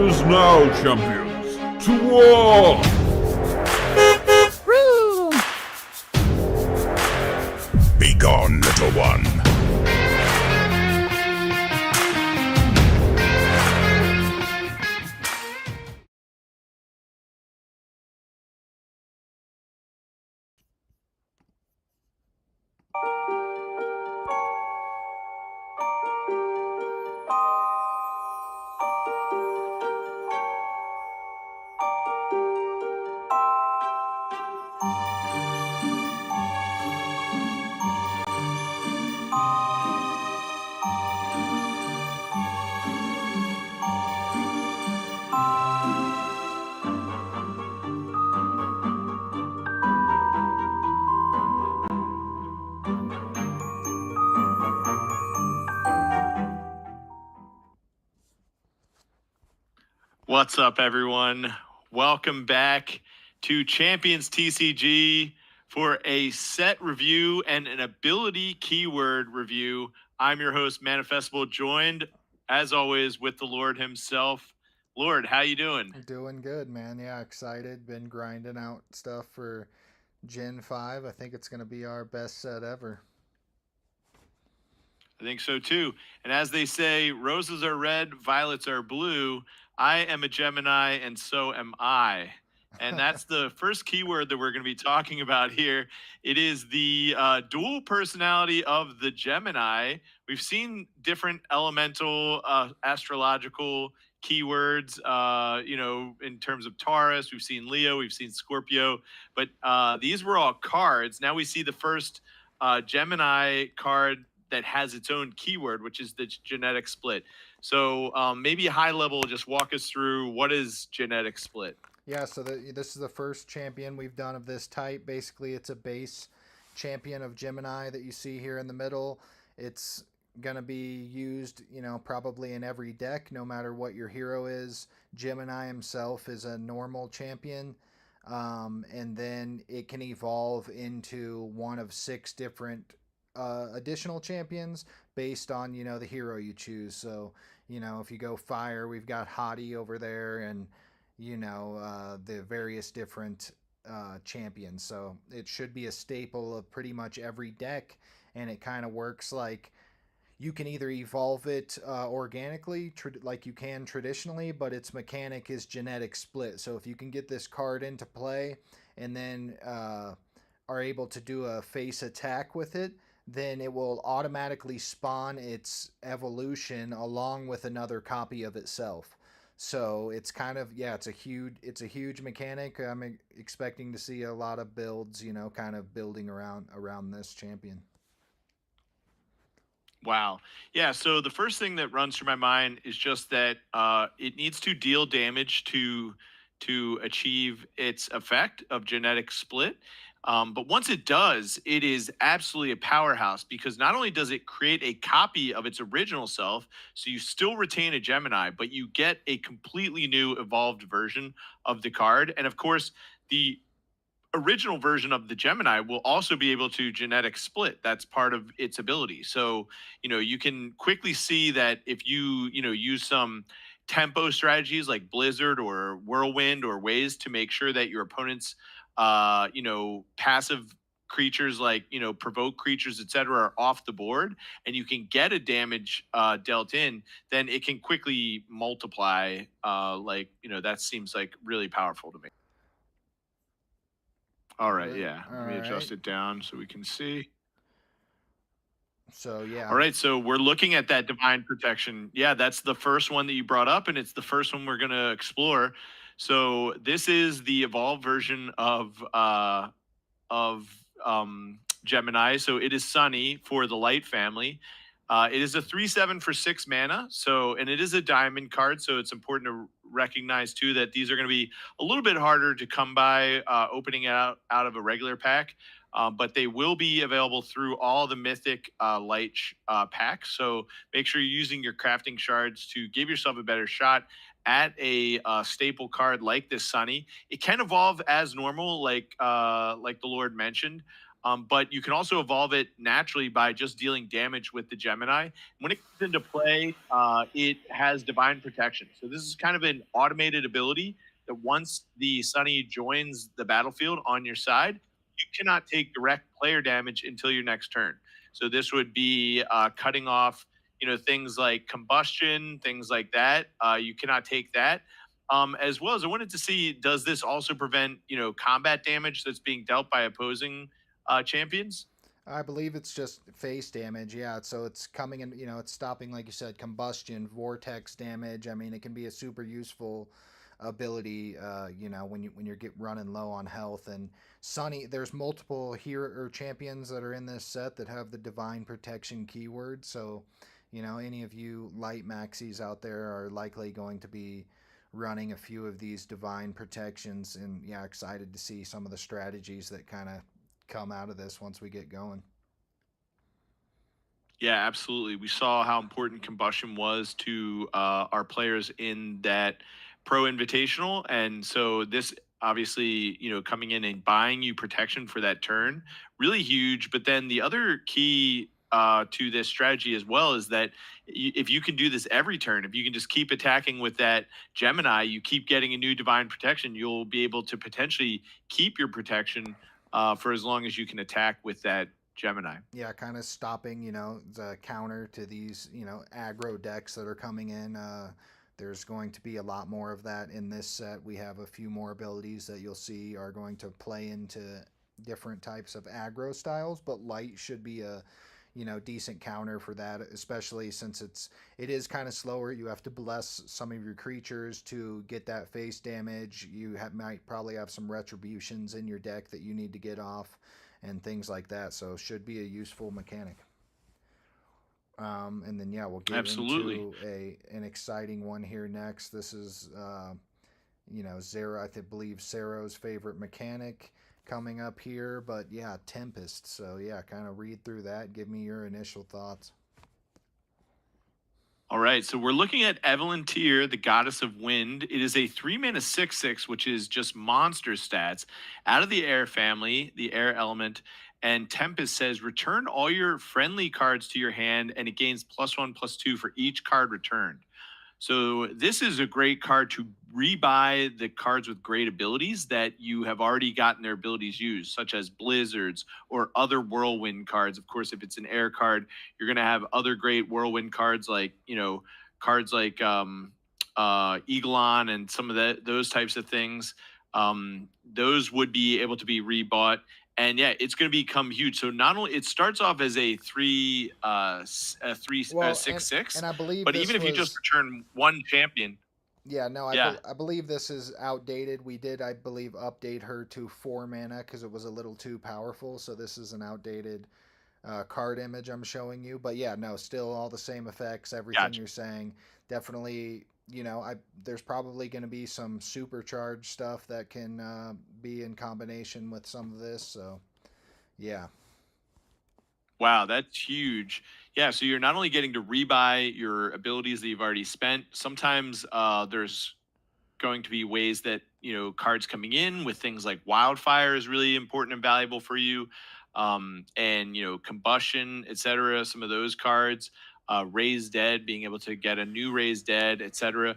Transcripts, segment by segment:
is now, champions. To war! Begone, little one. What's up, everyone? Welcome back to Champions TCG for a set review and an ability keyword review. I'm your host, Manifestable, joined, as always, with the Lord himself. Lord, how you doing? Doing good, man. Yeah, excited. Been grinding out stuff for Gen 5. I think it's going to be our best set ever. I think so, too. And as they say, roses are red, violets are blue. I am a Gemini, and so am I. And that's the first keyword that we're going to be talking about here. It is the dual personality of the Gemini. We've seen different elemental astrological keywords, in terms of Taurus. We've seen Leo, we've seen Scorpio, but these were all cards. Now we see the first Gemini card that has its own keyword, which is the genetic split. So maybe a high level, just walk us through what is genetic split. Yeah, so this is the first champion we've done of this type. Basically, it's a base champion of Gemini that you see here in the middle. It's going to be used, probably in every deck, no matter what your hero is. Gemini himself is a normal champion. And then it can evolve into one of 6 different additional champions based on the hero you choose. So if you go fire, we've got Hottie over there, and the various different champions. So it should be a staple of pretty much every deck, and it kind of works like you can either evolve it organically like you can traditionally, but its mechanic is genetic split. So if you can get this card into play and then are able to do a face attack with it, then it will automatically spawn its evolution along with another copy of itself. So it's kind of, it's a huge mechanic. I'm expecting to see a lot of builds, kind of building around this champion. Wow. Yeah, so the first thing that runs through my mind is just that it needs to deal damage to achieve its effect of genetic split. But once it does, it is absolutely a powerhouse, because not only does it create a copy of its original self, so you still retain a Gemini, but you get a completely new evolved version of the card. And of course, the original version of the Gemini will also be able to genetic split. That's part of its ability. So, you can quickly see that if you, use some tempo strategies like Blizzard or Whirlwind or ways to make sure that your opponent's passive creatures like provoke creatures, etc., are off the board, and you can get a damage dealt in, then it can quickly multiply. That seems like really powerful to me. All right, yeah. Let me adjust it down so we can see. So, yeah. All right, so we're looking at that divine protection. Yeah, that's the first one that you brought up, and it's the first one we're going to explore. So this is the evolved version of Gemini. So it is Sunny for the Light family. It is a 3/7 for 6 mana. And it is a diamond card. So it's important to recognize too that these are going to be a little bit harder to come by opening it out of a regular pack. But they will be available through all the Mythic Light packs. So make sure you're using your crafting shards to give yourself a better shot at a staple card like this Sunny. It can evolve as normal, like the Lord mentioned. But you can also evolve it naturally by just dealing damage with the Gemini. When it comes into play, it has divine protection. So this is kind of an automated ability that once the Sunny joins the battlefield on your side, you cannot take direct player damage until your next turn. So this would be cutting off, things like combustion, things like that. You cannot take that. As well as I wanted to see, does this also prevent, combat damage that's being dealt by opposing champions? I believe it's just face damage. Yeah, so it's coming in. It's stopping, like you said, combustion, vortex damage. I mean, it can be a super useful ability. When you're get running low on health. And Sunny, there's multiple hero or champions that are in this set that have the divine protection keyword. So, any of you light maxis out there are likely going to be running a few of these divine protections. And yeah, excited to see some of the strategies that kind of come out of this once we get going. Yeah, absolutely. We saw how important combustion was to our players in that pro invitational. And so this obviously, coming in and buying you protection for that turn, really huge. But then the other key to this strategy as well is that if you can do this every turn, if you can just keep attacking with that Gemini, you keep getting a new divine protection, you'll be able to potentially keep your protection for as long as you can attack with that Gemini. Yeah, kind of stopping, the counter to these, aggro decks that are coming in. There's going to be a lot more of that in this set. We have a few more abilities that you'll see are going to play into different types of aggro styles, but light should be a decent counter for that, especially since it is kind of slower. You have to bless some of your creatures to get that face damage. Might probably have some retributions in your deck that you need to get off and things like that. So should be a useful mechanic. And then yeah, we'll get Absolutely. into an exciting one here next. This is Zero. Believe Zero's favorite mechanic coming up here, but yeah, Tempest. So yeah, kind of read through that. Give me your initial thoughts. All right, so we're looking at Evelyn Tyr, the goddess of wind. It is a 3 mana 6/6, which is just monster stats out of the air family, the air element. And Tempest says return all your friendly cards to your hand, and it gains +1/+2 for each card returned. So this is a great card to rebuy the cards with great abilities that you have already gotten their abilities used, such as Blizzards or other Whirlwind cards. Of course, if it's an air card, you're going to have other great Whirlwind cards like, cards like Eaglon and some of those types of things. Those would be able to be rebought. And yeah, it's going to become huge. So not only it starts off as a three Well, six six, and I believe but even this if you just was. return one champion, Yeah, no, yeah, I believe this is outdated. We did, I believe, update her to 4 mana because it was a little too powerful. So this is an outdated card image I'm showing you. But yeah, no, still all the same effects, everything gotcha. you're saying. Definitely, there's probably going to be some supercharged stuff that can be in combination with some of this. So yeah, Wow, that's huge. Yeah, so you're not only getting to rebuy your abilities that you've already spent. Sometimes there's going to be ways that cards coming in with things like wildfire is really important and valuable for you, and combustion, etc. Some of those cards, raised dead, being able to get a new raised dead, etc.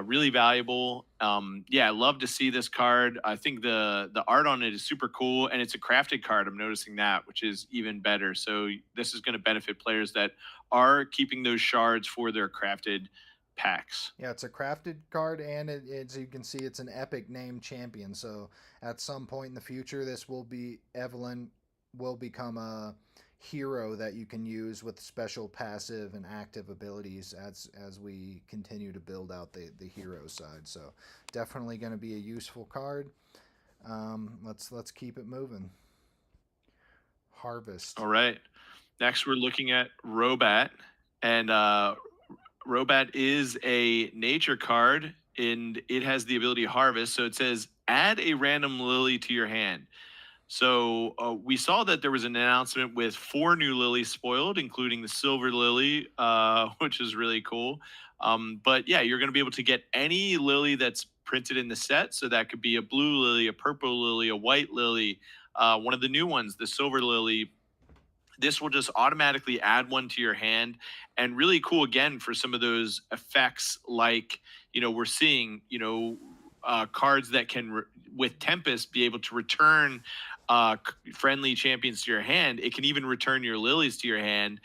Really valuable. Yeah, I love to see this card. I think the art on it is super cool, and it's a crafted card. I'm noticing that, which is even better. So this is going to benefit players that are keeping those shards for their crafted packs. yeah, it's a crafted card, and as you can see, it's an epic name champion. So at some point in the future, this will be Evelyn will become a hero that you can use with special passive and active abilities as we continue to build out the hero side. So definitely going to be a useful card. Let's keep it moving. Harvest. All right. Next, we're looking at Robat, and Robat is a nature card, and it has the ability to harvest. So it says add a random lily to your hand. So we saw that there was an announcement with 4 new lilies spoiled, including the silver lily, which is really cool. But yeah, you're going to be able to get any lily that's printed in the set. So that could be a blue lily, a purple lily, a white lily, one of the new ones, the Silver Lily, this will just automatically add one to your hand, and really cool again for some of those effects, like, we're seeing, cards that can with Tempest be able to return friendly champions to your hand. It can even return your lilies to your hand.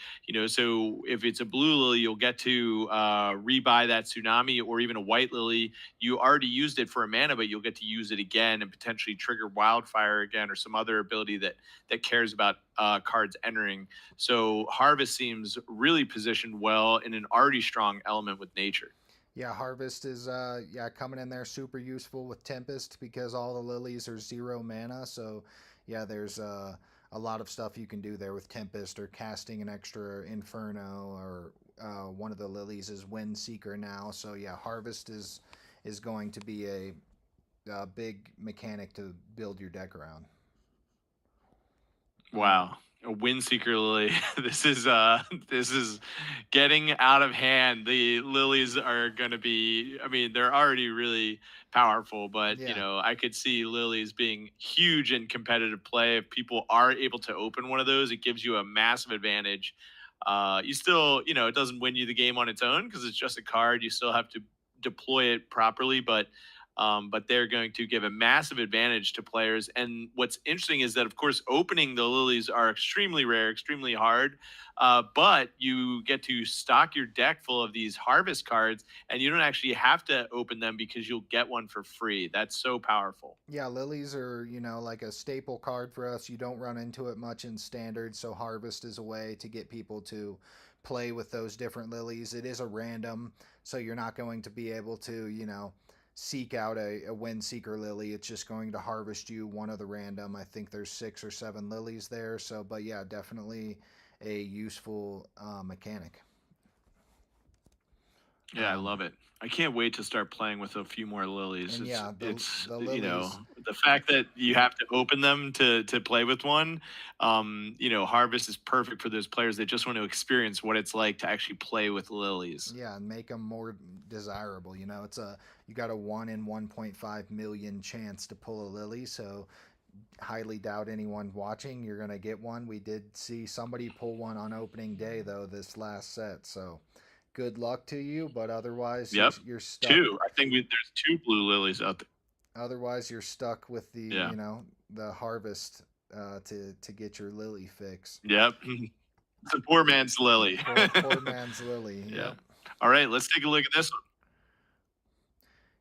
So if it's a blue lily, you'll get to rebuy that tsunami, or even a white lily. You already used it for a mana, but you'll get to use it again and potentially trigger wildfire again, or some other ability that cares about cards entering. So Harvest seems really positioned well in an already strong element with nature. Yeah, Harvest is coming in there super useful with Tempest because all the lilies are 0 mana. So yeah, there's a lot of stuff you can do there with Tempest, or casting an extra Inferno, or one of the lilies is Wind Seeker now. So yeah, Harvest is going to be a big mechanic to build your deck around. Wow. A Windseeker Lily. This is getting out of hand. The lilies are gonna be, I mean, they're already really powerful, but Yeah. I could see lilies being huge in competitive play. If people are able to open one of those, it gives you a massive advantage. You still, it doesn't win you the game on its own because it's just a card. You still have to deploy it properly, but they're going to give a massive advantage to players. And what's interesting is that, of course, opening the lilies are extremely rare, extremely hard, but you get to stock your deck full of these harvest cards, and you don't actually have to open them because you'll get one for free. That's so powerful. Yeah, lilies are, like a staple card for us. You don't run into it much in standard, so Harvest is a way to get people to play with those different lilies. It is a random, so you're not going to be able to, seek out a Wind Seeker lily. It's just going to harvest you one of the random. I think there's 6 or 7 lilies there. So, but yeah, definitely a useful mechanic. Yeah, I love it. I can't wait to start playing with a few more lilies. And yeah, It's the lilies. the fact that you have to open them to play with one. Harvest is perfect for those players that just want to experience what it's like to actually play with lilies. Yeah, and make them more desirable. You got a 1 in 1.5 million chance to pull a lily, so highly doubt anyone watching you're gonna get one. We did see somebody pull one on opening day though this last set, so good luck to you. But otherwise, Yep, you're stuck. two. I think there's two blue lilies out there. Otherwise, you're stuck with the Yeah. the harvest to get your lily fix. Yep. It's a poor man's lily. Poor man's lily. Yeah. Yep. All right, let's take a look at this one.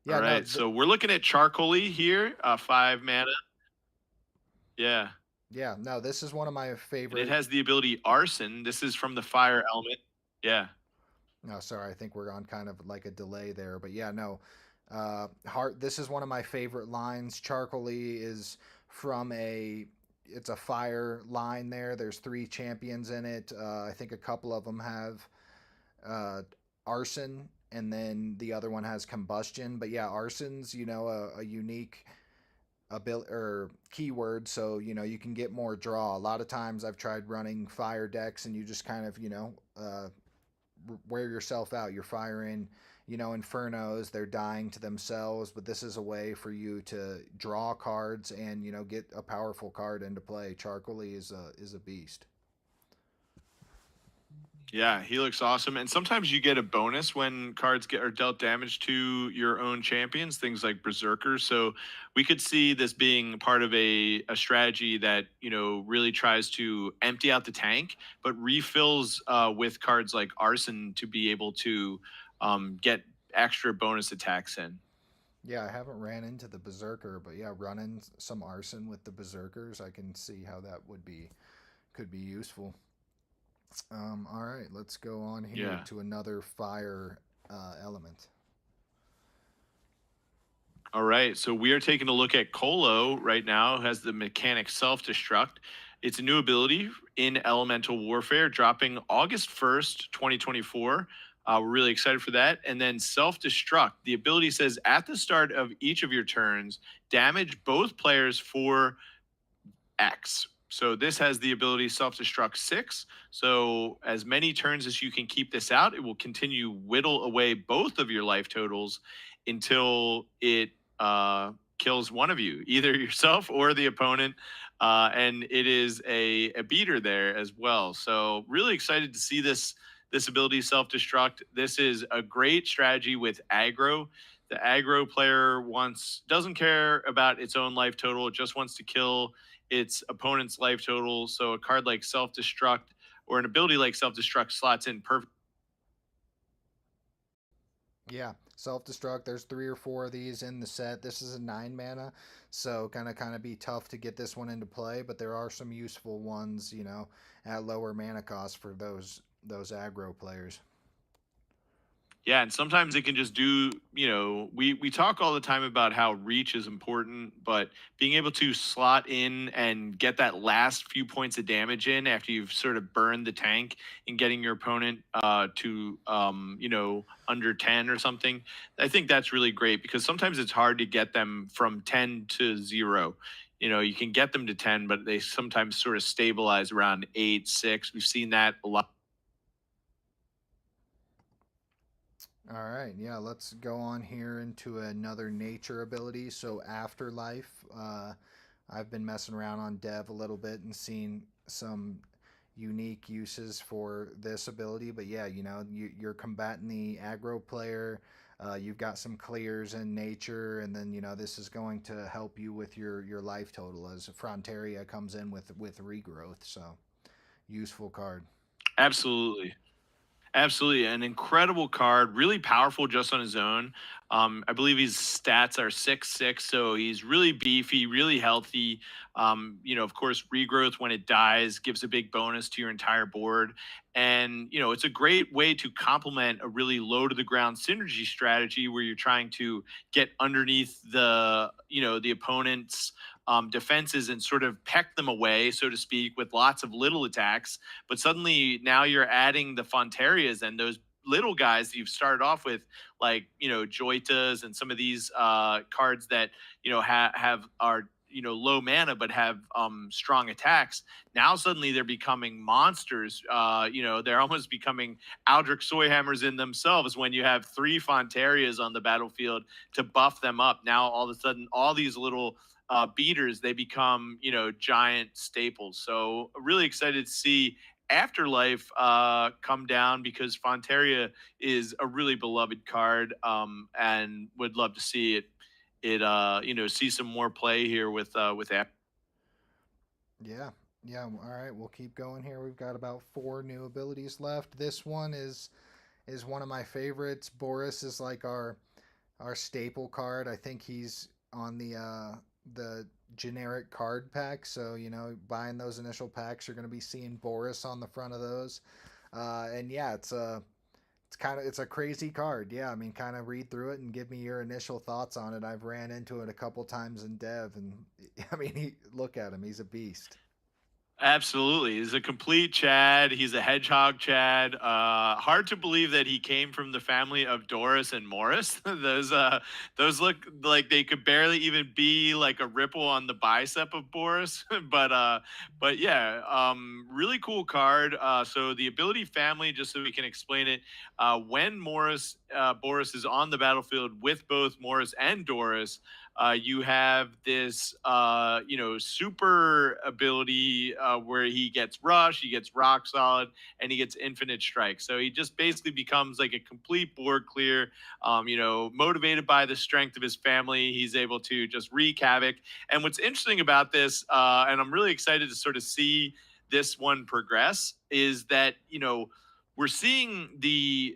Yeah. All No. right, so we're looking at Charcoaly here, 5 mana. Yeah. Yeah. No. This is one of my And favorite. it has the ability Arson. This is from the fire element. Yeah. No, sorry. I think we're on kind of like a delay there, but yeah. No. This is one of my favorite lines. Charcoaly is from it's a fire line there. There's 3 champions in it. I think a couple of them have arson, and then the other one has combustion. But yeah, arson's a unique ability or keyword, so you can get more draw. A lot of times I've tried running fire decks, and you just kind of wear yourself out. You're firing infernos, they're dying to themselves, but this is a way for you to draw cards and get a powerful card into play. Charcoaly is a beast. Yeah, he looks awesome. And sometimes you get a bonus when cards are dealt damage to your own champions, things like Berserkers. So we could see this being part of a strategy that, really tries to empty out the tank, but refills with cards like Arson to be able to get extra bonus attacks in. Yeah, I haven't ran into the Berserker, but yeah, running some Arson with the Berserkers, I can see how that could be useful. All right, let's go on here to another fire element. All right, so we are taking a look at Colo right now. Has the mechanic Self-Destruct. It's a new ability in Elemental Warfare, dropping August 1st, 2024. We're really excited for that. And then Self-Destruct. The ability says at the start of each of your turns, damage both players for X. So this has the ability Self-Destruct 6. So as many turns as you can keep this out, it will continue whittle away both of your life totals until it kills one of you, either yourself or the opponent. And it is a beater there as well. So really excited to see this ability self-destruct. This is a great strategy with aggro. The aggro player doesn't care about its own life total, it just wants to kill its opponent's life total. So a card like self-destruct or an ability like self-destruct slots in perfect. Yeah, self-destruct. There's 3 or 4 of these in the set. This is a 9 mana, so kind of be tough to get this one into play. But there are some useful ones, at lower mana cost for those aggro players. Yeah, and sometimes it can just do, we talk all the time about how reach is important, but being able to slot in and get that last few points of damage in after you've sort of burned the tank and getting your opponent to, under 10 or something, I think that's really great because sometimes it's hard to get them from 10 to 0. You can get them to 10, but they sometimes sort of stabilize around 8, 6. We've seen that a lot. All right, yeah, let's go on here into another nature ability. So Afterlife, I've been messing around on Dev a little bit and seen some unique uses for this ability. But yeah, you're combating the aggro player. You've got some clears in nature, and then this is going to help you with your life total as Frontaria comes in with regrowth. So useful card. Absolutely. Absolutely, an incredible card, really powerful just on his own. I believe his stats are 6/6, so he's really beefy, really healthy. Of course, regrowth when it dies gives a big bonus to your entire board, and it's a great way to complement a really low to the ground synergy strategy where you're trying to get underneath the opponent's defenses and sort of peck them away, so to speak, with lots of little attacks. But suddenly now you're adding the Fontarias and those little guys that you've started off with, like Joitas and some of these cards that have are low mana but have strong attacks. Now suddenly they're becoming monsters. They're almost becoming Aldrich Soyhammers in themselves when you have 3 Fontarias on the battlefield to buff them up. Now all of a sudden all these little beaters, they become giant staples. So really excited to see Afterlife come down because Fontaria is a really beloved card, and would love to see see some more play here with After. Yeah. Yeah. All right. We'll keep going here. We've got about 4 new abilities left. This one is one of my favorites. Boris is like our staple card. I think he's on the generic card pack. So buying those initial packs, you're going to be seeing Boris on the front of those. And yeah, it's a crazy card. Yeah, I mean, kind of read through it and give me your initial thoughts on it. I've ran into it a couple times in Dev, and I mean, look at him, he's a beast. Absolutely. He's a complete Chad. He's a hedgehog Chad. Hard to believe that he came from the family of Doris and Morris. Those look like they could barely even be like a ripple on the bicep of Boris. But yeah, really cool card. So the ability family, just so we can explain it, when Boris is on the battlefield with both Morris and Doris, you have this, super ability where he gets rush, he gets rock solid, and he gets infinite strike. So he just basically becomes like a complete board clear. Motivated by the strength of his family, he's able to just wreak havoc. And what's interesting about this, and I'm really excited to sort of see this one progress, is that we're seeing the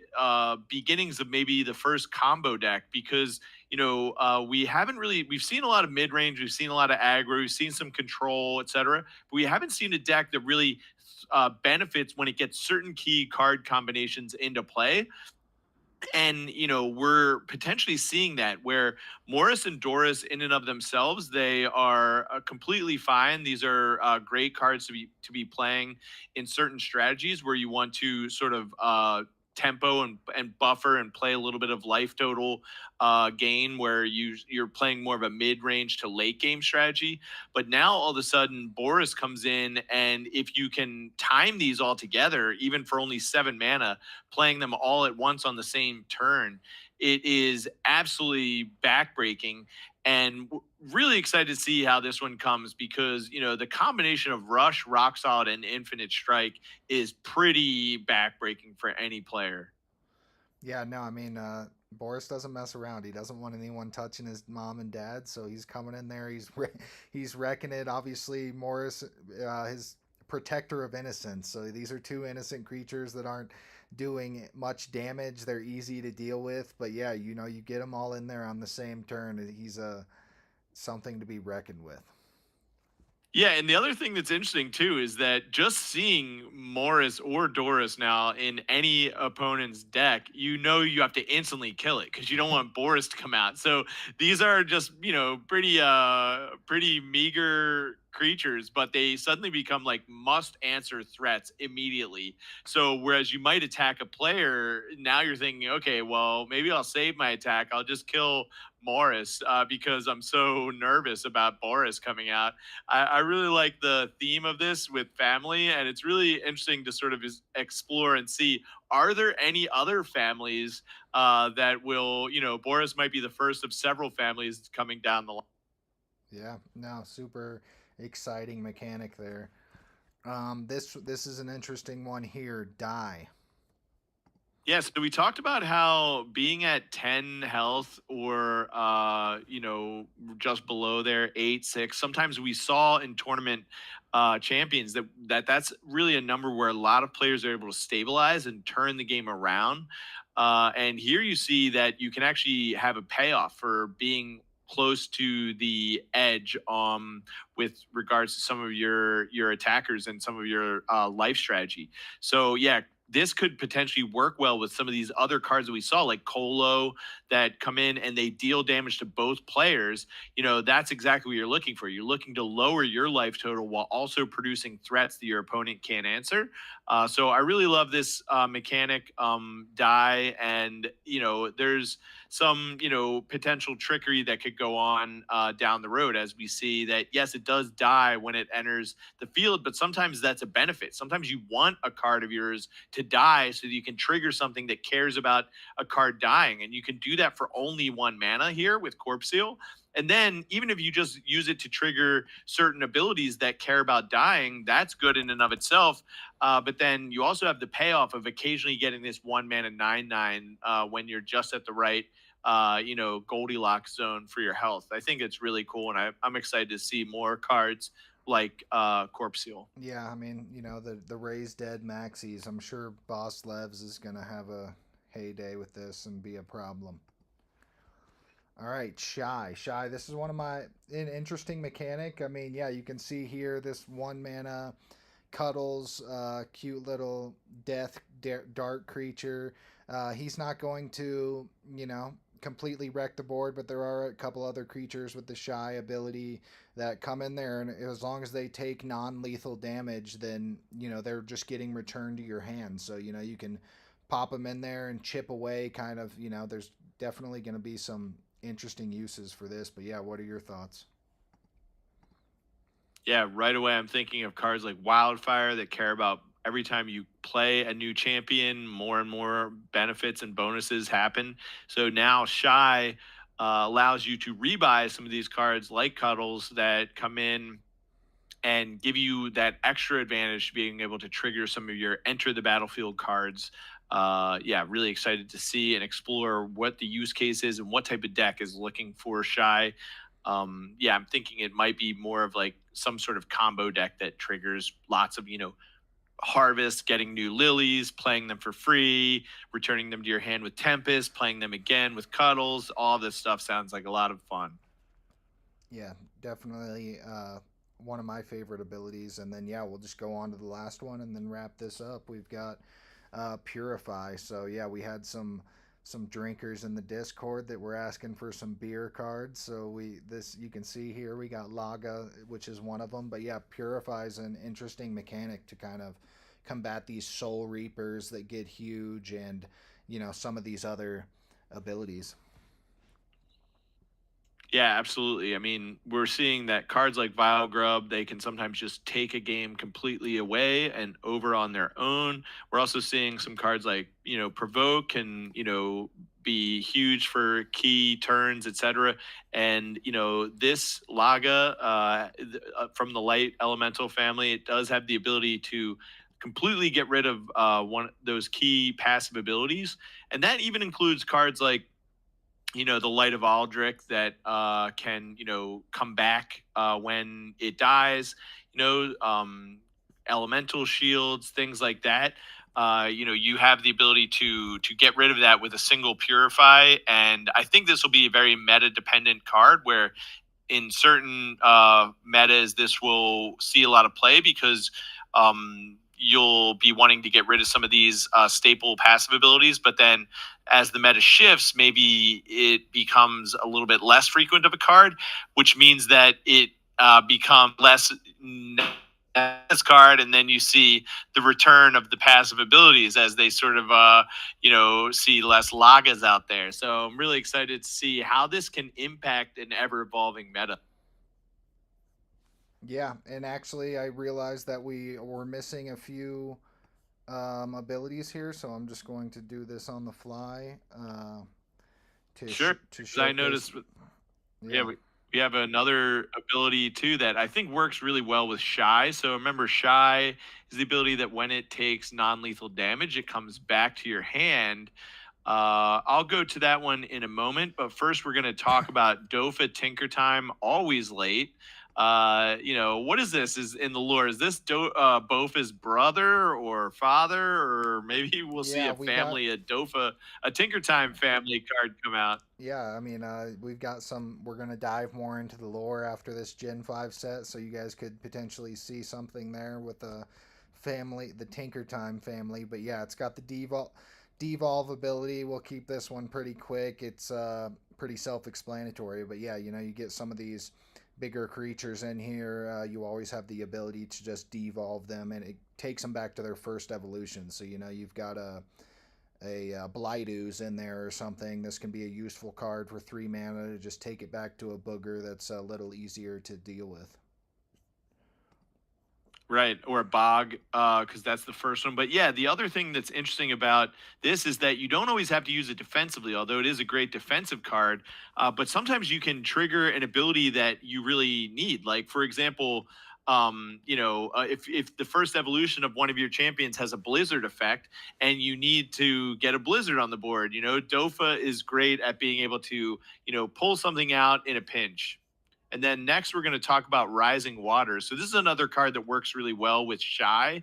beginnings of maybe the first combo deck because we've seen a lot of mid range, we've seen a lot of aggro, we've seen some control, etc. But we haven't seen a deck that really benefits when it gets certain key card combinations into play. And we're potentially seeing that where Morris and Doris in and of themselves, they are completely fine. These are great cards to be playing in certain strategies where you want to sort of tempo and buffer and play a little bit of life total gain where you're playing more of a mid-range to late game strategy. But now all of a sudden Boris comes in, and if you can time these all together, even for only 7 mana, playing them all at once on the same turn, it is absolutely backbreaking, and really excited to see how this one comes because the combination of Rush, Rock Solid, and Infinite Strike is pretty backbreaking for any player. Yeah, no, I mean, Boris doesn't mess around. He doesn't want anyone touching his mom and dad, so he's coming in there. He's wrecking it. Obviously, Morris, his protector of innocence. So these are two innocent creatures that aren't doing much damage. They're easy to deal with, but yeah, you get them all in there on the same turn. He's something to be reckoned with. Yeah, and the other thing that's interesting too is that just seeing Morris or Doris now in any opponent's deck, you have to instantly kill it because you don't want Boris to come out. So these are just, pretty meager creatures, but they suddenly become like must answer threats immediately. So whereas you might attack a player, now you're thinking, okay, well, maybe I'll save my attack. I'll just kill Morris because I'm so nervous about Boris coming out. I really like the theme of this with family, and it's really interesting to sort of explore and see, are there any other families that will, Boris might be the first of several families coming down the line. Yeah, no, super exciting mechanic there. This is an interesting one here. Die. Yeah, so we talked about how being at 10 health or just below there, 8, 6. Sometimes we saw in tournament champions that's really a number where a lot of players are able to stabilize and turn the game around. And here you see that you can actually have a payoff for being close to the edge with regards to some of your attackers and some of your life strategy. So yeah, this could potentially work well with some of these other cards that we saw, like Colo, that come in and they deal damage to both players. That's exactly what you're looking for. You're looking to lower your life total while also producing threats that your opponent can't answer. So I really love this mechanic, die, and there's some potential trickery that could go on down the road, as we see that yes, it does die when it enters the field, but sometimes that's a benefit. Sometimes you want a card of yours to die so that you can trigger something that cares about a card dying, and you can do that for only 1 mana here with Corpse Seal. And then even if you just use it to trigger certain abilities that care about dying, that's good in and of itself. But then you also have the payoff of occasionally getting this 1 mana 9/9 when you're just at the right Goldilocks zone for your health. I think it's really cool, and I'm excited to see more cards like Corpse Seal. Yeah, I mean, the raised dead maxis. I'm sure Boss Levs is gonna have a heyday with this and be a problem. All right, Shy. Shy, this is one of an interesting mechanic. I mean, yeah, you can see here this 1 mana Cuddles, cute little dark creature. He's not going to, completely wreck the board, but there are a couple other creatures with the Shy ability that come in there, and as long as they take non-lethal damage, then they're just getting returned to your hand. So you can pop them in there and chip away. Kind of, there's definitely going to be some interesting uses for this. But yeah, what are your thoughts? Yeah, right away I'm thinking of cards like Wildfire that care about every time you play a new champion, more and more benefits and bonuses happen. So now Shy allows you to rebuy some of these cards like Cuddles that come in and give you that extra advantage to being able to trigger some of your enter the battlefield cards. Yeah, really excited to see and explore what the use case is and what type of deck is looking for Shy. Yeah, I'm thinking it might be more of like some sort of combo deck that triggers lots of, harvest, getting new lilies, playing them for free, returning them to your hand with Tempest, playing them again with Cuddles. All this stuff sounds like a lot of fun. Yeah, definitely one of my favorite abilities. And then yeah, we'll just go on to the last one and then wrap this up. We've got Purify. So yeah, we had some drinkers in the Discord that were asking for some beer cards. So you can see here we got Laga, which is one of them. But yeah, Purify is an interesting mechanic to kind of combat these Soul Reapers that get huge, and some of these other abilities. Yeah, absolutely. I mean, we're seeing that cards like Vile Grub, they can sometimes just take a game completely away and over on their own. We're also seeing some cards like, Provoke can, be huge for key turns, etc. And, this Laga from the light elemental family, it does have the ability to completely get rid of one of those key passive abilities. And that even includes cards like the Light of Aldrich that can, come back when it dies, elemental shields, things like that. You have the ability to get rid of that with a single purify, and I think this will be a very meta dependent card where in certain metas, this will see a lot of play because you'll be wanting to get rid of some of these staple passive abilities. But then as the meta shifts, maybe it becomes a little bit less frequent of a card, which means that it becomes less this card, and then you see the return of the passive abilities as they sort of see less Lagas out there. So I'm really excited to see how this can impact an ever evolving meta. Yeah, and actually, I realized that we were missing a few abilities here, so I'm just going to do this on the fly Sure, to because I showcase. noticed, yeah, Yeah, we have another ability too that I think works really well with Shy. So remember, Shy is the ability that when it takes non-lethal damage, it comes back to your hand. I'll go to that one in a moment, but first we're going to talk about Dofa Tinker Time, always late. What is this? Is in the lore? Is this Bofa's brother or father, or maybe we'll see yeah, a we got. family, a Tinker Time family card come out? Yeah, I mean, we've got some. We're gonna dive more into the lore after this Gen 5 set, so you guys could potentially see something there with the family, the Tinker Time family. But yeah, it's got the devolve ability. We'll keep this one pretty quick. It's pretty self-explanatory. But yeah, you get some of these bigger creatures in here. You always have the ability to just devolve them, and it takes them back to their first evolution. So you've got a Blight Ooze in there or something. This can be a useful card for 3 mana to just take it back to a booger that's a little easier to deal with. Right, or a bog, because that's the first one. But yeah, the other thing that's interesting about this is that you don't always have to use it defensively, although it is a great defensive card. But sometimes you can trigger an ability that you really need. Like, for example, if the first evolution of one of your champions has a blizzard effect and you need to get a blizzard on the board, Dofa is great at being able to, pull something out in a pinch. And then next, we're going to talk about Rising Waters. So this is another card that works really well with Shy.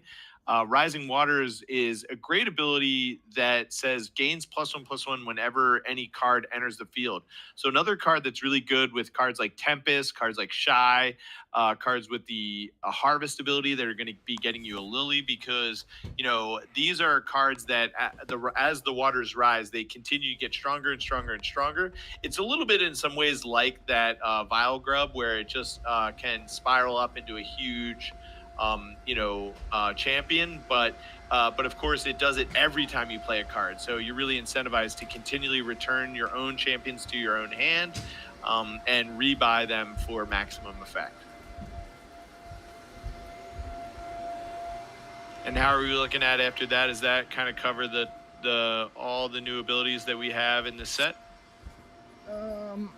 Rising Waters is a great ability that says gains +1/+1 whenever any card enters the field. So another card that's really good with cards like Tempest, cards like Shy, cards with the Harvest ability that are going to be getting you a Lily, because these are cards that as the waters rise, they continue to get stronger and stronger and stronger. It's a little bit in some ways like that Vile Grub, where it just can spiral up into a huge champion, but of course it does it every time you play a card. So you're really incentivized to continually return your own champions to your own hand, and rebuy them for maximum effect. And how are we looking at after that? Does that kind of cover the all the new abilities that we have in the set? Um,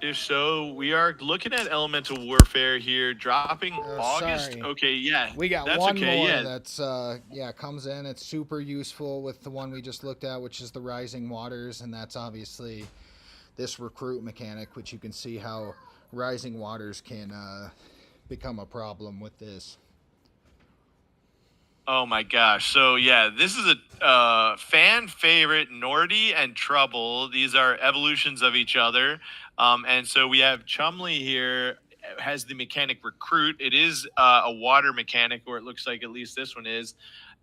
If so, we are looking at elemental warfare here, dropping August. sorry. Okay, yeah, We got that's one okay. more Yeah, that's yeah, comes in. It's super useful with the one we just looked at, which is the Rising Waters, and that's obviously this recruit mechanic, which you can see how Rising Waters can become a problem with this. oh my gosh. So yeah, this is a fan favorite, Nordy and Trouble. These are evolutions of each other. And so we have Chumley here, has the mechanic Recruit. It is a water mechanic, or it looks like at least this one is.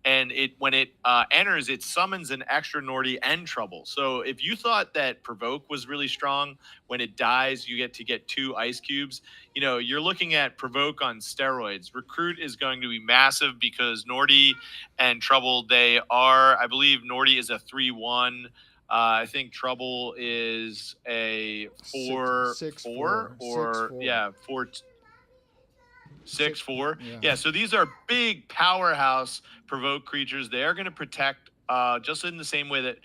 and when it enters, it summons an extra Nordy and Trouble. So if you thought that Provoke was really strong, when it dies, you get 2 ice cubes. You're looking at Provoke on steroids. Recruit is going to be massive because Nordy and Trouble, I believe Nordy is a 3/1. I think Trouble is a 4/4 or 6'4". yeah, 4/6/4. Yeah. Yeah, so these are big powerhouse provoke creatures. They are going to protect just in the same way that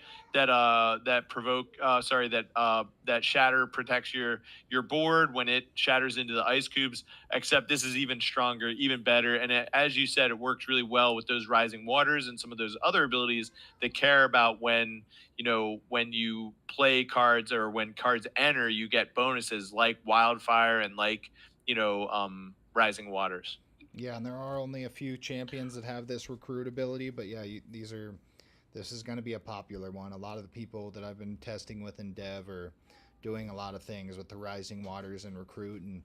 shatter protects your board when it shatters into the ice cubes, except this is even stronger, even better. And as you said, it works really well with those rising waters and some of those other abilities that care about when you play cards or when cards enter, you get bonuses like wildfire and like rising waters. Yeah, and there are only a few champions that have this recruit ability, but yeah, this is going to be a popular one. A lot of the people that I've been testing with in dev are doing a lot of things with the rising waters and recruit. And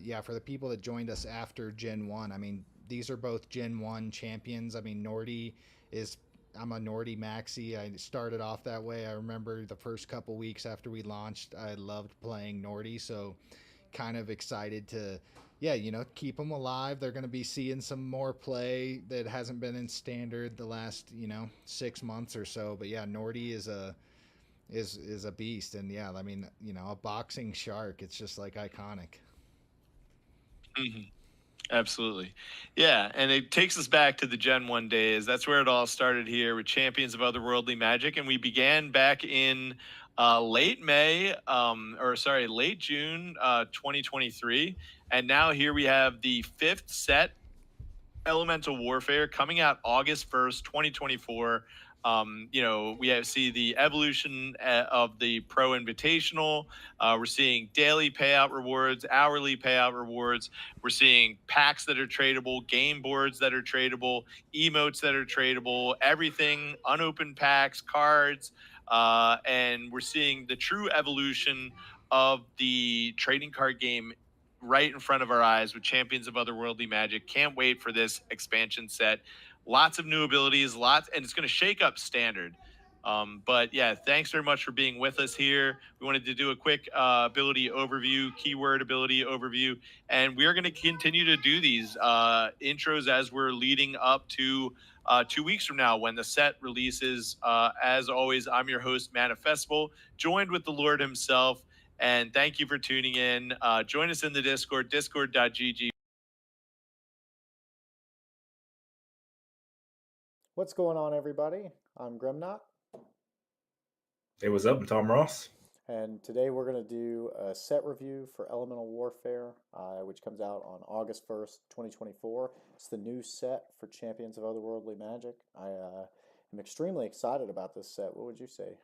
yeah, for the people that joined us after Gen 1, I mean, these are both Gen 1 champions. I mean, is I'm a Nordy maxi. I started off that way. I remember the first couple weeks after we launched, I loved playing Nordy, so kind of excited to, yeah, keep them alive. They're going to be seeing some more play that hasn't been in standard the last 6 months or so. But yeah, Nordy is a beast, and yeah, I mean, a boxing shark. It's just like iconic. Mm-hmm. Absolutely. Yeah. And it takes us back to the Gen 1 days. That's where it all started here with Champions of Otherworldly Magic. And we began back in late June 2023. And now here we have the 5th set, Elemental Warfare, coming out August 1st, 2024. See the evolution of the Pro Invitational. We're seeing daily payout rewards, hourly payout rewards. We're seeing packs that are tradable, game boards that are tradable, emotes that are tradable, everything, unopened packs, cards. And we're seeing the true evolution of the trading card game right in front of our eyes with Champions of Otherworldly Magic. Can't wait for this expansion set. Lots of new abilities, and it's going to shake up standard. But yeah, thanks very much for being with us here. We wanted to do a quick ability overview, keyword ability overview, and we are going to continue to do these intros as we're leading up to 2 weeks from now when the set releases. As always, I'm your host, Manifestival, joined with the Lord himself. And thank you for tuning in. Join us in the Discord, discord.gg. What's going on, everybody? I'm Grimnot, Hey, what's up? I'm Tom Ross. and today we're going to do a set review for Elemental Warfare, which comes out on August 1st, 2024. It's the new set for Champions of Otherworldly Magic. I am extremely excited about this set. What would you say?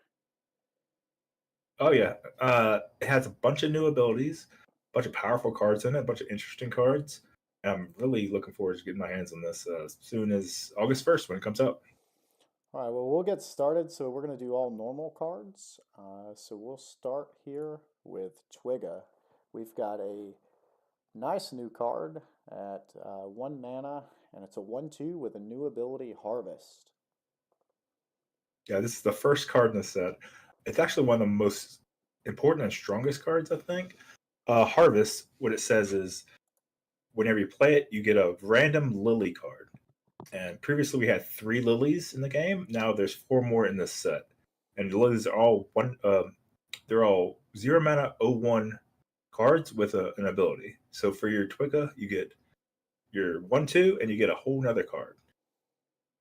Oh yeah, it has a bunch of new abilities, a bunch of powerful cards in it, a bunch of interesting cards. And I'm really looking forward to getting my hands on this as soon as August 1st when it comes out. All right, well, we'll get started. So we're going to do all normal cards. So we'll start here with Twiga. We've got a nice new card at 1 mana, and it's a 1/2 with a new ability, Harvest. Yeah, this is the first card in the set. It's actually one of the most important and strongest cards, I think. Harvest, what it says is whenever you play it, you get a random lily card. And previously we had 3 lilies in the game. Now there's 4 more in this set, and the lilies are all one. They're all 0 mana 01 cards with an ability. So for your Twiga, you get your 1/2, and you get a whole nother card,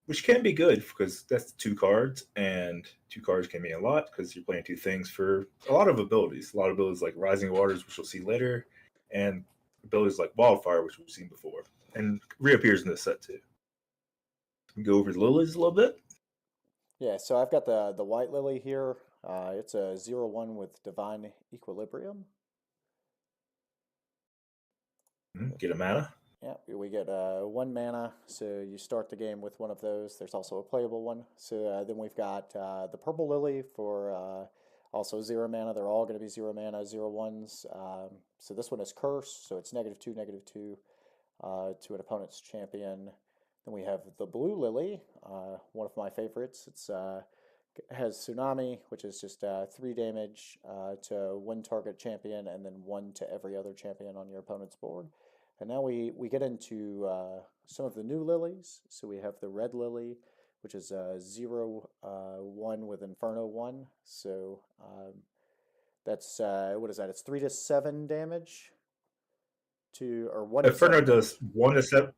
which can be good because that's 2 cards, and 2 cards can mean a lot because you're playing 2 things for a lot of abilities. A lot of abilities like Rising Waters, which we'll see later, and abilities like Wildfire, which we've seen before, and reappears in this set too. Go over the lilies a little bit. Yeah, so I've got the White Lily here. It's a 0/1 with Divine Equilibrium. Get a mana. Yeah, we get 1 mana, so you start the game with one of those. There's also a playable one. So then we've got the Purple Lily for also 0 mana. They're all going to be 0 mana, 0/1s. So this one is Curse, so it's -2, -2 to an opponent's champion. Then we have the Blue Lily, one of my favorites. It's has Tsunami, which is just 3 damage to one target champion, and then 1 to every other champion on your opponent's board. And now we get into some of the new lilies. So we have the Red Lily, which is 0/1 with Inferno 1. So that's what is that? It's 3 to 7 damage to, or 1 to Inferno 7 does damage. 1 to 7.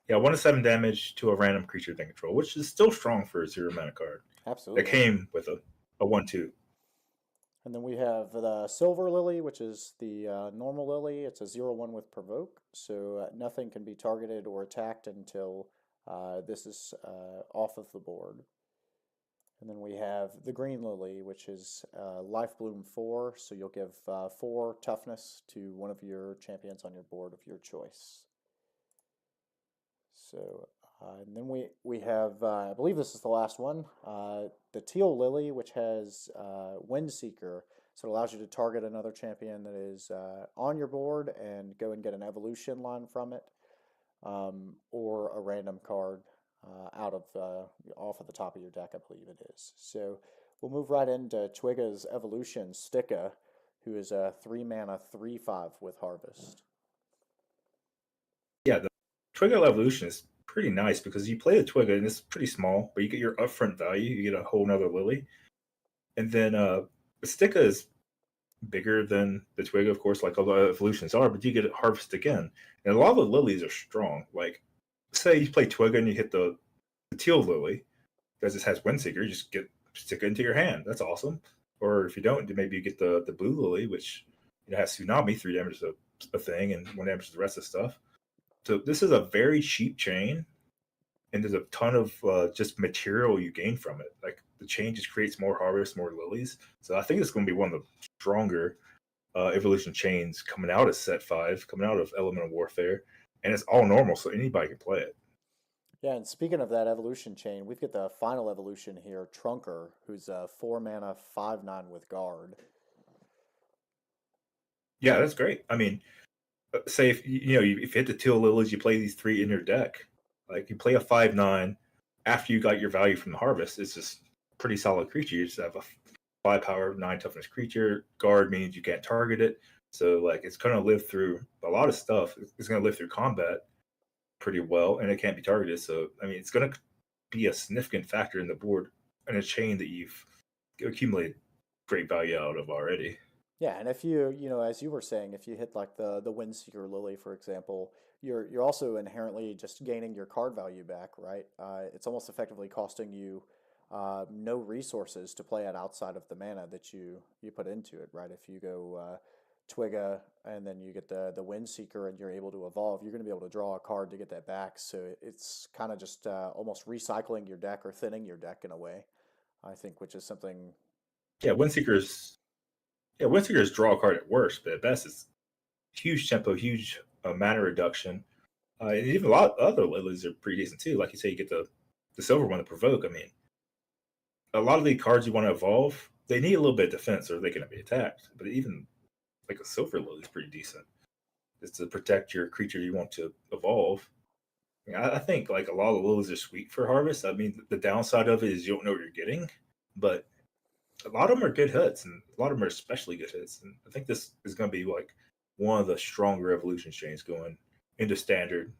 Yeah, 1 to 7 damage to a random creature they control, which is still strong for a 0 mana card. That Absolutely. came with a 1/2. And then we have the Silver Lily, which is the normal lily. It's a 0/1 with Provoke, so nothing can be targeted or attacked until this is off of the board. And then we have the Green Lily, which is Life Bloom 4, so you'll give 4 toughness to one of your champions on your board of your choice. So, and then we have, I believe this is the last one, the Teal Lily, which has Windseeker. So it allows you to target another champion that is on your board and go and get an evolution line from it, or a random card out of off of the top of your deck, I believe it is. So we'll move right into Twigga's evolution, Sticka, who is a 3 mana 3/5 with Harvest. Yeah, the Twigga evolution is pretty nice because you play the Twigga and it's pretty small, but you get your upfront value. You get a whole nother Lily. And then the Sticka is bigger than the Twigga, of course, like all the evolutions are, but you get Harvest again. And a lot of the lilies are strong. Like, say you play Twigga and you hit the Teal Lily, because it has Windseeker, you just stick it into your hand. That's awesome. Or if you don't, maybe you get the Blue Lily, which has Tsunami, 3 damage is a thing, and 1 damage is the rest of the stuff. So this is a very cheap chain, and there's a ton of just material you gain from it. Like the chain just creates more Harvest, more lilies. So I think it's going to be one of the stronger evolution chains coming out of Set 5, coming out of Elemental Warfare, and it's all normal, so anybody can play it. Yeah, and speaking of that evolution chain, we've got the final evolution here, Trunker, who's a 4 mana 5/9 with Guard. Yeah, that's great. I mean, say if if you hit the Teal Lilies, you play these 3 in your deck. Like you play a 5/9 after you got your value from the Harvest. It's just pretty solid creature. You just have a 5 power, 9 toughness creature. Guard means you can't target it, so like it's going to live through a lot of stuff. It's going to live through combat pretty well, and it can't be targeted. So I mean, it's going to be a significant factor in the board and a chain that you've accumulated great value out of already. Yeah, and if as you were saying, if you hit like the Windseeker Lily, for example, you're also inherently just gaining your card value back, right? It's almost effectively costing you no resources to play it outside of the mana that you put into it, right? If you go Twigga and then you get the Windseeker and you're able to evolve, you're going to be able to draw a card to get that back. So it's kind of just almost recycling your deck or thinning your deck in a way, I think, which is something. Yeah, Windseeker's draw a card at worst, but at best it's huge tempo, huge mana reduction. And even a lot of other lilies are pretty decent too. Like you say, you get the silver one to Provoke. I mean, a lot of the cards you want to evolve, they need a little bit of defense or they're going to be attacked. But even like a silver lily is pretty decent. It's to protect your creature you want to evolve. I think like a lot of lilies are sweet for Harvest. I mean, the downside of it is you don't know what you're getting, but a lot of them are good hits, and a lot of them are especially good hits. And I think this is going to be like one of the stronger evolution chains going into standard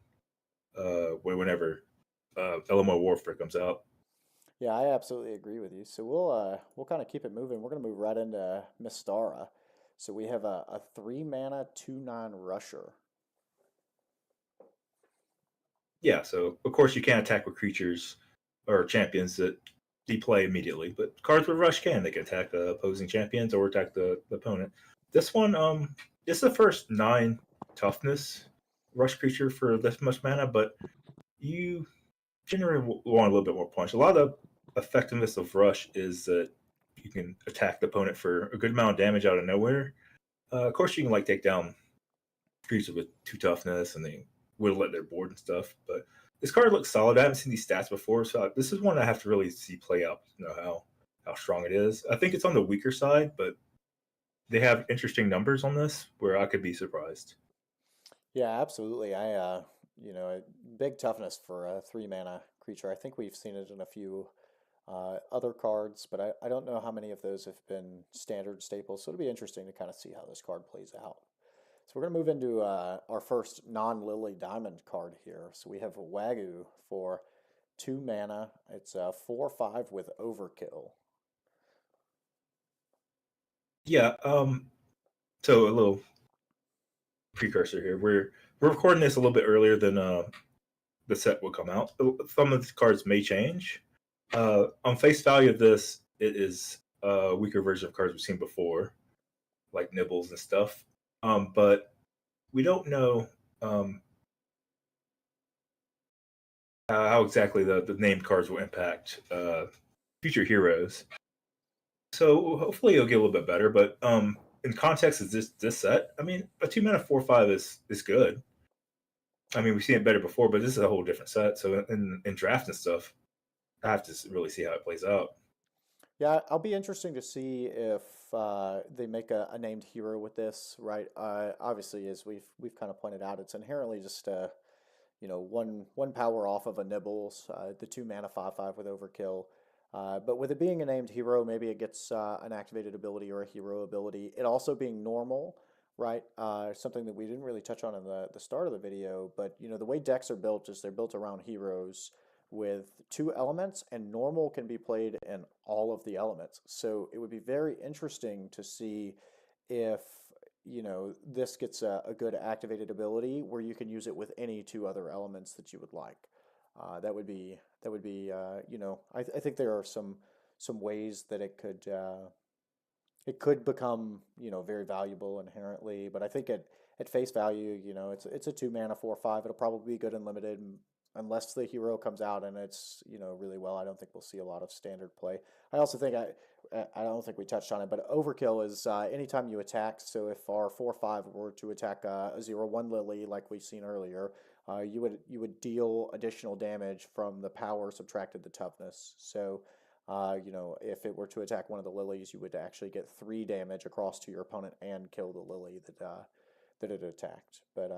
whenever Elemental Warfare comes out. Yeah, I absolutely agree with you. So we'll kind of keep it moving. We're going to move right into Mystara. So we have a 3 mana 2/9 Rusher. Yeah, so of course you can't attack with creatures or champions that deplay immediately, but cards with Rush can. They can attack the opposing champions or attack the opponent. This one, it's the first 9 toughness Rush creature for this much mana, but you generally want a little bit more punch. A lot of the effectiveness of Rush is that you can attack the opponent for a good amount of damage out of nowhere. Of course, you can like take down creatures with 2 toughness and they whittle at their board and stuff. But this card looks solid. I haven't seen these stats before, so this is one I have to really see play out to know how strong it is. I think it's on the weaker side, but they have interesting numbers on this where I could be surprised. Yeah, absolutely. a big toughness for a 3 mana creature. I think we've seen it in a few other cards, but I don't know how many of those have been standard staples. So it'll be interesting to kind of see how this card plays out. So we're going to move into our first non-Lily Diamond card here. So we have Wagyu for 2 mana. It's a 4/5 with Overkill. Yeah. So a little precursor here. We're recording this a little bit earlier than the set will come out. Some of the cards may change. On face value of this, it is a weaker version of cards we've seen before, like Nibbles and stuff. But we don't know how exactly the named cards will impact future heroes. So hopefully it'll get a little bit better. But in context of this set, I mean, a 2 mana 4/5 is good. I mean, we've seen it better before, but this is a whole different set. So in draft and stuff, I have to really see how it plays out. Yeah, I'll be interesting to see if they make a named hero with this, right? Obviously, as we've kind of pointed out, it's inherently just one power off of a Nibbles, the 2 mana 5/5 with Overkill. But with it being a named hero, maybe it gets an activated ability or a hero ability. It also being normal, right? Something that we didn't really touch on in the start of the video, but the way decks are built is they're built around heroes with 2 elements, and normal can be played in all of the elements. So it would be very interesting to see if this gets a good activated ability where you can use it with any 2 other elements that you would like. That would be I think there are some ways that it could become very valuable inherently, but I think at face value, it's a 2 mana 4/5. It'll probably be good and limited unless the hero comes out and it's really well. I don't think we'll see a lot of standard play. I also think I don't think we touched on it, but overkill is anytime you attack. So if our 4/5 were to attack a 0/1 Lily like we've seen earlier, you would deal additional damage from the power subtracted the toughness. So if it were to attack one of the lilies, you would actually get 3 damage across to your opponent and kill the lily that it attacked. But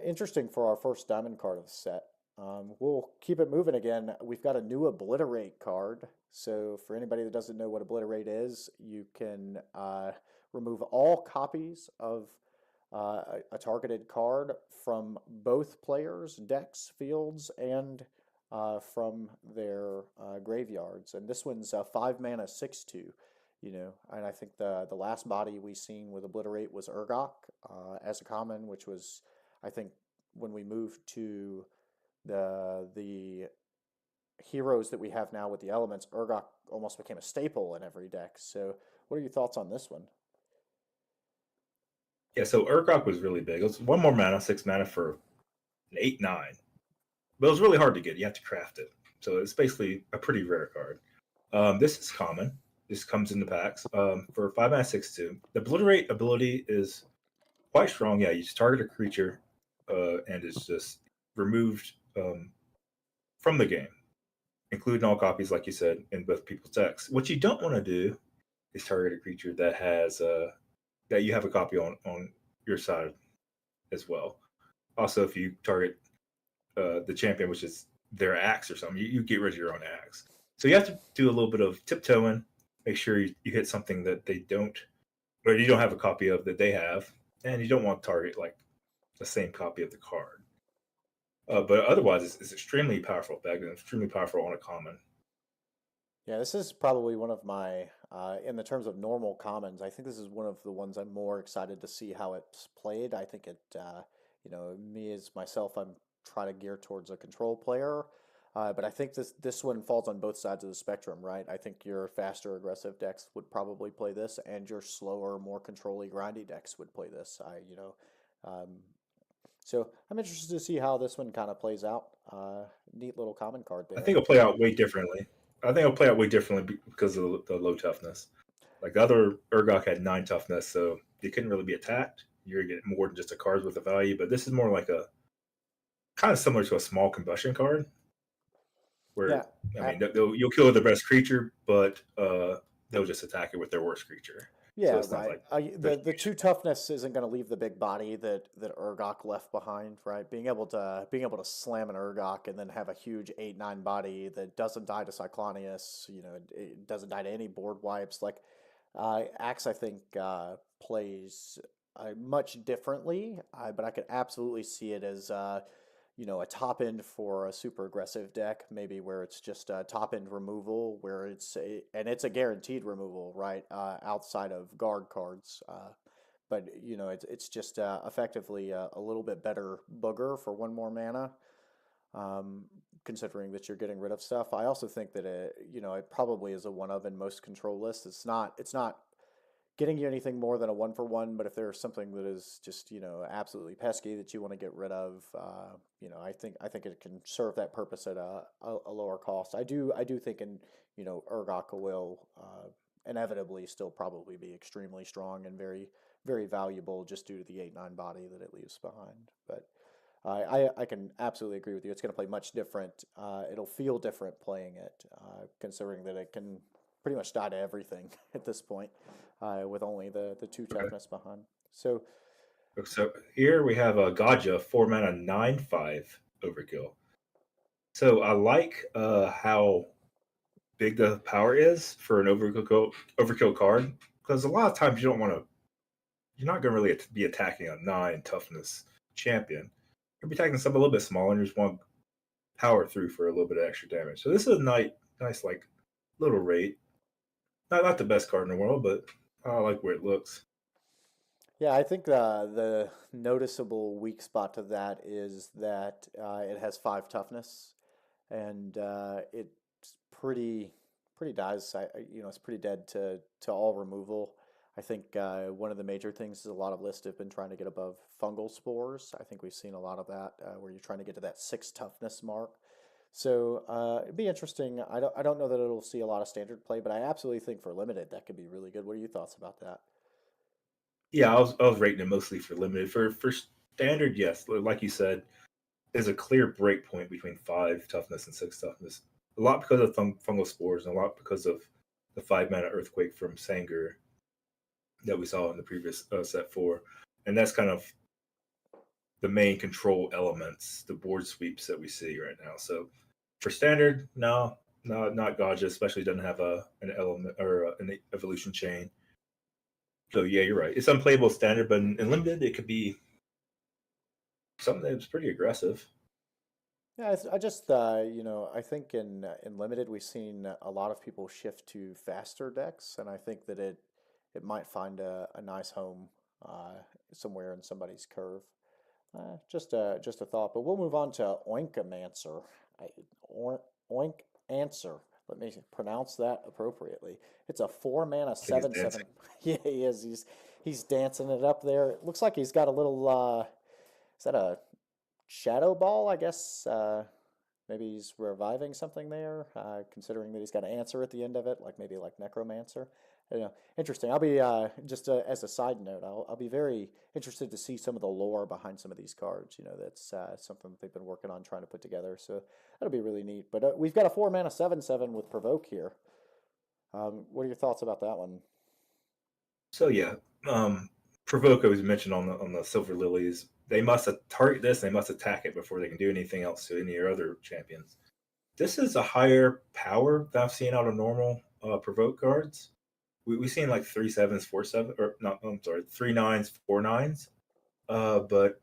interesting for our first diamond card of the set. We'll keep it moving again. We've got a new Obliterate card. So for anybody that doesn't know what Obliterate is, you can remove all copies of a targeted card from both players' decks, fields, and from their graveyards. And this one's 5 mana 6/2. And I think the last body we seen with Obliterate was Urgok as a common, which was, I think, when we moved to the heroes that we have now with the elements, Urgok almost became a staple in every deck. So what are your thoughts on this one? Yeah, so Urgok was really big. It was 1 more mana, 6 mana for an 8/9. But it was really hard to get. You have to craft it. So it's basically a pretty rare card. This is common. This comes in the packs. For 5 mana 6/2. The Obliterate ability is quite strong. Yeah, you just target a creature and it's just removed from the game, including all copies, like you said, in both people's decks. What you don't want to do is target a creature that has that you have a copy on your side as well. Also, if you target the champion, which is their axe or something, you get rid of your own axe. So you have to do a little bit of tiptoeing, make sure you hit something that they don't, or you don't have a copy of that they have, and you don't want to target like the same copy of the card. But otherwise, it's extremely powerful deck and extremely powerful on a common. Yeah, this is probably one of my, in the terms of normal commons, I think this is one of the ones I'm more excited to see how it's played. I think it, me as myself, I'm trying to gear towards a control player. But I think this one falls on both sides of the spectrum, right? I think your faster, aggressive decks would probably play this, and your slower, more control-y, grindy decks would play this. So I'm interested to see how this one kind of plays out. Neat little common card there. I think it'll play out way differently. Because of the low toughness. Like the other Urgok had 9 toughness, so you couldn't really be attacked. You're getting more than just a card with a value, but this is more like a kind of similar to a small combustion card, where I mean you'll kill the best creature, but they'll just attack it with their worst creature. Yeah, So it's not right. like The there's the two toughness isn't going to leave the big body that Urgot left behind, right? Being able to slam an Urgot and then have a huge 8-9 body that doesn't die to Cyclonius, it doesn't die to any board wipes. Like Axe, I think plays much differently, but I could absolutely see it as a top end for a super aggressive deck, maybe where it's just a top end removal, where and it's a guaranteed removal, right? Outside of guard cards. But it's just effectively a little bit better booger for one more mana, um, considering that you're getting rid of stuff. I also think that it probably is a one of in most control lists. It's not getting you anything more than a 1-for-1, but if there's something that is just absolutely pesky that you want to get rid of, I think it can serve that purpose at a lower cost. I do think Urgok will inevitably still probably be extremely strong and very very valuable just due to the 8-9 body that it leaves behind. But I can absolutely agree with you. It's going to play much different. It'll feel different playing it, considering that it can pretty much die to everything at this point, with only the two okay. toughness behind. So So here we have a Gaja 4-mana 9/5 overkill. So I like how big the power is for an overkill card, because a lot of times you're not going to really be attacking a 9 toughness champion. You'll be attacking something a little bit smaller and you just want to power through for a little bit of extra damage. So this is a nice like little rate. Not the best card in the world, but I like where it looks. yeah, I think the noticeable weak spot to that is that it has 5 toughness, and it's pretty dies. It's pretty dead to all removal. I think one of the major things is a lot of lists have been trying to get above fungal spores. I think we've seen a lot of that where you're trying to get to that 6 toughness mark. So it'd be interesting. I don't know that it'll see a lot of standard play, but I absolutely think for limited that could be really good. What are your thoughts about that? Yeah, I was rating it mostly for limited. For standard, yes, like you said, there's a clear break point between 5 toughness and 6 toughness. A lot because of fungal spores, and a lot because of the 5-mana earthquake from Sanger that we saw in the previous set 4, and that's kind of the main control elements, the board sweeps that we see right now. So for standard, no, not Gaja, especially doesn't have an element or an evolution chain. So yeah, you're right. It's unplayable standard, but in limited, it could be something that's pretty aggressive. Yeah, I just I think in limited we've seen a lot of people shift to faster decks, and I think that it might find a nice home somewhere in somebody's curve. Just a thought, but we'll move on to Oinkamancer. I, Oink Answer. Let me pronounce that appropriately. It's a 4-mana I think he's 7/7. dancing. Yeah, he is. He's dancing it up there. It looks like he's got a little. Is that a shadow ball? I guess. Maybe he's reviving something there, considering that he's got an answer at the end of it, like maybe like Necromancer. I don't know. Interesting. I'll be just as a side note, I'll be very interested to see some of the lore behind some of these cards. That's something that they've been working on trying to put together. So that'll be really neat. But we've got a 4-mana 7/7 with Provoke here. What are your thoughts about that one? So yeah, provoke as mentioned on the silver lilies. They must target this. They must attack it before they can do anything else to any of your other champions. This is a higher power than I've seen out of normal provoke cards. We've seen like 3/7s, 4/7, or not. I'm sorry, 3/9s, 4/9s. But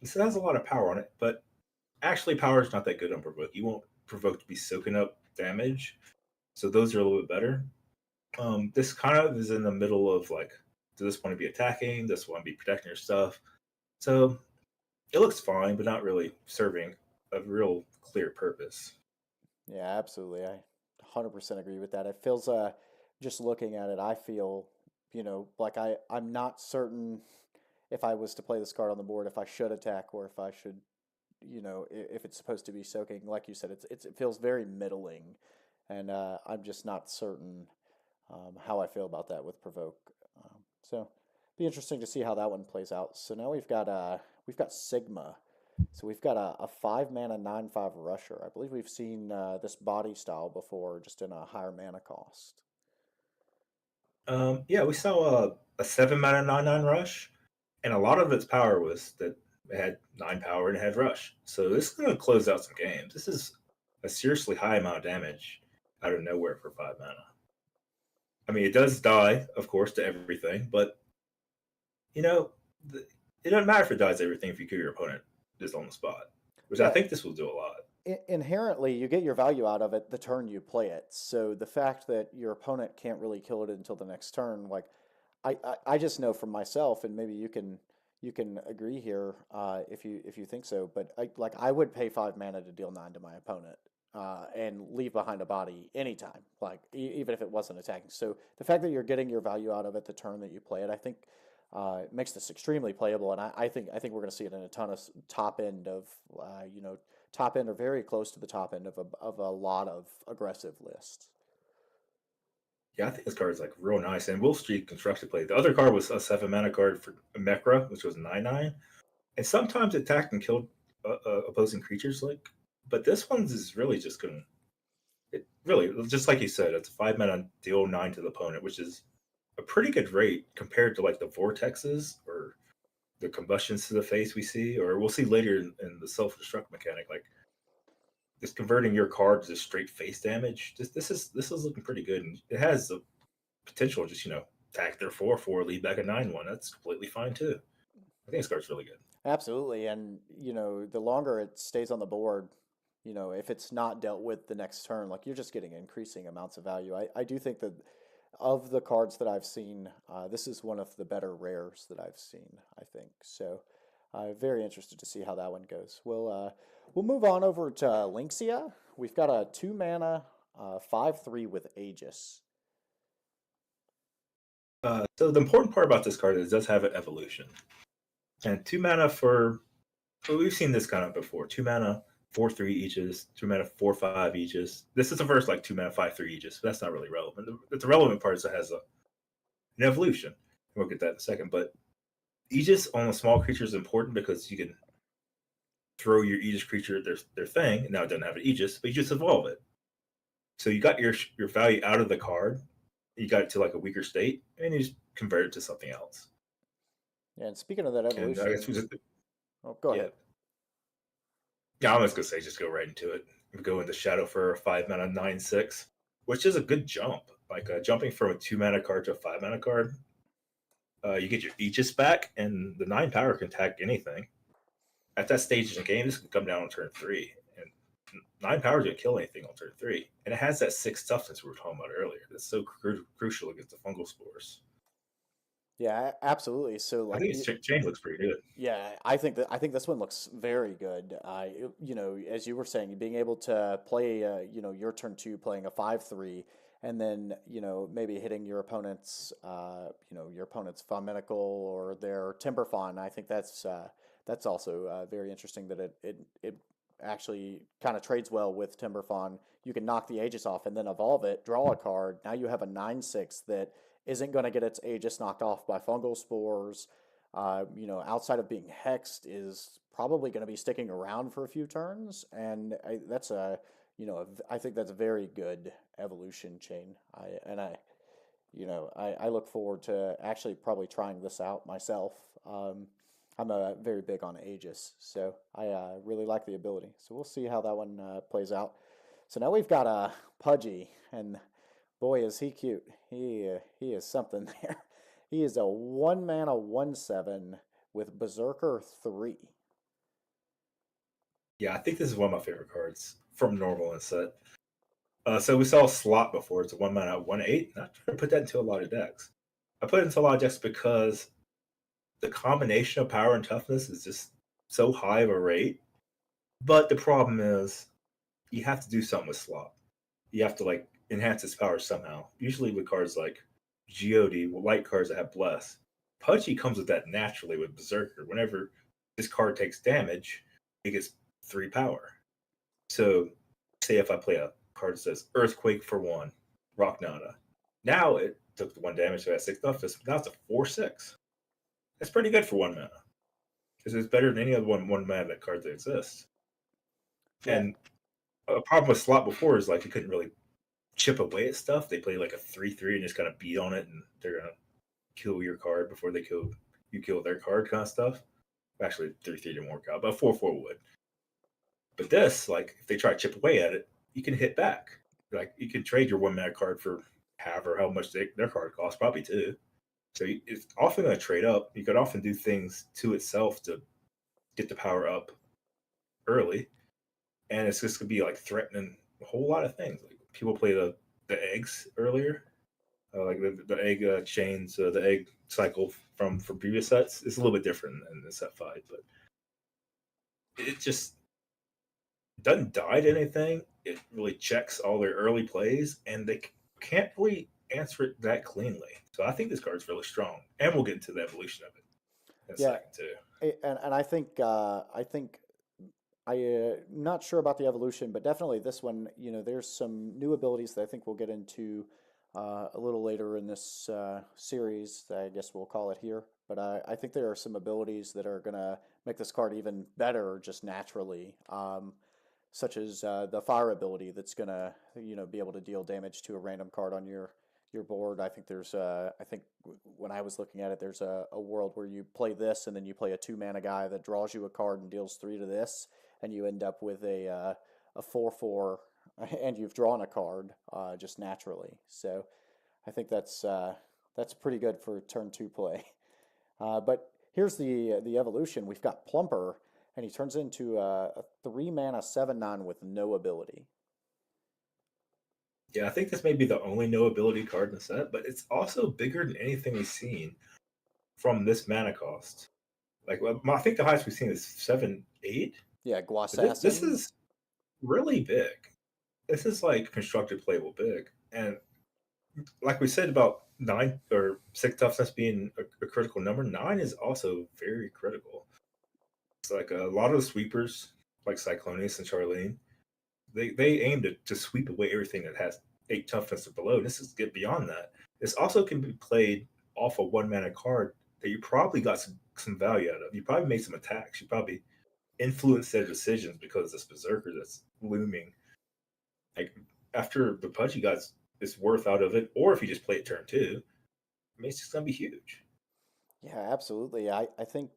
this has a lot of power on it. But actually, power is not that good on provoke. You want provoke to be soaking up damage, so those are a little bit better. This kind of is in the middle of like, does this want to be attacking? Does this want to be protecting your stuff? So it looks fine, but not really serving a real clear purpose. Yeah, absolutely. I 100% agree with that. It feels just looking at it, I feel, like I'm not certain if I was to play this card on the board if I should attack or if I should, if it's supposed to be soaking. Like you said, it feels very middling, and I'm just not certain how I feel about that with provoke. So be interesting to see how that one plays out. So now we've got Sigma. So we've got a 5-mana 9/5 rusher. I believe we've seen this body style before, just in a higher mana cost. Yeah, we saw a 7-mana 9/9 rush, and a lot of its power was that it had 9 power and it had rush. So this is going to close out some games. This is a seriously high amount of damage out of nowhere for 5 mana. I mean, it does die, of course, to everything, but you know, it doesn't matter if it dies to everything if you kill your opponent just on the spot, which I Yeah, think this will do a lot. inherently, you get your value out of it the turn you play it. So the fact that your opponent can't really kill it until the next turn, like I just know from myself, and maybe you can agree here if you think so. But I would pay 5 mana to deal 9 to my opponent and leave behind a body anytime, like even if it wasn't attacking. So the fact that you're getting your value out of it the turn that you play it, I think it makes this extremely playable, and I think we're going to see it in a ton of top end of top end or very close to the top end of a lot of aggressive lists. Yeah, I think this card is like real nice. And Wolf Street constructed play. The other card was a 7-mana card for Mekra, which was 9/9, and sometimes it attacked and killed opposing creatures. But this one's is really just gonna. It really just like you said, it's a 5-mana deal 9 to the opponent, which is a pretty good rate compared to like the vortexes or the combustions to the face we see, or we'll see later in the self destruct mechanic. Like just converting your card to straight face damage. This is looking pretty good, and it has the potential. Just attack their 4/4, lead back a 9/1. That's completely fine too. I think this card's really good. Absolutely, and the longer it stays on the board, if it's not dealt with the next turn, like you're just getting increasing amounts of value. I do think that of the cards that I've seen, this is one of the better rares that I've seen, I think. So I'm very interested to see how that one goes. We'll move on over to Lynxia. We've got a 2-mana 5/3 with Aegis. So the important part about this card is it does have an evolution, and 2 mana for. Well, we've seen this kind of before. 2 mana 4/3 Aegis, 2 mana 4/5 Aegis. This is the first like 2 mana 5/3 Aegis, but that's not really relevant. The relevant part is it has an evolution. We'll get that in a second. But Aegis on a small creature is important because you can throw your Aegis creature at their thing. Now it doesn't have an Aegis, but you just evolve it. So you got your value out of the card. You got it to like a weaker state, and you just convert it to something else. Yeah, and speaking of that And I evolution, guess we just go yeah. ahead. Yeah, I'm just gonna say just go right into it. We go into Shadow for a 5-mana 9/6, which is a good jump. Like jumping from a 2-mana card to a 5-mana card. You get your Aegis back, and the 9 power can attack anything. At that stage in the game, this can come down on turn 3, and 9 power is gonna kill anything on turn 3. And it has that 6 toughness we were talking about earlier. That's so crucial against the fungal spores. Yeah, absolutely. So I think its change looks pretty good. yeah, I think this one looks very good. As you were saying, being able to play, your turn two, playing a 5/3, and then maybe hitting your opponent's, your opponent's Fominical or their Timber Fawn. I think that's also very interesting that it actually kind of trades well with Timber Fawn. You can knock the Aegis off and then evolve it, draw a card. Now you have a 9/6 that isn't going to get its Aegis knocked off by fungal spores. Outside of being hexed, is probably going to be sticking around for a few turns, and I think that's a very good evolution chain. I look forward to actually probably trying this out myself. I'm very big on Aegis, so I really like the ability. So we'll see how that one plays out. So now we've got a Pudgy, and boy, is he cute. He is something there. He is a 1-mana 1/7 with Berserker 3. Yeah, I think this is one of my favorite cards from normal and set. So we saw Slot before. It's a 1-mana 1/8. Not trying to put that into a lot of decks. I put it into a lot of decks because the combination of power and toughness is just so high of a rate. But the problem is you have to do something with Slot. You have to like enhance its power somehow. Usually with cards like Geode, light cards that have Bless. Pudgy comes with that naturally with Berserker. Whenever this card takes damage, it gets 3 power. So, say if I play a card that says Earthquake for 1, Rock Nada. Now it took the 1 damage, so that's 6 toughness. Now it's a 4/6. That's pretty good for 1 mana. Because it's better than any other one mana card that exists. Yeah. And a problem with Slot before is like you couldn't really chip away at stuff. They play like a 3/3 and just kind of beat on it, and they're gonna kill your card before they kill their card, kind of stuff. Actually, 3/3 didn't work out, but 4/4 would. But this, like, if they try to chip away at it, you can hit back. Like, you can trade your 1 mana card for half or how much their card costs, probably 2. So it's often going to trade up. You could often do things to itself to get the power up early, and it's just going to be like threatening a whole lot of things. Like people play the eggs earlier, like the egg chains, the egg cycle from previous sets. It's a little bit different in the set 5, but it just doesn't die to anything. It really checks all their early plays, and they can't really answer it that cleanly. So I think this card's really strong, and we'll get into the evolution of it in a second too. And I think not sure about the evolution, but definitely this one. There's some new abilities that I think we'll get into a little later in this series. I guess we'll call it here. But I think there are some abilities that are gonna make this card even better just naturally. Such as the fire ability that's gonna be able to deal damage to a random card on your board. I think when I was looking at it, there's a world where you play this and then you play a 2-mana guy that draws you a card and deals 3 to this, and you end up with a 4/4, and you've drawn a card just naturally. So I think that's pretty good for turn 2 play. But here's the evolution. We've got Plumper, and he turns into a 3-mana 7/9 with no ability. Yeah, I think this may be the only no ability card in the set, but it's also bigger than anything we've seen from this mana cost. Like, I think the highest we've seen is 7/8. Yeah, This is really big. This is like constructed playable big, and like we said about 9 or 6 toughness being a critical number, 9 is also very critical. It's like a lot of the sweepers, like Cyclonius and Charlene, they aim to sweep away everything that has 8 toughness or below. This is get beyond that. This also can be played off a 1-mana card that you probably got some value out of. You probably made some attacks. You probably influenced their decisions because this berserker that's looming. Like after the punch you got is worth out of it, or if you just play it turn 2, I mean, it's just gonna be huge. Yeah, absolutely. I think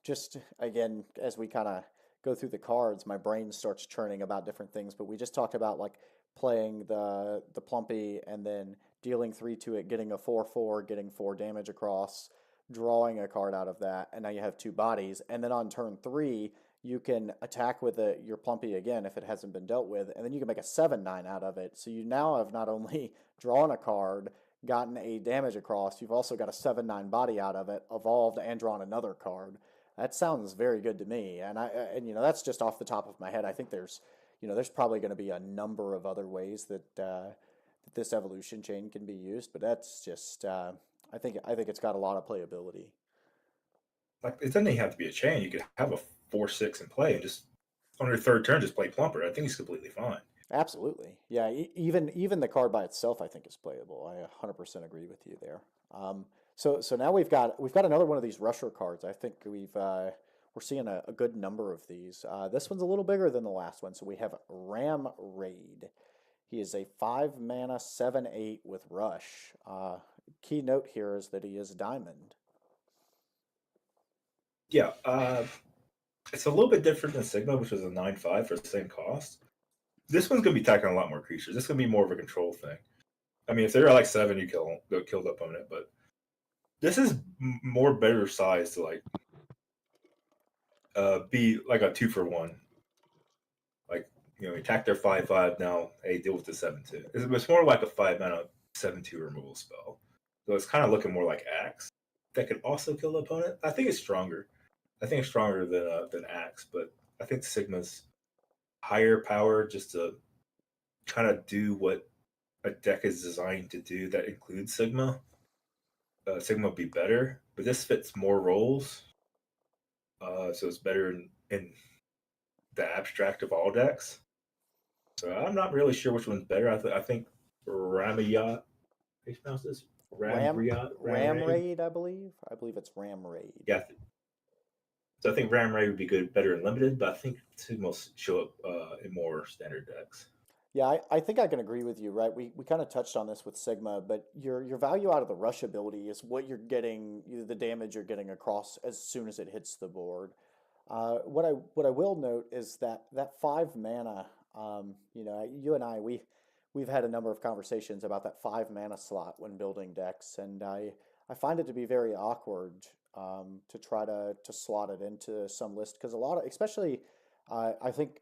just again, as we kind of go through the cards, my brain starts churning about different things. But we just talked about like playing the Plumpy and then dealing 3 to it, getting a 4/4, getting 4 damage across, drawing a card out of that, and now you have 2 bodies. And then on turn 3, you can attack with your Plumpy again if it hasn't been dealt with, and then you can make a 7/9 out of it. So you now have not only drawn a card, gotten a damage across, you've also got a 7/9 body out of it, evolved, and drawn another card. That sounds very good to me, and that's just off the top of my head. I think there's probably going to be a number of other ways that this evolution chain can be used, but that's just I think it's got a lot of playability. Like it doesn't even have to be a chain. You could have a 4/6 in play and just on your third turn just play Plumper. I think it's completely fine. Absolutely, yeah. Even the card by itself, I think, is playable. I 100% agree with you there. So now we've got another one of these rusher cards. I think we're seeing a good number of these. This one's a little bigger than the last one. So we have Ram Raid. He is a 5-mana 7/8 with Rush. Key note here is that he is Diamond. Yeah, it's a little bit different than Sigma, which was a 9/5 for the same cost. This one's gonna be attacking a lot more creatures. This is gonna be more of a control thing. I mean, if they're like 7, you kill the opponent, but this is more better size to like be like a 2-for-1. Like attack their 5/5 now. Hey, deal with the 7/2. It's more like a 5-mana 7/2 removal spell. So it's kind of looking more like Axe that can also kill the opponent. I think it's stronger. I think it's stronger than Axe, but I think Sigma's higher power just to kind of do what a deck is designed to do that includes Sigma. Sigma would be better, but this fits more roles. So it's better in the abstract of all decks. So I'm not really sure which one's better. I think Ramayat. How do you pronounce this? Ram Raid, I believe. I believe it's Ram Raid. Yeah. So I think Ram Raid would be better in limited, but I think Sigma will show up in more standard decks. Yeah, I think I can agree with you, right? We kind of touched on this with Sigma, but your value out of the rush ability is what you're getting, the damage you're getting across as soon as it hits the board. What I will note is that 5 mana, you and I we've had a number of conversations about that 5 mana slot when building decks, and I find it to be very awkward to try to slot it into some list because a lot of, especially I think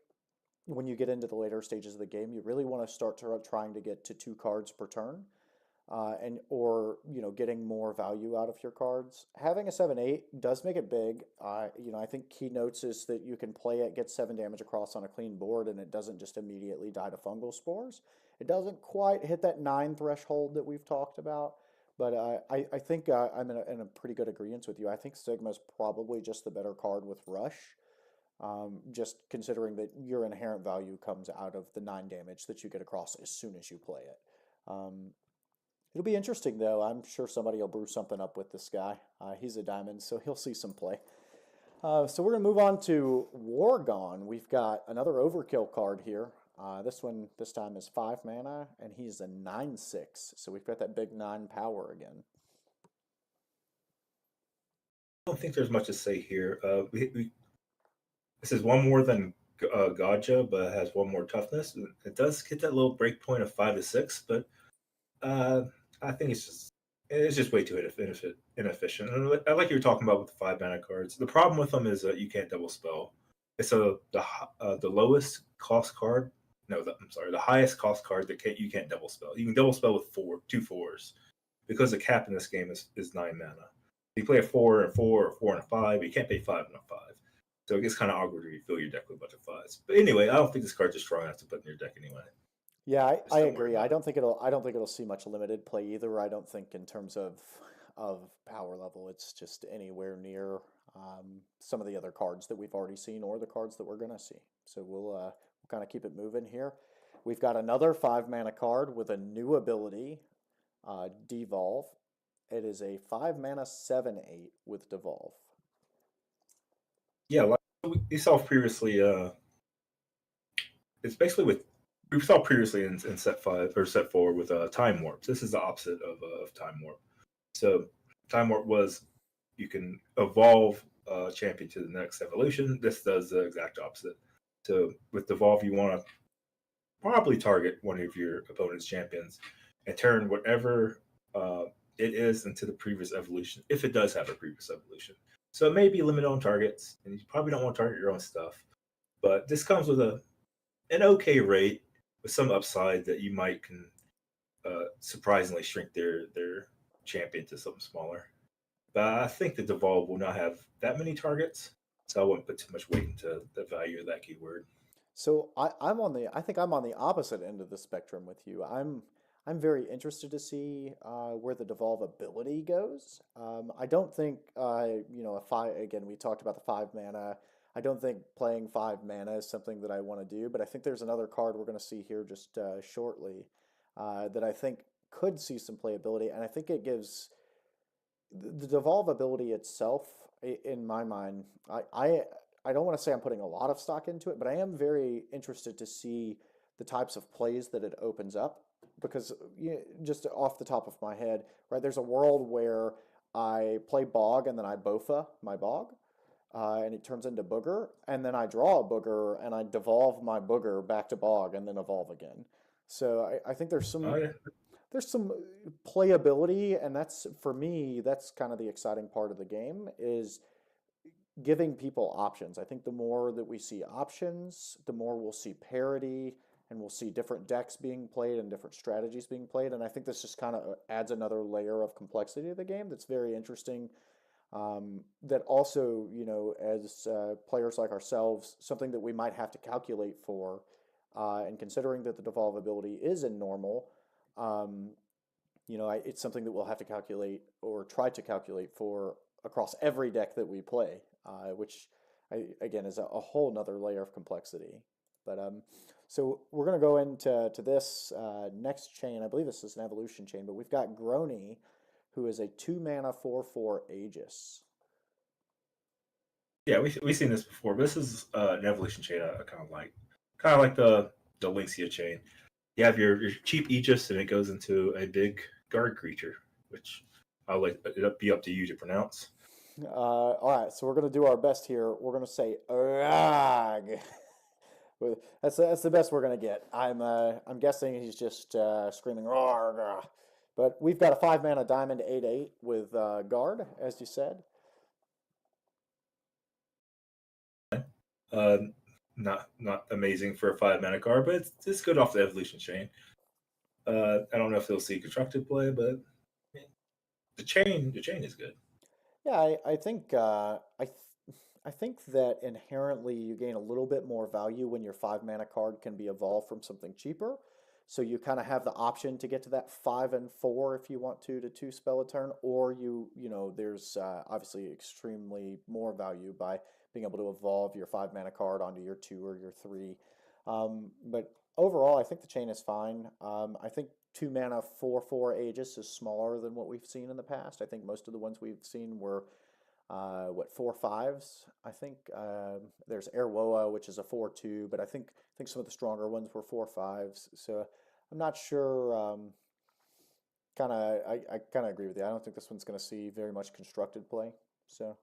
when you get into the later stages of the game, you really want to start trying to get to 2 cards per turn, and or getting more value out of your cards. Having a 7/8 does make it big. I think keynotes is that you can play it, get 7 damage across on a clean board, and it doesn't just immediately die to fungal spores. It doesn't quite hit that 9 threshold that we've talked about, but I think I'm in a pretty good agreement with you. I think Sigma's probably just the better card with Rush, just considering that your inherent value comes out of the 9 damage that you get across as soon as you play it. Um, It'll be interesting though. I'm sure somebody will brew something up with this guy. He's a diamond, so he'll see some play. So we're gonna move on to War Gone. We've got another overkill card here. This one this time is 5 mana, and he's a 9/6. So we've got that big 9 power again. I don't think there's much to say here. This is one more than Gaja, but it has one more toughness. It does get that little break point of 5 to 6, but uh, I think it's just way too inefficient. And I like you were talking about with the 5 mana cards. The problem with them is that you can't double spell. It's the lowest cost card. No, I'm sorry, the highest cost card that you can't double spell. You can double spell with 2 4s because the cap in this game is 9 mana. You play a 4 and 4 or 4 and a 5, you can't pay 5 and a 5. So it gets kind of awkward when you fill your deck with a bunch of 5s. But anyway, I don't think this card's just strong enough to put in your deck anyway. Yeah, I, Just I don't worry agree. about it. I don't think it'll see much limited play either. I don't think in terms of power level, it's just anywhere near some of the other cards that we've already seen or the cards that we're gonna see. So we'll kind of keep it moving here. We've got another 5 mana card with a new ability, Devolve. It is a 5 mana 7/8 with Devolve. Yeah, like we saw previously, it's basically with we saw previously in set 5 or set 4 with time warp. This is the opposite of time warp. So time warp was you can evolve champion to the next evolution. This does the exact opposite. So with devolve, you want to probably target one of your opponent's champions and turn whatever it is into the previous evolution, if it does have a previous evolution. So it may be limited on targets, and you probably don't want to target your own stuff. But this comes with an okay rate with some upside that you might can surprisingly shrink their champion to something smaller. But I think the devolve will not have that many targets, so I wouldn't put too much weight into the value of that keyword. So I think I'm on the opposite end of the spectrum with you. I'm very interested to see where the devolve ability goes. I don't think a five again. We talked about the 5 mana. I don't think playing 5 mana is something that I want to do. But I think there's another card we're going to see here just shortly that I think could see some playability, and I think it gives the devolve ability itself, in my mind, I don't want to say I'm putting a lot of stock into it, but I am very interested to see the types of plays that it opens up because just off the top of my head, right, there's a world where I play Bog and then I Bofa my Bog, and it turns into Booger, and then I draw a Booger and I devolve my Booger back to Bog and then evolve again. So I think Oh yeah, there's some playability, and that's for me, that's kind of the exciting part of the game is giving people options. I think the more that we see options, the more we'll see parity and we'll see different decks being played and different strategies being played. And I think this just kind of adds another layer of complexity to the game that's very interesting. That also, as players like ourselves, something that we might have to calculate for. And considering that the devolve ability is in normal, um, it's something that we'll have to calculate or try to calculate for across every deck that we play, which again is a whole nother layer of complexity. But so we're going to go into this next chain. I believe this is an evolution chain, but we've got Grony, who is a 2 mana 4/4 Aegis. yeah, we've seen this before. But this is an evolution chain I kind of like the Lynxia chain. You have your cheap Aegis, and it goes into a big guard creature, which I'll let it be up to you to pronounce. All right, so we're gonna do our best here. We're gonna say Rag. That's the best we're gonna get. I'm guessing he's just screaming Rag. But we've got a 5-mana diamond 8/8 with guard, as you said. Uh, not amazing for a 5-mana card, but it's good off the evolution chain. I don't know if they'll see constructed play, but the chain is good. Yeah, I think I think that inherently you gain a little bit more value when your 5-mana card can be evolved from something cheaper. So you kind of have the option to get to that 5 and 4 if you want to 2 spell a turn, or there's obviously extremely more value by being able to evolve your 5-mana card onto your 2 or your 3. But overall, I think the chain is fine. I think 2-mana 4/4 Aegis is smaller than what we've seen in the past. I think most of the ones we've seen were 4/5s. I think there's Airwoa, which is a 4/2, but I think some of the stronger ones were 4/5s. So I'm not sure. I kind of agree with you. I don't think this one's going to see very much constructed play. So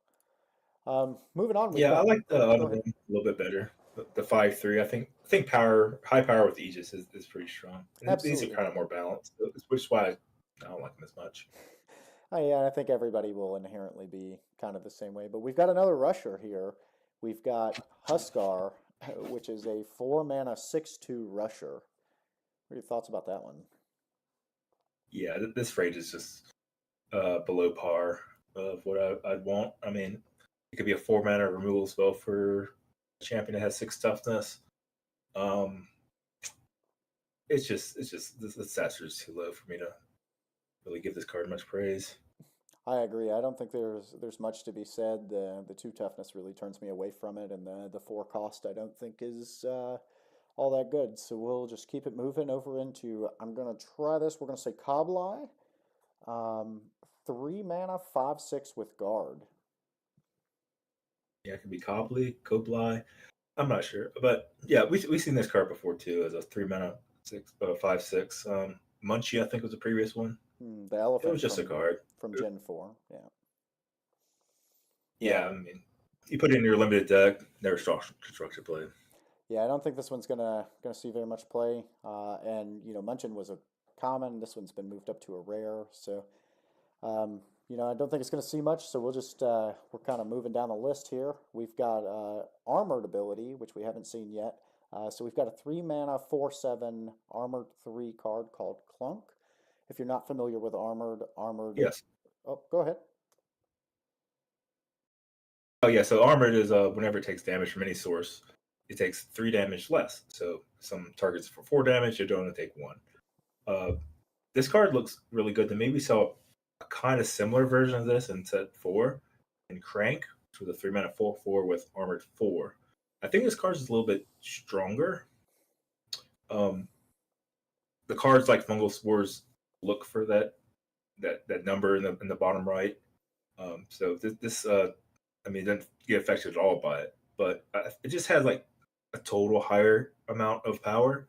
moving on. I like the other Go one ahead. a little bit better. The 5/3. I think high power with Aegis is pretty strong. And these are Absolutely. kind of more balanced, which is why I don't like them as much. Yeah, I think everybody will inherently be kind of the same way. But we've got another rusher here. We've got Huskar, which is a 4-mana 6/2 rusher. What are your thoughts about that one? Yeah, this rate is just below par of what I'd want. I mean, it could be a 4-mana removal spell for a champion that has 6 toughness. It's just the stats are just too low for me to really give this card much praise. I agree. I don't think there's much to be said. The 2 toughness really turns me away from it, and the 4 cost I don't think is all that good. So we'll just keep it moving over into. I'm gonna try this. We're gonna say Cobleye, 3-mana 5/6 with guard. Yeah, it could be Koblai. I'm not sure, but yeah, we've seen this card before too as a 3-mana 5/6. Munchie, I think, was the previous one. The It elephant was just a card. from Gen 4. Yeah. Yeah, I mean, you put it in your limited deck, never saw constructed play. Yeah, I don't think this one's gonna see very much play. And Munchin was a common. This one's been moved up to a rare. So I don't think it's gonna see much. So we'll just we're kind of moving down the list here. We've got armored ability, which we haven't seen yet. So we've got a 3-mana 4/7 armored 3 card called Clunk. If you're not familiar with armored. Yes. Oh, go ahead. Oh yeah, so armored is whenever it takes damage from any source, it takes 3 damage less. So some targets for 4 damage, it only take 1. This card looks really good to me. We saw a kind of similar version of this in set 4 in Crank, which was a 3-mana 4/4 with armored 4. I think this card is a little bit stronger. The cards like Fungal Spores look for that number in the bottom right. So this I mean, it doesn't get affected at all by it, but it just has like a total higher amount of power.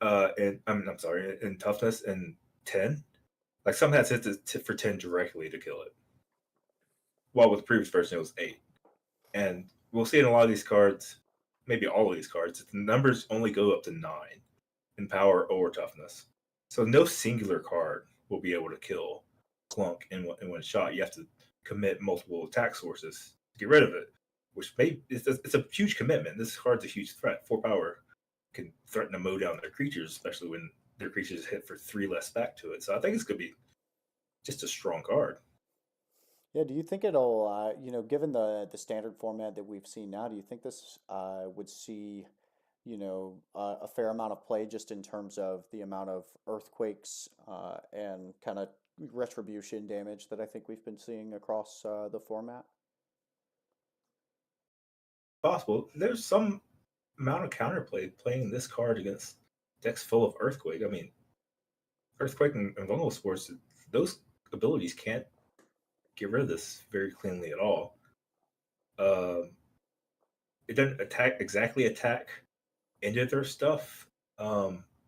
And I'm sorry, in toughness and 10. Like some has hit the tip for 10 directly to kill it. While with the previous version it was 8. And we'll see in a lot of these cards, maybe all of these cards, the numbers only go up to 9 in power or toughness. So no singular card will be able to kill Clunk in one shot. You have to commit multiple attack sources to get rid of it, which it's a huge commitment. This card's a huge threat. 4 power can threaten to mow down their creatures, especially when their creatures hit for 3 less back to it. So I think it's going to be just a strong card. Yeah, do you think it'll, given the standard format that we've seen now, do you think this would see, a fair amount of play just in terms of the amount of earthquakes and kind of retribution damage that I think we've been seeing across the format? Possible. There's some amount of counterplay playing this card against decks full of Earthquake. I mean, Earthquake and Vulnerable Spores, those abilities can't get rid of this very cleanly at all. It doesn't attack into their stuff,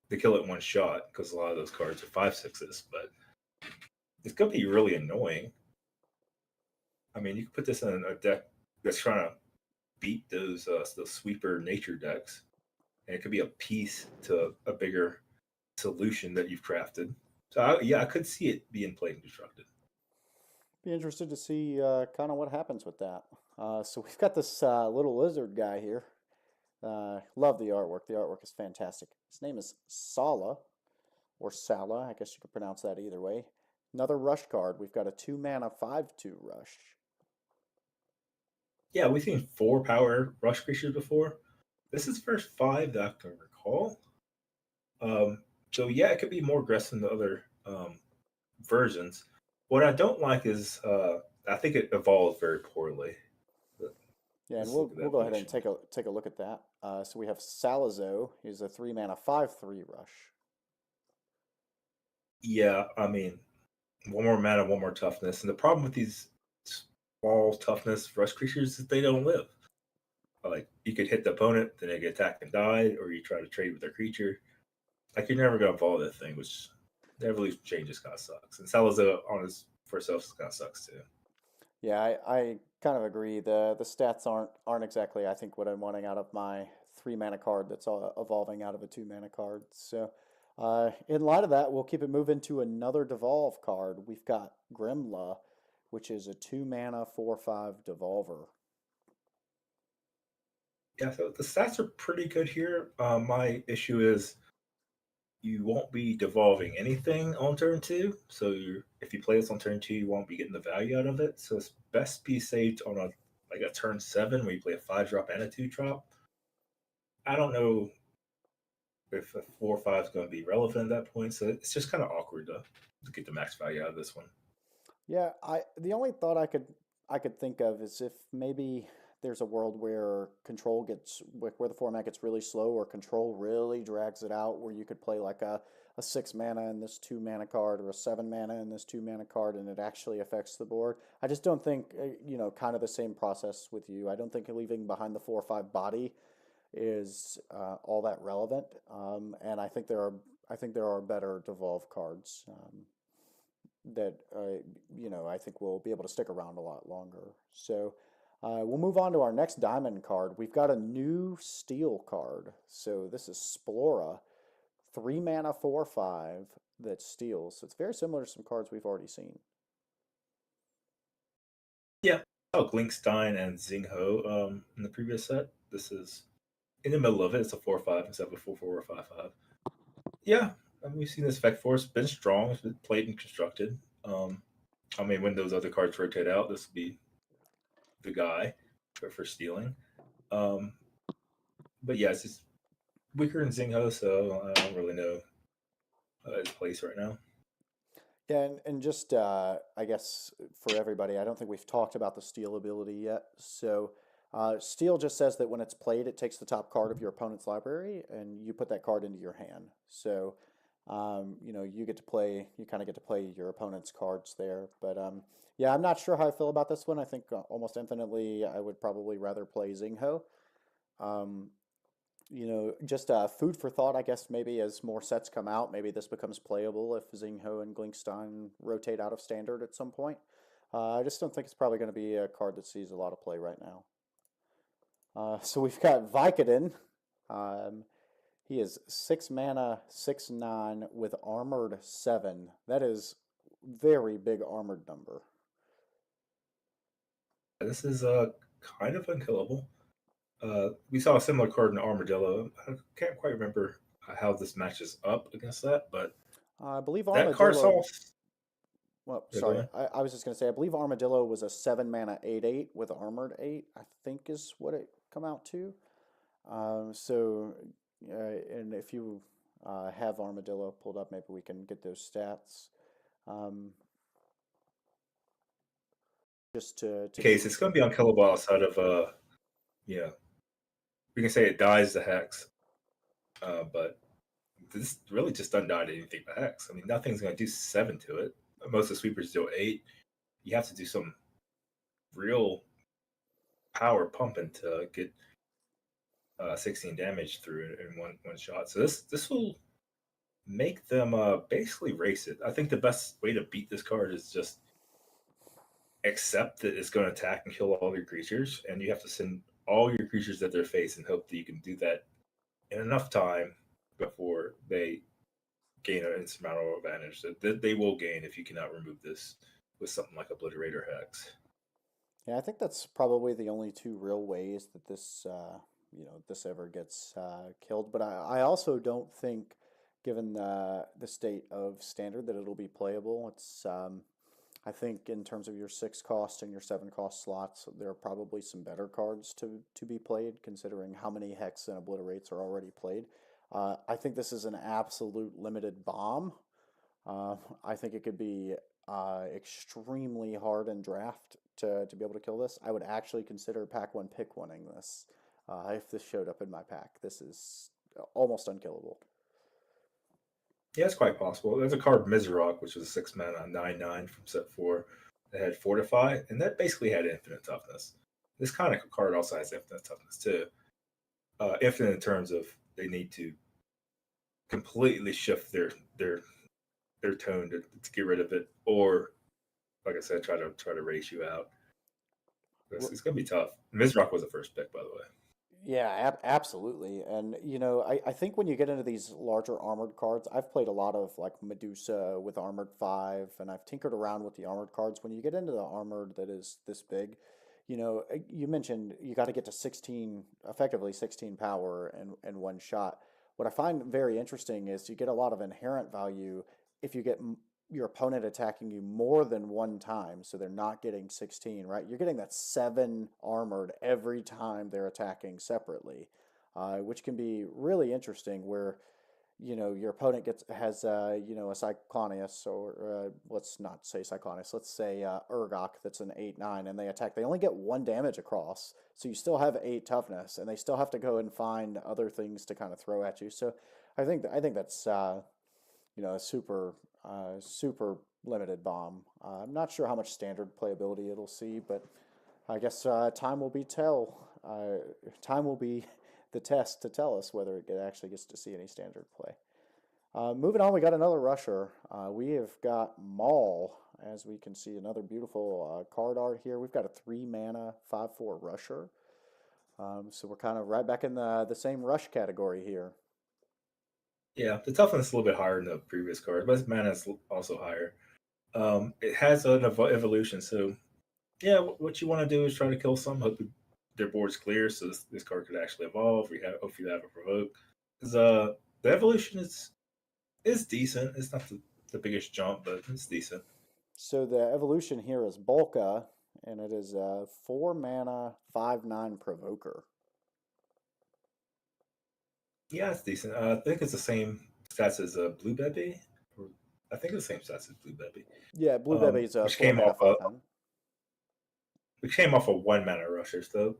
to kill it in one shot because a lot of those cards are 5/6s, but it's gonna be really annoying. I mean, you can put this in a deck that's trying to beat those sweeper nature decks, and it could be a piece to a bigger solution that you've crafted. So I could see it being played and constructed. Be interested to see kind of what happens with that. So we've got this little lizard guy here. Love the artwork. The artwork is fantastic. His name is Sala, or Sala. I guess you could pronounce that either way. Another rush card. We've got a 2-mana 5/2 rush. Yeah, we've seen 4 power rush creatures before. This is the first 5 that I can recall. So yeah, it could be more aggressive than the other versions. What I don't like is I think it evolved very poorly. But Yeah, and let's we'll look at the we'll go ahead and evolution. take a look at that. So we have Salazo. He's a 3-mana 5/3 rush. Yeah, I mean, one more mana, one more toughness, and the problem with these small toughness rush creatures is they don't live. Like you could hit the opponent, then they get attacked and died, or you try to trade with their creature. Like you're never gonna evolve that thing, which the evolution changes kind of sucks. And Salazar on his first self kind of sucks too. Yeah, I kind of agree. The stats aren't exactly I think what I'm wanting out of my 3-mana card that's evolving out of a 2-mana card. So in light of that, we'll keep it moving to another devolve card. We've got Grimla, which is a 2-mana 4/5 devolver. Yeah, so the stats are pretty good here. My issue is you won't be devolving anything on turn 2. So if you play this on turn 2, you won't be getting the value out of it. So it's best be saved on a turn 7 where you play a 5-drop and a 2-drop. I don't know if a 4/5 is going to be relevant at that point. So it's just kind of awkward to get the max value out of this one. Yeah, the only thought I could think of is if maybe there's a world where control gets where the format gets really slow or control really drags it out where you could play like a 6 mana in this 2-mana card or a 7 mana in this 2-mana card and it actually affects the board. I just don't think kind of the same process with you. I don't think leaving behind the 4/5 body is all that relevant. And I think there are better devolve cards. That I think we'll be able to stick around a lot longer. So we'll move on to our next diamond card. We've got a new steel card. So this is Splora, 3-mana 4/5 that steals. So it's very similar to some cards we've already seen. Yeah. Oh, Glinkstein and Zingho in the previous set. This is in the middle of it. It's a 4/5 instead of a 4/4 or 5/5. Yeah, I mean, we've seen this effect force been strong. It's been played and constructed. I mean, when those other cards rotate out, this will be the guy for stealing. Um, but yeah, it's just weaker than Zingho, so I don't really know his place right now. Yeah, and just I guess for everybody, I don't think we've talked about the steal ability yet. So steal just says that when it's played, it takes the top card of your opponent's library and you put that card into your hand. So you get to play, you kind of get to play your opponent's cards there. But yeah, I'm not sure how I feel about this one. I think almost infinitely, I would probably rather play Zingho. Um, just food for thought, I guess, maybe as more sets come out, maybe this becomes playable if Zingho and Glinkstein rotate out of standard at some point. I just don't think it's probably going to be a card that sees a lot of play right now. So we've got Vicodin. He is 6-mana, 6/9 with armored 7. That is very big armored number. This is kind of unkillable. We saw a similar card in Armadillo. I can't quite remember how this matches up against that, but I believe that card saw. Armadillo. Well, Yeah, go sorry, ahead. I was just going to say, I believe Armadillo was a 7-mana 8/8 with armored 8, I think is what it come out to. And if you have Armadillo pulled up, maybe we can get those stats. Just to Case, it's going to be unkillable outside of yeah. We can say it dies the hex, but this really just doesn't die to anything but hex. I mean, nothing's going to do 7 to it. Most of the sweepers do 8. You have to do some real power pumping to get 16 damage through it in one shot. So this will make them basically race it. I think the best way to beat this card is just accept that it's going to attack and kill all your creatures, and you have to send all your creatures at their face and hope that you can do that in enough time before they gain an insurmountable advantage that they will gain if you cannot remove this with something like Obliterate or Hex. Yeah, I think that's probably the only two real ways that this, this ever gets killed. But I also don't think, given the state of Standard, that it'll be playable. I think in terms of your 6 cost and your 7 cost slots, there are probably some better cards to be played, considering how many Hex and Obliterates are already played. I think this is an absolute limited bomb. I think it could be extremely hard in draft to be able to kill this. I would actually consider pack one pick winning this if this showed up in my pack. This is almost unkillable. Yeah, it's quite possible. There's a card Mizarok, which was a 6 mana 9/9 from set 4 that had Fortify, and that basically had infinite toughness. This kind of card also has infinite toughness too. Infinite in terms of they need to completely shift their tone to get rid of it, or like I said, try to race you out. It's gonna be tough. Mizrock was the first pick, by the way. Yeah, absolutely. And I think when you get into these larger armored cards, I've played a lot of like Medusa with Armored 5, and I've tinkered around with the armored cards. When you get into the armored that is this big, you mentioned you got to get to 16, effectively 16 power in one shot. What I find very interesting is you get a lot of inherent value if you get your opponent attacking you more than one time, so they're not getting 16, right? You're getting that 7 armored every time they're attacking separately, which can be really interesting where, your opponent has a Cyclonius, or let's not say Cyclonius, let's say Urgok that's an 8/9, and they attack. They only get 1 damage across, so you still have 8 toughness, and they still have to go and find other things to kind of throw at you. So I think that's a super limited bomb. I'm not sure how much standard playability it'll see, but I guess time will time will be the test to tell us whether it actually gets to see any standard play. Moving on, we got another rusher. We have got Maul, as we can see, another beautiful card art here. We've got a 3 mana 5/4 rusher. So we're kind of right back in the same rush category here. Yeah, the toughness is a little bit higher than the previous card, but its mana is also higher. It has an evolution, so yeah, what you want to do is try to kill some, hope their board's clear, so this card could actually evolve. Hopefully you have a provoke. The evolution is decent. It's not the biggest jump, but it's decent. So the evolution here is Bolka, and it is a 4 mana 5/9 provoker. Yeah, it's decent. I think it's the same stats as Blue Bebby. I think it's the same stats as Blue Bebby. Yeah, Blue Bebby is a which 4 came mana off 5/9. We came off a 1 mana rusher, so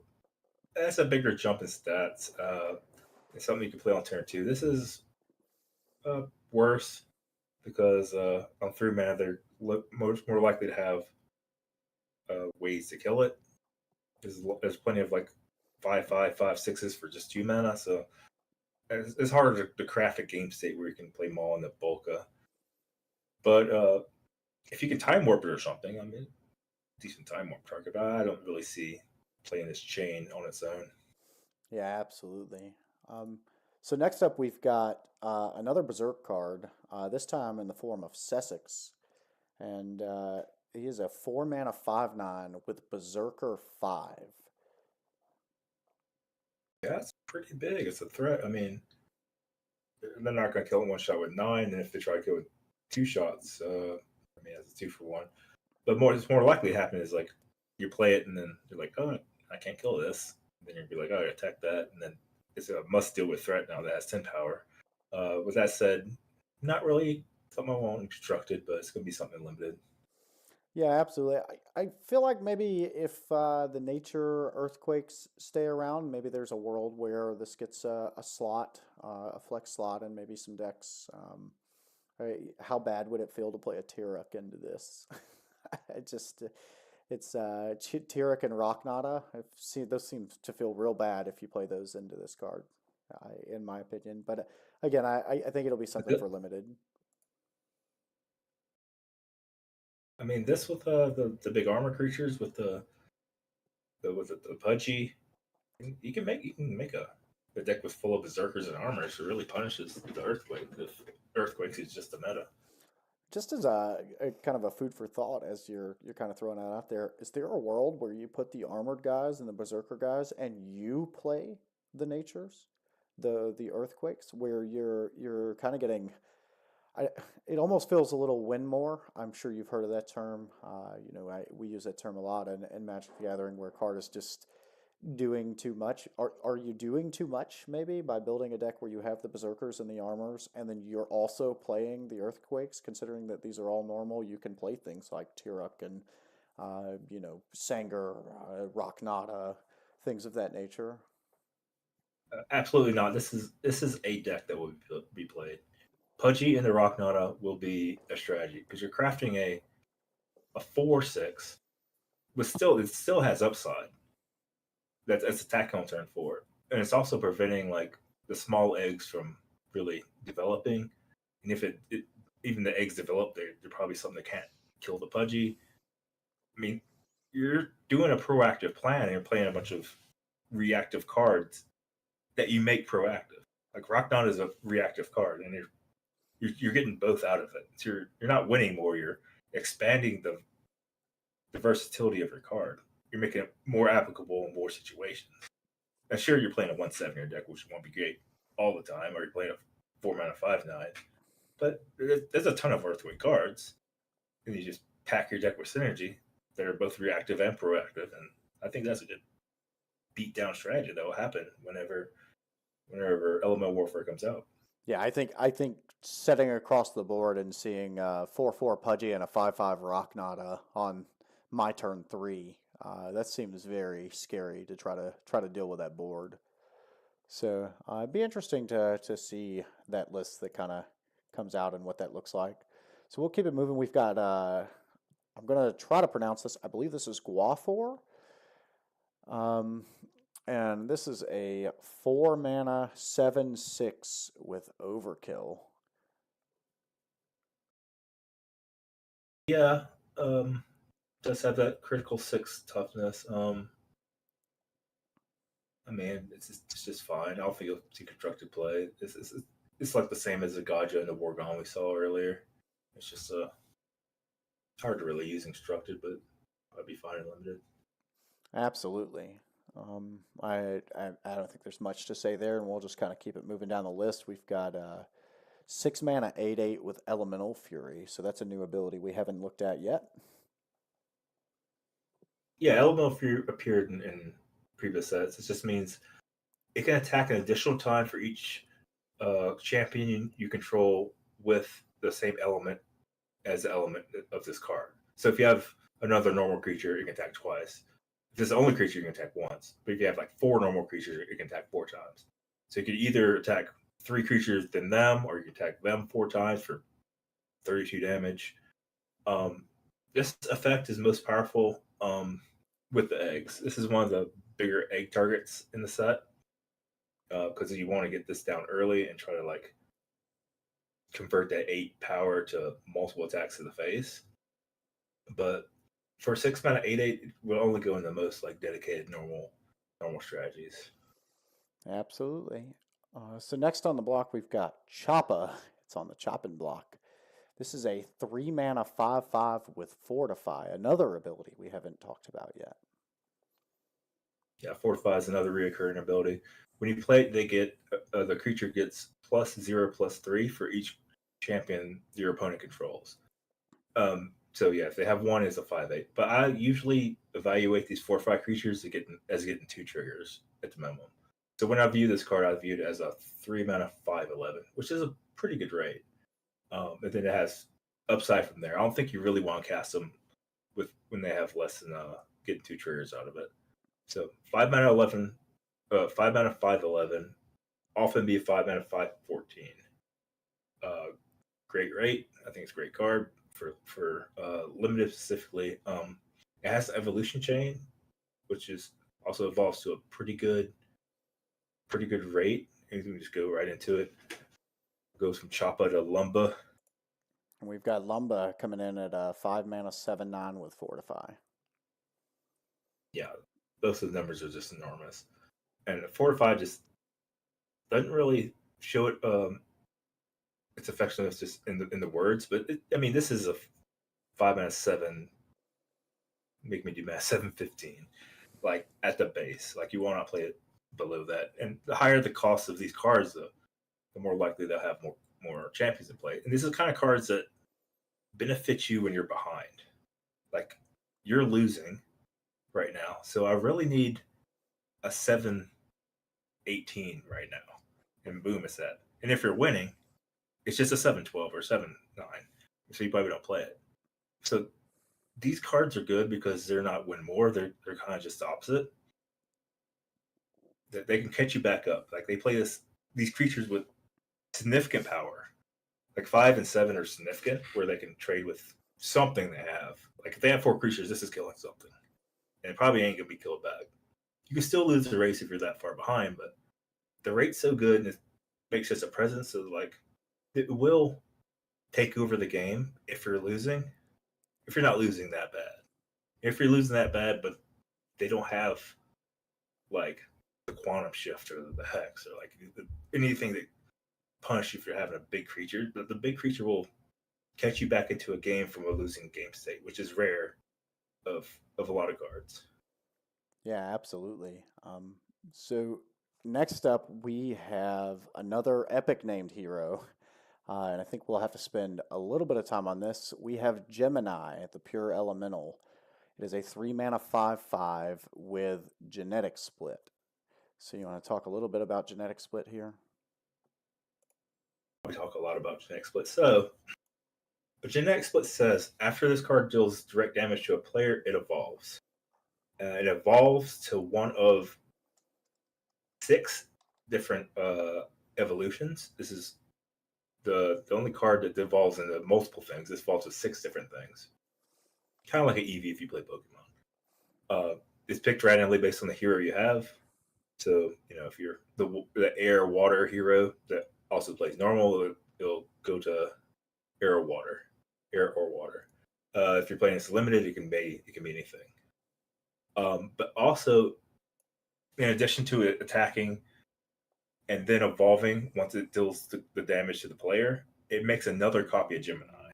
that's a bigger jump in stats. It's something you can play on turn 2. This is worse because on 3 mana they're more likely to have ways to kill it. There's plenty of like 5/5, 5/6s for just 2 mana, so it's harder to craft a game state where you can play Maul and the Bolka. But if you can time warp it or something, I mean, decent time warp target, but I don't really see playing this chain on its own. Yeah, absolutely. So next up, we've got another Berserk card, this time in the form of Sessex. And he is a 4 mana 5/9 with Berserker 5. Yeah, it's pretty big. It's a threat. I mean, they're not going to kill it 1 shot with 9, and if they try to kill it 2 shots, I mean, it's a 2-for-1. But it's more likely to happen is like you play it and then you're like, oh, I can't kill this. And then you'll be like, oh, I attack that, and then it's a must deal with threat now that has 10 power. With that said, not really something I want constructed, but it's going to be something limited. Yeah, absolutely. I feel like maybe if the nature earthquakes stay around, maybe there's a world where this gets a slot, a flex slot, and maybe some decks. How bad would it feel to play a Tyrok into this? It's Tyrok and Rocknada. I've seen those seem to feel real bad if you play those into this card. in my opinion. But again, I think it'll be something for limited. I mean, this with the big armor creatures with the pudgy, you can make a deck with full of berserkers and armor. So it really punishes the earthquake if earthquakes is just the meta. Just as a kind of a food for thought, as you're kind of throwing that out there, is there a world where you put the armored guys and the berserker guys, and you play the natures, the earthquakes, where you're kind of getting, I, it almost feels a little win more. I'm sure you've heard of that term. We use that term a lot in Magic the Gathering, where a card is just doing too much. Are you doing too much maybe by building a deck where you have the berserkers and the armors, and then you're also playing the earthquakes? Considering that these are all normal, you can play things like Tiruk and Sanger, Raknata, things of that nature. Absolutely not. This is a deck that will be played. Pudgy and the Rocknata will be a strategy because you're crafting a 4/6, but it still has upside. That's attack on turn 4, and it's also preventing like the small eggs from really developing. And if even the eggs develop, they're probably something that can't kill the Pudgy. I mean, you're doing a proactive plan and you're playing a bunch of reactive cards that you make proactive. Like Rocknot is a reactive card, and you're getting both out of it. So you're not winning more. You're expanding the versatility of your card. You're making it more applicable in more situations. Now, sure, you're playing a 1/7 in your deck, which won't be great all the time, or you're playing a 4-mana 5/9. But there's a ton of Earthquake cards, and you just pack your deck with synergy that are both reactive and proactive. And I think that's a good beat-down strategy that will happen whenever Elemental Warfare comes out. Yeah, I think setting across the board and seeing 4/4 Pudgy and a 5/5 Rocknata on my turn 3, that seems very scary to try to deal with that board. So it'd be interesting to see that list that kind of comes out and what that looks like. So we'll keep it moving. We've got I'm gonna try to pronounce this. I believe this is Guafor. And this is a 4-mana 7/6 with Overkill. Yeah, does have that critical 6 toughness. I mean, it's just fine. I don't think you'll see constructed play. It's like the same as the Gaja and the Worgon we saw earlier. It's just hard to really use constructed, but I'd be fine in limited. Absolutely. I don't think there's much to say there, and we'll just kind of keep it moving down the list. We've got 6-mana 8/8 with Elemental Fury, so that's a new ability we haven't looked at yet. Yeah, Elemental Fury appeared in previous sets. It just means it can attack an additional time for each champion you control with the same element as the element of this card. So if you have another normal creature, it can attack twice. If it's the only creature, you can attack once. But if you have like 4 normal creatures, it can attack 4 times. So you could either attack 3 creatures than them, or you can attack them 4 times for 32 damage. This effect is most powerful with the eggs. This is one of the bigger egg targets in the set because you want to get this down early and try to like convert that 8 power to multiple attacks to the face. But for 6-mana 8/8, it will only go in the most like dedicated normal strategies. Absolutely. So next on the block, we've got Choppa. It's on the chopping block. This is a 3-mana 5/5 with Fortify, another ability we haven't talked about yet. Yeah, Fortify is another reoccurring ability. When you play it, they get the creature gets +0/+3 for each champion your opponent controls. So yeah, if they have one, it's a 5/8. But I usually evaluate these 4/5 creatures as getting 2 triggers at the minimum. So when I view this card, I view it as a 3-mana 5/11, which is a pretty good rate. And then it has upside from there. I don't think you really want to cast them when they have less than getting 2 triggers out of it. So 5-mana 11, 5-mana 5/11, often be a 5-mana 5/14. Great rate. I think it's a great card for limited specifically. It has Evolution Chain, which is also evolves to a pretty good rate, we can just go right into it. Goes from Choppa to Lumba. And we've got Lumba coming in at 5 mana 7/9 with Fortify. Yeah, both of the numbers are just enormous. And Fortify just doesn't really show it its effectiveness just in the words, but this is a 5 mana 7. Make me do math. 7/15, like at the base. Like you will not play it below that. And the higher the cost of these cards, the more likely they'll have more champions in play. And these are the kind of cards that benefit you when you're behind. Like you're losing right now, so I really need a 7/18 right now, and boom, it's that. And if you're winning, it's just a 7/12 or 7/9, so you probably don't play it. So these cards are good because they're not win more; they're kind of just the opposite. That they can catch you back up. Like they play these creatures with significant power. Like 5 and 7 are significant, where they can trade with something they have. Like if they have 4 creatures, this is killing something, and it probably ain't gonna be killed back. You can still lose the race if you're that far behind, but the rate's so good and it makes just a presence of like it will take over the game if you're losing. If you're not losing that bad. If you're losing that bad, but they don't have like the quantum shift or the hex or like anything that punish you for having a big creature, but the big creature will catch you back into a game from a losing game state, which is rare of a lot of cards. Yeah, absolutely. So next up, we have another epic named hero, and I think we'll have to spend a little bit of time on this. We have Gemini, the Pure Elemental. It is a 3 mana 5/5 with Genetic Split. So you want to talk a little bit about Genetic Split here? We talk a lot about Genetic Split. So, but Genetic Split says after this card deals direct damage to a player, it evolves. It evolves to one of 6 different evolutions. This is the only card that evolves into multiple things. This evolves to 6 different things. Kind of like an EV if you play Pokemon. It's picked randomly based on the hero you have. So, if you're the air water hero that also plays normal, it'll go to air or water. If you're playing this limited, it can be anything. But also, in addition to it attacking and then evolving once it deals the damage to the player, it makes another copy of Gemini.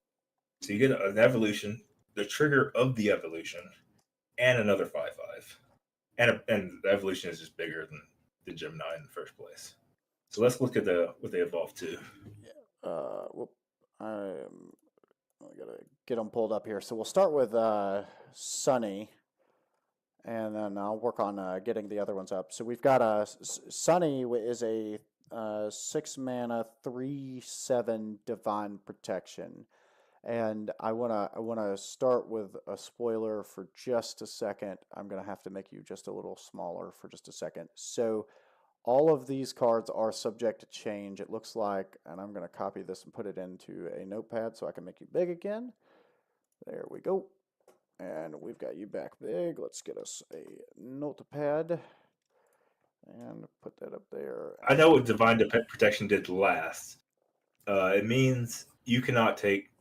So you get an evolution, the trigger of the evolution, and another 5/5. And the evolution is just bigger than the Gemini in the first place. So let's look at what they evolved to. I gotta get them pulled up here. So we'll start with Sunny, and then I'll work on getting the other ones up. So we've got Sunny is a 6 mana 3/7 Divine Protection, and I wanna start with a spoiler for just a second. I'm gonna have to make you just a little smaller for just a second. So all of these cards are subject to change, it looks like, and I'm going to copy this and put it into a notepad so I can make you big again. There we go. And we've got you back big. Let's get us a notepad and put that up there. I know what Divine Protection did last. It means you cannot take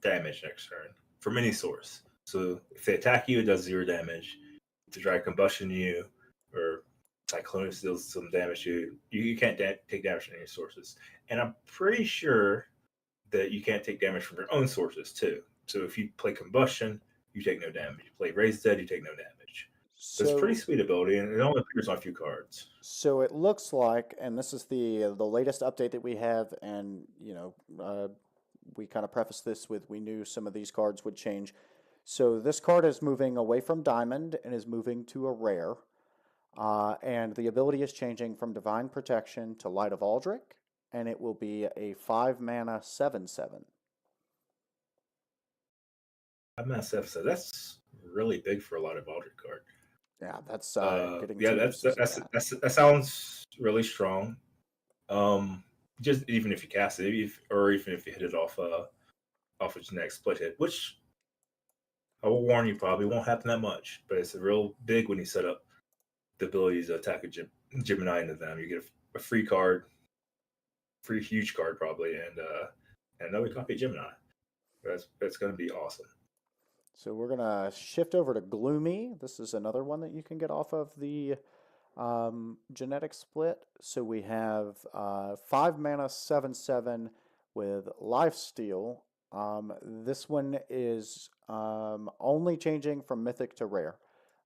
damage next turn from any source. So if they attack you, it does 0 damage. If they try to combustion you or Cyclonus deals some damage to you, you can't take damage from any sources. And I'm pretty sure that you can't take damage from your own sources too. So if you play Combustion, you take no damage. You play Raise Dead, you take no damage. So it's a pretty sweet ability, and it only appears on a few cards. So it looks like, and this is the latest update that we have, and we kind of preface this with we knew some of these cards would change. So this card is moving away from Diamond and is moving to a rare. And the ability is changing from Divine Protection to Light of Aldrich, and it will be a 5 mana 7/7. 5 mana 7/7. That's really big for a Light of Aldrich card. Yeah, that's getting that sounds really strong. Just even if you cast it, or even if you hit it off a Genetic Split hit, which I will warn you probably won't happen that much, but it's real big when you set up the ability to attack a Gemini into them. You get a free card, free huge card probably, and another copy of Gemini. That's going to be awesome. So we're gonna shift over to Gloomy. This is another one that you can get off of the genetic split. So we have 5 mana 7/7 with Lifesteal. This one is only changing from mythic to rare.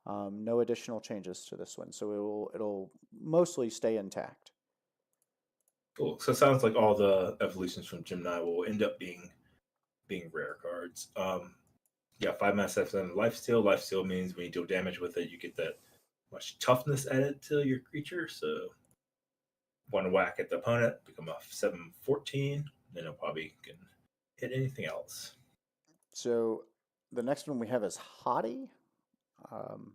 No additional changes to this one, so it'll mostly stay intact. Cool. So it sounds like all the evolutions from Gemini will end up being rare cards. Yeah, 5 mana 7/7 Lifesteal. Lifesteal means when you deal damage with it, you get that much toughness added to your creature. So one whack at the opponent, become a 7/14, then it probably can hit anything else. So the next one we have is Hottie. And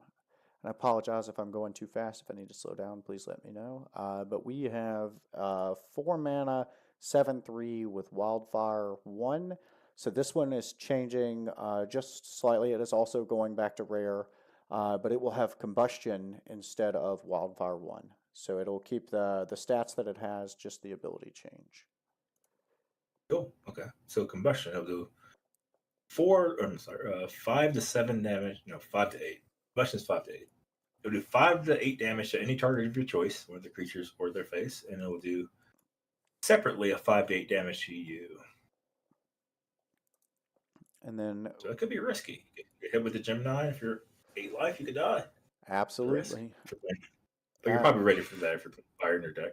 I apologize if I'm going too fast. If I need to slow down, please let me know. But we have 4 mana 7/3 with Wildfire 1. So this one is changing just slightly. It is also going back to rare, but it will have Combustion instead of Wildfire 1. So it'll keep the stats that it has, just the ability change. Cool. Okay. So combustion, it'll do 5 to 7 damage. No, 5 to 8. Combustion is 5 to 8. It'll do 5 to 8 damage to any target of your choice, or the creatures or their face, and it'll do separately a 5 to 8 damage to you. And then So it could be risky. You get hit with the Gemini. If you're 8 life, you could die. absolutely. But you're probably ready for that if you're putting fire in your deck.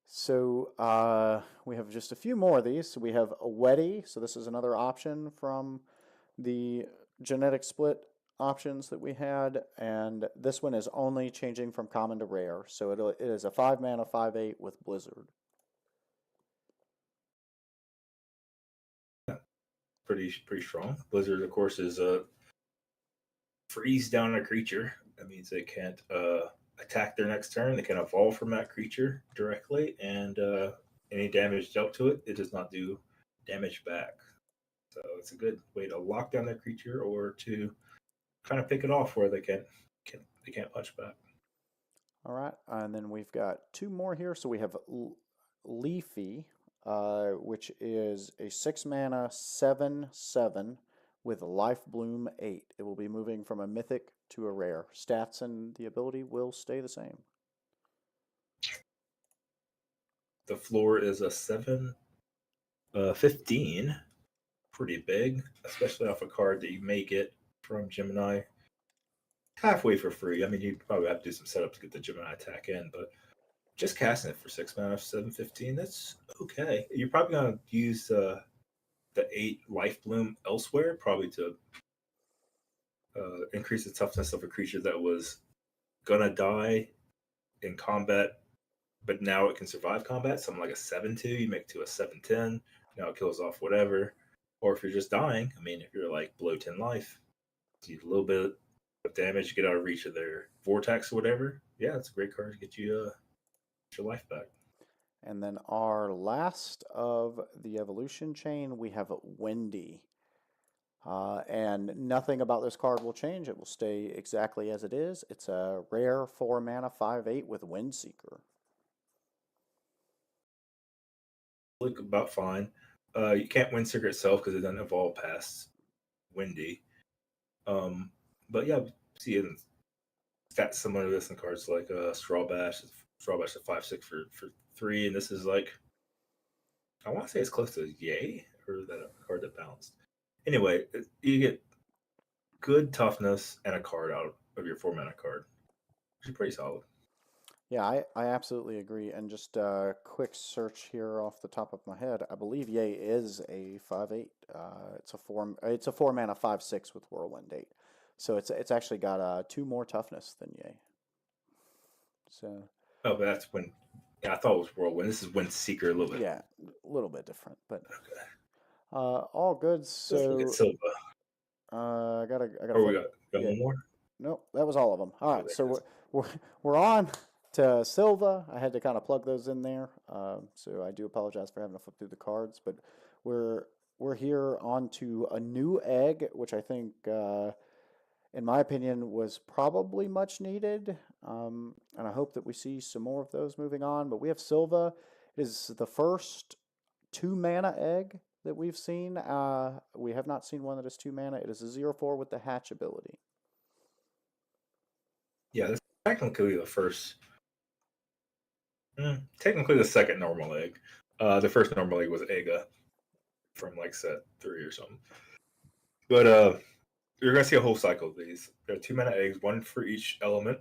So we have just a few more of these. So we have a Weddy. So this is another option from the genetic split options that we had, and this one is only changing from common to rare. So it is a 5 mana 5/8 with Blizzard. Pretty strong. Blizzard, of course, is a freeze down a creature. That means they can't attack their next turn. They can evolve from that creature directly, and any damage dealt to it, it does not do damage back. So it's a good way to lock down their creature, or to kind of pick it off where they can't punch back. All right, and then we've got 2 more here. So we have Leafy, which is a 6 mana 7/7 with Life Bloom 8. It will be moving from a mythic to a rare. Stats and the ability will stay the same. The floor is a 7/15. Pretty big, especially off a card that you may get from Gemini halfway for free. I mean, you probably have to do some setup to get the Gemini attack in, but just casting it for 6 mana 7/15, that's okay. You're probably gonna use the 8 Life Bloom elsewhere, probably to increase the toughness of a creature that was gonna die in combat, but now it can survive combat. Something like a 7/2, you make to a 7/10. Now it kills off whatever. Or if you're just dying, I mean, if you're like below 10 life, you need a little bit of damage, get out of reach of their vortex or whatever. Yeah, it's a great card to get you your life back. And then our last of the evolution chain, we have Wendy. And nothing about this card will change. It will stay exactly as it is. It's a rare 4 mana 5/8 with Windseeker. Look about fine. You can't Windseeker itself because it doesn't evolve past Windy. But yeah, see it stats similar to this in cards like Straw Bash. Straw Bash is 5/6 for 3, and this is like, I want to say it's close to Yay, or that card that bounced. Anyway, you get good toughness and a card out of your 4 mana card, which is pretty solid. Yeah, I absolutely agree. And just a quick search here off the top of my head, I believe Yay is a 5/8. It's a 4 mana 5/6 with Whirlwind 8. So it's actually got 2 more toughness than Yay. So. Oh, but that's when. Yeah, I thought it was Whirlwind. This is Windseeker a little bit. Yeah, a little bit different, but okay. All good. So let's look at Silva. I gotta. Oh, we got one more. Nope, that was all of them. All right, so we're on to Silva. I had to kind of plug those in there, so I do apologize for having to flip through the cards, but we're here on to a new egg, which I think in my opinion, was probably much needed. And I hope that we see some more of those moving on. But we have Silva. It is the first 2 mana egg that we've seen. We have not seen one that is 2 mana. It is a 0/4 with the hatch ability. Yeah, this is technically the first. Technically the second normal egg. The first normal egg was Ega from like set 3 or something. But you're gonna see a whole cycle of these. There are 2 mana eggs, one for each element,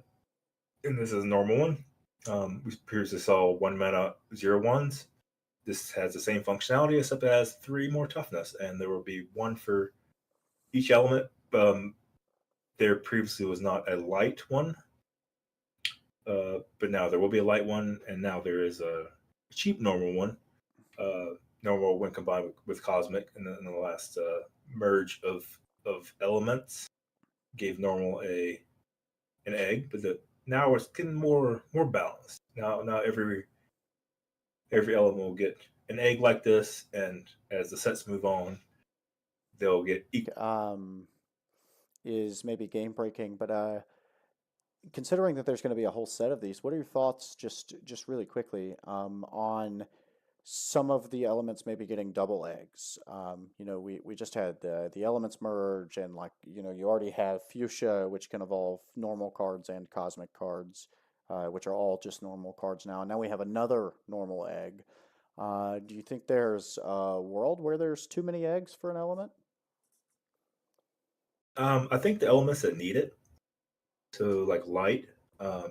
and this is a normal one. We previously saw 1 mana 0/1s. This has the same functionality except it has 3 more toughness, and there will be one for each element. There previously was not a light one, but now there will be a light one, and now there is a cheap normal one. Normal when combined with cosmic, and then in the last merge of elements gave normal an egg, but now it's getting more balanced. Now every element will get an egg like this, and as the sets move on, they'll get equal. Is maybe game breaking, but considering that there's going to be a whole set of these, what are your thoughts, just really quickly, on some of the elements maybe getting double eggs? We just had the elements merge, and like you already have fuchsia, which can evolve normal cards and cosmic cards, which are all just normal cards now. And now we have another normal egg. Do you think there's a world where there's too many eggs for an element? I think the elements that need it, so like light,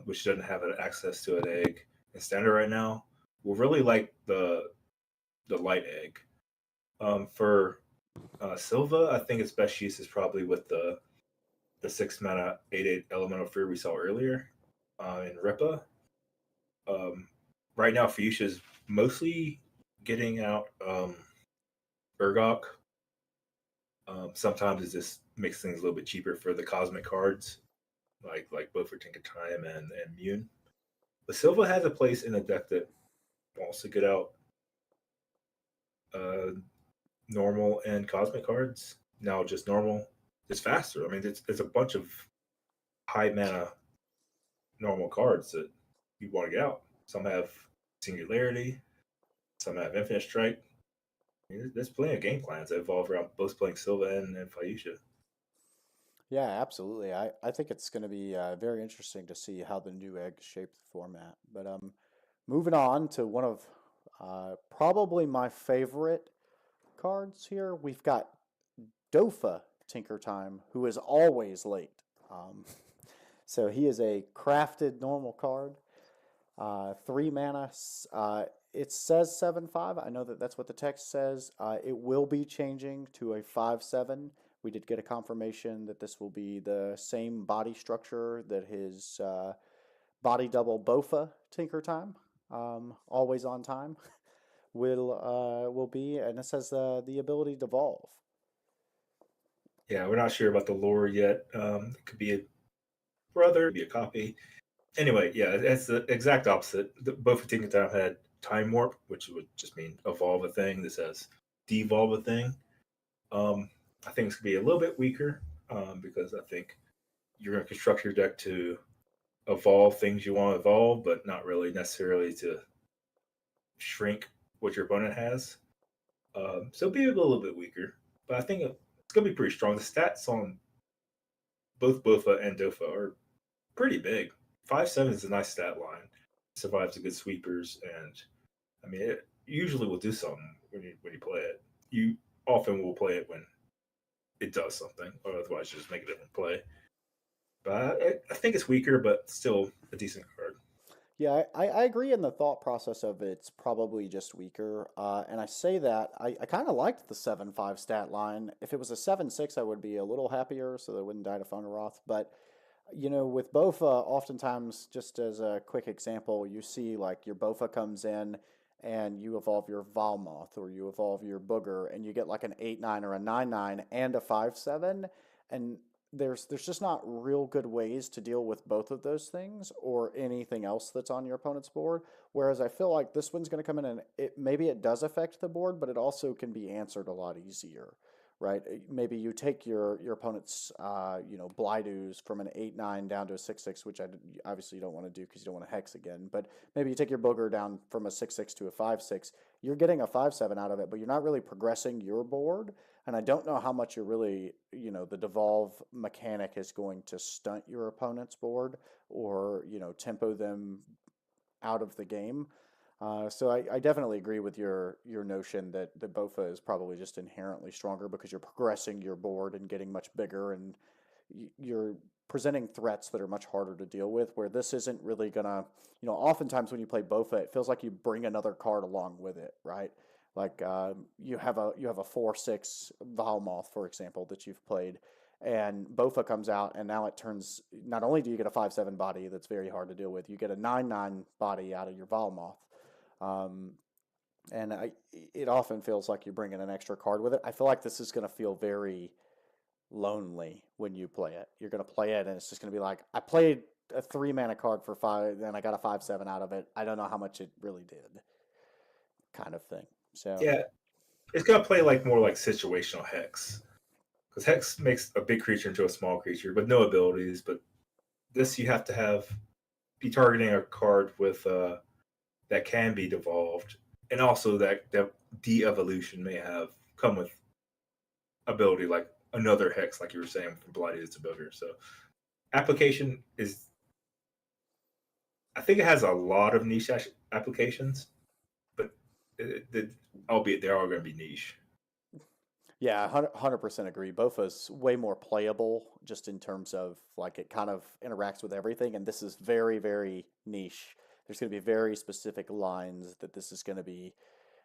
which doesn't have access to an egg in standard right now, will really like the light egg. For Silva, I think its best use is probably with the 6 mana 8/8 elemental fear we saw earlier in Ripa. Right now, Fuchsia is mostly getting out Urgok. Sometimes it just makes things a little bit cheaper for the cosmic cards, like both for Tinker Time and Mune. But Silva has a place in the deck that wants to get out normal and cosmic cards. Now just normal is faster. I mean, it's a bunch of high mana normal cards that you want to get out. Some have Singularity, some have Infinite Strike. I mean, there's plenty of game plans that evolve around both playing Silva and Fayusha. Yeah, absolutely. I think it's going to be very interesting to see how the new eggs shape the format. But moving on to one of probably my favorite cards here, we've got Dofa Tinker Time, who is always late. So he is a crafted normal card, 3 mana. It says 7/5. I know that that's what the text says. It will be changing to a 5/7. We did get a confirmation that this will be the same body structure that his body double Bofa Tinker Time, always on time, will be, and it says the ability to evolve. Yeah, we're not sure about the lore yet. It could be a brother, it could be a copy. Anyway, yeah, it's the exact opposite. Both of Tinker Time had Time Warp, which would just mean evolve a thing. This says devolve a thing. I think it's going to be a little bit weaker because I think you're going to construct your deck to evolve things you want to evolve, but not really necessarily to shrink what your opponent has. So it'll be a little bit weaker, but I think it's going to be pretty strong. The stats on both Bofa and Dofa are pretty big. 5/7 is a nice stat line. Survives the good sweepers, and I mean, it usually will do something when you play it. You often will play it when it does something, or otherwise you just make a different play. But I think it's weaker, but still a decent card. Yeah, I agree in the thought process of it's probably just weaker. And I say that I kind of liked the 7/5 stat line. If it was a 7/6, I would be a little happier so that it wouldn't die to Phonaroth. But, with Bofa, oftentimes, just as a quick example, you see like your Bofa comes in and you evolve your Valmoth or you evolve your Booger and you get like an 8/9 or a 9/9 and a 5/7. And there's just not real good ways to deal with both of those things or anything else that's on your opponent's board. Whereas I feel like this one's going to come in and maybe it does affect the board, but it also can be answered a lot easier, right? Maybe you take your opponent's Blydu's from an 8/9 down to a 6/6, which obviously you don't want to do because you don't want to hex again. But maybe you take your booger down from a 6/6 to a 5/6. You're getting a 5/7 out of it, but you're not really progressing your board. And I don't know how much you're really, the devolve mechanic is going to stunt your opponent's board or, tempo them out of the game. So I definitely agree with your notion that the Bofa is probably just inherently stronger because you're progressing your board and getting much bigger, and you're presenting threats that are much harder to deal with. Where this isn't really gonna, oftentimes when you play Bofa, it feels like you bring another card along with it, right? Like you have a 4/6 Valmoth, for example, that you've played, and Bofa comes out, and now it turns. Not only do you get a 5/7 body that's very hard to deal with, you get a 9/9 body out of your Valmoth. Um, and it often feels like you're bringing an extra card with it. I feel like this is going to feel very lonely when you play it. You're going to play it, and it's just going to be like, I played a 3-mana card for 5, and I got a 5/7 out of it. I don't know how much it really did, kind of thing. So Yeah, it's gonna play like more like situational hex, because hex makes a big creature into a small creature, but no abilities. But this you have to be targeting a card with that can be devolved, and also that de-evolution may have come with ability like another hex, like you were saying from Blighted to Booger. So application is, I think it has a lot of niche applications, but albeit they're all going to be niche. yeah, 100% agree. Bofa's way more playable just in terms of like it kind of interacts with everything, and this is very, very niche. There's going to be very specific lines that this is going to be.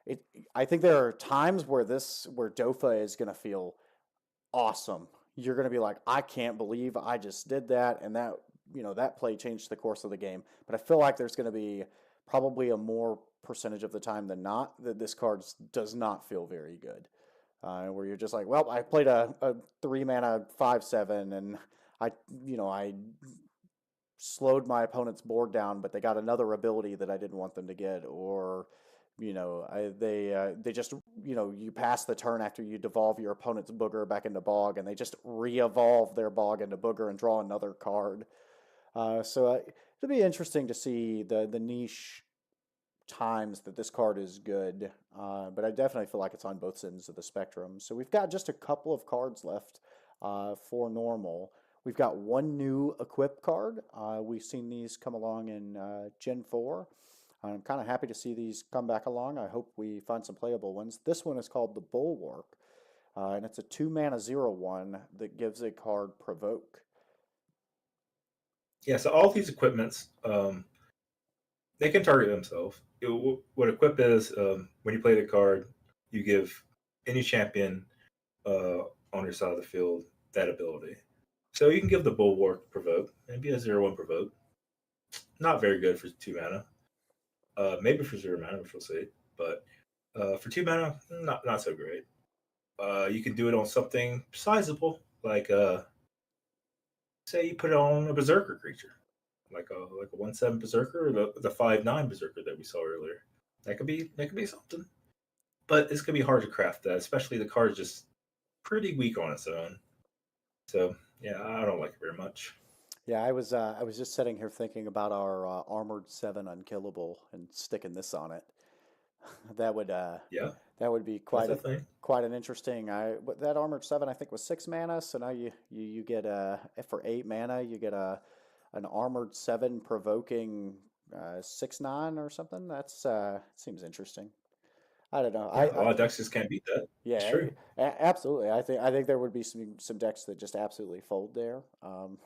It. I think there are times where Dofa is going to feel awesome. You're going to be like, I can't believe I just did that, and that play changed the course of the game. But I feel like there's going to be probably a more percentage of the time than not that this card does not feel very good. Where you're just like, well, I played a 3-mana 5/7, and I slowed my opponent's board down, but they got another ability that I didn't want them to get, or they just you pass the turn after you devolve your opponent's booger back into bog, and they just re-evolve their bog into booger and draw another card. So it'll be interesting to see the niche times that this card is good, but I definitely feel like it's on both ends of the spectrum. So we've got just a couple of cards left for normal. We've got one new equip card. We've seen these come along in Gen 4. I'm kind of happy to see these come back along. I hope we find some playable ones. This one is called the Bulwark, and it's a 2-mana 0/1 that gives a card Provoke. Yeah, so all these equipments, they can target themselves. What equip is, when you play the card, you give any champion on your side of the field that ability. So you can give the Bulwark Provoke, maybe a 0/1 Provoke. Not very good for 2 mana. Maybe for 0 mana, which we'll see. But for 2 mana, not so great. You can do it on something sizable, like say you put it on a Berserker creature, like a 1/7 Berserker, or the 5/9 Berserker that we saw earlier. That could be something. But it's gonna be hard to craft that, especially the card's just pretty weak on its own. So yeah, I don't like it very much. Yeah, I was just sitting here thinking about our Armored 7 Unkillable and sticking this on it. That would Yeah, that would be that's the thing. quite an interesting. That Armored 7 I think was 6 mana, so now you get for 8 mana you get an Armored 7 provoking 6/9 or something. That's seems interesting. I don't know. Yeah, a lot of decks just can't beat that. It's Yeah, true. absolutely. I think there would be some decks that just absolutely fold there,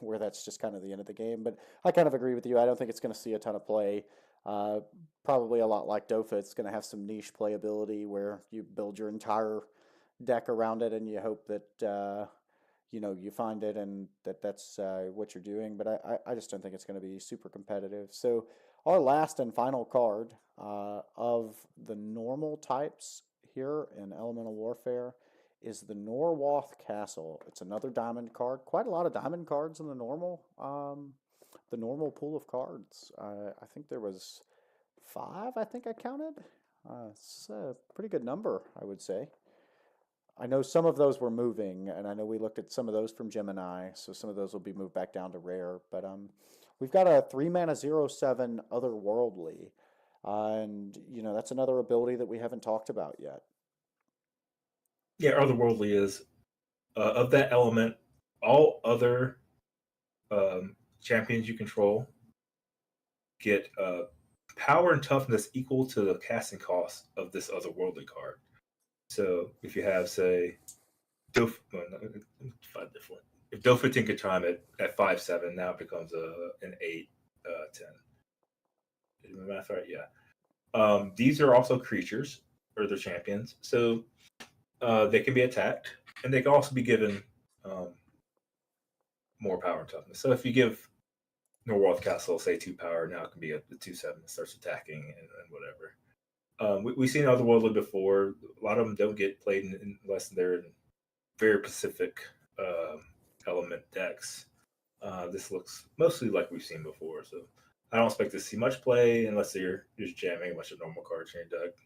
where that's just kind of the end of the game. But I kind of agree with you. I don't think it's going to see a ton of play. Uh, Probably a lot like Dofa. It's going to have some niche playability where you build your entire deck around it, and you hope that you find it and that's what you're doing. But I just don't think it's going to be super competitive. So our last and final card of the normal types here in Elemental Warfare is the Norwalth Castle. It's another diamond card. Quite a lot of diamond cards in the normal pool of cards. I think there was 5. I think I counted. It's a pretty good number, I would say. I know some of those were moving, and I know we looked at some of those from Gemini, so some of those will be moved back down to rare. But we've got a 3 mana 0/7 Otherworldly, and that's another ability that we haven't talked about yet. Yeah, otherworldly is of that element. All other champions you control get power and toughness equal to the casting cost of this otherworldly card. So if you have, say, five different. If Dofin could time it at 5/7, now it becomes an 8/10. Is my math right? Yeah. These are also creatures, or they're champions, so they can be attacked, and they can also be given more power and toughness. So if you give Norwalth Castle, say 2 power, now it can be a 2/7 that starts attacking and whatever. We've seen Otherworldly before. A lot of them don't get played unless they're in very specific element decks. This looks mostly like we've seen before, so I don't expect to see much play unless you're just jamming a bunch of normal cards in your deck.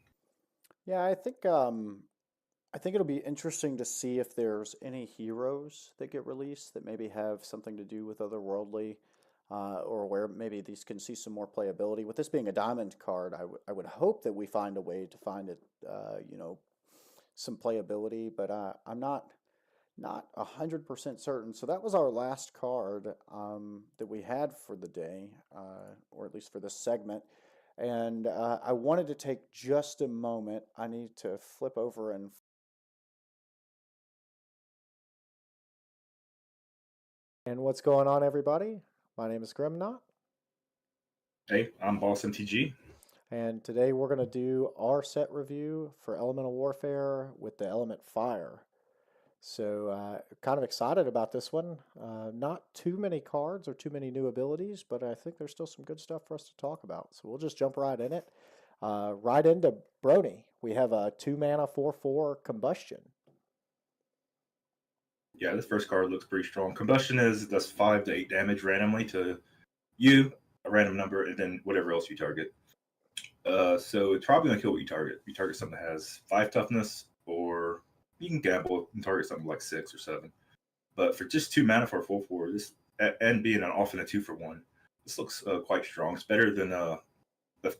Yeah, I think it'll be interesting to see if there's any heroes that get released that maybe have something to do with Otherworldly, or where maybe these can see some more playability. With this being a diamond card, I would hope that we find a way to find it, some playability, but I'm not 100% certain. So that was our last card that we had for the day, or at least for this segment. And I wanted to take just a moment. I need to flip over and what's going on, everybody? My name is Grimnot, Hey, I'm Boss MTG. and today we're going to do our set review for Elemental Warfare with the element Fire. So, kind of excited about this one. Not too many cards or too many new abilities, but I think there's still some good stuff for us to talk about. So we'll just jump right in it. Right into Brony. We have a 2 mana 4/4 Combustion. Yeah, this first card looks pretty strong. Combustion does 5 to 8 damage randomly to you, a random number, and then whatever else you target. So it's probably gonna kill what you target. You target something that has 5 toughness, or you can gamble and target something like 6 or 7. But for just 2 mana for a 4/4, this and being an often a 2-for-1, this looks quite strong. It's better than a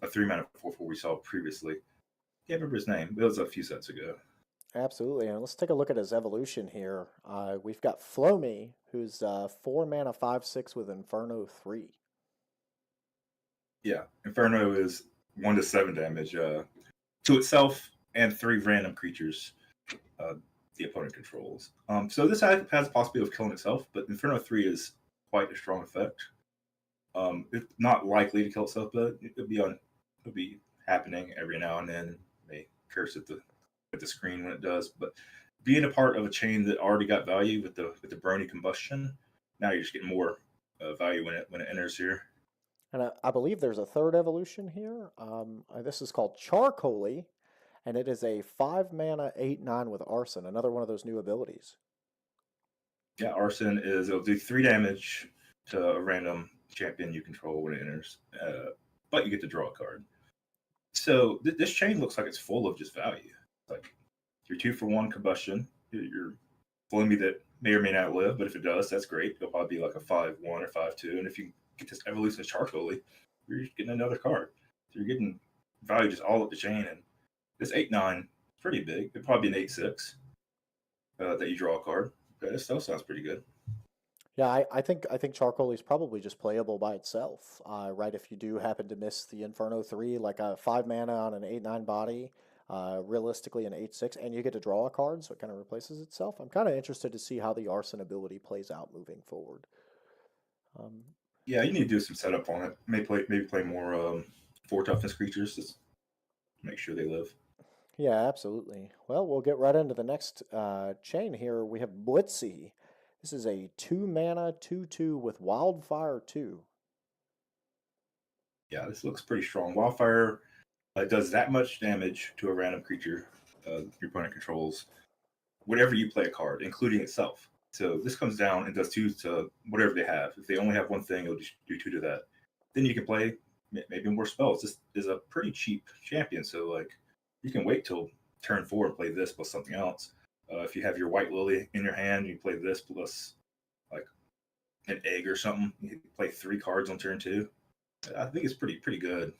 3 mana 4/4 we saw previously. Can't remember his name. It was a few sets ago. Absolutely. And let's take a look at his evolution here. We've got Flomi, who's 4 mana 5/6 with Inferno 3. Yeah, Inferno is 1 to 7 damage to itself and 3 random creatures the opponent controls. So this has the possibility of killing itself, but Inferno 3 is quite a strong effect. It's not likely to kill itself, but it'll be happening every now and then. It may curse at the screen when it does, but being a part of a chain that already got value with the Brony Combustion, now you're just getting more value when it enters here. And I believe there's a third evolution here. This is called Charcoaly, and it is a 5 mana 8/9 with Arson, another one of those new abilities. Yeah, Arson it'll do 3 damage to a random champion you control when it enters, but you get to draw a card. So this chain looks like it's full of just value. Like your 2-for-1 Combustion, your Flamey that may or may not live, but if it does, that's great. It'll probably be like a 5/1 or 5/2, and if you get this evolution of Charcoaly, you're just getting another card. So you're getting value just all up the chain, and this 8/9 is pretty big. It'd probably be an 8/6 that you draw a card. Okay, this still sounds pretty good. Yeah, I think Charcoaly is probably just playable by itself, right? If you do happen to miss the Inferno 3, like a 5 mana on an 8/9 body, realistically an 8/6, and you get to draw a card, so it kind of replaces itself. I'm kind of interested to see how the Arson ability plays out moving forward. Yeah, you need to do some setup on it. Maybe play more 4 toughness creatures just to make sure they live. Yeah, absolutely. Well, we'll get right into the next chain here. We have Blitzy. This is a 2 mana 2/2 with Wildfire 2. Yeah, this looks pretty strong. Wildfire does that much damage to a random creature your opponent controls whenever you play a card, including itself. So this comes down and does 2 to whatever they have. If they only have one thing, it'll just do 2 to that. Then you can play maybe more spells. This is a pretty cheap champion, so like you can wait till turn 4 and play this plus something else. If you have your White Lily in your hand, you play this plus like an egg or something. You can play 3 cards on turn 2. I think it's pretty good.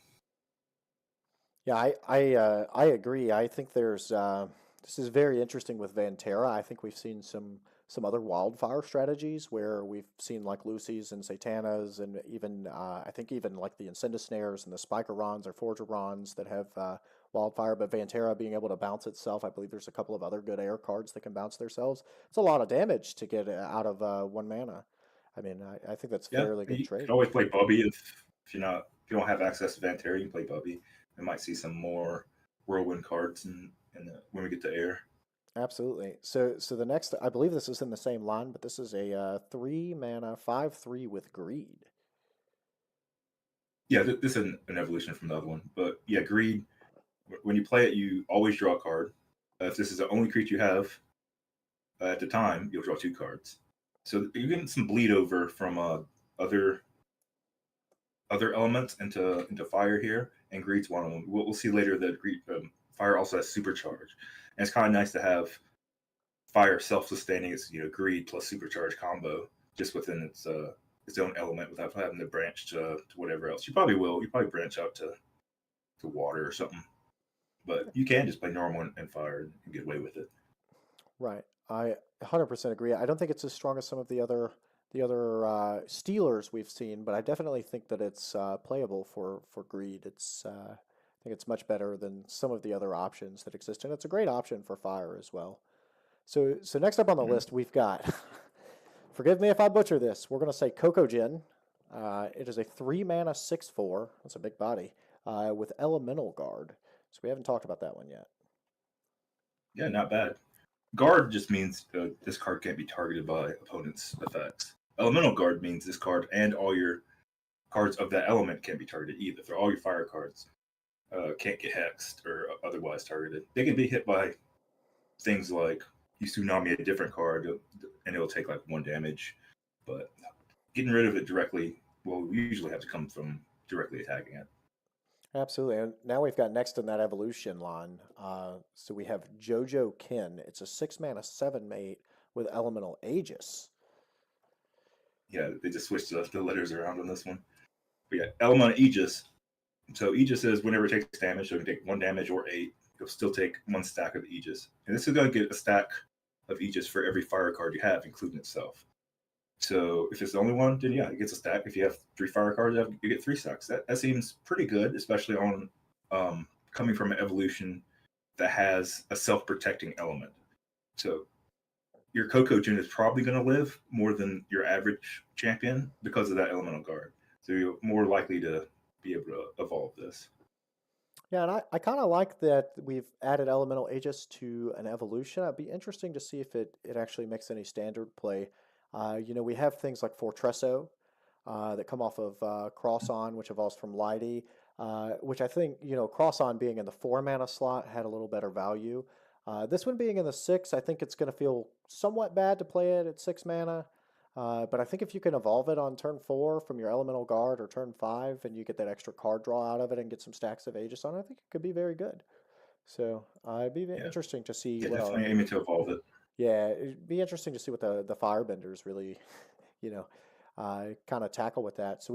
Yeah, I agree. I think there's this is very interesting with Vantera. I think we've seen some other wildfire strategies where we've seen like Lucy's and Satanas and even I think even like the Incendia Snares and the Spikerons or Forgerons that have wildfire, but Vantera being able to bounce itself. I believe there's a couple of other good air cards that can bounce themselves. It's a lot of damage to get out of 1 mana. I mean, I think that's Yeah, fairly good you trade. can always play Bubby if you don't have access to Vantera, you can play Bubby. We might see some more whirlwind cards when we get to air. Absolutely. So the next, I believe this is in the same line, but this is a 3 mana 5/3 with greed. Yeah, this is an evolution from the other one, but yeah, greed. When you play it, you always draw a card. If this is the only creature you have at the time, you'll draw 2 cards. So you're getting some bleed over from other other elements into fire here, and greed's one of them. We'll see later that greed fire also has supercharge, and it's kind of nice to have fire self-sustaining. It's greed plus supercharge combo just within its own element without having to branch to whatever else. You probably will. You probably branch out to water or something, but you can just play normal and fire and get away with it. Right. I 100% agree. I don't think it's as strong as some of the other Steelers we've seen, but I definitely think that it's playable for greed. I think it's much better than some of the other options that exist, and it's a great option for fire as well. So next up on the Mhm. list, we've got, forgive me if I butcher this, we're going to say Coco Gin. It is a 3 mana 6/4. That's a big body with Elemental Guard. So we haven't talked about that one yet. Yeah, not bad. Guard just means this card can't be targeted by opponent's effects. Elemental Guard means this card and all your cards of that element can't be targeted either. So all your fire cards can't get hexed or otherwise targeted. They can be hit by things like you tsunami a different card and it'll take like 1 damage, but getting rid of it directly will usually have to come from directly attacking it. Absolutely. And now we've got next in that evolution line. So we have Jojo Kin. It's a 6 mana 7/8 with Elemental Aegis. Yeah, they just switched the letters around on this one. But yeah, Element Aegis. So Aegis is whenever it takes damage, so it can take 1 damage or 8. You'll still take 1 stack of Aegis. And this is going to get a stack of Aegis for every fire card you have, including itself. So if it's the only one, then yeah, it gets a stack. If you have 3 fire cards, you get 3 stacks. That seems pretty good, especially on coming from an evolution that has a self-protecting element. So your Coco Jin is probably going to live more than your average champion because of that elemental guard. So you're more likely to be able to evolve this. Yeah, and I kind of like that we've added Elemental Aegis to an evolution. It'd be interesting to see if it actually makes any standard play. We have things like Fortresso that come off of Cross On, which evolves from Lighty, which I think, Cross On being in the 4 mana slot had a little better value. This one being in the 6, I think it's going to feel somewhat bad to play it at 6 mana. But I think if you can evolve it on turn 4 from your Elemental Guard or turn 5 and you get that extra card draw out of it and get some stacks of Aegis on it, I think it could be very good. So it'd be Yeah, interesting to see yeah, what definitely aiming to evolve it. yeah, it'd be interesting to see what the Firebenders really, you know, kind of tackle with that. So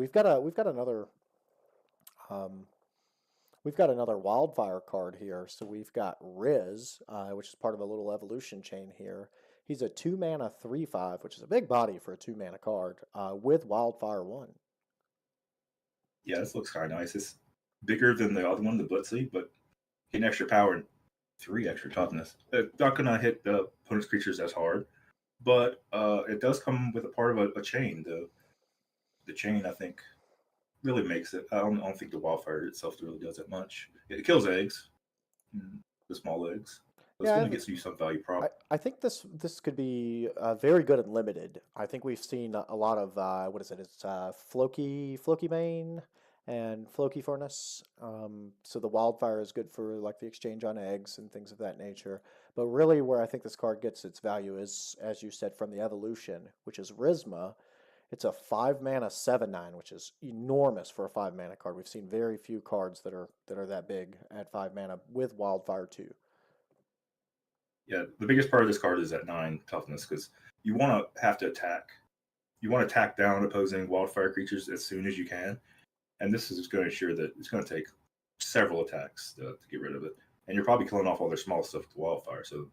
um, we've got another wildfire card here. So we've got Riz, which is part of a little evolution chain here. He's a 2 mana 3/5, which is a big body for a 2 mana card, with Wildfire 1. Yeah, this looks kind of nice. It's bigger than the other one, the Blitzy, but getting extra power and 3 extra toughness. It's not going to hit the opponent's creatures as hard, but it does come with a part of a chain. The chain, I think, really makes it. I don't think the wildfire itself really does that much. It kills eggs, the small eggs. But it's Yeah, going to get you some value prop. I think this could be very good and limited. I think we've seen a lot of what is it? It's Floki Main and Floki Furnace. So the wildfire is good for like the exchange on eggs and things of that nature. But really, where I think this card gets its value is, as you said, from the evolution, which is Risma. It's a 5 mana 7/9, which is enormous for a 5 mana card. We've seen very few cards that are that big at 5 mana with wildfire too. Yeah, the biggest part of this card is at 9 toughness because you want to have to attack. You want to attack down opposing wildfire creatures as soon as you can, and this is just going to ensure that it's going to take several attacks to get rid of it, and you're probably killing off all their small stuff with wildfire. So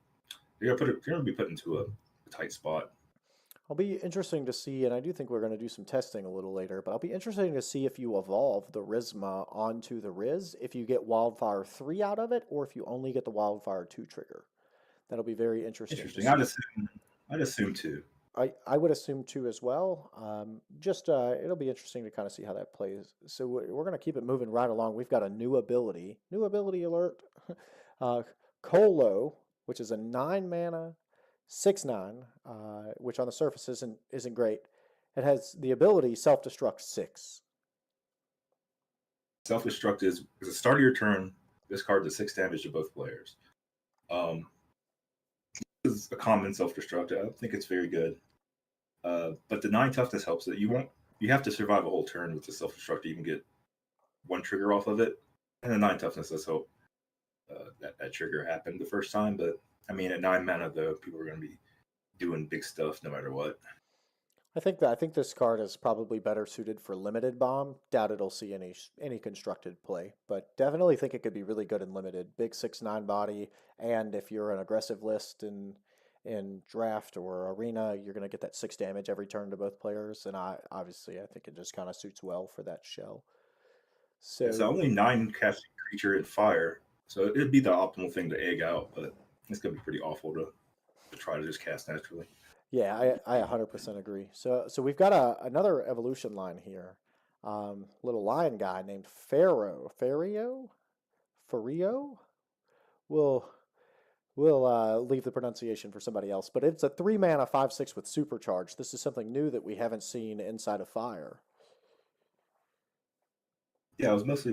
you're going to be put into a tight spot. I'll be interesting to see, and I do think we're going to do some testing a little later, but I'll be interesting to see if you evolve the Rizma onto the Riz, if you get Wildfire 3 out of it, or if you only get the Wildfire 2 trigger. That'll be very interesting. Interesting. I'd assume 2. I would assume 2 as well. It'll be interesting to kind of see how that plays. So we're going to keep it moving right along. We've got a new ability alert. Colo, which is a 9 mana, 6/9, which on the surface isn't great. It has the ability self-destruct 6. Self-destruct is at the start of your turn. This card does 6 damage to both players. This is a common self-destruct. I don't think it's very good. But the 9 toughness helps that you have to survive a whole turn with the self-destruct to even get one trigger off of it. And the 9 toughness does help that trigger happen the first time. But I mean, at 9 mana though, people are going to be doing big stuff no matter what. I think this card is probably better suited for limited bomb. Doubt it'll see any constructed play, but definitely think it could be really good in limited. Big 6/9 body, and if you're an aggressive list in draft or arena, you're going to get that 6 damage every turn to both players. And I think it just kind of suits well for that shell. So it's only 9 casting creature in fire, so it'd be the optimal thing to egg out, but it's going to be pretty awful to try to just cast naturally. Yeah, I 100% agree. So we've got another evolution line here. Little lion guy named Fario. We'll leave the pronunciation for somebody else. But it's a 3 mana 5/6 with supercharge. This is something new that we haven't seen inside of Fire. Yeah, it was mostly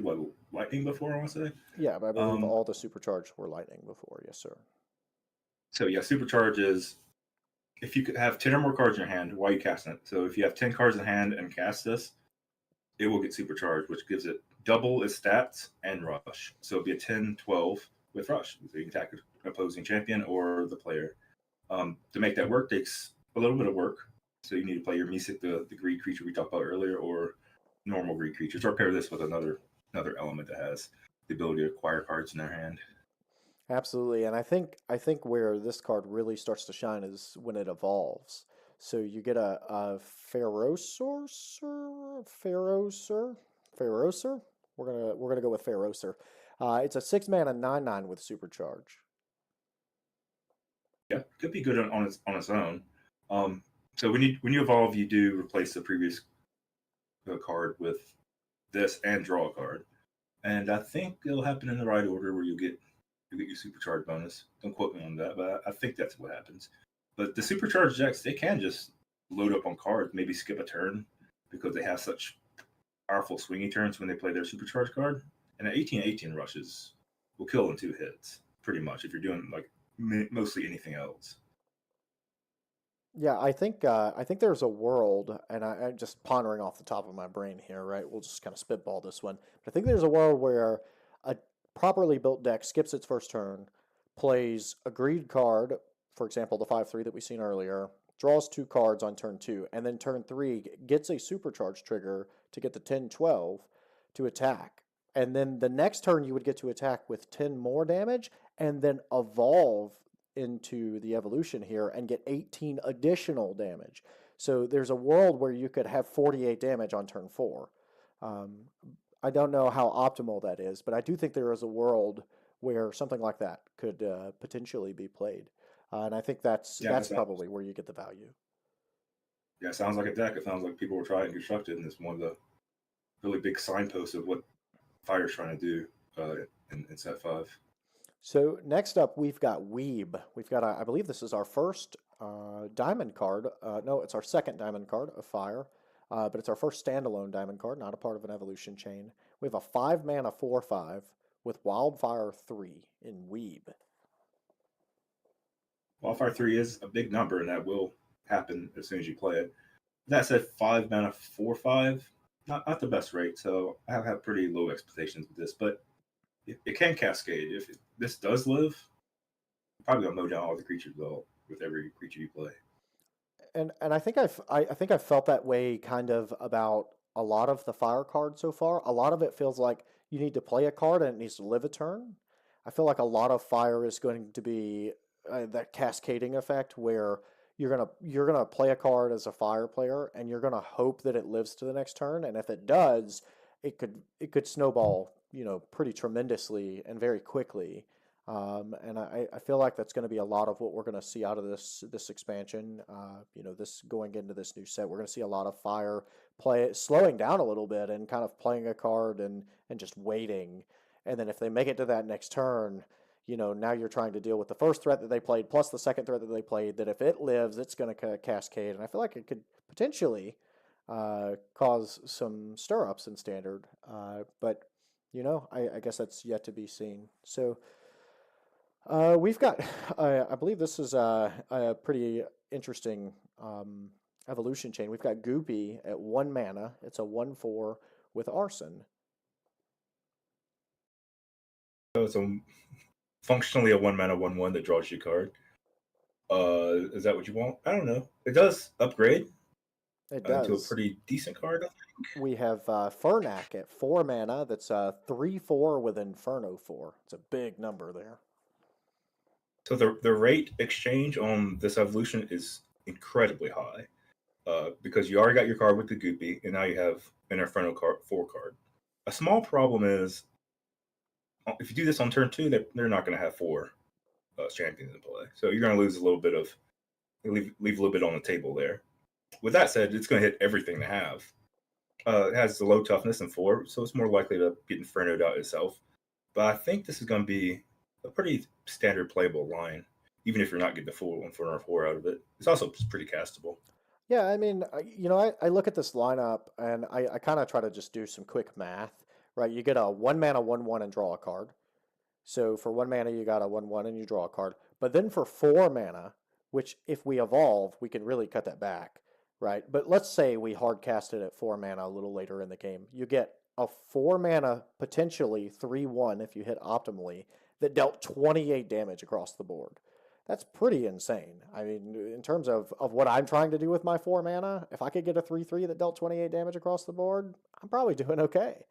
lightning before, I want to say. Yeah, but I believe all the supercharge were lightning before. Yes, sir. So yeah, supercharge is if you could have 10 or more cards in your hand while you cast it. So if you have 10 cards in hand and cast this, it will get supercharged, which gives it double its stats and rush. So it'll be a 10-12 with rush. So you can attack an opposing champion or the player. To make that work takes a little bit of work. So you need to play your Misik, the greed creature we talked about earlier, or normal greed creatures, or pair this with another element that has the ability to acquire cards in their hand. Absolutely, and I think where this card really starts to shine is when it evolves. So you get a Ferrocer. We're gonna go with Ferrocer. It's a 6 mana 9/9 with supercharge. Yeah, could be good on its own. So when you evolve, you do replace the previous card with this and draw a card, and I think it'll happen in the right order where you get your supercharge bonus. Don't quote me on that, but I think that's what happens. But the supercharged decks, they can just load up on cards, maybe skip a turn because they have such powerful swingy turns when they play their supercharged card. And an 18/18 rushes will kill in 2 hits, pretty much, if you're doing like mostly anything else. Yeah, I think there's a world, and I'm just pondering off the top of my brain here, right? We'll just kind of spitball this one. But I think there's a world where a properly built deck skips its first turn, plays a greed card, for example, the 5/3 that we seen earlier, draws 2 cards on turn 2, and then turn 3 gets a supercharge trigger to get the 10/12 to attack. And then the next turn you would get to attack with 10 more damage, and then evolve into the evolution here and get 18 additional damage. So there's a world where you could have 48 damage on turn 4. I don't know how optimal that is, but I do think there is a world where something like that could potentially be played. And I think that's probably where you get the value. Yeah, it sounds like a deck. It sounds like people were trying to construct it, and it's one of the really big signposts of what Fire's trying to do in set 5. So next up, we've got Weeb. We've got, I believe this is our first diamond card. No, it's our second diamond card of Fire, but it's our first standalone diamond card, not a part of an evolution chain. We have a 5 mana 4/5 with Wildfire 3 in Weeb. Wildfire 3 is a big number, and that will happen as soon as you play it. That said, 5 mana 4/5, not the best rate, so I have pretty low expectations with this, but it can cascade. If this does live, probably gonna mow down all the creatures though with every creature you play. And I think I've felt that way kind of about a lot of the fire cards so far. A lot of it feels like you need to play a card and it needs to live a turn. I feel like a lot of fire is going to be that cascading effect where you're gonna play a card as a fire player and you're gonna hope that it lives to the next turn. And if it does, it could snowball, pretty tremendously and very quickly. And I feel like that's going to be a lot of what we're going to see out of this expansion. This going into this new set, we're going to see a lot of fire play slowing down a little bit and kind of playing a card and just waiting. And then if they make it to that next turn, now you're trying to deal with the first threat that they played plus the second threat that they played. That if it lives, it's going to cascade. And I feel like it could potentially cause some stir-ups in standard. But I guess that's yet to be seen. So. We've got, I believe this is a pretty interesting evolution chain. We've got Goopy at 1 mana. It's a 1/4 with Arson. So it's functionally a 1 mana 1/1 that draws you a card. Is that what you want? I don't know. It does upgrade It to a does. pretty decent card. We have Fernak at 4 mana. That's a 3/4 with Inferno 4. It's a big number there. So the rate exchange on this evolution is incredibly high because you already got your card with the Goopy, and now you have an Inferno 4 card. A small problem is if you do this on turn 2, they're not going to have 4 champions in play. So you're going to lose a little bit of, leave a little bit on the table there. With that said, it's going to hit everything they have. It has the low toughness and 4, so it's more likely to get Infernoed out itself. But I think this is going to be a pretty standard playable line, even if you're not getting the full Inferno 4 out of it. It's also pretty castable. Yeah, I mean, I look at this lineup and I kind of try to just do some quick math, right? You get a 1 mana 1/1 and draw a card. So for 1 mana, you got a 1/1 and you draw a card. But then for 4 mana, which if we evolve, we can really cut that back, right? But let's say we hard cast it at 4 mana a little later in the game. You get a 4 mana, potentially 3/1 if you hit optimally, that dealt 28 damage across the board. That's pretty insane. I mean, in terms of what I'm trying to do with my 4 mana, if I could get a 3/3 that dealt 28 damage across the board, I'm probably doing okay.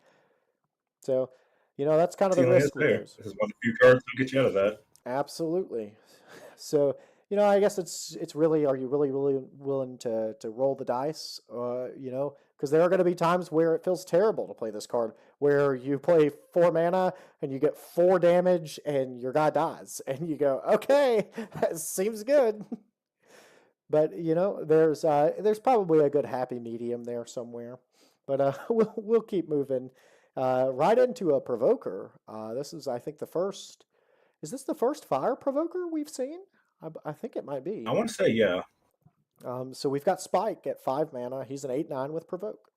So, that's kind of the risk with those. This is one of the few cards that get you out of that. Absolutely. So, I guess it's really, are you really, really willing to roll the dice? Because there are going to be times where it feels terrible to play this card, where you play 4 mana and you get 4 damage and your guy dies, and you go, okay, that seems good. But there's probably a good happy medium there somewhere. But we'll keep moving right into a provoker. This is, I think, the first. Is this the first fire provoker we've seen? I think it might be. I want to say, yeah. So we've got Spike at 5 mana. He's an 8/9 with provoke.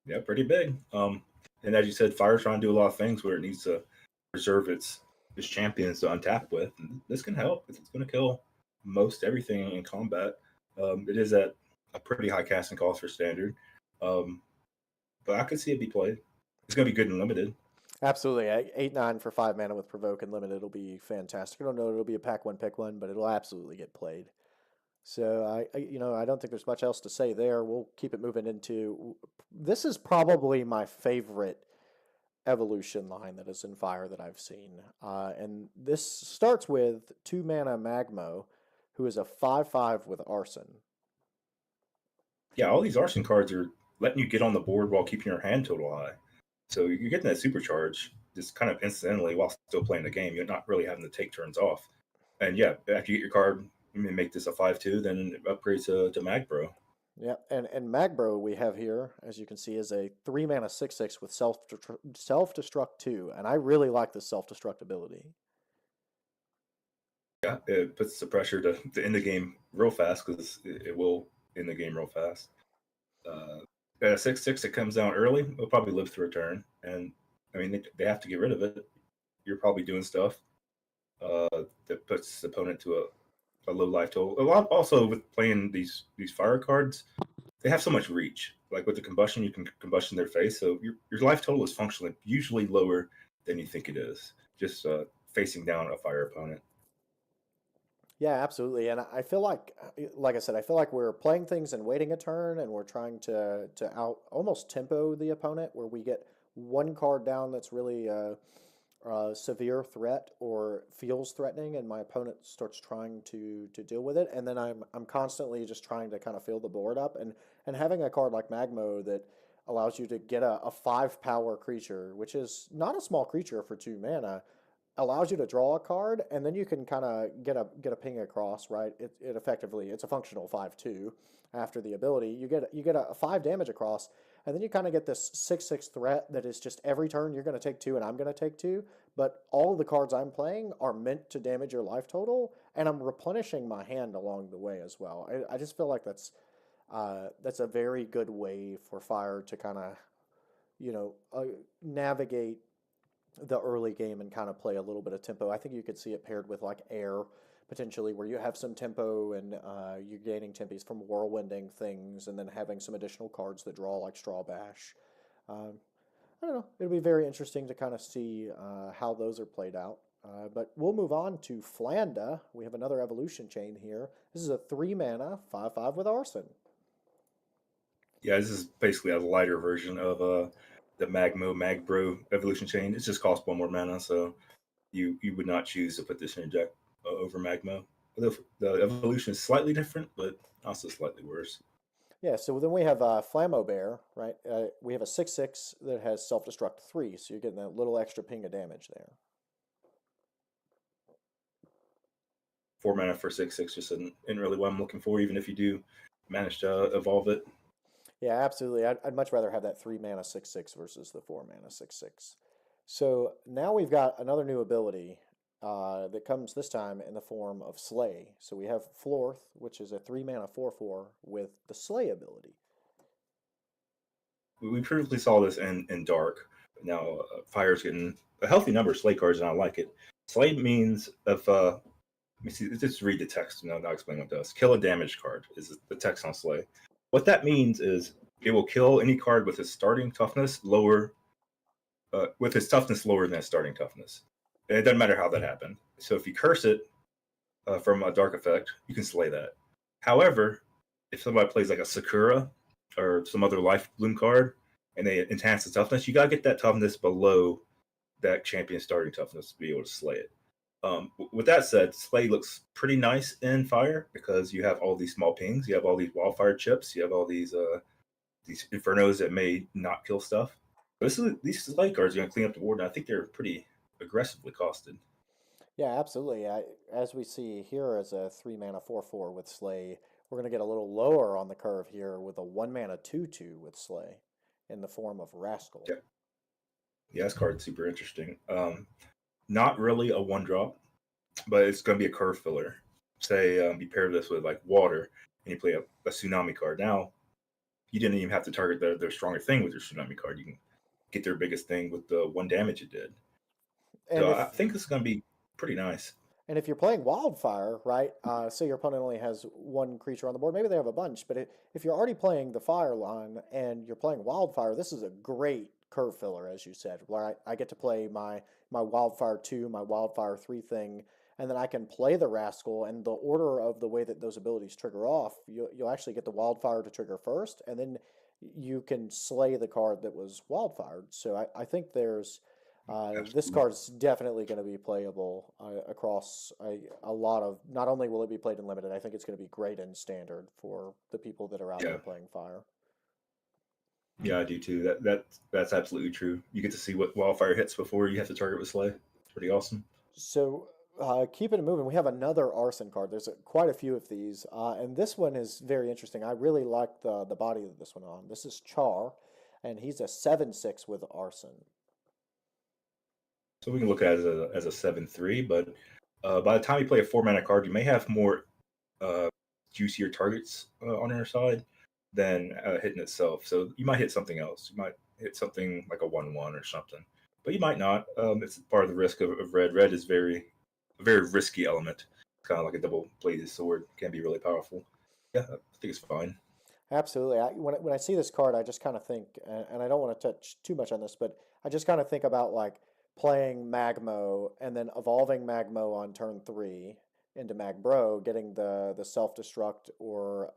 Yeah, pretty big. And as you said, Fire's trying to do a lot of things where it needs to preserve its champions to untap with. And this can help. It's going to kill most everything in combat. It is at a pretty high casting cost for standard. But I could see it be played. It's going to be good and limited. Absolutely. 8/9 for 5 mana with provoke and limited will be fantastic. I don't know, it'll be a pack one, pick one, but it'll absolutely get played. So I don't think there's much else to say there. We'll keep it moving into. This is probably my favorite evolution line that is in Fire that I've seen, and this starts with 2 mana Magmo, who is a 5/5 with Arson. Yeah, all these Arson cards are letting you get on the board while keeping your hand total high. So you're getting that supercharge just kind of incidentally while still playing the game. You're not really having to take turns off. And yeah, after you get your card, you may make this a 5/2, then it upgrades to Magbro. Yeah, and Magbro we have here, as you can see, is a 3 mana 6/6 with self-destruct 2, and I really like this self-destruct ability. Yeah, it puts the pressure to end the game real fast because it will end the game real fast. At a 6/6, it comes down early. It'll probably live through a turn, and I mean they have to get rid of it. You're probably doing stuff that puts the opponent to a low life total. A lot also with playing these fire cards, they have so much reach. Like with the combustion, you can combustion their face, so your life total is functionally usually lower than you think it is. Just facing down a fire opponent. Yeah, absolutely. And I feel like I said, I feel like we're playing things and waiting a turn, and we're trying to out almost tempo the opponent, where we get one card down that's really a severe threat or feels threatening, and my opponent starts trying to deal with it, and then I'm constantly just trying to kind of fill the board up, and having a card like Magmo that allows you to get a 5 power creature, which is not a small creature for 2 mana, allows you to draw a card, and then you can kind of get a ping across, right? It effectively, it's a functional 5/2 after the ability. You get a 5 damage across, and then you kind of get this 6/6 threat that is just every turn you're going to take 2 and I'm going to take 2, but all of the cards I'm playing are meant to damage your life total, and I'm replenishing my hand along the way as well. I just feel like that's a very good way for Fire to kind of, navigate the early game and kind of play a little bit of tempo. I think you could see it paired with like Air potentially, where you have some tempo and you're gaining tempies from whirlwinding things, and then having some additional cards that draw like Straw Bash. Um, I don't know. It'll be very interesting to kind of see how those are played out. But we'll move on to Flanda. We have another evolution chain here. This is a 3 mana 5/5 with Arson. Yeah, this is basically a lighter version of the Magbro evolution chain. It just costs 1 more mana, so you would not choose to put this in your deck over Magmo. The evolution is slightly different, but also slightly worse. Yeah, so then we have Flammo Bear, right? We have a 6/6 that has self-destruct 3, so you're getting that little extra ping of damage there. 4 mana for 6/6 just isn't really what I'm looking for, even if you do manage to evolve it. Yeah, absolutely. I'd much rather have that 3 mana 6/6 versus the 4 mana 6/6. So now we've got another new ability that comes this time in the form of Slay. So we have Florth, which is a 3 mana 4/4 with the Slay ability. We previously saw this in Dark. Now Fire's getting a healthy number of Slay cards, and I like it. Slay means if let me see, just read the text. No, not explain what it does. Kill a damaged card is the text on Slay. What that means is it will kill any card with its starting toughness lower, with its toughness lower than its starting toughness. And it doesn't matter how that happened. So if you curse it from a dark effect, you can slay that. However, if somebody plays like a Sakura or some other life bloom card and they enhance the toughness, you gotta get that toughness below that champion starting toughness to be able to slay it. With that said, Slay looks pretty nice in Fire because you have all these small pings, you have all these wildfire chips, you have all these infernos that may not kill stuff. But these Slay cards are going to clean up the board, and I think they're pretty aggressively costed. Yeah, absolutely. As we see here as a 3 mana 4/4 with Slay, we're going to get a little lower on the curve here with a 1 mana 2/2 with Slay in the form of Rascal. Yeah, this card's super interesting. Not really a 1-drop, but it's going to be a curve filler. Say you pair this with like water, and you play a tsunami card. Now, you didn't even have to target their stronger thing with your tsunami card. You can get their biggest thing with the 1 damage it did. And So if I think this is going to be pretty nice. And if you're playing Wildfire, right, say your opponent only has 1 creature on the board, maybe they have a bunch, but if you're already playing the Fire line and you're playing Wildfire, this is a great curve filler, as you said, where I get to play my Wildfire 2, my Wildfire 3 thing, and then I can play the Rascal, and the order of the way that those abilities trigger off, you'll actually get the Wildfire to trigger first, and then you can slay the card that was Wildfired. So I think there's... this card is definitely going to be playable across a lot of. Not only will it be played in limited, I think it's going to be great in standard for the people that are out there playing Fire. Yeah, I do too. That's absolutely true. You get to see what Wildfire hits before you have to target with Slay. It's pretty awesome. So keeping it moving, we have another Arson card. There's quite a few of these, and this one is very interesting. I really like the body of this one on. This is Char, and he's a 7/6 with Arson. So we can look at it as a 7/3, but by the time you play a 4 mana card, you may have more juicier targets on your side than hitting itself. So you might hit something else. You might hit something like a 1/1 or something, but you might not. It's part of the risk of red. Red is a very risky element. It's kind of like a double-bladed sword. It can be really powerful. Yeah, I think it's fine. Absolutely. When I see this card, I just kind of think, and I don't want to touch too much on this, but I just kind of think about like playing Magmo and then evolving Magmo on turn 3 into Magbro, getting the self-destruct or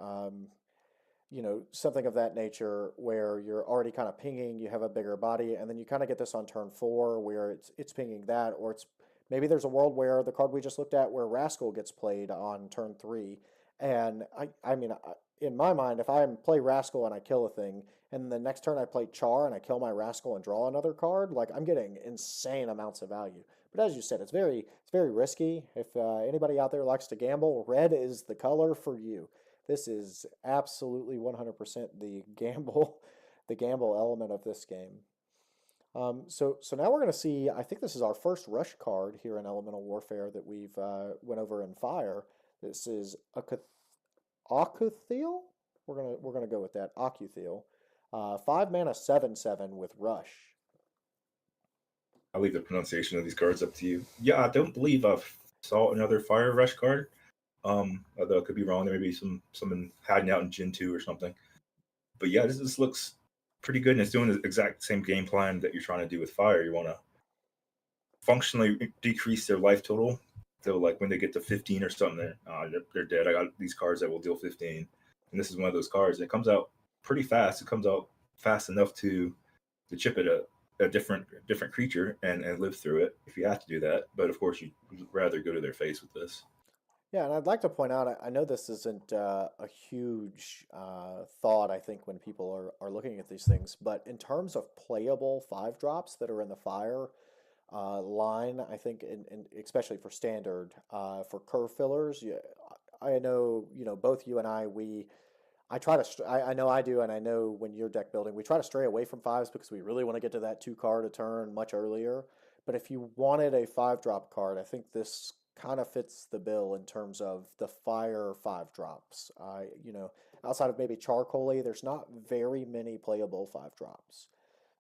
something of that nature where you're already kind of pinging, you have a bigger body, and then you kind of get this on turn 4 where it's pinging that, or it's maybe there's a world where the card we just looked at where Rascal gets played on turn 3, and in my mind, if I play Rascal and I kill a thing, and the next turn I play Char and I kill my Rascal and draw another card, like I'm getting insane amounts of value. But as you said, it's very risky. If anybody out there likes to gamble, red is the color for you. This is absolutely 100% the gamble, the gamble element of this game. So now we're going to see. I think this is our first rush card here in Elemental Warfare that we've went over in Fire. This is Akuthiel. We're gonna go with that Akuthiel. 5 mana 7/7 with Rush. I'll leave the pronunciation of these cards up to you. Yeah, I don't believe I've saw another Fire Rush card. Although I could be wrong. There may be someone hiding out in Gen 2 or something. But yeah, this looks pretty good, and it's doing the exact same game plan that you're trying to do with Fire. You want to functionally decrease their life total. So like when they get to 15 or something, they're dead. I got these cards that will deal 15, and this is one of those cards. It comes out pretty fast. It comes out fast enough to chip at a different creature and live through it if you have to do that. But of course, you'd rather go to their face with this. Yeah, and I'd like to point out, I know this isn't a huge thought, I think, when people are looking at these things, but in terms of playable 5 drops that are in the Fire line, I think, especially for standard, for curve fillers, yeah, I know, both you and I try to, I know I do, and I know when you're deck building, we try to stray away from 5s because we really want to get to that 2 card a turn much earlier. But if you wanted a 5 drop card, I think this kind of fits the bill in terms of the Fire 5 drops. Outside of maybe Charcoaly, there's not very many playable 5 drops.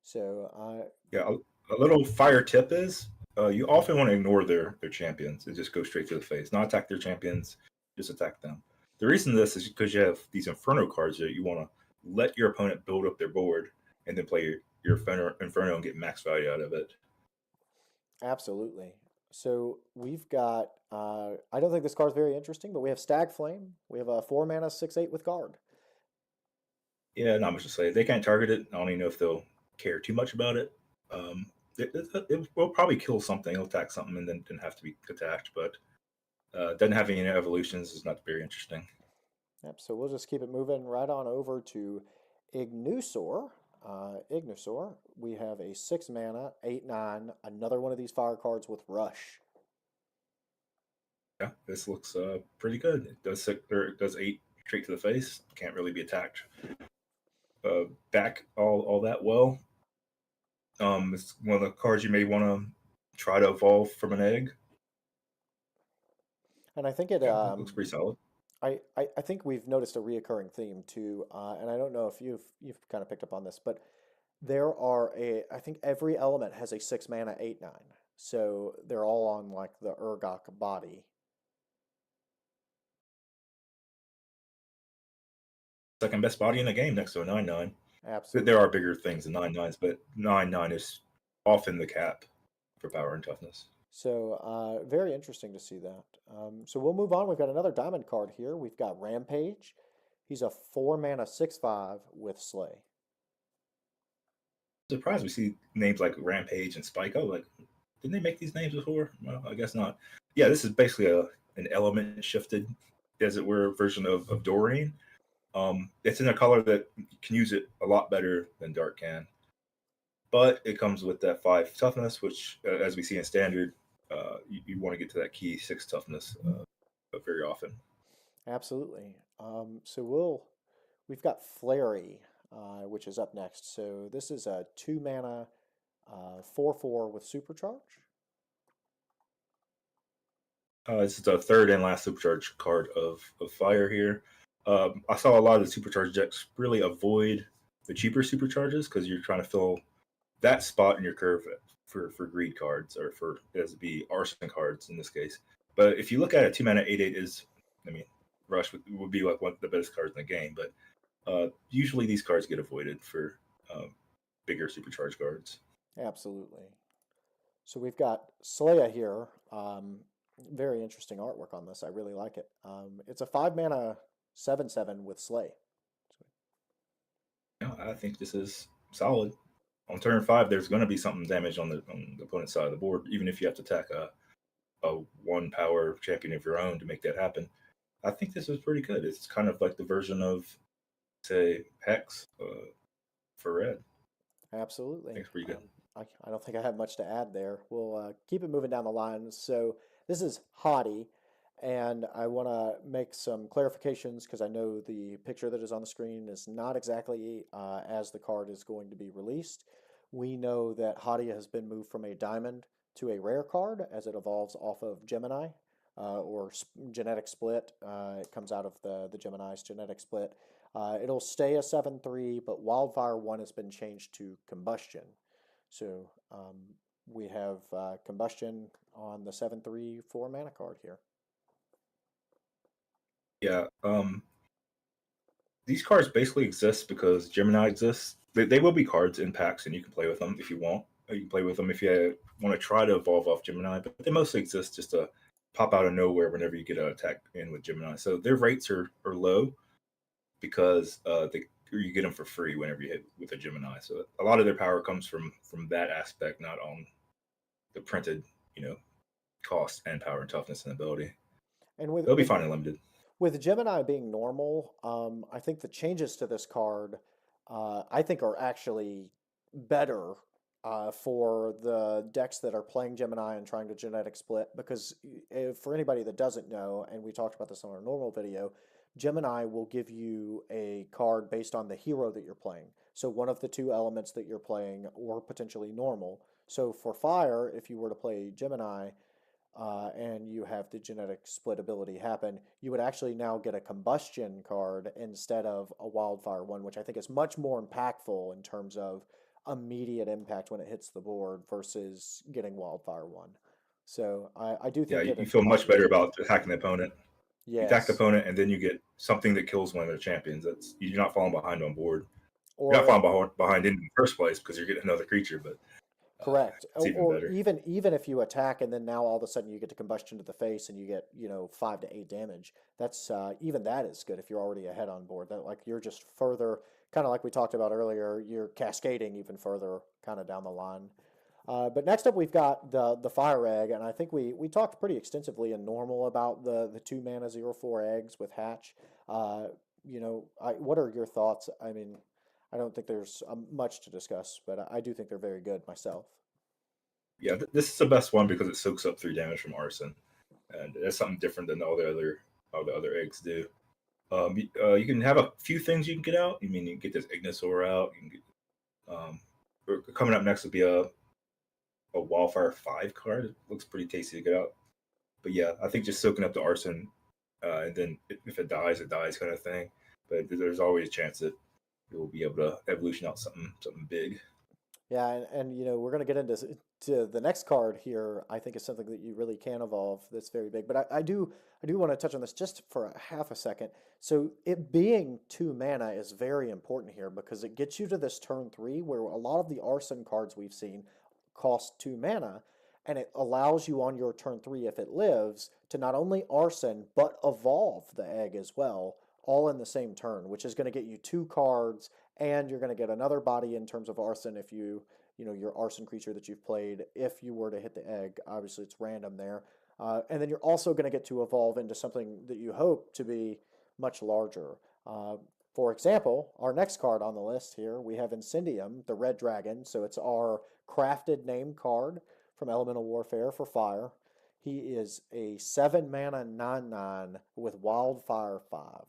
So, Yeah, a little Fire tip is you often want to ignore their champions and just go straight to the face, not attack their champions, just attack them. The reason this is because you have these Inferno cards that you want to let your opponent build up their board and then play your Inferno and get max value out of it. absolutely. So we've got, I don't think this card's very interesting, but we have Stag Flame. We have a 4 mana 6/8 with guard. Yeah, not much to say. They can't target it. I don't even know if they'll care too much about it. It will probably kill something. It'll attack something and then have to be attacked, but doesn't have any evolutions. Is not very interesting. Yep, so we'll just keep it moving right on over to Ignusor. Ignusor, we have a 6 mana, 8/9, another one of these fire cards with Rush. Yeah, this looks pretty good. It does 8 straight to the face. Can't really be attacked back all that well. It's one of the cards you may want to try to evolve from an egg. And I think it, Yeah, it looks pretty solid. I think we've noticed a reoccurring theme too, and I don't know if you've kind of picked up on this, but I think every element has a 6 mana 8/9, so they're all on like the Urgok body. Second best body in the game next to a 9/9. Absolutely. There are bigger things than 9/9s, but 9/9 is often the cap for power and toughness. So very interesting to see that. So we'll move on. We've got another diamond card here. We've got Rampage. He's a 4 mana 6/5 with Slay. Surprised we see names like Rampage and Spike. Oh, like, didn't they make these names before? Well, I guess not. Yeah, this is basically an element shifted, as it were, version of Doreen. It's in a color that you can use it a lot better than Dark can. But it comes with that 5 toughness, which, as we see in Standard, you want to get to that key 6 toughness very often. Absolutely. So we've got Flary, which is up next. So this is a 2 mana 4/4 with Supercharge. This is the third and last supercharge card of Fire here. I saw a lot of the supercharge decks really avoid the cheaper supercharges because you're trying to fill that spot in your curve for greed cards or for as be arson cards in this case. But if you look at it, 2 mana 8/8 is, Rush would be like one of the best cards in the game. But usually these cards get avoided for bigger supercharge cards. Absolutely. So we've got Sleia here. Very interesting artwork on this. I really like it. It's a 5 mana 7/7 with Slay. Yeah, I think this is solid. On turn 5, there's going to be something damaged on the opponent's side of the board, even if you have to attack a 1 power champion of your own to make that happen. I think this is pretty good. It's kind of like the version of, say, Hex for red. Absolutely. I think it's pretty good. I don't think I have much to add there. We'll keep it moving down the line. So this is Hottie, and I want to make some clarifications because I know the picture that is on the screen is not exactly as the card is going to be released. We know that Hottie has been moved from a diamond to a rare card as it evolves off of Gemini or genetic split. It comes out of the Gemini's genetic split. It'll stay a 7/3, but Wildfire 1 has been changed to Combustion. So we have Combustion on the 7/3 4 mana card here. Yeah. These cards basically exist because Gemini exists. They will be cards in packs, and you can play with them if you want. Or you can play with them if you want to try to evolve off Gemini, but they mostly exist just to pop out of nowhere whenever you get an attack in with Gemini. So their rates are low because you get them for free whenever you hit with a Gemini. So a lot of their power comes from that aspect, not on the printed, cost and power and toughness and ability. And they'll be fine and limited. With Gemini being normal, I think the changes to this card, I think, are actually better for the decks that are playing Gemini and trying to genetic split. Because for anybody that doesn't know, and we talked about this on our normal video, Gemini will give you a card based on the hero that you're playing. So one of the 2 elements that you're playing, or potentially normal. So for fire, if you were to play Gemini, and you have the genetic split ability happen, you would actually now get a Combustion card instead of a Wildfire 1, which I think is much more impactful in terms of immediate impact when it hits the board versus getting Wildfire 1. So I do think you feel much better about attacking the opponent. Yes. You attack the opponent, and then you get something that kills one of their champions. You're not falling behind on board. You're not falling behind in the first place because you're getting another creature, but correct. It's even better. Even if you attack and then now all of a sudden you get to Combustion to the face and you get 5 to 8 damage. That's even that is good if you're already ahead on board. That you're just further, kind of like we talked about earlier. You're cascading even further kind of down the line. But next up we've got the Fire Egg, and I think we talked pretty extensively in normal about the 2 mana 0/4 eggs with Hatch. What are your thoughts? I mean, I don't think there's much to discuss, but I do think they're very good myself. Yeah, this is the best one because it soaks up 3 damage from Arson, and that's something different than all the other eggs do. You can have a few things you can get out. You can get this Ignisaur out. You can get, coming up next would be a Wildfire 5 card. It looks pretty tasty to get out. But yeah, I think just soaking up the Arson, and then if it dies kind of thing. But there's always a chance that you'll be able to evolution out something big. Yeah, and we're going to get into the next card here. I think is something that you really can evolve that's very big. But I do want to touch on this just for a half a second. So it being 2 mana is very important here because it gets you to this turn 3 where a lot of the Arson cards we've seen cost 2 mana, and it allows you on your turn 3, if it lives, to not only Arson but evolve the egg as well, all in the same turn, which is going to get you 2 cards, and you're going to get another body in terms of Arson if your Arson creature that you've played, if you were to hit the egg. Obviously, it's random there. And then you're also going to get to evolve into something that you hope to be much larger. For example, our next card on the list here, we have Incendium, the Red Dragon. So it's our crafted name card from Elemental Warfare for fire. He is a 7 mana 9/9 with Wildfire 5.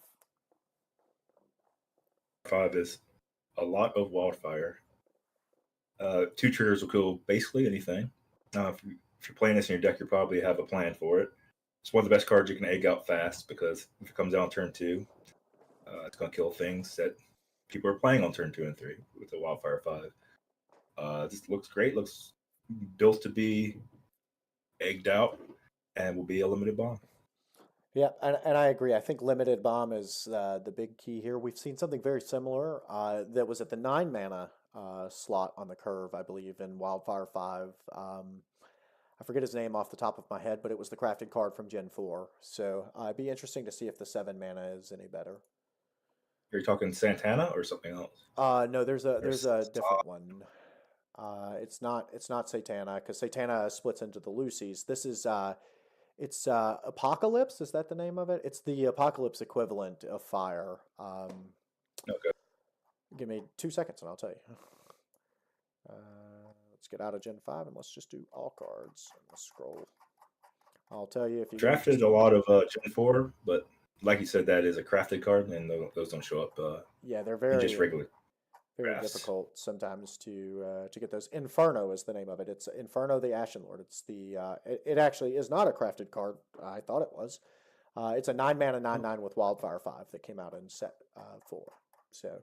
5 is a lot of Wildfire. 2 triggers will kill basically anything. If you're playing this in your deck, you probably have a plan for it. It's one of the best cards you can egg out fast because if it comes out on turn 2, it's going to kill things that people are playing on turn 2 and 3 with the Wildfire 5. This looks great. Looks built to be egged out and will be a limited bomb. Yeah, and I agree. I think limited bomb is the big key here. We've seen something very similar that was at the 9 mana slot on the curve, I believe, in Wildfire 5. I forget his name off the top of my head, but it was the crafted card from Gen 4. So it'd be interesting to see if the 7 mana is any better. Are you talking Santana or something else? No, there's a different Saw- one. It's not Satana, because Satana splits into the Lucy's. This is it's Apocalypse. Is that the name of it? It's the Apocalypse equivalent of Fire. Okay. Give me 2 seconds and I'll tell you. Let's get out of Gen 5 and let's just do all cards. Let's scroll. I'll tell you if you Drafted a lot of Gen 4, but like you said, that is a crafted card, and those don't show up yeah, they're in just very regular. very drafts. difficult sometimes to get those. Inferno is the name of it. It's Inferno the Ashen Lord. It's the it actually is not a crafted card. I thought it was. It's a 9 mana 9/9 with Wildfire 5 that came out in set 4. So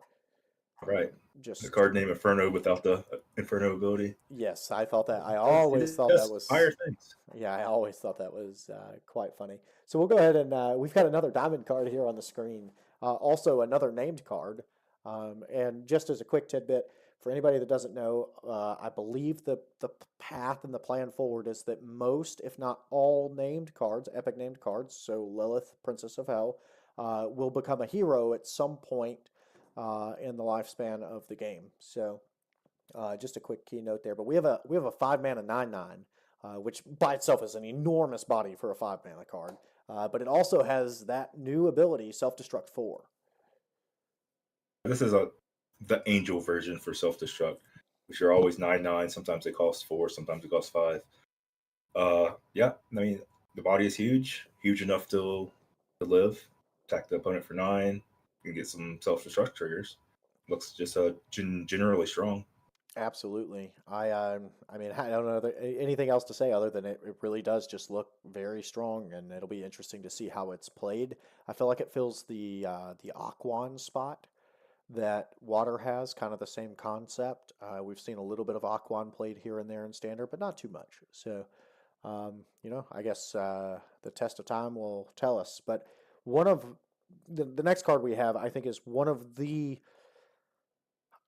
Right. just The card name Inferno without the Inferno ability. yes, I thought that. I It always thought that does was fire things. yeah. I always thought that was quite funny. So we'll go ahead and we've got another diamond card here on the screen. Also another named card. And just as a quick tidbit, for anybody that doesn't know, I believe the path and the plan forward is that most, if not all, named cards, epic named cards, so Lilith, Princess of Hell, will become a hero at some point in the lifespan of the game. So just a quick keynote there. But we have a 5 mana 9/9, which by itself is an enormous body for a 5 mana card. But it also has that new ability, Self Destruct 4. This is the angel version for self destruct, which are always 9/9. Sometimes they cost 4, sometimes it costs 5. Yeah, I mean the body is huge enough to live. Attack the opponent for 9. You can get some self destruct triggers. Looks just generally strong. Absolutely. I mean, I don't know anything else to say other than it really does just look very strong, and it'll be interesting to see how it's played. I feel like it fills the Aquan spot that Water has, kind of the same concept. We've seen a little bit of Aquan played here and there in Standard, but not too much. So, I guess the test of time will tell us. But one of the next card we have, I think, is one of the,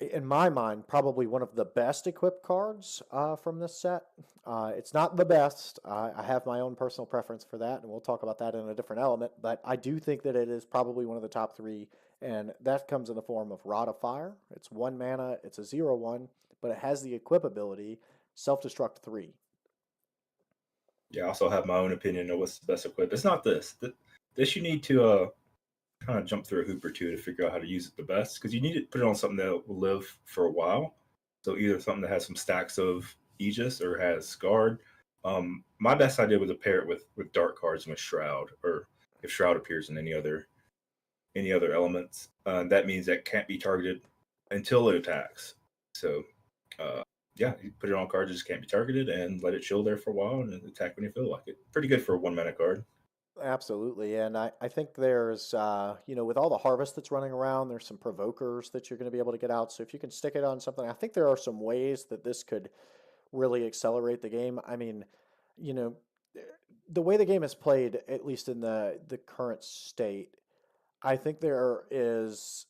in my mind, probably one of the best equipped cards from this set. It's not the best. I have my own personal preference for that, and we'll talk about that in a different element. But I do think that it is probably one of the top 3, and that comes in the form of Rod of Fire. It's 1 mana, it's a 0/1, but it has the equip ability, Self-Destruct 3. Yeah, I also have my own opinion of what's the best equipped. It's not this. This you need to kind of jump through a hoop or two to figure out how to use it the best, because you need to put it on something that will live for a while. So either something that has some stacks of Aegis or has Guard. My best idea was to pair it with dark cards and with Shroud, or if Shroud appears in any other elements. That means that can't be targeted until it attacks. So yeah, you put it on cards that just can't be targeted and let it chill there for a while and attack when you feel like it. Pretty good for a 1 mana card. Absolutely. And I think there's, with all the harvest that's running around, there's some provokers that you're going to be able to get out. So if you can stick it on something, I think there are some ways that this could really accelerate the game. I mean, you know, the way the game is played, at least in the current state, I think there is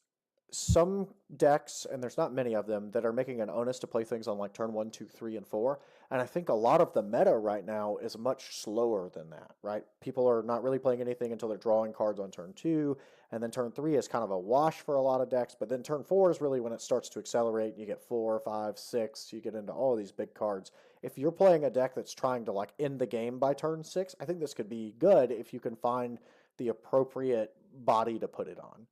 some decks, and there's not many of them, that are making an onus to play things on like turn 1, 2, 3, and 4. And I think a lot of the meta right now is much slower than that, right? People are not really playing anything until they're drawing cards on turn 2, and then turn 3 is kind of a wash for a lot of decks, but then turn 4 is really when it starts to accelerate. You get 4, 5, 6, you get into all of these big cards. If you're playing a deck that's trying to like end the game by turn 6, I think this could be good if you can find the appropriate body to put it on.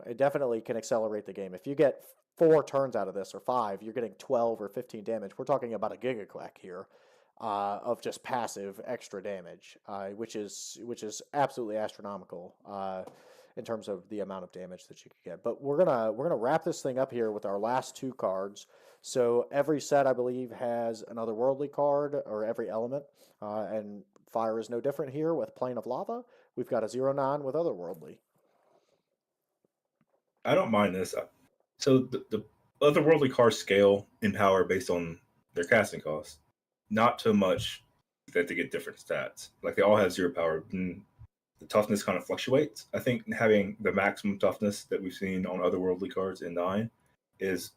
It definitely can accelerate the game. If you get 4 turns out of this, or 5, you're getting 12 or 15 damage. We're talking about a gigaquack here of just passive extra damage, which is absolutely astronomical in terms of the amount of damage that you can get. But we're gonna wrap this thing up here with our last 2 cards. So every set, I believe, has an otherworldly card, or every element, and Fire is no different here with Plane of Lava. We've got a 0/9 with otherworldly. I don't mind this. So the otherworldly cards scale in power based on their casting cost. Not too much that they get different stats. Like they all have 0 power. And the toughness kind of fluctuates. I think having the maximum toughness that we've seen on otherworldly cards in 9 is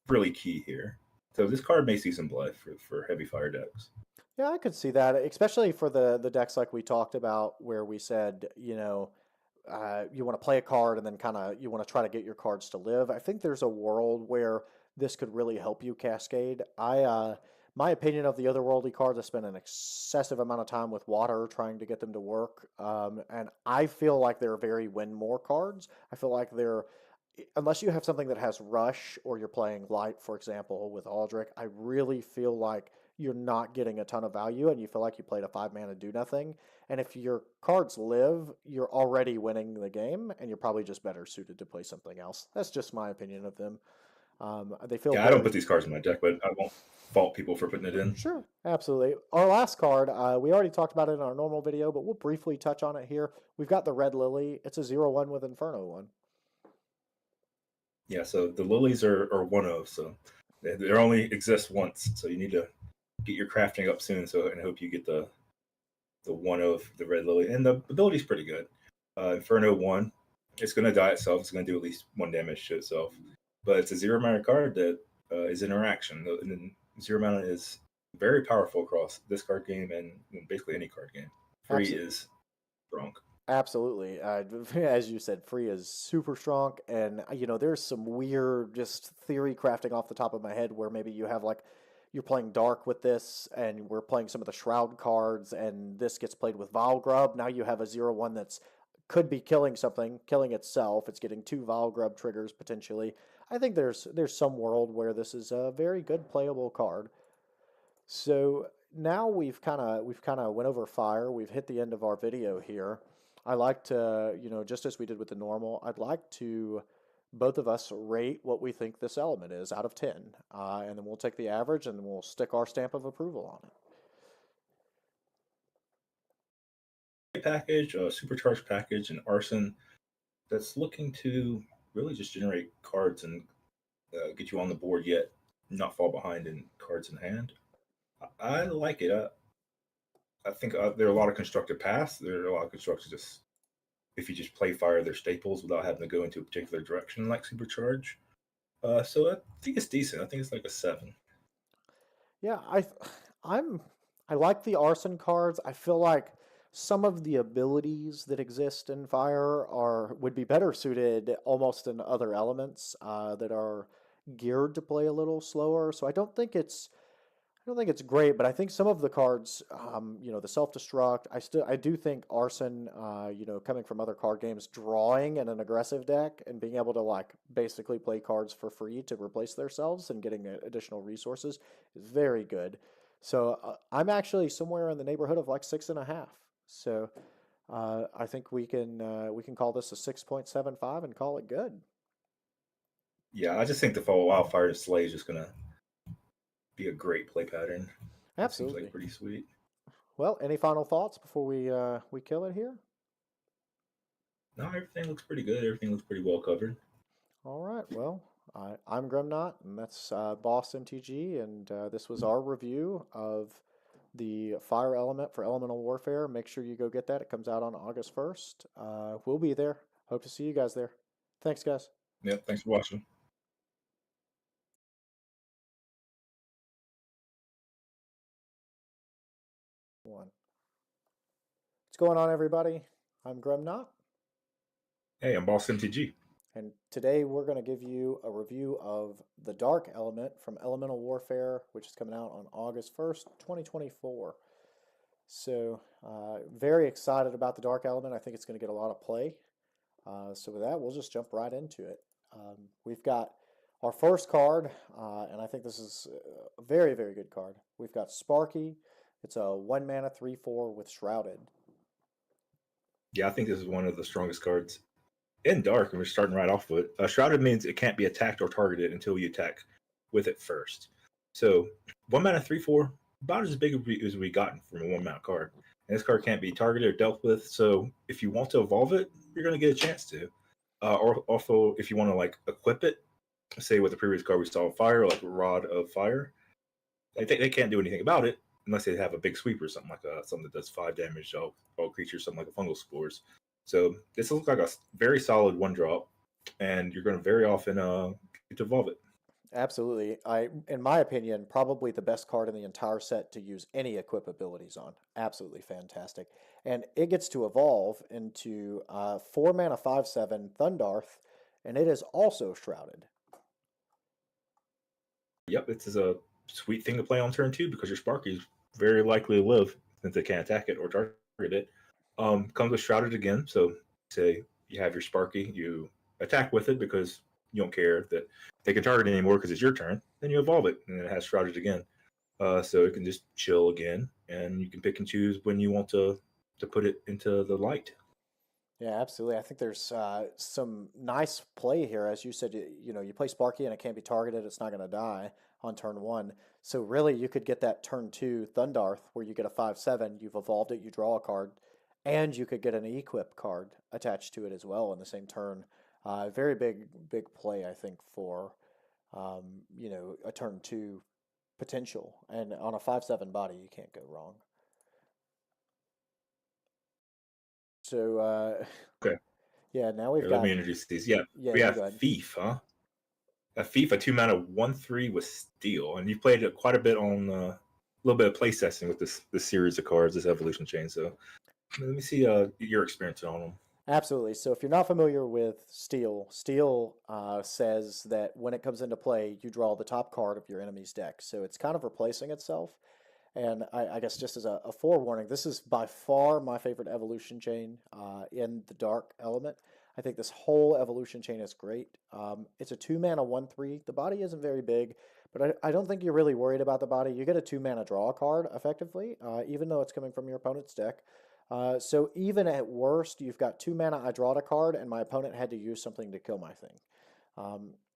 really key here So this card may see some play for heavy fire decks. Yeah, I could see that, especially for the decks like we talked about, where we said, you want to play a card and then kind of you want to try to get your cards to live. I think there's a world where this could really help you cascade. My opinion of the otherworldly cards, I spent an excessive amount of time with water trying to get them to work, and I feel like they're very win more cards. I feel like they're unless you have something that has rush or you're playing light, for example, with Aldrich, I really feel like you're not getting a ton of value and you feel like you played a 5 mana do nothing. And if your cards live, you're already winning the game and you're probably just better suited to play something else. That's just my opinion of them. They feel Yeah, I don't very put these cards in my deck, but I won't fault people for putting it in. Sure, absolutely. Our last card, we already talked about it in our normal video, but we'll briefly touch on it here. We've got the Red Lily. It's a 0/1 with Inferno 1. Yeah, so the lilies are one of, so they only exist once. So you need to get your crafting up soon. So and hope you get the one of the red lily, and the ability's pretty good. Inferno 1, it's going to die itself. It's going to do at least 1 damage to itself, but it's a 0 mana card that is interaction, and then 0 mana is very powerful across this card game and basically any card game. Free is strong. Absolutely. As you said, free is super strong. And, there's some weird just theory crafting off the top of my head where maybe you have like, you're playing dark with this and we're playing some of the Shroud cards and this gets played with Vile Grub. Now you have a 0/1 that's could be killing something, killing itself. It's getting 2 Vile Grub triggers potentially. I think there's some world where this is a very good playable card. So now we've kind of went over fire. We've hit the end of our video here. I like to, just as we did with the normal, I'd like to both of us rate what we think this element is out of 10. And then we'll take the average and we'll stick our stamp of approval on it. Package, a supercharged package, and arson that's looking to really just generate cards and get you on the board yet not fall behind in cards in hand. I like it. I think there are a lot of constructed paths. There are a lot of constructed just if you just play fire, they're staples without having to go into a particular direction like supercharge. So I think it's decent. I think it's like a 7. Yeah, I like the arson cards. I feel like some of the abilities that exist in fire would be better suited almost in other elements that are geared to play a little slower. So I don't think it's great, but I think some of the cards, the self-destruct, I do think arson, coming from other card games, drawing in an aggressive deck and being able to like basically play cards for free to replace themselves and getting additional resources is very good. So I'm actually somewhere in the neighborhood of like 6.5. So I think we can call this a 6.75 and call it good. Yeah, I just think the fall wildfire and slay is just gonna be a great play pattern. Absolutely. Seems like pretty sweet. Well, any final thoughts before we kill it here? No, everything looks pretty good. Everything looks pretty well covered. All right. Well, I'm Gremnot, and that's Boss MTG, and this was our review of the Fire Element for Elemental Warfare. Make sure you go get that. It comes out on August 1st. We'll be there. Hope to see you guys there. Thanks, guys. Yeah, thanks for watching. What's going on, everybody? I'm Gremnot. Hey, I'm Boss MTG. And today we're going to give you a review of the Dark Element from Elemental Warfare, which is coming out on August 1st, 2024. So, very excited about the Dark Element. I think it's going to get a lot of play. So with that, we'll just jump right into it. We've got our first card, and I think this is a very, very good card. We've got Sparky. It's a 1 mana 3/4 with Shrouded. Yeah, I think this is one of the strongest cards in Dark, and we're starting right off with it. Shrouded means it can't be attacked or targeted until you attack with it first. So 1 mana 3/4, about as big as we gotten from a 1 mana card. And this card can't be targeted or dealt with. So if you want to evolve it, you're going to get a chance to. Or also, if you want to like equip it, say with the previous card we saw Fire, like Rod of Fire, they can't do anything about it unless they have a big sweep or something like something that does 5 damage to all creatures, something like a fungal spores. So this looks like a very solid 1-drop, and you're going to very often get to evolve it. Absolutely. In my opinion, probably the best card in the entire set to use any equip abilities on. Absolutely fantastic. And it gets to evolve into 4 mana 5/7 Thundarth, and it is also shrouded. Yep, this is a sweet thing to play on turn 2 because your Sparky is very likely to live since it can't attack it or target it. Comes with Shrouded again, so say you have your Sparky, you attack with it because you don't care that they can target it anymore because it's your turn. Then you evolve it, and it has Shrouded again. So it can just chill again, and you can pick and choose when you want to put it into the light. Yeah, absolutely. I think there's some nice play here. As you said, you play Sparky and it can't be targeted. It's not going to die on turn 1. So really, you could get that turn 2 Thundarth where you get a 5/7. You've evolved it, you draw a card, and you could get an equip card attached to it as well in the same turn. Very big play, I think, for a turn 2 potential. And on a 5/7 body, you can't go wrong. So Okay. yeah, now we've Here, let got me introduce these. Yeah, yeah. we You have go ahead. Thief, huh? A Thief, a 2 mana 1/3 with Steel, and you played it quite a bit on a little bit of play testing with this series of cards, this evolution chain. So let me see your experience on them. Absolutely. So if you're not familiar with Steel, Steel says that when it comes into play, you draw the top card of your enemy's deck. So it's kind of replacing itself. And I guess just as a forewarning, this is by far my favorite evolution chain in the dark element. I think this whole evolution chain is great. It's a 2 mana 1/3. The body isn't very big, but I don't think you're really worried about the body. You get a 2 mana draw card effectively, even though it's coming from your opponent's deck. So even at worst, you've got 2 mana, I drawed a card, and my opponent had to use something to kill my thing.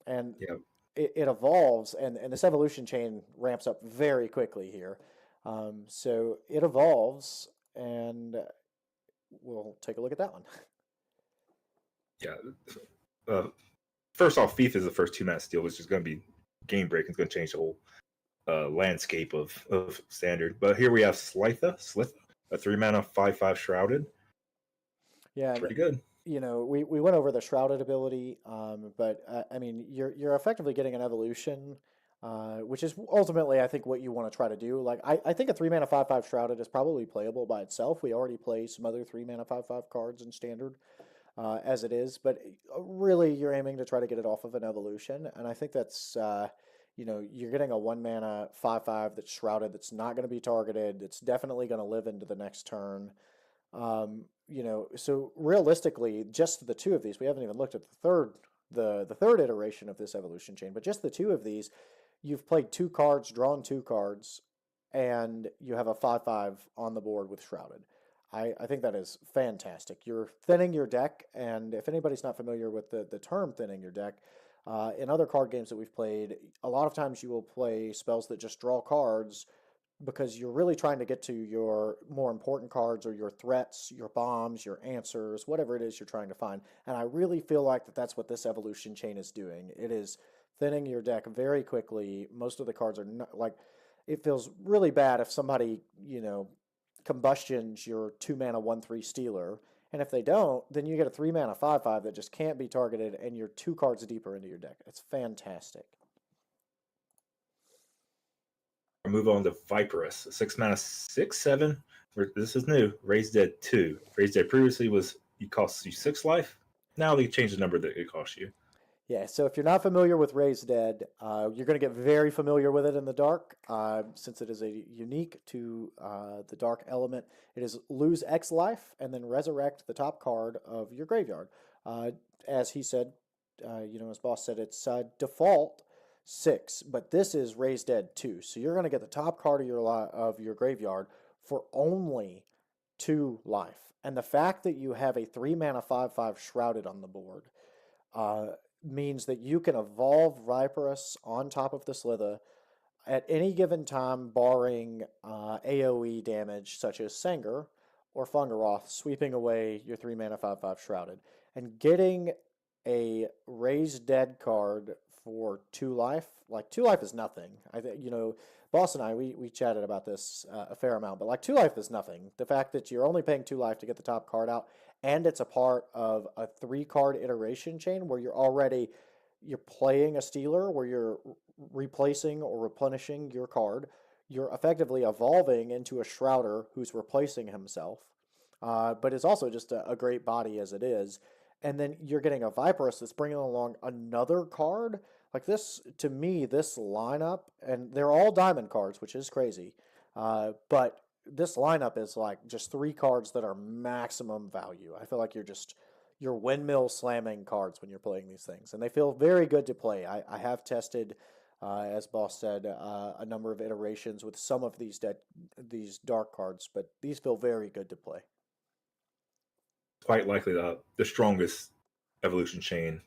And Yeah, it evolves, and this evolution chain ramps up very quickly here. So it evolves, and we'll take a look at that one. yeah. First off, Thief is the first 2 mana Steel, which is going to be game breaking. It's going to change the whole landscape of Standard. But here we have Slitha, a 3 mana 5/5 Shrouded. Yeah, Pretty good. we went over the shrouded ability, but I mean, you're effectively getting an evolution, which is ultimately, I think, what you want to try to do. Like, I think a 3 mana 5/5 shrouded is probably playable by itself. We already play some other 3 mana 5/5 cards in standard as it is, but really, you're aiming to try to get it off of an evolution, and I think that's. You're getting a 1 mana 5/5 that's shrouded, that's not going to be targeted. It's definitely going to live into the next turn. So realistically, just the two of these, we haven't even looked at the third iteration of this evolution chain, but just the two of these, you've played 2 cards, drawn 2 cards, and you have a 5/5 on the board with Shrouded. I think that is fantastic. You're thinning your deck, and if anybody's not familiar with the term thinning your deck, in other card games that we've played, a lot of times you will play spells that just draw cards because you're really trying to get to your more important cards or your threats, your bombs, your answers, whatever it is you're trying to find. And I really feel like that's what this evolution chain is doing. It is thinning your deck very quickly. Most of the cards are not like it feels really bad if somebody, combustions your 2 mana 1/3 stealer. And if they don't, then you get a 3 mana 5/5 that just can't be targeted and you're 2 cards deeper into your deck. It's fantastic. I'll move on to Viperous, 6 mana 6/7. This is new. Raise Dead 2. Raise Dead previously it costs you 6 life. Now they changed the number that it costs you. Yeah, so if you're not familiar with Raised Dead, you're going to get very familiar with it in the dark, since it is a unique to the dark element. It is lose X life and then resurrect the top card of your graveyard. As he said, his boss said it's default 6, but this is Raised Dead 2. So you're going to get the top card of your graveyard for only 2 life. And the fact that you have a 3 mana 5/5 Shrouded on the board means that you can evolve Viperous on top of the Slither at any given time, barring AoE damage such as Sanger or Fungaroth, sweeping away your 3 mana 5/5 Shrouded. And getting a Raised Dead card for 2 life, like 2 life is nothing. I think, Boss and I, we chatted about this a fair amount, but like 2 life is nothing. The fact that you're only paying 2 life to get the top card out, and it's a part of a 3 card iteration chain where you're already you're playing a stealer where you're replacing or replenishing your card. You're effectively evolving into a Shrouder who's replacing himself, but it's also just a great body as it is. And then you're getting a Viperus that's bringing along another card. Like this, to me, this lineup, and they're all diamond cards, which is crazy. But this lineup is like just 3 cards that are maximum value. I feel like you're windmill slamming cards when you're playing these things, and they feel very good to play. I have tested, as Boss said, a number of iterations with some of these dark cards, but these feel very good to play. Quite likely the strongest evolution chain,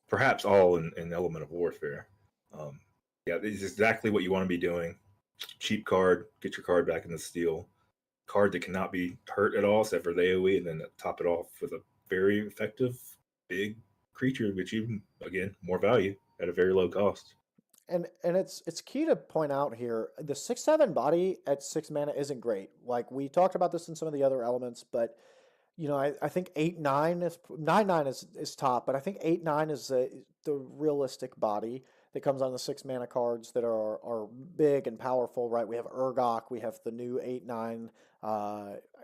perhaps all in Element of Warfare. Yeah, this is exactly what you want to be doing. Cheap card, get your card back in the steel. Card that cannot be hurt at all except for the AoE, and then top it off with a very effective big creature, which even again more value at a very low cost. And it's key to point out here, the 6/7 body at 6 mana isn't great. Like we talked about this in some of the other elements, but I think 8/9 is 9/9 is top, but I think 8/9 is the realistic body that comes on the 6 mana cards that are big and powerful, right? We have Urgok, we have the new 8/9.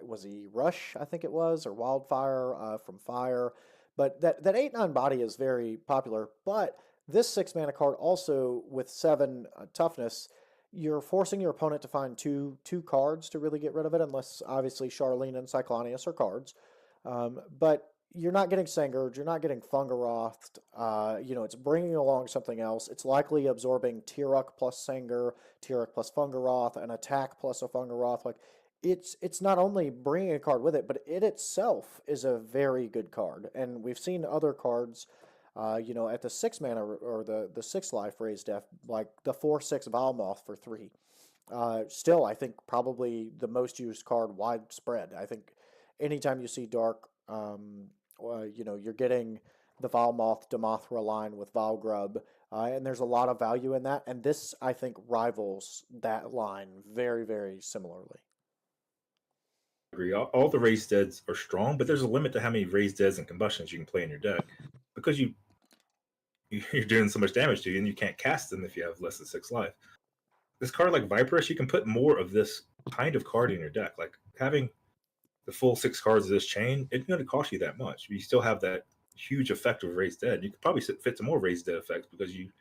Was he Rush? I think it was, or Wildfire from Fire. But that 8/9 body is very popular. But this 6 mana card also with 7 toughness, you're forcing your opponent to find two cards to really get rid of it, unless obviously Charlene and Cyclonius are cards. But you're not getting Sengurge, you're not getting Fungarothed. It's bringing along something else. It's likely absorbing Tiruk plus Sengur, Tiruk plus Fungaroth, an attack plus a Fungaroth. Like it's not only bringing a card with it, but it itself is a very good card. And we've seen other cards. At the 6 mana or the 6 life raised def, like the 4/6 Valmoth for 3. Still, I think probably the most used card widespread. I think anytime you see dark, you're getting the Valmoth Demothra line with Valgrub, and there's a lot of value in that. And this, I think, rivals that line very, very similarly. I agree. All the raised deads are strong, but there's a limit to how many raised deads and combustions you can play in your deck because you're doing so much damage to you, and you can't cast them if you have less than 6 life. This card, like Viperus, you can put more of this kind of card in your deck. Like having the full 6 cards of this chain, it's going to cost you that much. You still have that huge effect of raised dead. You could probably fit some more raised dead effects because you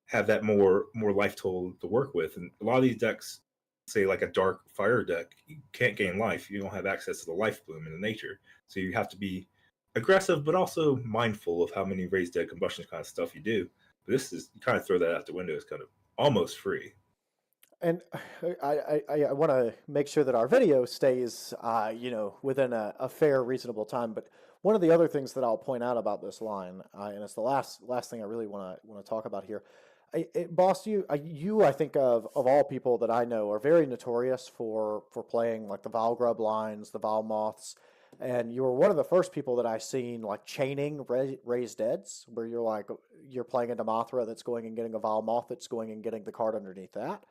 have that more life total to work with. And a lot of these decks, say like a dark fire deck, you can't gain life. You don't have access to the life bloom in the nature, so you have to be aggressive, but also mindful of how many raised dead combustions kind of stuff you do. But this is, you kind of throw that out the window. It's kind of almost free. And I want to make sure that our video stays, within a fair, reasonable time. But one of the other things that I'll point out about this line, and it's the last thing I really want to talk about here, Boss, I think of all people that I know are very notorious for playing like the Valgrub lines, the Valmoths. And you were one of the first people that I seen like chaining raised deads, where you're playing a Demothra that's going and getting a Valmoth that's going and getting the card underneath that.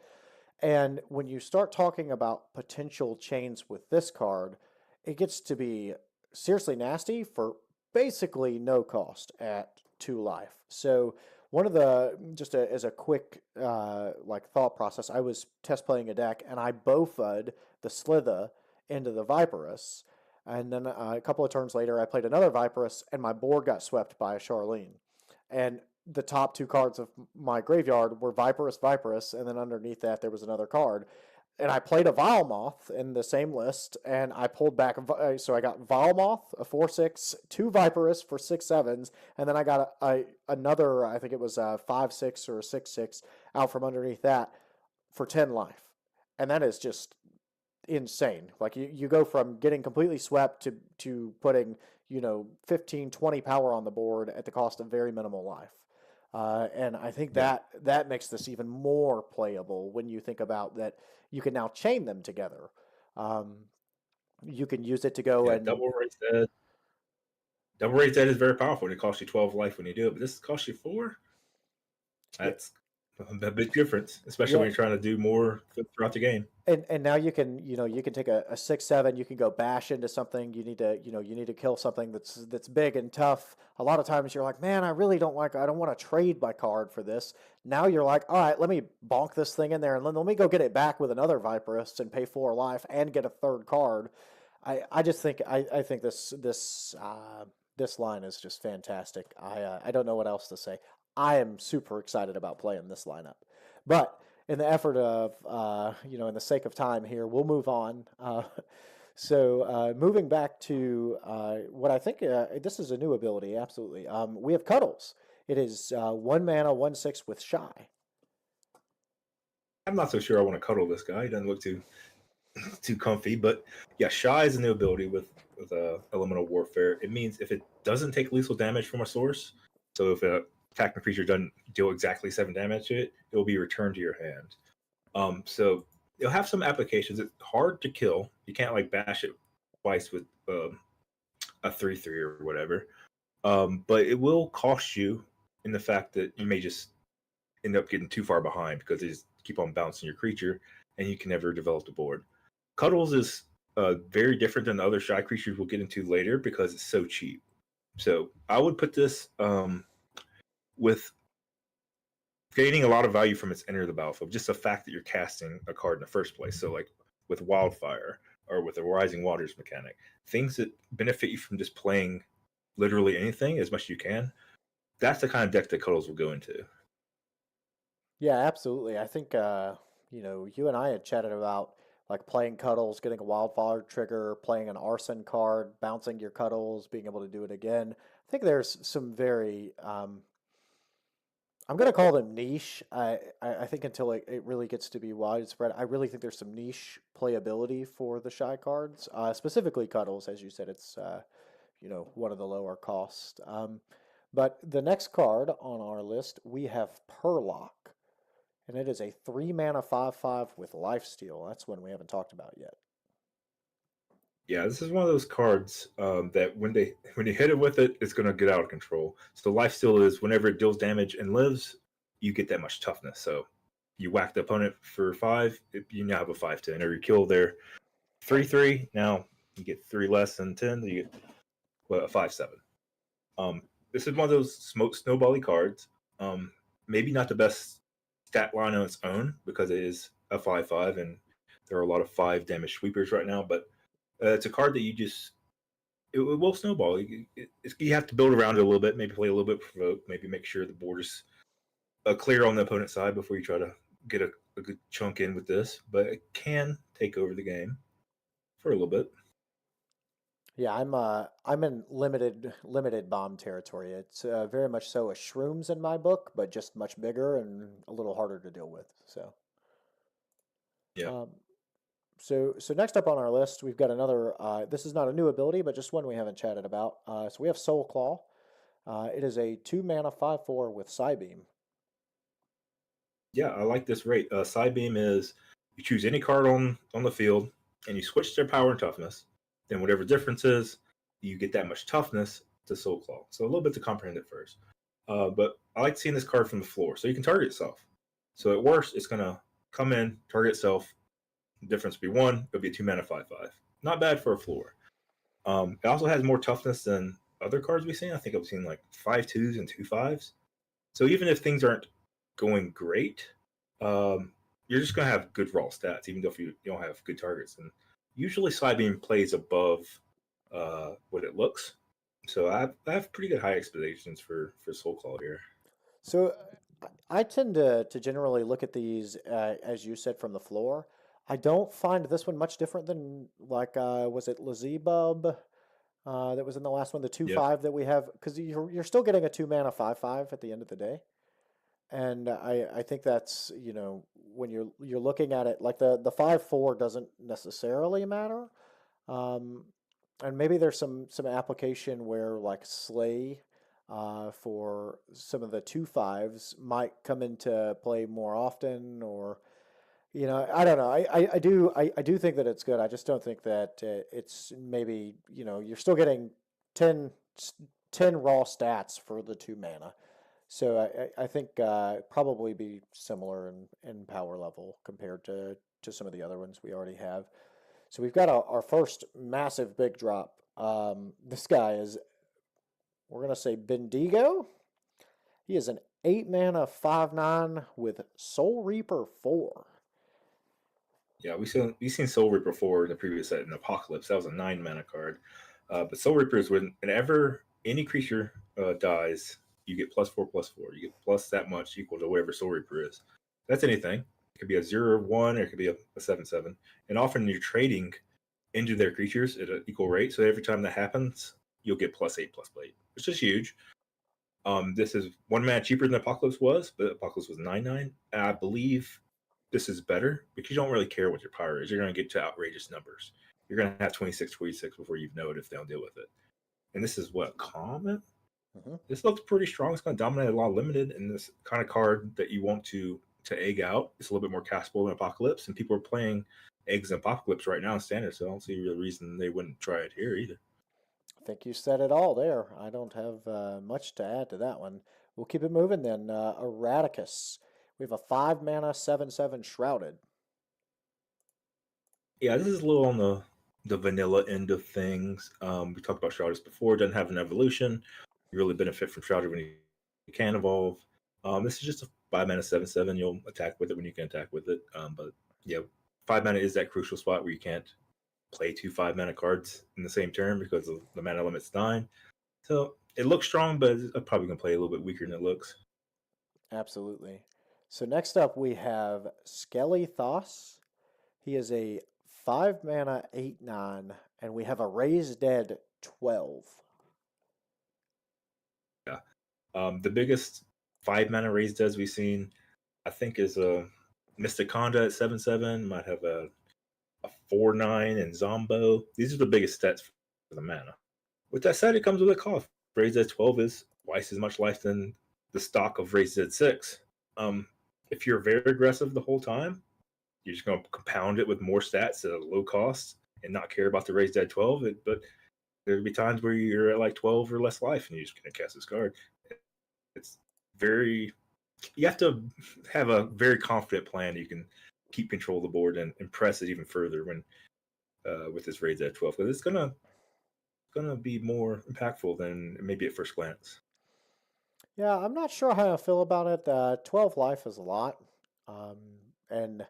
And when you start talking about potential chains with this card, it gets to be seriously nasty for basically no cost at 2 life. So one of the, as a quick thought process, I was test playing a deck and I bofa'd the Slither into the Viperus. And then a couple of turns later, I played another Viperus, and my board got swept by a Charlene. And the top 2 cards of my graveyard were Viperus, and then underneath that there was another card. And I played a Vilemoth in the same list, and I pulled back. So I got Vilemoth, a 4/6, 2 Viperus for 6/7s, and then I got another, I think it was a 5/6 or a 6/6 out from underneath that for 10 life. And that is just insane. Like you go from getting completely swept to putting 15, 20 power on the board at the cost of very minimal life. And I think that makes this even more playable when you think about that you can now chain them together. You can use it to go and double raised dead. Double raised dead is very powerful. It costs you 12 life when you do it, but this costs you 4. That's A big difference, especially when Yeah. you're trying to do more throughout the game. And now you can, you can take a 6/7, you can go bash into something. You need to kill something that's big and tough. A lot of times you're like, man, I don't want to trade my card for this. Now you're like, all right, let me bonk this thing in there and let me go get it back with another Viperist and pay 4 life and get a third card. I just think I think this line is just fantastic. I don't know what else to say. I am super excited about playing this lineup, but in the effort of in the sake of time here, we'll move on. Moving back to what I think this is a new ability. Absolutely, we have Cuddles. It is 1 mana, 1/6 with Shy. I'm not so sure I want to cuddle this guy. He doesn't look too comfy, but yeah, Shy is a new ability with elemental warfare. It means if it doesn't take lethal damage from a source, so if a attacking creature doesn't deal exactly 7 damage to it, it will be returned to your hand. So it'll have some applications. It's hard to kill. You can't like bash it twice with a 3/3 or whatever. But it will cost you in the fact that you may just end up getting too far behind because they just keep on bouncing your creature and you can never develop the board. Cuddles is very different than the other Shy creatures we'll get into later because it's so cheap. So I would put this with gaining a lot of value from its enter the battlefield. Just the fact that you're casting a card in the first place. So like with Wildfire or with a Rising Waters mechanic, things that benefit you from just playing literally anything as much as you can. That's the kind of deck that Cuddles will go into. Yeah, absolutely. I think you and I had chatted about like playing Cuddles, getting a Wildfire trigger, playing an Arson card, bouncing your Cuddles, being able to do it again. I think there's some very I'm going to call them niche. I think until it really gets to be widespread, I really think there's some niche playability for the Shy cards, specifically Cuddles. As you said, it's one of the lower cost. But the next card on our list, we have Purlock, and it is a 3 mana 5/5 with Lifesteal. That's one we haven't talked about yet. Yeah, this is one of those cards that when you hit it with it, it's going to get out of control. So Lifesteal is whenever it deals damage and lives, you get that much toughness. So you whack the opponent for 5, you now have a 5/10. Or you kill their 3/3, now you get 3 less than 10, you get a 5/7. This is one of those snowbally cards. Maybe not the best stat line on its own because it is a 5/5 and there are a lot of 5 damage sweepers right now, but it's a card that it will snowball. You have to build around it a little bit, maybe play a little bit provoke, maybe make sure the board is clear on the opponent's side before you try to get a good chunk in with this. But it can take over the game for a little bit. Yeah, I'm in limited bomb territory. It's very much so a shrooms in my book, but just much bigger and a little harder to deal with. So Yeah. So next up on our list, we've got another. This is not a new ability, but just one we haven't chatted about. So we have Soul Claw. It is a 2 mana 5/4 with Psybeam. Yeah, I like this rate. Psybeam is you choose any card on the field and you switch their power and toughness. Then whatever difference is, you get that much toughness to Soul Claw. So a little bit to comprehend it first. But I like seeing this card from the floor. So you can target itself. So at worst, it's going to come in, target itself. The difference will be 1. It'll be a 2 mana 5/5. Not bad for a floor. It also has more toughness than other cards we've seen. I think I've seen like 5/2s and 2/5s. So even if things aren't going great, you're just going to have good raw stats, even though if you don't have good targets. And usually Psybeam plays above what it looks. So I have pretty good high expectations for Soul Claw here. So I tend to generally look at these, as you said, from the floor. I don't find this one much different than like was it Lazebub that was in the last one, the 2/5 that we have, because you're still getting a 2 mana 5/5 at the end of the day, and I think that's when you're looking at it like the 5/4 doesn't necessarily matter, and maybe there's some application where like Slay. For some of the 2/5s might come into play more often, or I don't know. I do think that it's good. I just don't think that it's maybe you're still getting 10 raw stats for the 2 mana. So I think probably be similar in power level compared to some of the other ones we already have. So we've got our first massive big drop. This guy is, we're going to say Bendigo. He is an 8 mana 5/9 with Soul Reaper 4. Yeah, we seen Soul Reaper 4 in the previous set in Apocalypse. That was a 9 mana card. But Soul Reaper is whenever any creature dies, you get +4/+4. You get plus that much equal to whatever Soul Reaper is. That's anything. It could be a 0/1 or it could be a 7/7. And often you're trading into their creatures at an equal rate. So every time that happens, you'll get +8/+8, which is huge. This is 1 mana cheaper than Apocalypse was, but Apocalypse was 9/9. And I believe this is better because you don't really care what your power is. You're going to get to outrageous numbers. You're going to have 26/26 before you know it if they don't deal with it. And this is what, common? Mm-hmm. This looks pretty strong. It's going to dominate a lot of limited, and this kind of card that you want to egg out. It's a little bit more castable than Apocalypse, and people are playing eggs in Apocalypse right now in Standard, so I don't see the reason they wouldn't try it here either. I think you said it all there. I don't have much to add to that one. We'll keep it moving then. Erraticus. We have a 5 mana 7/7 Shrouded. Yeah, this is a little on the vanilla end of things. We talked about Shrouded before. It doesn't have an evolution. You really benefit from Shrouded when you can evolve. This is just a 5 mana 7/7. You'll attack with it when you can attack with it. But yeah, 5 mana is that crucial spot where you can't play 2 5 mana cards in the same turn because the mana limit's 9. So it looks strong, but I'm probably gonna play a little bit weaker than it looks. Absolutely. So next up we have Skelly Thos. He is a 5 mana 8/9, and we have a Raise Dead 12. Yeah. The biggest 5 mana raised as we've seen, I think, is a Mystic Conda at 7/7. Might have a 4/9 and Zombo. These are the biggest stats for the mana. With that said, it comes with a cost. Raised at 12 is twice as much life than the stock of Raised at 6. If you're very aggressive the whole time, you're just going to compound it with more stats at a low cost and not care about the Raised at 12. But there'll be times where you're at like 12 or less life and you're just going to cast this card. It's very, you have to have a very confident plan. You can keep control of the board and press it even further when with this Raised at 12, because it's gonna be more impactful than maybe at first glance. Yeah, I'm not sure how I feel about it. 12 life is a lot. Um, and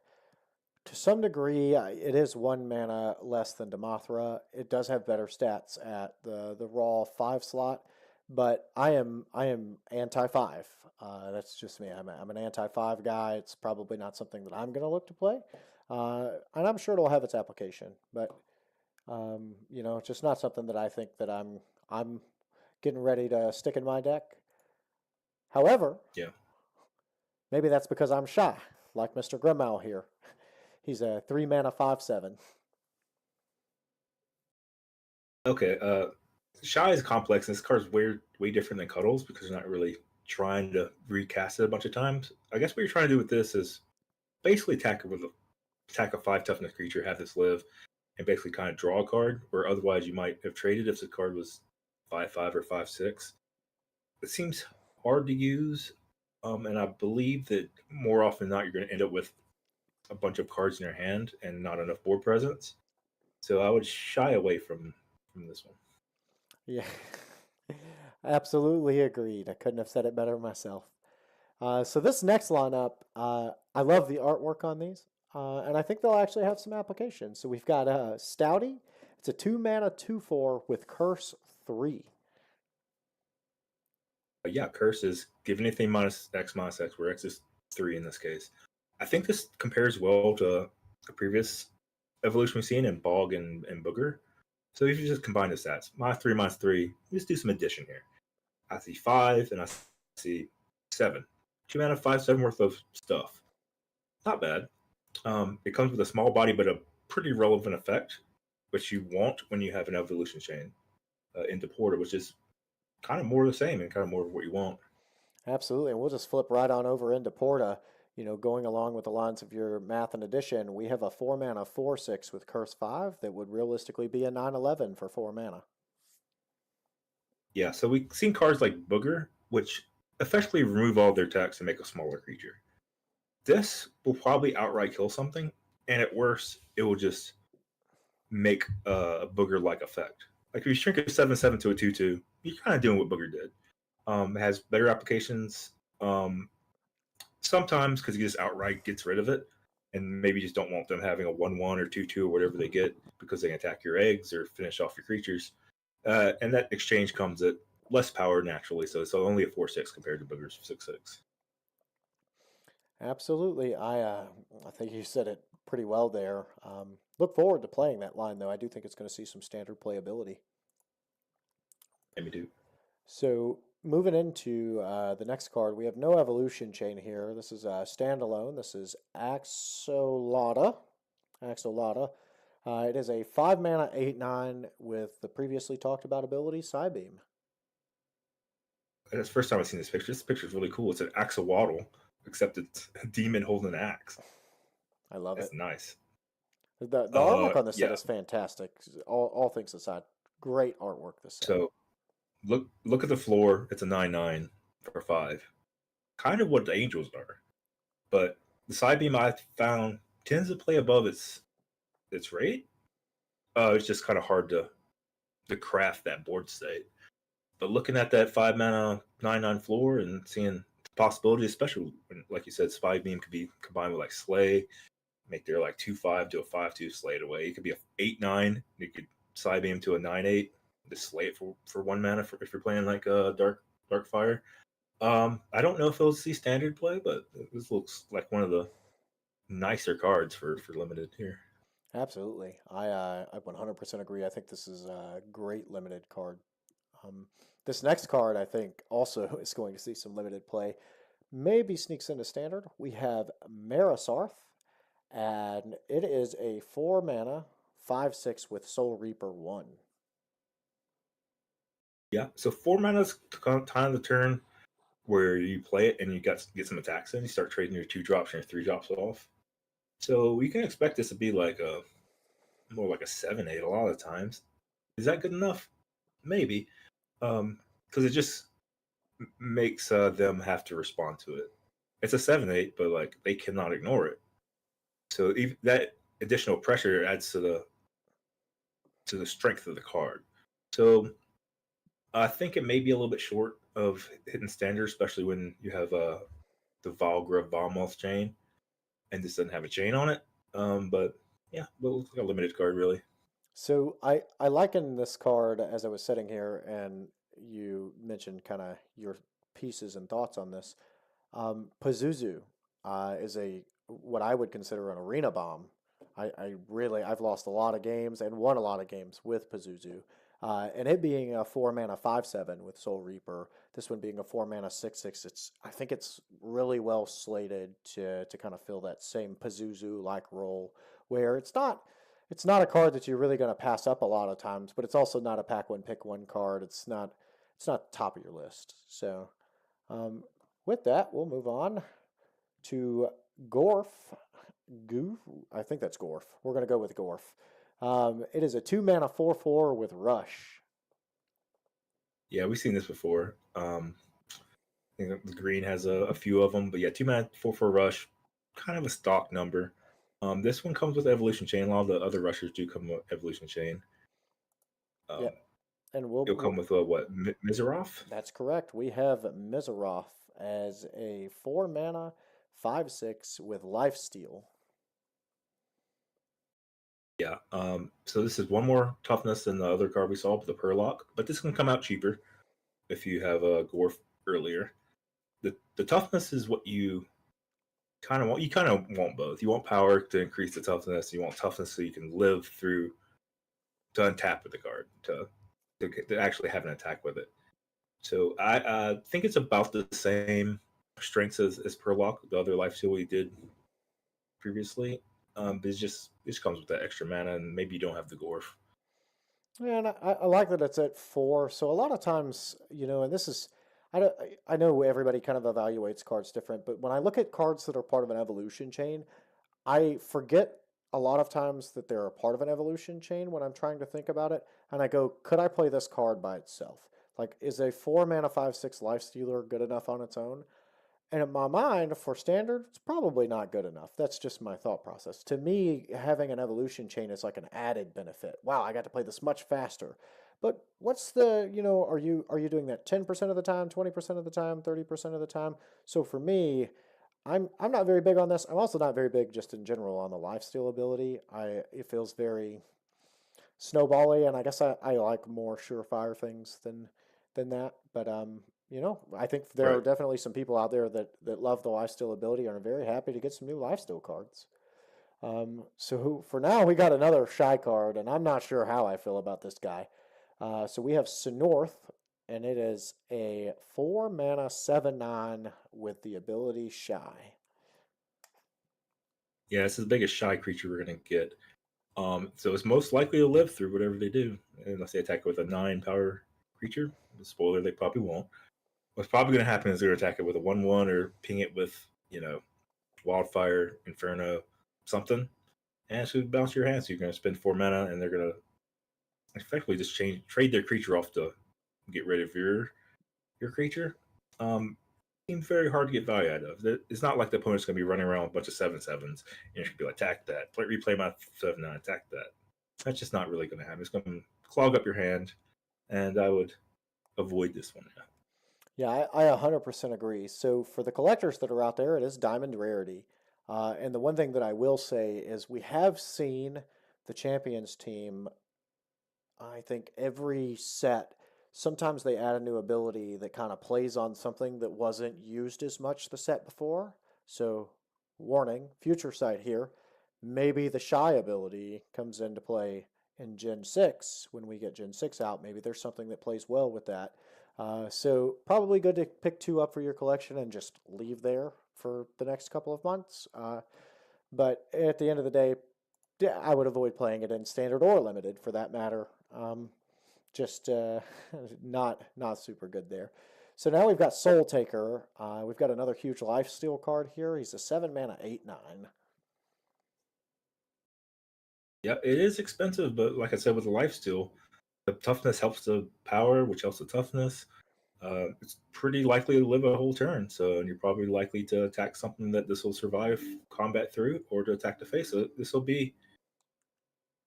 to some degree, it is 1 mana less than Demothra. It does have better stats at the raw 5 slot, but I am anti 5. That's just me. I'm an anti 5 guy. It's probably not something that I'm going to look to play, and I'm sure it'll have its application. But it's just not something that I think that I'm getting ready to stick in my deck. However, Yeah. maybe that's because I'm shy, like Mr. Grimau here. He's a 3 mana 5/7. Okay. Shy is complex, and this card's way different than Cuddles because you're not really trying to recast it a bunch of times. I guess what you're trying to do with this is basically attack a 5 toughness creature, have this live, and basically kind of draw a card, where otherwise you might have traded if the card was 5/5 or 5/6. It seems hard to use, and I believe that more often than not, you're going to end up with a bunch of cards in your hand and not enough board presence. So I would shy away from this one. Yeah, absolutely agreed. I couldn't have said it better myself. So this next lineup, I love the artwork on these, and I think they'll actually have some application. So we've got Stouty. It's a 2 mana 2/4 with Curse 3. Yeah, Curse is give anything -X -X, where X is 3 in this case. I think this compares well to the previous evolution we've seen in Bog and Booger. So if you just combine the stats, -3, -3, just do some addition here. I see 5 and I see 7. 2 mana, 5/7 worth of stuff. Not bad. It comes with a small body, but a pretty relevant effect, which you want when you have an evolution chain into Porter, which is kind of more of the same and kind of more of what you want. Absolutely, and we'll just flip right on over into Porta. Going along with the lines of your math and addition, we have a 4 mana 4/6 with Curse 5 that would realistically be a 9/11 for 4 mana. Yeah, so we've seen cards like Booger, which effectively remove all their attacks and make a smaller creature. This will probably outright kill something, and at worst, it will just make a booger-like effect. Like if you shrink a 7/7 to a 2/2, you're kind of doing what Booger did. It has better applications. Sometimes because he just outright gets rid of it, and maybe you just don't want them having a 1/1 or 2/2 or whatever they get because they attack your eggs or finish off your creatures. And that exchange comes at less power naturally, so it's only a 4/6 compared to Booger's 6/6. Absolutely. I think you said it pretty well there. Look forward to playing that line, though. I do think it's going to see some standard playability. Let me do. So moving into the next card, we have no evolution chain here. This is a standalone. This is Axolotl. Axolotl. It is a 5 mana 8/9 with the previously talked about ability Psybeam. And it's the first time I've seen this picture. This picture is really cool. It's an axolotl, except it's a demon holding an axe. I love That's it. nice. The artwork on this set Yeah. is fantastic. All things aside, great artwork this set. So look at the floor. It's a 9/9 for 5. Kind of what the angels are. But the side beam I found tends to play above its rate. It's just kind of hard to craft that board state. But looking at that 5 mana 9/9 floor and seeing the possibility, especially when, like you said, Spy Beam could be combined with like Slay, make their like 2/5 to a 5/2 slay it away. It could be a 8/9. You could Side Beam to a 9/8. Just slay it for 1 mana if you're playing like Dark Fire. I don't know if it'll see standard play, but this looks like one of the nicer cards for limited here. Absolutely. I 100% agree. I think this is a great limited card. This next card, I think, also is going to see some limited play. Maybe sneaks into standard. We have Marisarth, and it is a 4 mana 5/6 with Soul Reaper 1. Yeah, so 4 mana is time of the turn where you play it and you get some attacks in. You start trading your 2 drops and your 3 drops off. So we can expect this to be like more like a 7/8 a lot of times. Is that good enough? Maybe, because it just makes them have to respond to it. It's a 7/8, but like they cannot ignore it. So even that additional pressure adds to the strength of the card. So I think it may be a little bit short of hitting standard, especially when you have the Valgra Valmoth chain, and this doesn't have a chain on it. But yeah, but it looks like a limited card, really. So I liken this card as I was sitting here, and you mentioned kind of your pieces and thoughts on this. Pazuzu is what I would consider an arena bomb. I've lost a lot of games and won a lot of games with Pazuzu. And it being a 4 mana 5/7 with Soul Reaper, this one being a 4 mana 6/6, I think it's really well slated to kind of fill that same Pazuzu like role where it's not a card that you're really going to pass up a lot of times, but it's also not a pack one pick one card. It's not top of your list. So with that, we'll move on to Gorf. Goof. I think that's Gorf. We're going to go with Gorf. It is a 2 mana 4/4 with Rush. Yeah, we've seen this before. I think the green has a few of them, but yeah, 2 mana 4/4 rush, kind of a stock number. This one comes with Evolution Chain. A lot of the other rushers do come with Evolution Chain. Yeah, and It'll come with what Miseroth? That's correct. We have Miseroth as a 4 mana 5/6 with Lifesteal. Yeah. So this is one more toughness than the other card we saw, the Perlock, but this can come out cheaper if you have a Gorf earlier. The toughness is what you kind of want. You kind of want both. You want power to increase the toughness. You want toughness so you can live through to untap with the card to actually have an attack with it. So I think it's about the same strengths as Perlock, the other Lifesteal we did previously. But it just comes with that extra mana, and maybe you don't have the Gorf. Yeah, and I like that it's at 4. So a lot of times, and this is, I know everybody kind of evaluates cards different, but when I look at cards that are part of an evolution chain, I forget a lot of times that they're a part of an evolution chain when I'm trying to think about it. And I go, could I play this card by itself? Like, is a 4 mana 5/6 lifestealer good enough on its own? And in my mind, for standard, it's probably not good enough. That's just my thought process. To me, having an evolution chain is like an added benefit. Wow, I got to play this much faster. But what's the, are you doing that 10% of the time, 20% of the time, 30% of the time? So for me, I'm not very big on this. I'm also not very big just in general on the lifesteal ability. It feels very snowbally, and I guess I like more surefire things than that. But I think there are Right. definitely some people out there that love the lifesteal ability and are very happy to get some new lifesteal cards. So for now, we got another shy card, and I'm not sure how I feel about this guy. So we have Sinorth, and it is a 4 mana 7/9 with the ability Shy. Yeah, it's the biggest shy creature we're gonna get. So it's most likely to live through whatever they do, unless they attack it with a 9 power creature. Spoiler, they probably won't. What's probably going to happen is they're going to attack it with a 1/1 or ping it with, Wildfire, Inferno, something, and it's going to bounce your hand. So you're going to spend 4 mana, and they're going to effectively just trade their creature off to get rid of your creature. Seems very hard to get value out of. It's not like the opponent's going to be running around with a bunch of 7/7s, and you're going to be like, attack that, replay my 7/9, attack that. That's just not really going to happen. It's going to clog up your hand, and I would avoid this one. Yeah, I 100% agree. So for the collectors that are out there, it is diamond rarity. And the one thing that I will say is we have seen the champions team, I think every set, sometimes they add a new ability that kind of plays on something that wasn't used as much the set before. So, warning, future sight here. Maybe the Shy ability comes into play in Gen 6 when we get Gen 6 out. Maybe there's something that plays well with that. So, probably good to pick 2 up for your collection and just leave there for the next couple of months. But at the end of the day, yeah, I would avoid playing it in standard or limited for that matter. Just not super good there. So now we've got Soul Taker. We've got another huge lifesteal card here. He's a 7 mana 8/9. Yeah, it is expensive, but like I said, with the lifesteal, the toughness helps the power, which helps the toughness. It's pretty likely to live a whole turn, so and you're probably likely to attack something that this will survive combat through, or to attack the face. So this will be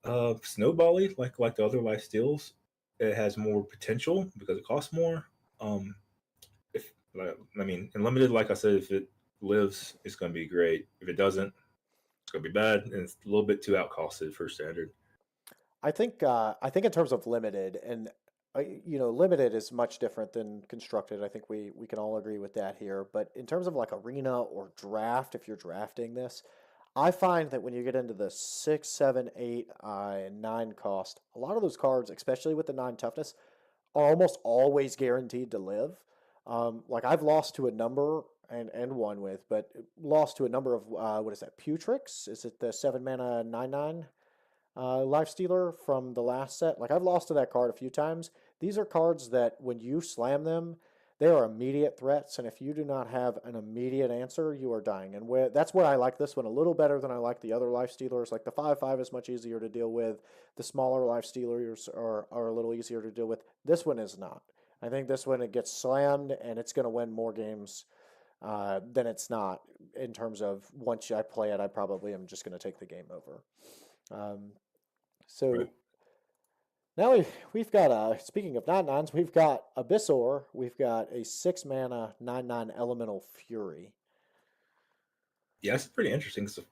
snowbally like the other life steals. It has more potential because it costs more. If I mean, in limited, like I said, if it lives, it's going to be great. If it doesn't, it's going to be bad, and it's a little bit too outcosted for standard. I think in terms of limited, and limited is much different than constructed. I think we can all agree with that here. But in terms of like arena or draft, if you're drafting this, I find that when you get into the 6, 7, 8, and 9 cost, a lot of those cards, especially with the 9 toughness, are almost always guaranteed to live. Like I've lost to a number and won with, but lost to a number of what is that? Putrix? Is it the 7 mana 9/9 life stealer from the last set? Like I've lost to that card a few times. These are cards that when you slam them, they are immediate threats, and if you do not have an immediate answer, you are dying. And that's where I like this one a little better than I like the other life stealers. Like the 5/5 is much easier to deal with. The smaller life stealers are a little easier to deal with. This one is not. I think this one it gets slammed, and it's going to win more games than it's not in terms of once I play it, I probably am just going to take the game over. Um, so Right. now we've got speaking of 9/9s, we've got Abyssor. We've got a 6 mana 9/9 Elemental Fury. Yeah, it's pretty interesting. So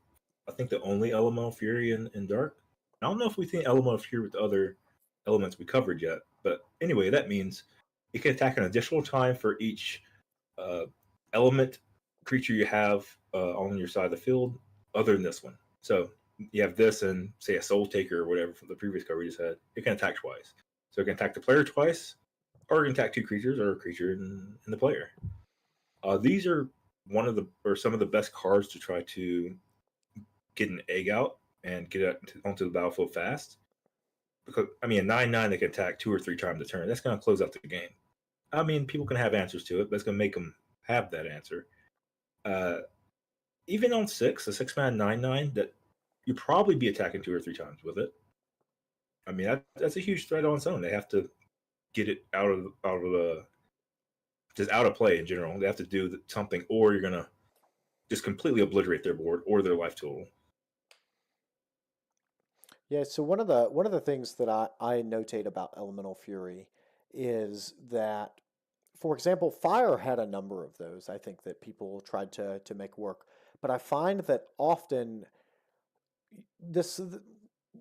I think the only Elemental Fury in Dark. I don't know if we think Elemental Fury with the other elements we covered yet, but anyway, that means you can attack an additional time for each uh, element creature you have on your side of the field, other than this one. So you have this and say a Soul Taker or whatever from the previous card we just had. It can attack twice. So it can attack the player twice, or it can attack 2 creatures or a creature in the player. These are some of the best cards to try to get an egg out and get it onto the battlefield fast. Because I mean, a 9/9 that can attack 2 or 3 times a turn, that's going to close out the game. I mean, people can have answers to it, but it's going to make them have that answer. Even on 6, a 6-mana 9/9, that you probably be attacking 2 or 3 times with it. I mean, that's a huge threat on its own. They have to get it out of the just out of play in general. They have to do something, or you're gonna just completely obliterate their board or their life total. Yeah, so one of the things that I notate about Elemental Fury is that, for example, Fire had a number of those, I think, that people tried to make work. But I find that often this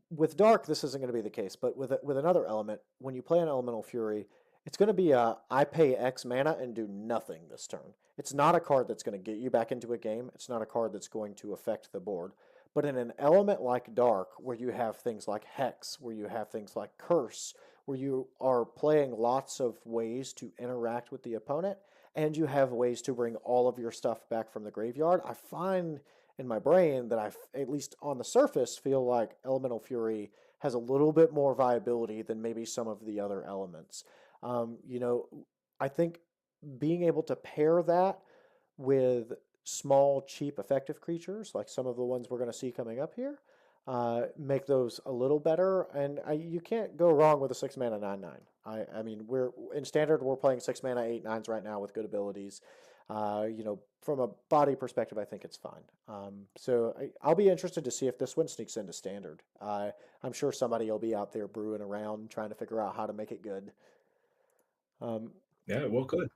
with Dark, this isn't going to be the case, but with another element, when you play an Elemental Fury, it's going to be I pay X mana and do nothing this turn. It's not a card that's going to get you back into a game. It's not a card that's going to affect the board. But in an element like Dark, where you have things like Hex, where you have things like Curse, where you are playing lots of ways to interact with the opponent, and you have ways to bring all of your stuff back from the graveyard, I find in my brain that at least on the surface, feel like Elemental Fury has a little bit more viability than maybe some of the other elements. You know, I think being able to pair that with small, cheap, effective creatures, like some of the ones we're going to see coming up here, make those a little better. And you can't go wrong with a 6 mana 9/9. I mean, we're in standard, we're playing 6 mana 8/9s right now with good abilities. You know, from a body perspective, I think it's fine. So I'll be interested to see if this one sneaks into standard. I'm sure somebody will be out there brewing around trying to figure out how to make it good. Yeah, well, good.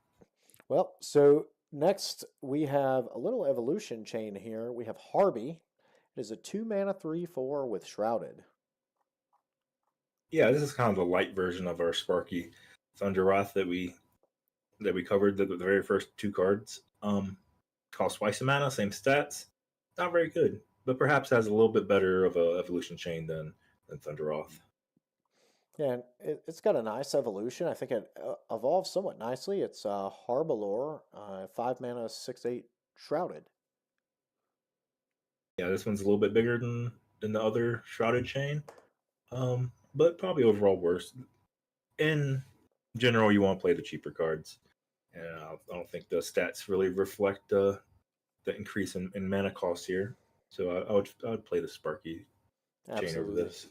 Well, so next we have a little evolution chain here. We have Harby. It is a 2 mana 3/4 with Shrouded. Yeah, this is kind of the light version of our Sparky Thunderwrath that we covered the very first two cards. Costs twice a mana, same stats. Not very good, but perhaps has a little bit better of a evolution chain than Thunderwrath. Yeah, and it's got a nice evolution. I think it evolves somewhat nicely. It's Harbalor, 5 mana 6/8 Shrouded. Yeah, this one's a little bit bigger than the other Shrouded chain, but probably overall worse. In general, you want to play the cheaper cards, and I don't think the stats really reflect the increase in mana cost here. So I would play the Sparky chain over Absolutely. this.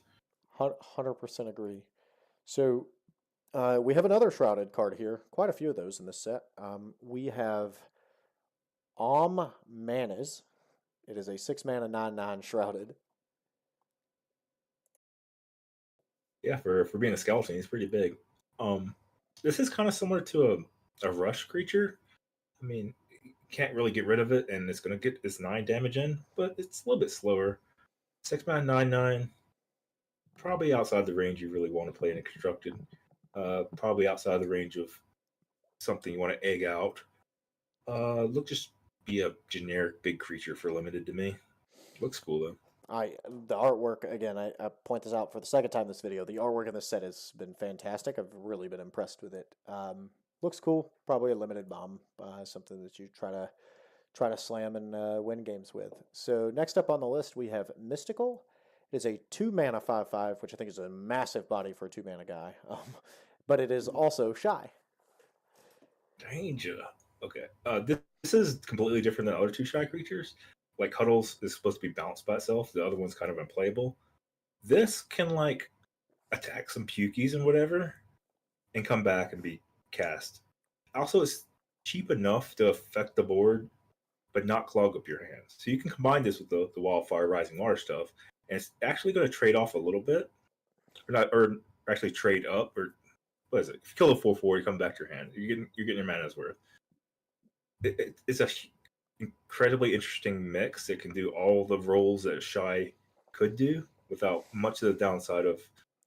100% agree. So we have another Shrouded card here. Quite a few of those in this set. We have Manas. It is a 6 mana 9/9 Shrouded. Yeah, for being a skeleton, he's pretty big. This is kind of similar to a rush creature. I mean, you can't really get rid of it, and it's gonna get its 9 damage in, but it's a little bit slower. 6 mana 9/9, probably outside the range you really want to play in a constructed. Probably outside the range of something you want to egg out. Look, just be a generic big creature for limited to me. Looks cool though. The artwork, again, I point this out for the second time this video. The artwork in this set has been fantastic. I've really been impressed with it. Looks cool. Probably a limited bomb, something that you try to slam and win games with. So next up on the list we have Mystical. It is a 2 mana 5/5, which I think is a massive body for a 2 mana guy. But it is also shy. Danger. Okay. This is completely different than other two shy creatures. Like Huddles is supposed to be balanced by itself. The other one's kind of unplayable. This can like attack some pukies and whatever, and come back and be cast. Also, it's cheap enough to affect the board, but not clog up your hands. So you can combine this with the Wildfire Rising Water stuff, and it's actually going to trade off a little bit, or actually trade up, or what is it? If you kill a 4/4, you come back to your hand. You're getting your mana's worth. It's a incredibly interesting mix. It can do all the roles that Shy could do without much of the downside of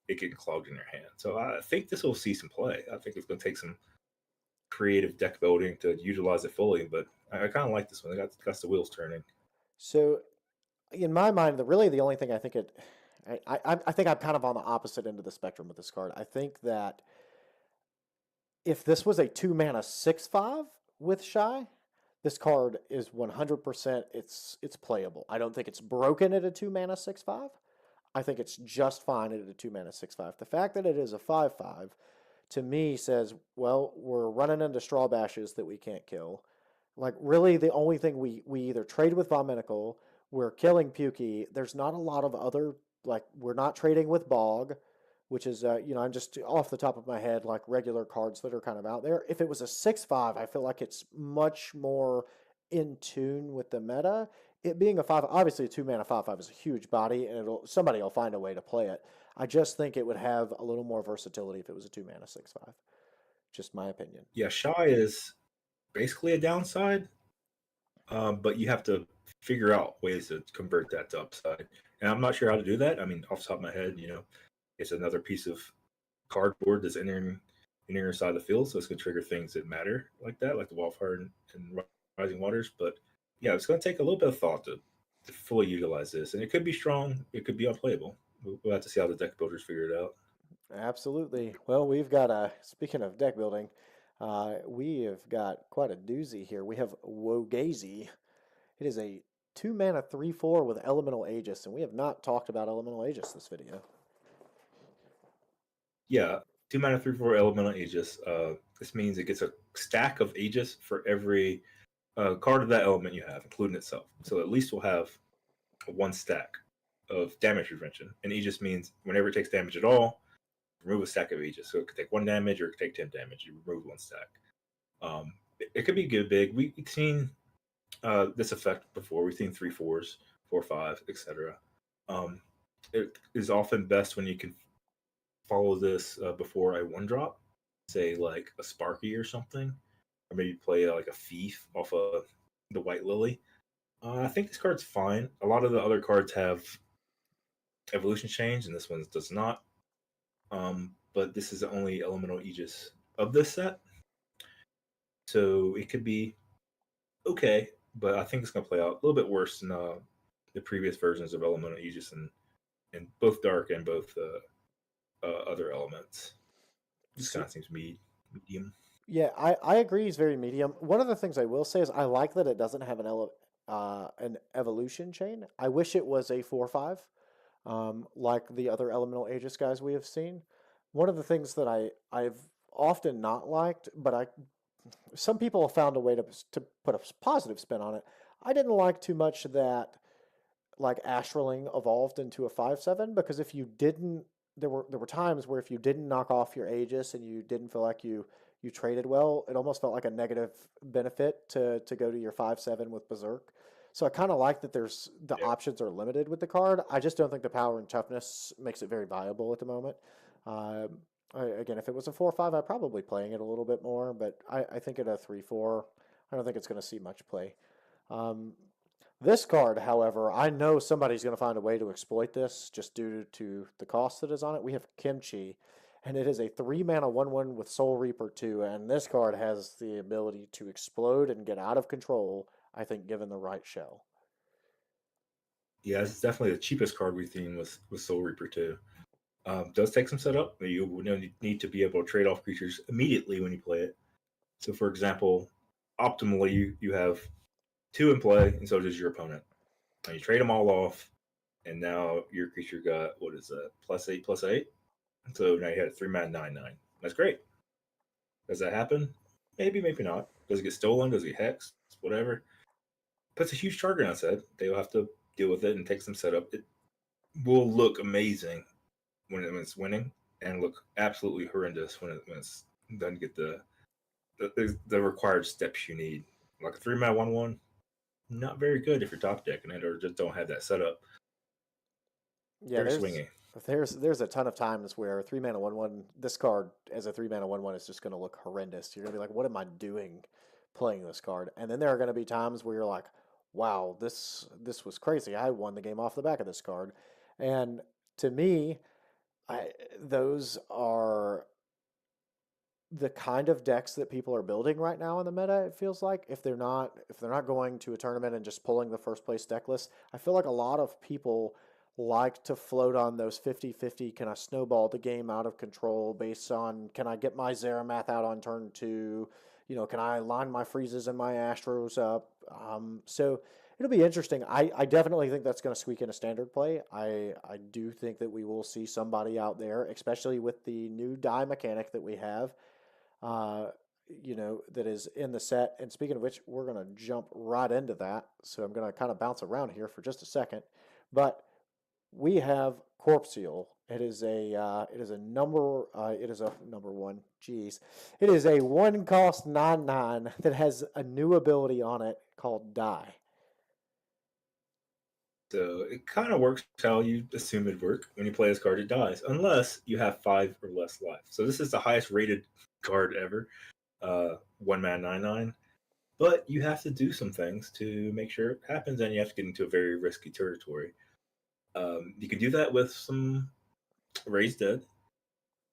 it getting clogged in your hand. So I think this will see some play. I think it's going to take some creative deck building to utilize it fully, but I kind of like this one. It got the wheels turning. So in my mind, the only thing I think I think I'm kind of on the opposite end of the spectrum with this card. I think that if this was a 2 mana 6/5 with Shy, this card is 100% it's playable. I don't think it's broken at a 2 mana 6/5. I think it's just fine at a 2 mana 6/5. The fact that it is a 5/5 to me says, well, we're running into straw bashes that we can't kill. Like, really, the only thing we either trade with Vomitical, we're killing Pukey. There's not a lot of other, like, we're not trading with Bog. which is, I'm just off the top of my head, like regular cards that are kind of out there. If it was a 6/5, I feel like it's much more in tune with the meta. It being a 5, obviously a 2 mana 5/5 is a huge body, and somebody will find a way to play it. I just think it would have a little more versatility if it was a 2 mana 6/5. Just my opinion. Yeah, shy is basically a downside, but you have to figure out ways to convert that to upside. And I'm not sure how to do that. I mean, off the top of my head, it's another piece of cardboard that's entering inside the field, so it's going to trigger things that matter like that, like the Wildfire and Rising Waters. But yeah, it's going to take a little bit of thought to fully utilize this, and it could be strong, it could be unplayable. We'll have to see how the deck builders figure it out. Absolutely. Well, we've got speaking of deck building, we have got quite a doozy here. We have Wogazi. It is a 2 mana 3/4 with Elemental Aegis, and we have not talked about Elemental Aegis this video. Yeah, 2 mana 3/4 elemental Aegis. This means it gets a stack of Aegis for every card of that element you have, including itself. So at least we'll have one stack of damage prevention. And Aegis means whenever it takes damage at all, remove a stack of Aegis. So it could take 1 damage or it could take 10 damage. You remove one stack. It could be good big. We've seen this effect before. We've seen 3/4s, 4/5, etc. It is often best when you can follow this before a 1-drop, say like a Sparky or something, or maybe play like a Thief off of the White Lily. I think this card's fine. A lot of the other cards have evolution change, and this one does not. But this is the only elemental Aegis of this set, so it could be okay. But I think it's going to play out a little bit worse than the previous versions of elemental Aegis, and both dark and both other elements. Just kind of seems medium. Yeah, I agree. He's very medium. One of the things I will say is I like that it doesn't have an evolution chain. I wish it was a 4/5, like the other Elemental Aegis guys we have seen. One of the things that I've often not liked, but some people have found a way to put a positive spin on it. I didn't like too much that like Astraling evolved into a 5/7 because if you didn't, there were times where if you didn't knock off your Aegis and you didn't feel like you traded well, it almost felt like a negative benefit to go to your 5/7 with Berserk. So I kind of like that there's the options are limited with the card. I just don't think the power and toughness makes it very viable at the moment. Again, if it was a 4/5, I'd probably playing it a little bit more, but I think at a 3/4, I don't think it's going to see much play. This card, however, I know somebody's going to find a way to exploit this just due to the cost that is on it. We have Kimchi, and it is a 3 mana 1/1 with Soul Reaper 2, and this card has the ability to explode and get out of control, I think, given the right shell. Yeah, it's definitely the cheapest card we've seen with Soul Reaper 2. Does take some setup. You need to be able to trade off creatures immediately when you play it. So, for example, optimally, you have 2 in play, and so does your opponent. And you trade them all off, and now your creature got, what is that, +8/+8? So now you had a 3 mana 9/9. That's great. Does that happen? Maybe, maybe not. Does it get stolen? Does it get hexed? Whatever. Puts a huge target on its head. They'll have to deal with it and take some setup. It will look amazing when it's winning, and look absolutely horrendous when it doesn't get the required steps you need. Like a 3 mana 1/1, not very good if you're top decking it or just don't have that setup. Yeah, Very swingy. There's a ton of times where 3 mana 1/1, this card as a 3 mana 1/1 is just going to look horrendous. You're going to be like, what am I doing playing this card? And then there are going to be times where you're like, wow, this was crazy. I won the game off the back of this card. And to me, those are the kind of decks that people are building right now in the meta. It feels like if they're not going to a tournament and just pulling the first place deck list, I feel like a lot of people like to float on those 50-50, can I snowball the game out of control based on, can I get my Zaramath out on turn 2, can I line my freezes and my Astros up? So it'll be interesting. I definitely think that's going to squeak in a standard play. I do think that we will see somebody out there, especially with the new die mechanic that we have, that is in the set. And speaking of which, we're going to jump right into that. So I'm going to kind of bounce around here for just a second. But we have Corpseal. It is a number one. Geez, it is a one cost 9/9 that has a new ability on it called Die. So it kind of works how you assume it'd work. When you play this card, it dies, unless you have 5 or less life. So this is the highest rated card ever, 1 mana 9/9. But you have to do some things to make sure it happens, and you have to get into a very risky territory. You can do that with some Raised Dead.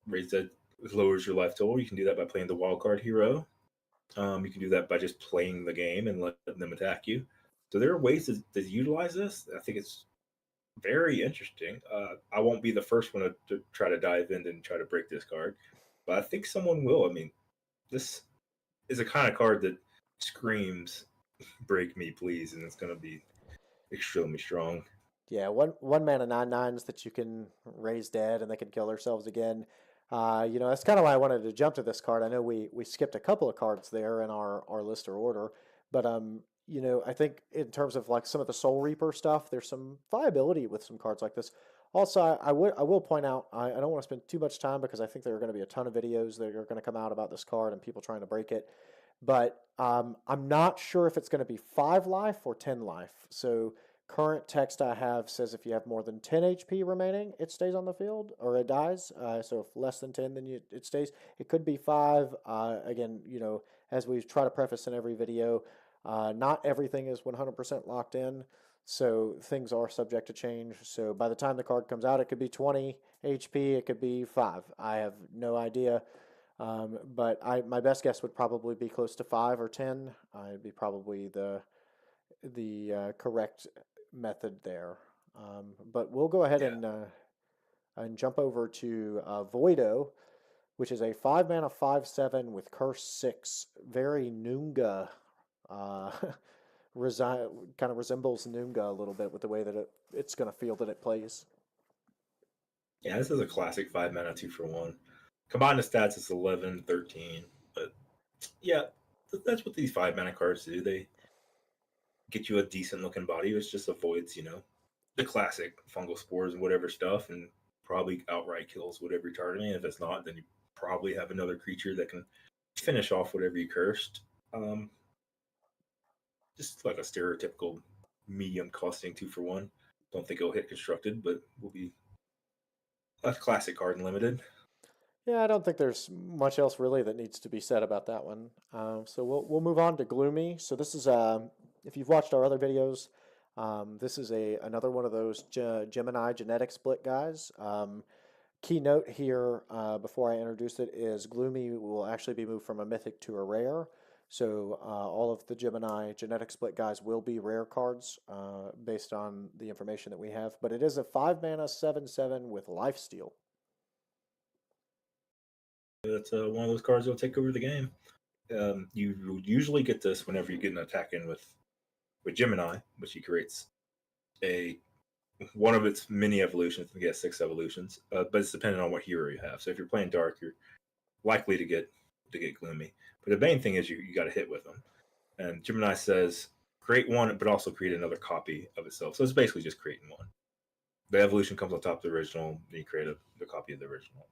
Raised Dead lowers your life total. You can do that by playing the wildcard hero. You can do that by just playing the game and letting them attack you. So there are ways to utilize this. I think it's very interesting. I won't be the first one to try to dive in and try to break this card, but I think someone will. I mean, this is a kind of card that screams "break me, please," and it's going to be extremely strong. Yeah, one mana 9/9s that you can raise dead and they can kill themselves again. That's kind of why I wanted to jump to this card. I know we skipped a couple of cards there in our list or order, but I think in terms of like some of the Soul Reaper stuff, there's some viability with some cards like this. Also, I will point out I don't want to spend too much time because I think there are going to be a ton of videos that are going to come out about this card and people trying to break it. But I'm not sure if it's going to be 5 life or 10 life. So current text I have says if you have more than 10 HP remaining, it stays on the field or it dies. So if less than 10, then it stays. It could be 5. Again, as we try to preface in every video, not everything is 100% locked in. So things are subject to change. So by the time the card comes out, it could be 20 HP, it could be 5. I have no idea. But my best guess would probably be close to 5 or 10. It'd be probably the correct method there. But we'll go ahead Yeah, and jump over to Voido, which is a 5 mana 5/7 with Curse 6. Very Noonga. Uh, kind of resembles Noonga a little bit with the way that it's going to feel that it plays. yeah. This is a classic 5 mana 2 for 1. Combined the stats is 11, 13. But yeah, that's what these 5 mana cards do. They get you a decent looking body, which just avoids, the classic fungal spores and whatever stuff, and probably outright kills whatever you're targeting. If it's not, then you probably have another creature that can finish off whatever you cursed. Um, just like a stereotypical medium costing 2 for 1. Don't think it'll hit constructed, but will be a classic card in limited. Yeah, I don't think there's much else really that needs to be said about that one. So we'll move on to Gloomy. So this is if you've watched our other videos, this is another one of those Gemini genetic split guys. Key note here before I introduce it is Gloomy will actually be moved from a mythic to a rare. So all of the Gemini genetic split guys will be rare cards based on the information that we have. But it is a 5 mana 7/7 with lifesteal. It's one of those cards that'll take over the game. You usually get this whenever you get an attack in with Gemini, which he creates one of its many evolutions. You get 6 evolutions, but it's dependent on what hero you have. So if you're playing dark, you're likely to get Gloomy. But the main thing is you got to hit with them. And Gemini says create one, but also create another copy of itself. So it's basically just creating one. The evolution comes on top of the original, then you create the copy of the original.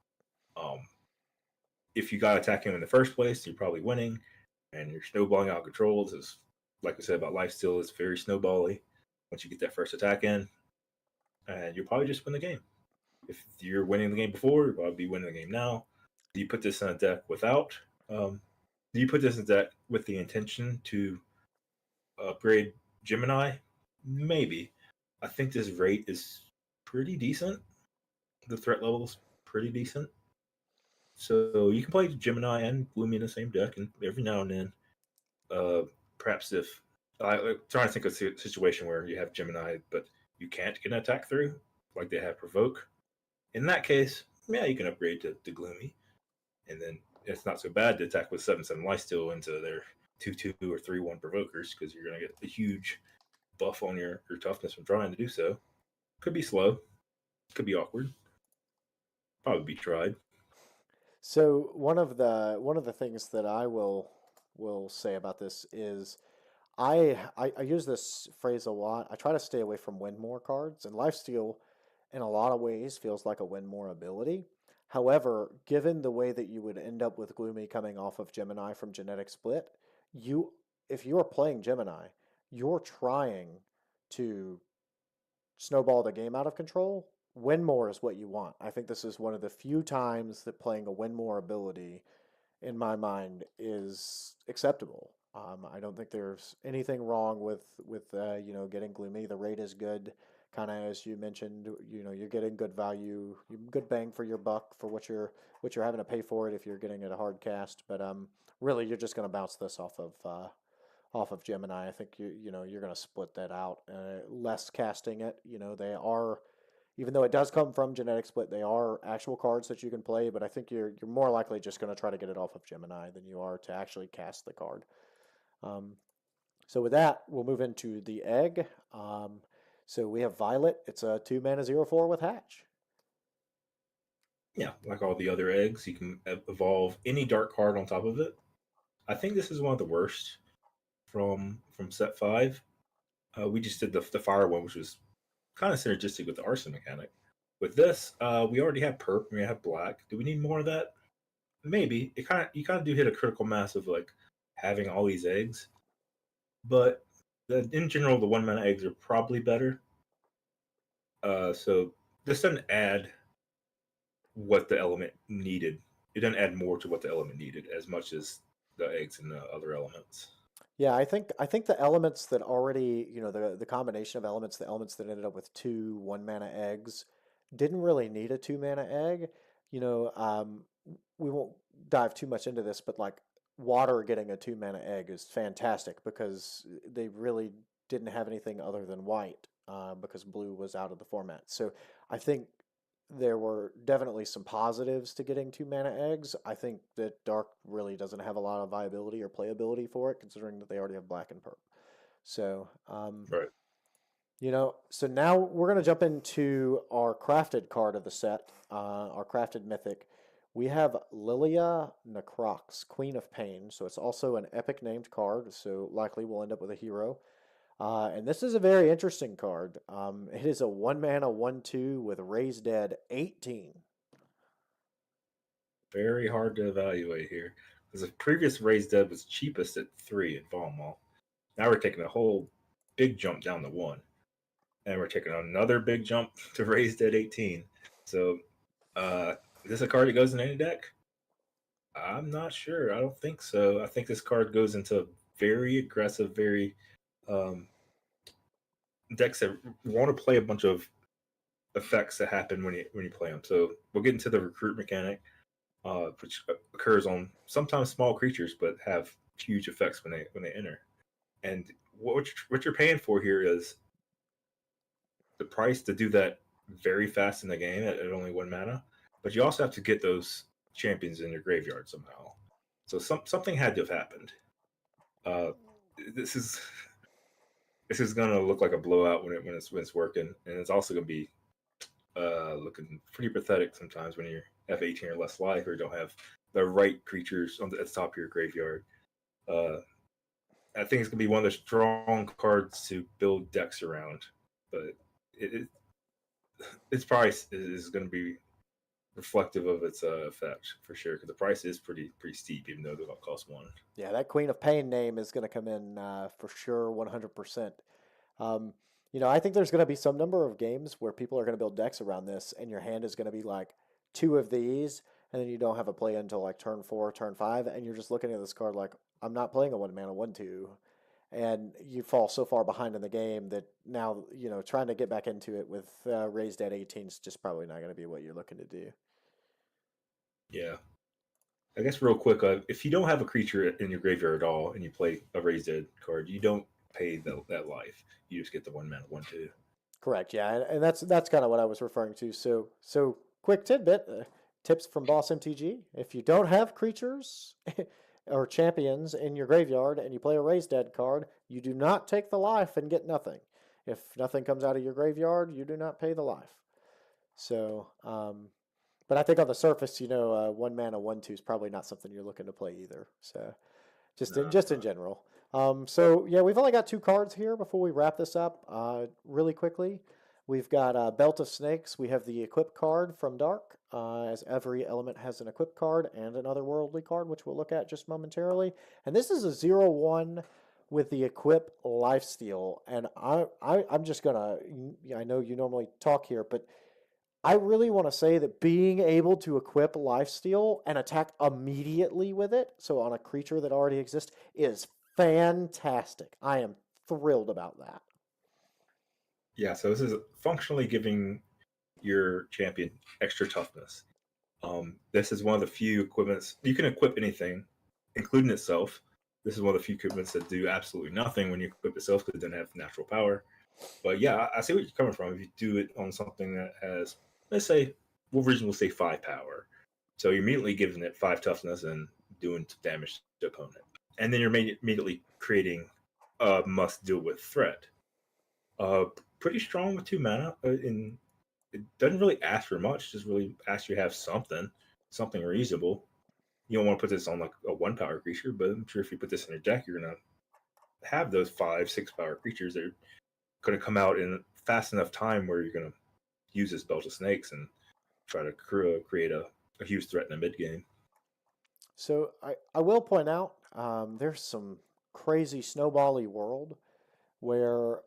If you got to attack him in the first place, you're probably winning, and you're snowballing out of control. This is, like I said about lifesteal, it's very snowbally once you get that first attack in, and you'll probably just win the game. If you're winning the game before, you'll probably be winning the game now. Do you put this in a deck without? Do you put this in a deck with the intention to upgrade Gemini? Maybe. I think this rate is pretty decent. The threat level is pretty decent. So you can play Gemini and Gloomy in the same deck, and every now and then, perhaps if I'm trying to think of a situation where you have Gemini, but you can't get an attack through, like they have Provoke. In that case, yeah, you can upgrade to Gloomy, and then it's not so bad to attack with 7/7 Lifesteal into their 2/2 or 3/1 Provokers because you're going to get a huge buff on your toughness from trying to do so. Could be slow, could be awkward, probably be tried. So one of the things that I will say about this is I use this phrase a lot. I try to stay away from win more cards, and lifesteal in a lot of ways feels like a win more ability. However, given the way that you would end up with Gloomy coming off of Gemini from Genetic Split, you if you are playing Gemini, you're trying to snowball the game out of control. Win more is what you want. I think this is one of the few times that playing a win more ability, in my mind, is acceptable. I don't think there's anything wrong with getting Gloomy. The rate is good, kind of as you mentioned. You're getting good value, good bang for your buck for what you're having to pay for it if you're getting it a hard cast. But really, you're just going to bounce this off of Gemini. I think you're going to split that out. Less casting it. They are, even though it does come from Genetic Split, they are actual cards that you can play. But I think you're more likely just going to try to get it off of Gemini than you are to actually cast the card. So with that, we'll move into the egg. So we have Violet. It's a 2-mana 0/4 with Hatch. Yeah, like all the other eggs, you can evolve any dark card on top of it. I think this is one of the worst from set 5. We just did the fire one, which was kind of synergistic with the arson mechanic. With this, we already have perp, we have black. Do we need more of that? Maybe. You kind of do hit a critical mass of like having all these eggs, but in general, the 1-mana eggs are probably better. So this doesn't add what the element needed. It doesn't add more to what the element needed as much as the eggs and the other elements. Yeah, I think the elements that already, the combination of elements, the elements that ended up with 2 1-mana eggs, didn't really need a 2-mana egg. We won't dive too much into this, but like water getting a 2-mana egg is fantastic because they really didn't have anything other than white, because blue was out of the format. So I think there were definitely some positives to getting 2-mana eggs. I think that dark really doesn't have a lot of viability or playability for it, considering that they already have black and purple. So, Right. so now we're going to jump into our crafted card of the set, our crafted mythic. We have Lilia Necrox, Queen of Pain. So it's also an epic named card, so likely we'll end up with a hero. And this is a very interesting card. It is a 1-mana 1/2 with Raise Dead 18. Very hard to evaluate here. Because the previous Raised Dead was cheapest at 3 at Vol Mall. Now we're taking a whole big jump down to 1. And we're taking another big jump to Raised Dead 18. So, is this a card that goes in any deck? I'm not sure. I don't think so. I think this card goes into very aggressive, very decks that want to play a bunch of effects that happen when you play them. So we'll get into the recruit mechanic, which occurs on sometimes small creatures, but have huge effects when they enter. And what you're paying for here is the price to do that very fast in the game at only 1 mana, but you also have to get those champions in your graveyard somehow. So something had to have happened. This is gonna look like a blowout when it's working, and it's also gonna be looking pretty pathetic sometimes when you have 18 or less life or don't have the right creatures at the top of your graveyard. I think it's gonna be one of the strong cards to build decks around, but its price is going to be reflective of its effect for sure, because the price is pretty steep, even though they don't cost 1. Yeah, that Queen of Pain name is going to come in for sure 100%. I think there's going to be some number of games where people are going to build decks around this, and your hand is going to be like 2 of these, and then you don't have a play until like turn 4, turn 5, and you're just looking at this card like, I'm not playing a 1-mana 1/2. And you fall so far behind in the game that now, trying to get back into it with Raised Dead 18 is just probably not going to be what you're looking to do. Yeah. I guess real quick, if you don't have a creature in your graveyard at all and you play a Raised Dead card, you don't pay that life. You just get the 1-mana 1/2. Correct, yeah, and that's kind of what I was referring to. So quick tidbit, tips from Boss MTG. If you don't have creatures or champions in your graveyard and you play a Raised Dead card, you do not take the life and get nothing. If nothing comes out of your graveyard, you do not pay the life. So, but I think on the surface, 1-mana 1/2 is probably not something you're looking to play either. So, just in general. So yeah, we've only got 2 cards here before we wrap this up really quickly. We've got Belt of Snakes. We have the Equip card from Dark, as every element has an Equip card and an Otherworldly card, which we'll look at just momentarily. And this is a 0-1 with the Equip Lifesteal. And I'm just going to, I know you normally talk here, but I really want to say that being able to equip Lifesteal and attack immediately with it, so on a creature that already exists, is fantastic. I am thrilled about that. Yeah, so this is functionally giving your champion extra toughness. This is one of the few equipments you can equip anything, including itself. This is one of the few equipments that do absolutely nothing when you equip itself because it doesn't have natural power. But yeah, I see what you're coming from. If you do it on something that has, let's say, we'll reasonably say 5 power, so you're immediately giving it 5 toughness and doing damage to the opponent, and then you're immediately creating a must deal with threat. Pretty strong with 2 mana, and it doesn't really ask for much. Just really asks you to have something reasonable. You don't want to put this on like a 1 power creature, but I'm sure if you put this in your deck, you're gonna have those 5-6 power creatures that are gonna come out in fast enough time where you're gonna use this Belt of Snakes and try to create a huge threat in the mid game. So I will point out there's some crazy snowbally world where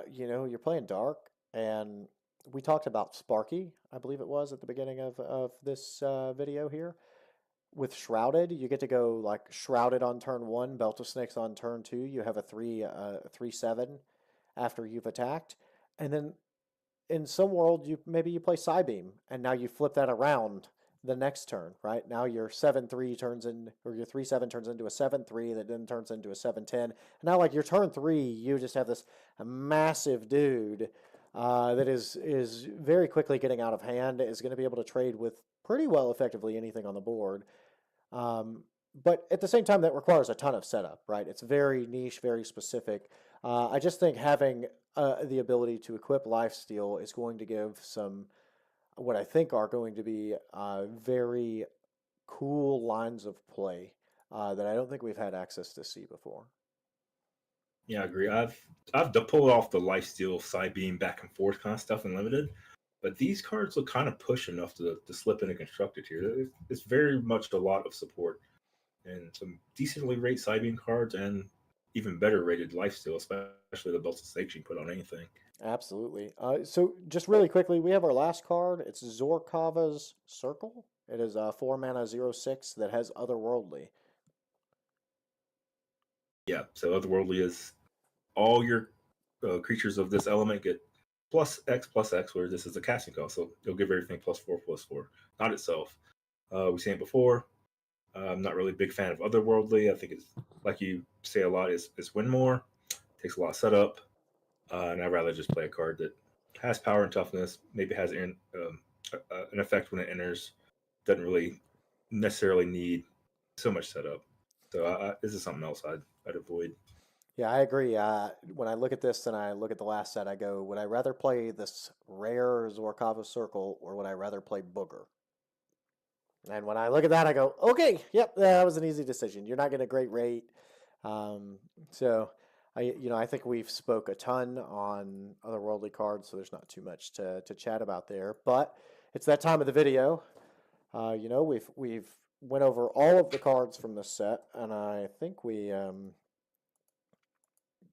you're playing Dark, and we talked about Sparky, I believe it was at the beginning of this video here. With Shrouded, you get to go like Shrouded on turn 1, Belt of Snakes on turn 2. You have a 3/7 after you've attacked, and then in some world maybe you play Psybeam, and now you flip that around the next turn, right? Now your 7/3 turns in, or your 3/7 turns into a 7/3 that then turns into a 7/10. And now, like your turn 3, you just have this massive dude that is very quickly getting out of hand. Is going to be able to trade with pretty well effectively anything on the board. But at the same time, that requires a ton of setup, right? It's very niche, very specific. I just think having the ability to equip Lifesteal is going to give some, what I think are going to be very cool lines of play that I don't think we've had access to see before. Yeah, I agree. I've pulled off the Lifesteal, Psybeam, back and forth kind of stuff in limited, but these cards look kind of push enough to slip into constructed here. It's very much a lot of support and some decently rated Psybeam cards and even better rated Lifesteal, especially the Belt of Snakes you can put on anything. Absolutely. So just really quickly, we have our last card. It's Zorkava's Circle. It is a 4 mana 0/6 that has Otherworldly. Yeah, so Otherworldly is all your creatures of this element get +X/+X, where this is a casting cost, so you'll give everything +4/+4. Not itself. We've seen it before. I'm not really a big fan of Otherworldly. I think it's, like you say a lot, is win more. Takes a lot of setup. And I'd rather just play a card that has power and toughness, maybe has an effect when it enters, doesn't really necessarily need so much setup. So this is something else I'd avoid. Yeah, I agree. When I look at this and I look at the last set, I go, would I rather play this rare Zorkava Circle or would I rather play Booger? And when I look at that, I go, okay, yep, that was an easy decision. You're not getting a great rate. So I think we've spoke a ton on Otherworldly cards, so there's not too much to chat about there. But it's that time of the video. We've went over all of the cards from this set, and I think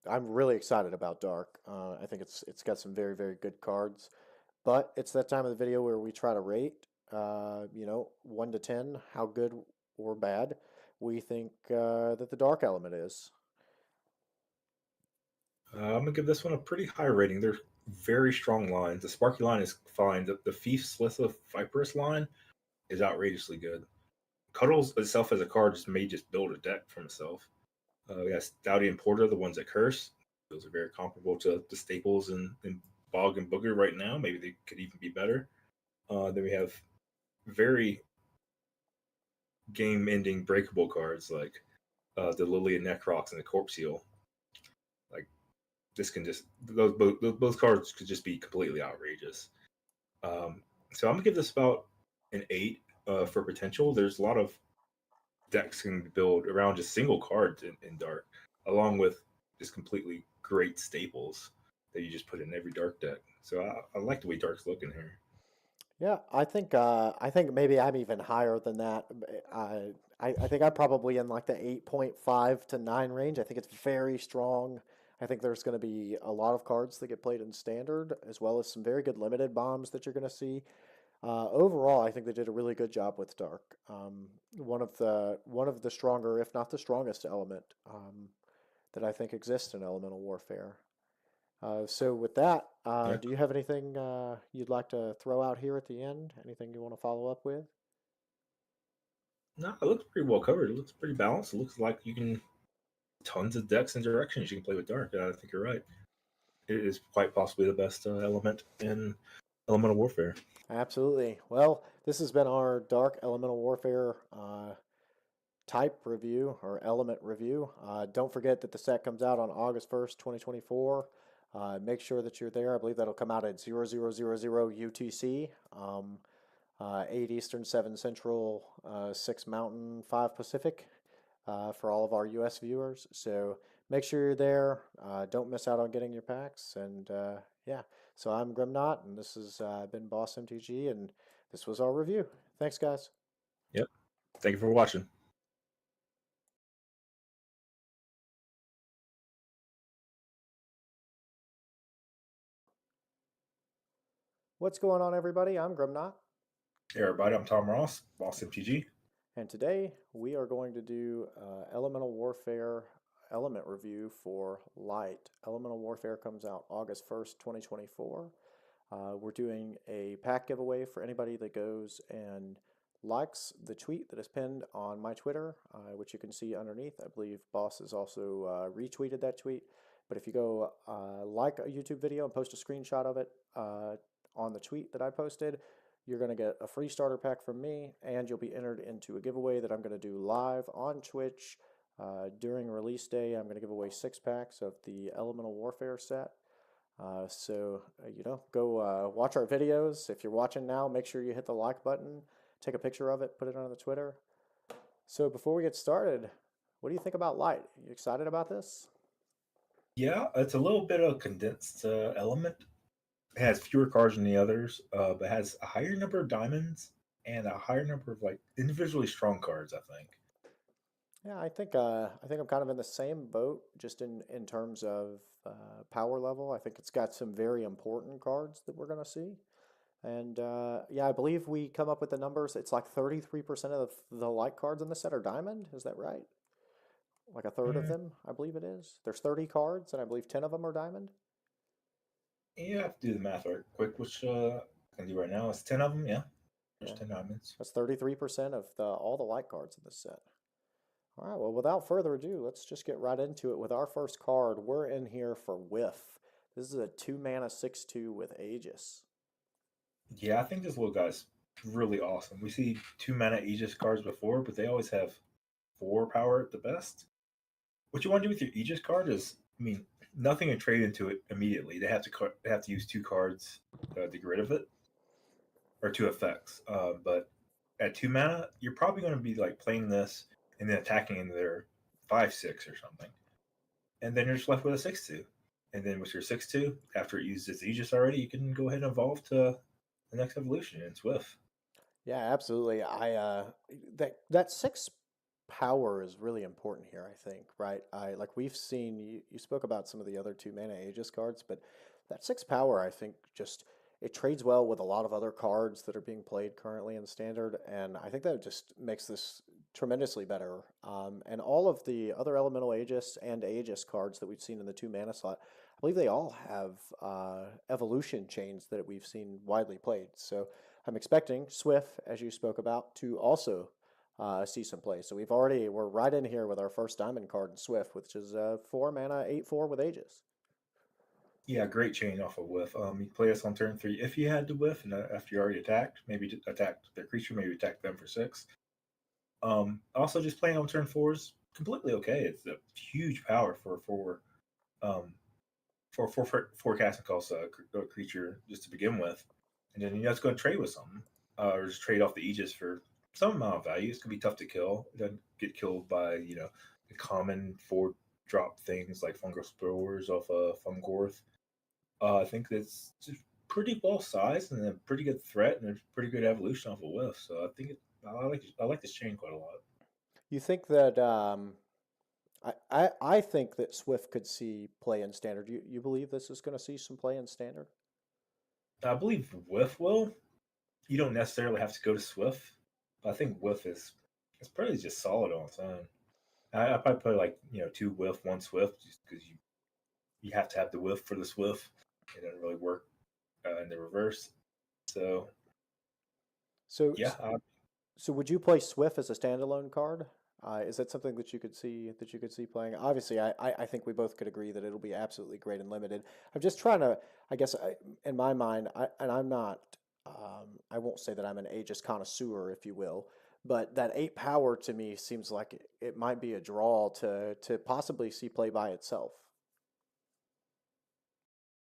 I'm really excited about Dark. I think it's got some very, very good cards. But it's that time of the video where we try to rate, 1 to 10, how good or bad we think that the Dark element is. I'm gonna give this one a pretty high rating. They're very strong lines. The Sparky line is fine. The Fief Slitha Viperous line is outrageously good. Cuddles itself as a card may just build a deck from itself. We got Stouty and Porter, the ones that curse. Those are very comparable to the staples in Bog and Booger right now. Maybe they could even be better. Then we have very game-ending breakable cards like the Lily and Necrox and the Corpse Seal. Like this can just those cards could just be completely outrageous. So I'm gonna give this about an 8 for potential. There's a lot of decks can build around just single cards in Dark, along with just completely great staples that you just put in every dark deck. So I like the way dark's looking here. Yeah, I think maybe I'm even higher than that. I think I'm probably in like the 8.5 to 9 range. I think it's very strong. I think there's going to be a lot of cards that get played in standard, as well as some very good limited bombs that you're going to see. Overall, I think they did a really good job with Dark. One of the stronger, if not the strongest element that I think exists in elemental warfare. So with that, Yeah. do you have anything you'd like to throw out here at the end? Anything you want to follow up with? No, it looks pretty well covered. It looks pretty balanced. It looks like you can tons of decks and directions you can play with Dark. I think you're right. It is quite possibly the best element in elemental warfare. Absolutely. Well, this has been our Dark Elemental Warfare type review or element review. Don't forget that the set comes out on August 1st, 2024. Make sure that you're there. I believe that'll come out at 0000 UTC, 8 Eastern, 7 Central, 6 Mountain, 5 Pacific for all of our US viewers. So make sure you're there. Don't miss out on getting your packs. And yeah, so I'm Grimnot, and this has been Boss MTG, and this was our review. Thanks, guys. Yep. Thank you for watching. What's going on, everybody? I'm Grimnot, Hey everybody, I'm Tom Ross, Boss MTG. and today we are going to do Elemental Warfare element review for Light. Elemental Warfare comes out August 1st, 2024. We're doing a pack giveaway for anybody that goes and likes the tweet that is pinned on my Twitter, which you can see underneath. I believe Boss has also retweeted that tweet. But if you go like a YouTube video and post a screenshot of it on the tweet that I posted, you're going to get a free starter pack from me, and you'll be entered into a giveaway that I'm going to do live on Twitch during release day. I'm going to give away 6 packs of the Elemental Warfare set. Go watch our videos. If you're watching now, make sure you hit the like button, take a picture of it, put it on the Twitter. So before we get started, what do you think about Light? You excited about this? Yeah, it's a little bit of a condensed element. It has fewer cards than the others, but has a higher number of diamonds and a higher number of like individually strong cards, I think. Yeah, I think I'm kind of in the same boat, just in terms of power level. I think it's got some very important cards that we're going to see. And yeah, I believe we come up with the numbers. It's like 33% of the light cards in the set are diamond. Is that right? Like a third of them, I believe it is. There's 30 cards, and I believe 10 of them are diamond. Yeah, I have to do the math right quick, which I can do right now. It's 10 of them, yeah. There's Yeah. 10 diamonds. That's 33% of all the light cards in this set. All right, well, without further ado, let's just get right into it with our first card. We're in here for Whiff. This is a 2-mana 6/2 with Aegis. Yeah, I think this little guy's really awesome. We see 2-mana Aegis cards before, but they always have 4 power at the best. What you want to do with your Aegis card is, nothing to trade into it immediately. They have to use 2 cards to get rid of it, or 2 effects. But at 2 mana, you're probably going to be like playing this and then attacking into their 5/6 or something, and then you're just left with a 6/2. And then with your 6/2, after it used its Aegis already, you can go ahead and evolve to the next evolution in Swift. Yeah, absolutely. That 6 power is really important here, I think, right? We've seen you spoke about some of the other 2-mana Aegis cards, but that 6 power, I think, just it trades well with a lot of other cards that are being played currently in standard, and I think that just makes this tremendously better. And all of the other elemental Aegis and Aegis cards that we've seen in the 2-mana slot, I believe they all have evolution chains that we've seen widely played. So I'm expecting Swift, as you spoke about, to also see some play. So we're right in here with our first diamond card in Swift, which is 4-mana 8/4 with Aegis. Yeah, great chain off of Whiff. You play this on turn 3 if you had to Whiff, and after you already attacked, maybe attacked their creature, maybe attack them for 6. Also, just playing on turn 4 is completely okay. It's a huge power for casting cost a creature just to begin with, and then it's going to trade with something, or just trade off the Aegis for some amount of value. It's going to be tough to kill. It doesn't get killed by the common 4-drop things like Fungal Spores off Fungorth. I think it's just pretty well sized and a pretty good threat and a pretty good evolution off a whiff. So I like this chain quite a lot. You think that I think that Swift could see play in standard. You believe this is going to see some play in standard? I believe whiff will. You don't necessarily have to go to Swift, but I think whiff is it's probably just solid on its own. I probably play like two whiff, one Swift, just because you have to have the whiff for the Swift. It doesn't really work in the reverse. So So yeah, so would you play Swift as a standalone card? Is that something that you could see playing? Obviously, I think we both could agree that it'll be absolutely great and limited. I'm just trying to, I guess, in my mind, and I'm not, I won't say that I'm an Aegis connoisseur, if you will, but that 8 power to me seems like it might be a draw to possibly see play by itself.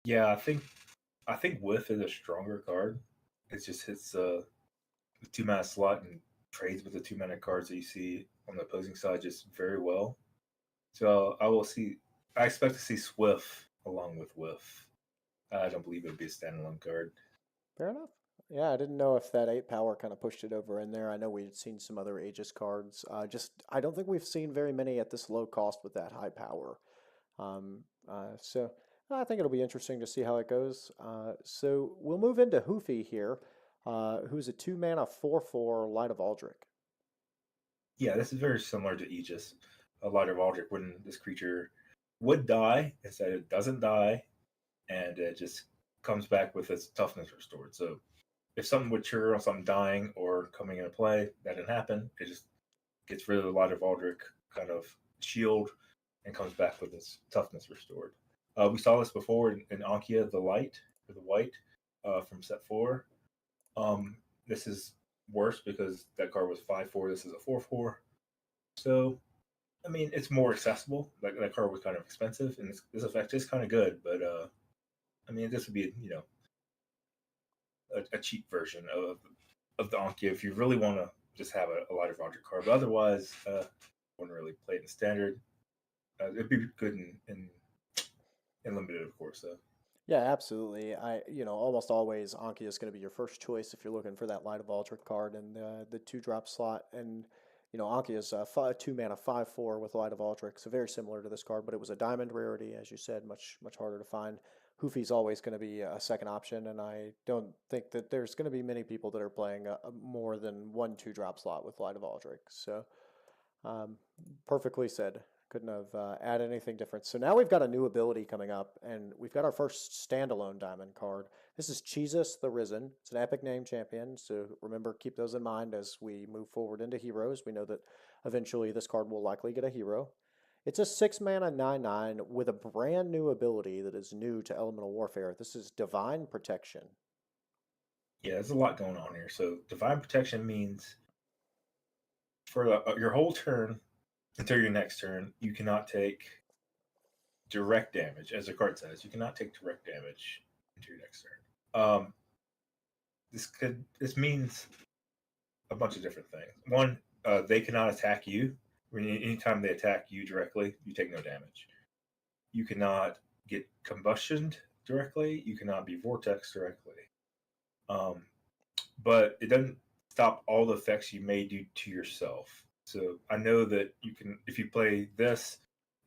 yeah, I think whiff is a stronger card. It just hits the 2 mana slot and trades with the 2 mana cards that you see on the opposing side just very well. So I will see. I expect to see Swift along with Whiff. I don't believe it would be a standalone card. Fair enough. Yeah, I didn't know if that 8 power kind of pushed it over in there. I know we had seen some other Aegis cards. Just I don't think we've seen very many at this low cost with that high power. So I think it'll be interesting to see how it goes. So we'll move into Hoofy here, who's a 2 mana 4/4 Light of Aldrich. Yeah, this is very similar to Aegis. A Light of Aldrich, when this creature would die, instead it doesn't die, and it just comes back with its toughness restored. So if something would trigger on something dying or coming into play, that didn't happen. It just gets rid of the Light of Aldrich kind of shield and comes back with its toughness restored. We saw this before in Ankia, the Light, or the White, from set 4. This is worse because that card was 5/4. This is a 4/4. So, I mean, it's more accessible. Like that card was kind of expensive, and this effect is kind of good. But I mean, this would be a cheap version of the Ankia if you really want to just have a Light of Roger card. But otherwise, wouldn't really play it in standard. It'd be good in limited, of course. Though. Yeah, absolutely. Almost always Anki is going to be your first choice if you're looking for that Light of Aldrich card in the 2-drop slot. And Anki is a 2 mana 5/4 with Light of Aldrich, so very similar to this card, but it was a diamond rarity, as you said, much harder to find. Hoofy's always going to be a second option, and I don't think that there's going to be many people that are playing a more than 1 2-drop slot with Light of Aldrich. So um, perfectly said. Couldn't have added anything different. So now we've got a new ability coming up, and we've got our first standalone diamond card. This is Jesus the Risen. It's an epic name champion, so remember, keep those in mind as we move forward into heroes. We know that eventually this card will likely get a hero. It's a 6 mana 9/9 with a brand new ability that is new to Elemental Warfare. This is Divine Protection. Yeah, there's a lot going on here. So Divine Protection means for your whole turn until your next turn, you cannot take direct damage, as the card says. You cannot take direct damage into your next turn. This means a bunch of different things. One, they cannot attack you. Anytime they attack you directly, you take no damage. You cannot get combustioned directly. You cannot be vortex directly. But it doesn't stop all the effects you may do to yourself. So I know that you can, if you play this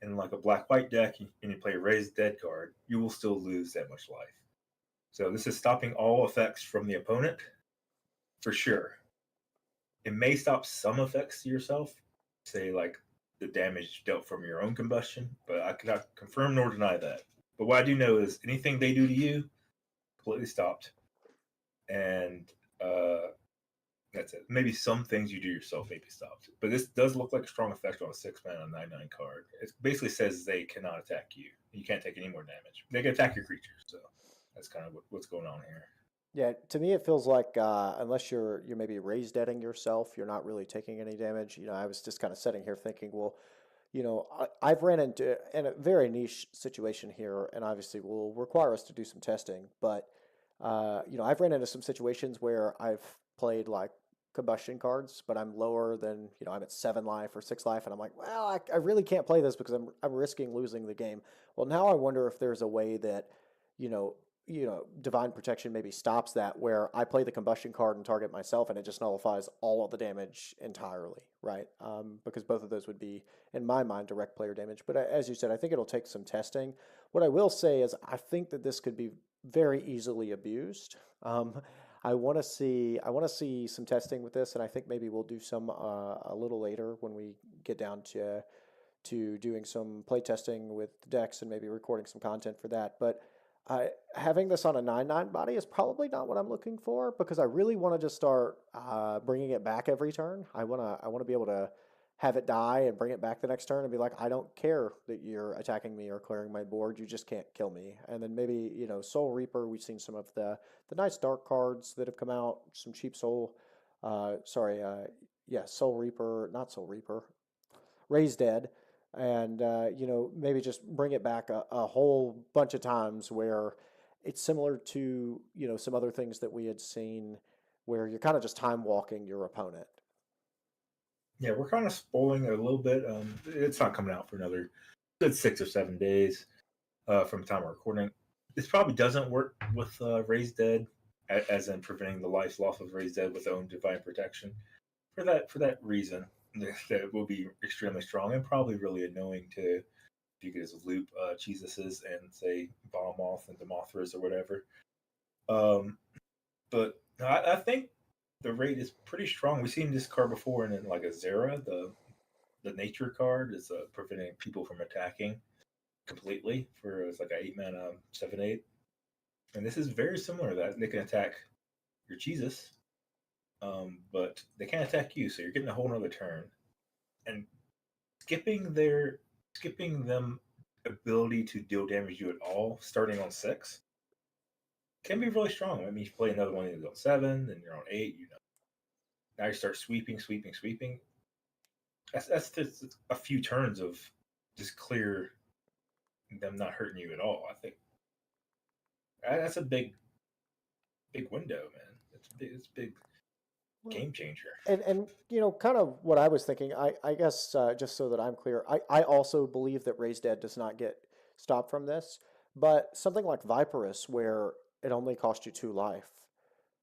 in like a black-white deck and you play a Raised Dead card, you will still lose that much life. So this is stopping all effects from the opponent, for sure. It may stop some effects to yourself, say like the damage dealt from your own combustion, but I cannot confirm nor deny that. But what I do know is anything they do to you, completely stopped. And that's it. Maybe some things you do yourself may be stopped. But this does look like a strong effect on a 6 mana 9/9 card. It basically says they cannot attack you. You can't take any more damage. They can attack your creatures. So that's kind of what's going on here. Yeah, to me it feels like unless you're maybe raised deading yourself, you're not really taking any damage. I was just kind of sitting here thinking, well, I've ran into in a very niche situation here, and obviously will require us to do some testing. But I've ran into some situations where I've played like combustion cards, but I'm lower than I'm at 7 life or 6 life, and I'm like, well, I really can't play this because I'm risking losing the game. Well, now I wonder if there's a way that you know, divine protection maybe stops that, where I play the combustion card and target myself, and it just nullifies all of the damage entirely, right? Because both of those would be, in my mind, direct player damage. But as you said, I think it'll take some testing. What I will say is, I think that this could be very easily abused. I want to see some testing with this, and I think maybe we'll do some a little later when we get down to doing some play testing with decks and maybe recording some content for that. But having this on a 9/9 body is probably not what I'm looking for, because I really want to just start bringing it back every turn. I want to be able to have it die and bring it back the next turn and be like, I don't care that you're attacking me or clearing my board. You just can't kill me. And then maybe, Soul Reaper. We've seen some of the nice dark cards that have come out. Some cheap Soul. Soul Reaper, not Soul Reaper. Raise Dead. And maybe just bring it back a whole bunch of times, where it's similar to some other things that we had seen, where you're kind of just time walking your opponent. Yeah, we're kind of spoiling it a little bit. It's not coming out for another good 6 or 7 days from the time we're recording. This probably doesn't work with Raised Dead, as in preventing the life loss of Raised Dead with own divine protection. For that reason, that will be extremely strong and probably really annoying to, if you guys loop Cheesuses and say Bomb-Moth and Demothras or whatever. But I think the rate is pretty strong. We've seen this card before in like a Zera. The nature card is preventing people from attacking completely for it's like an 8-mana 7/8. And this is very similar to that. They can attack your Jesus, but they can't attack you, so you're getting a whole nother turn. And skipping them ability to deal damage to you at all, starting on 6, can be really strong. I mean, you play another one on 7, then you're on 8. Now you start sweeping. That's just a few turns of just clear them not hurting you at all. I think that's a big window, man. It's a big game changer. And kind of what I was thinking, I guess just so that I'm clear, I also believe that Raised Dead does not get stopped from this, but something like Viperous, where it only costs you 2 life,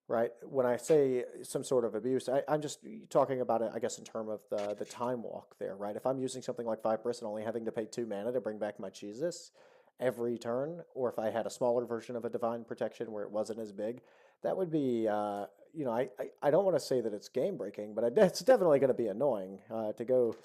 right? When I say some sort of abuse, I'm just talking about it, I guess, in terms of the time walk there, right? If I'm using something like Viperous and only having to pay 2 mana to bring back my Jesus every turn, or if I had a smaller version of a Divine Protection where it wasn't as big, that would be, I don't want to say that it's game breaking, but it's definitely going to be annoying to go,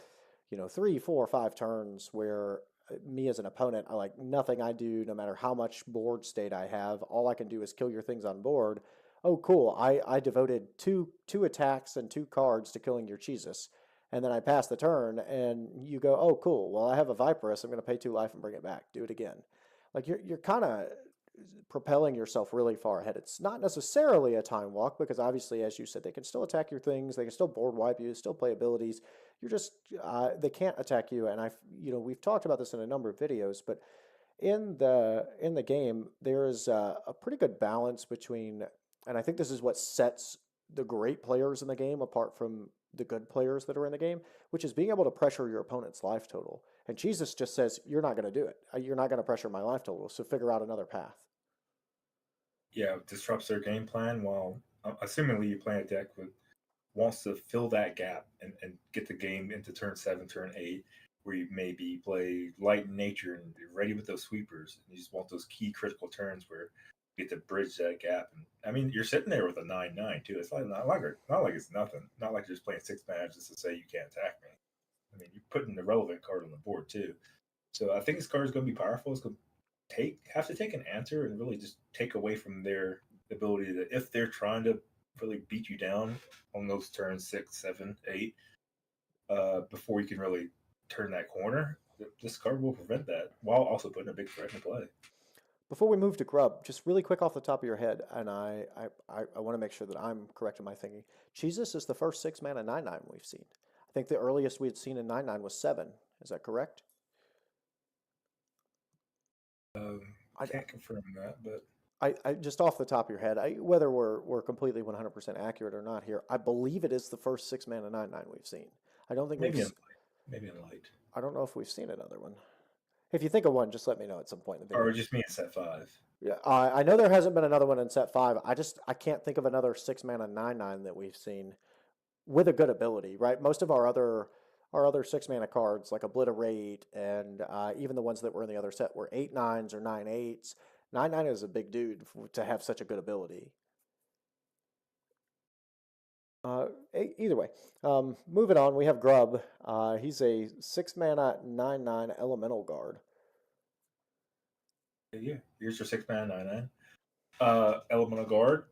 3, 4, 5 turns where me as an opponent, nothing I do, no matter how much board state I have, all I can do is kill your things on board. Oh, cool. I devoted two attacks and 2 cards to killing your Jesus. And then I pass the turn and you go, oh, cool. Well, I have a Viperous. I'm going to pay 2 life and bring it back. Do it again. Like you're kind of propelling yourself really far ahead. It's not necessarily a time walk, because obviously, as you said, they can still attack your things. They can still board wipe you, still play abilities. You're just, they can't attack you. And we've talked about this in a number of videos, but in the game, there is a pretty good balance between, and I think this is what sets the great players in the game apart from the good players that are in the game, which is being able to pressure your opponent's life total. And Jesus just says, you're not going to do it. You're not going to pressure my life total, so figure out another path. Yeah, disrupts their game plan while assumingly you play a deck that wants to fill that gap and get the game into turn 7, turn 8, where you maybe play light in nature and you're ready with those sweepers. And you just want those key critical turns where you get to bridge that gap. And I mean, you're sitting there with a 9/9 too. It's not like it's nothing. Not like you're just playing 6 mana just to say you can't attack me. I mean, you're putting the relevant card on the board too. So I think this card is going to be powerful. It's going to have to take an answer and really just take away from their ability that if they're trying to really beat you down on those turns 6, 7, 8, before you can really turn that corner, this card will prevent that while also putting a big threat in play. Before we move to Grub, just really quick off the top of your head, and I want to make sure that I'm correct in my thinking. Jesus is the first 6 mana 9/9 we've seen. I think the earliest we had seen in 9/9 was 7. Is that correct? I can't confirm that, but I just off the top of your head, whether we're completely 100% accurate or not here, I believe it is the first 6 mana 9/9 we've seen. I don't think maybe in light. I don't know if we've seen another one. If you think of one, just let me know at some point in the video. Or just me in set 5. Yeah, I know there hasn't been another one in set 5. I can't think of another 6 mana 9/9 that we've seen with a good ability, right? Most of our other 6 mana cards like Obliterate and even the ones that were in the other set were 8/9s or 9/8s. 9/9 is a big dude to have such a good ability. Either way, moving on, we have Grub. He's a 6 mana 9/9 elemental guard. Yeah, here's your 6 mana 9/9. Elemental guard.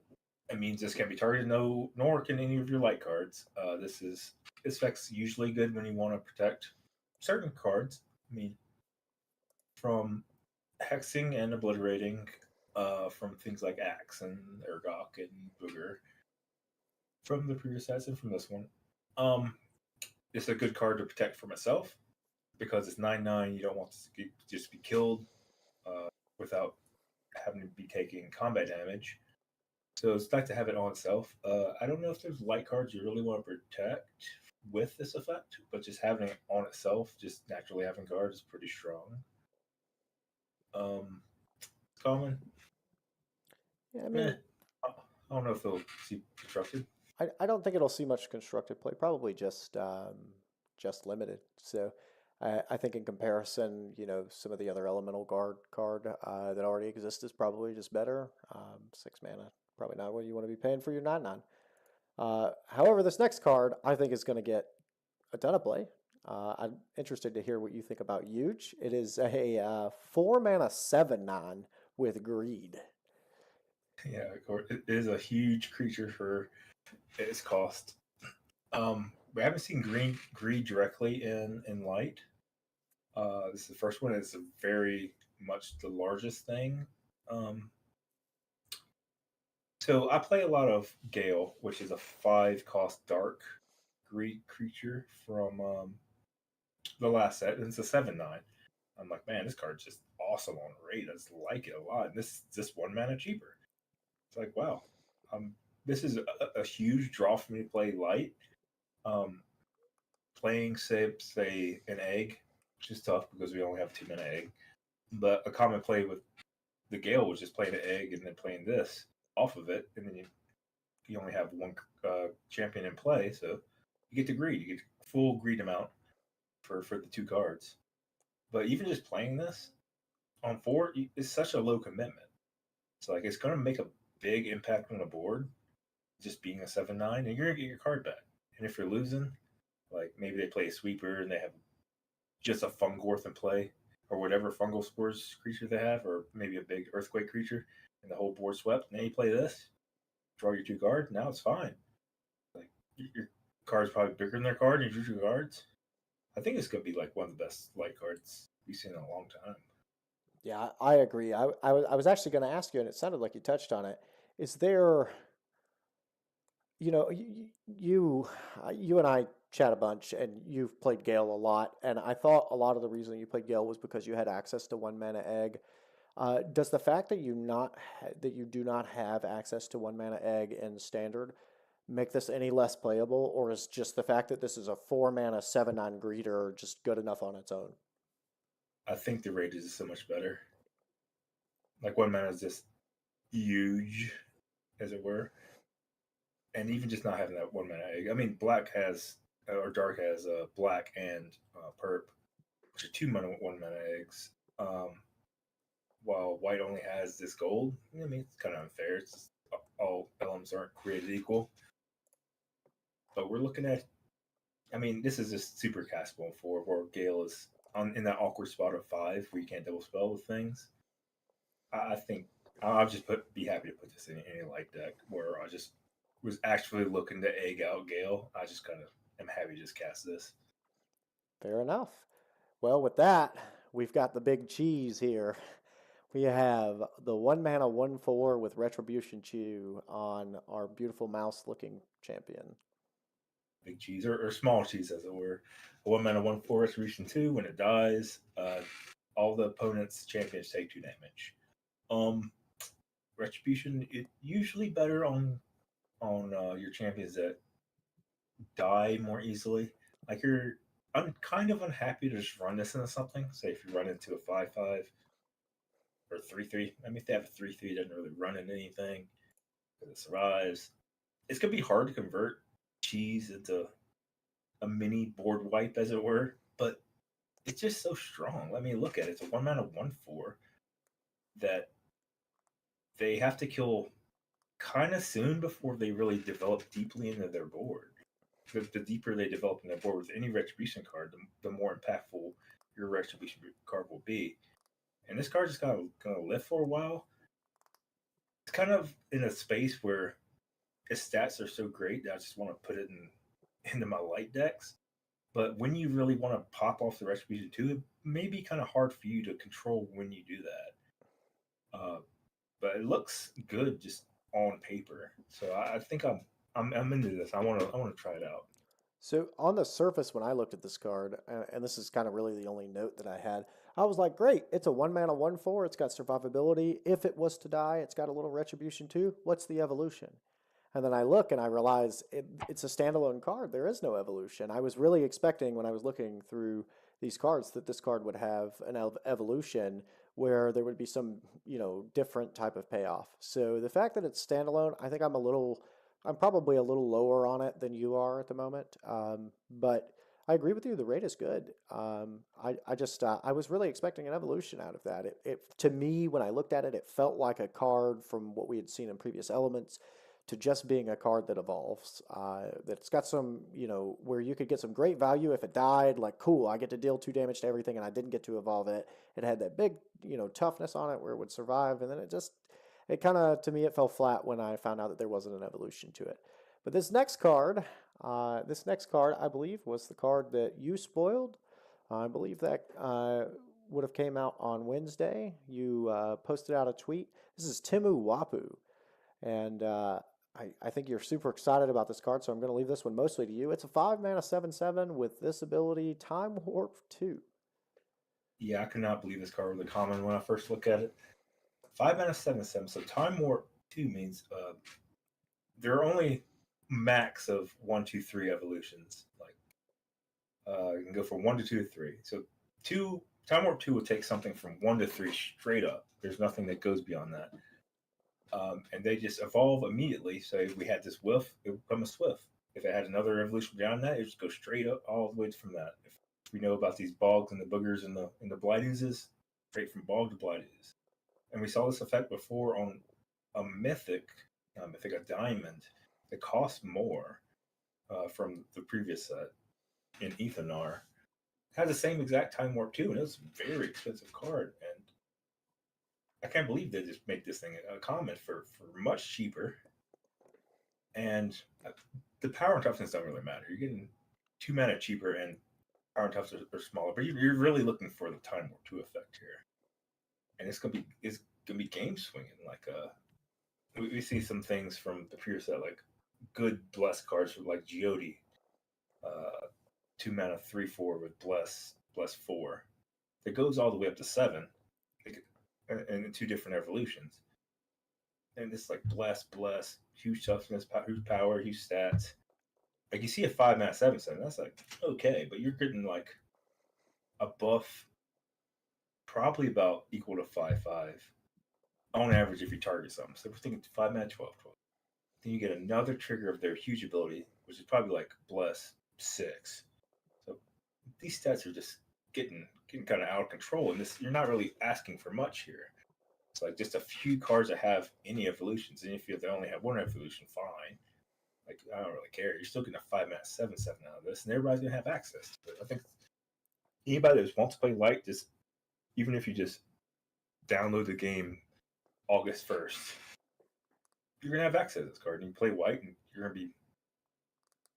It means this can't be targeted. No, nor can any of your light cards. This effect's usually good when you want to protect certain cards. I mean, from hexing and obliterating, from things like Axe and Urgok and Booger, from the previous sets and from this one. It's a good card to protect from itself because it's 9/9. You don't want to just be killed without having to be taking combat damage. So it's nice to have it on itself. I don't know if there's light cards you really want to protect with this effect, but just having it on itself, just naturally having cards, is pretty strong. Common. Yeah, I mean, I don't know if they'll see constructed. I don't think it'll see much constructed play. Probably just limited. So I think in comparison, some of the other elemental guard card that already exists is probably just better. 6 mana, probably not what you want to be paying for your 9/9. However, this next card I think is going to get a ton of play. I'm interested to hear what you think about Huge. It is a 4 mana 7/9 with Greed. Yeah, it is a huge creature for its cost. We haven't seen greed directly in light. This is the first one. It's very much the largest thing. So I play a lot of Gale, which is a 5 cost dark greed creature from the last set, and it's a 7/9. I'm like, man, this card's just awesome on rate. I just like it a lot. And this is just 1 mana cheaper. It's like, wow. This is a huge draw for me to play light. Playing, say an egg, which is tough because we only have 2 mana egg. But a common play with the Gale was just playing an egg and then playing this off of it, and then you only have one champion in play, so you get the greed. You get full greed amount for the 2 cards. But even just playing this on 4 is such a low commitment. So like it's going to make a big impact on the board, just being a 7/9, and you're going to get your card back. And if you're losing, like maybe they play a sweeper and they have just a Fungorth in play, or whatever fungal spores creature they have, or maybe a big earthquake creature, and the whole board swept. Now you play this, draw your 2 cards. Now it's fine. Like your card's probably bigger than their card, and you drew 2 cards. I think it's gonna be like one of the best light cards we've seen in a long time. Yeah, I agree. I was actually going to ask you, and it sounded like you touched on it. Is there, you and I chat a bunch, and you've played Gale a lot, and I thought a lot of the reason you played Gale was because you had access to 1 mana egg. Does the fact that that you do not have access to 1 mana egg in standard make this any less playable, or is just the fact that this is a 4 mana 7/9 greeter just good enough on its own? I think the rate is so much better. Like 1 mana is just huge, as it were. And even just not having that 1 mana egg. I mean, black has, or dark has black and perp, which are 2 mana 1 mana eggs. While white only has this gold. I mean, it's kind of unfair. It's just, all elements aren't created equal. But we're looking at, I mean, this is just super castable for where Gale is in that awkward spot of 5 where you can't double spell with things. I think I'll just be happy to put this in any light deck where I just was actually looking to egg out Gale. I just kind of am happy to just cast this. Fair enough. Well, with that, we've got the big cheese here. We have the 1 mana 1/4 with Retribution Chew on our beautiful mouse looking champion. Big cheese or small cheese, as it were. A 1 mana 1/4 Retribution 2. When it dies, all the opponent's champions take 2 damage. Retribution, it usually better on your champions that die more easily. Like I'm kind of unhappy to just run this into something. Say if you run into a 5/5, or 3/3. I mean, if they have a 3/3, it doesn't really run into anything because it survives. It's gonna be hard to convert cheese into a mini board wipe, as it were, but it's just so strong. I mean, look at it. It's a 1 mana 1/4 that they have to kill kind of soon before they really develop deeply into their board. The deeper they develop in their board with any Retribution card, the more impactful your Retribution card will be. And this card just gonna live for a while. It's kind of in a space where its stats are so great that I just want to put it into my light decks. But when you really want to pop off the Retribution 2, it may be kind of hard for you to control when you do that. But it looks good just on paper. So I think I'm into this. I want to try it out. So on the surface, when I looked at this card, and this is kind of really the only note that I had, I was like, great, it's a 1 mana 1/4. It's got survivability. If it was to die, it's got a little Retribution too. What's the evolution? And then I look and I realize it's a standalone card. There is no evolution. I was really expecting when I was looking through these cards that this card would have an evolution where there would be some, different type of payoff. So the fact that it's standalone, I think I'm probably a little lower on it than you are at the moment. But I agree with you. The rate is good. I was really expecting an evolution out of that. To me, when I looked at it, it felt like a card from what we had seen in previous elements to just being a card that evolves. That's got some, where you could get some great value if it died. Like, cool, I get to deal 2 damage to everything, and I didn't get to evolve it. It had that big, toughness on it where it would survive, and then it kind of, to me, it fell flat when I found out that there wasn't an evolution to it. But this next card, I believe, was the card that you spoiled. I believe that would have came out on Wednesday. You posted out a tweet. This is Timu Wapu. And I think you're super excited about this card, so I'm going to leave this one mostly to you. It's a 5 mana 7/7 with this ability, Time Warp 2. Yeah, I could not believe this card was a common when I first looked at it. 5 mana 7/7. So Time Warp 2 means there are only max of 1, 2, 3 evolutions. Like you can go from 1 to 2 to 3. So Time Warp 2 would take something from 1 to 3 straight up. There's nothing that goes beyond that. And they just evolve immediately. So if we had this whiff, it would become a swift. If it had another evolution beyond that, it would just go straight up all the way from that. If we know about these bogs and the boogers and the blight oozes, straight from bog to blight ooze. And we saw this effect before on a mythic, a diamond that cost more from the previous set in Ethanar. It had the same exact Time Warp 2, and it was a very expensive card. And I can't believe they just make this thing a common for much cheaper. And the power and toughness don't really matter. You're getting 2 mana cheaper, and power and toughness are smaller. But you're really looking for the Time Warp 2 effect here. And it's gonna be game swinging. Like we see some things from the previous set, like good bless cards for like Geode, 2 mana 3/4 with bless 4. It goes all the way up to 7, and 2 different evolutions. And it's like bless, huge toughness, huge power, huge stats. Like you see a 5 mana 7/7, that's like okay, but you're getting like a buff probably about equal to 5/5 on average if you target something. So we're thinking 5 mana 12. Then you get another trigger of their huge ability, which is probably like bless 6. So these stats are just getting kind of out of control, and you're not really asking for much here. It's like just a few cards that have any evolutions, and if they only have 1 evolution, fine. Like I don't really care. You're still getting a 5 mana 7/7 out of this, and everybody's gonna have access to it. I think anybody that wants to play light, just even if you just download the game August 1st, you're gonna have access to this card. And you play white, and you're gonna be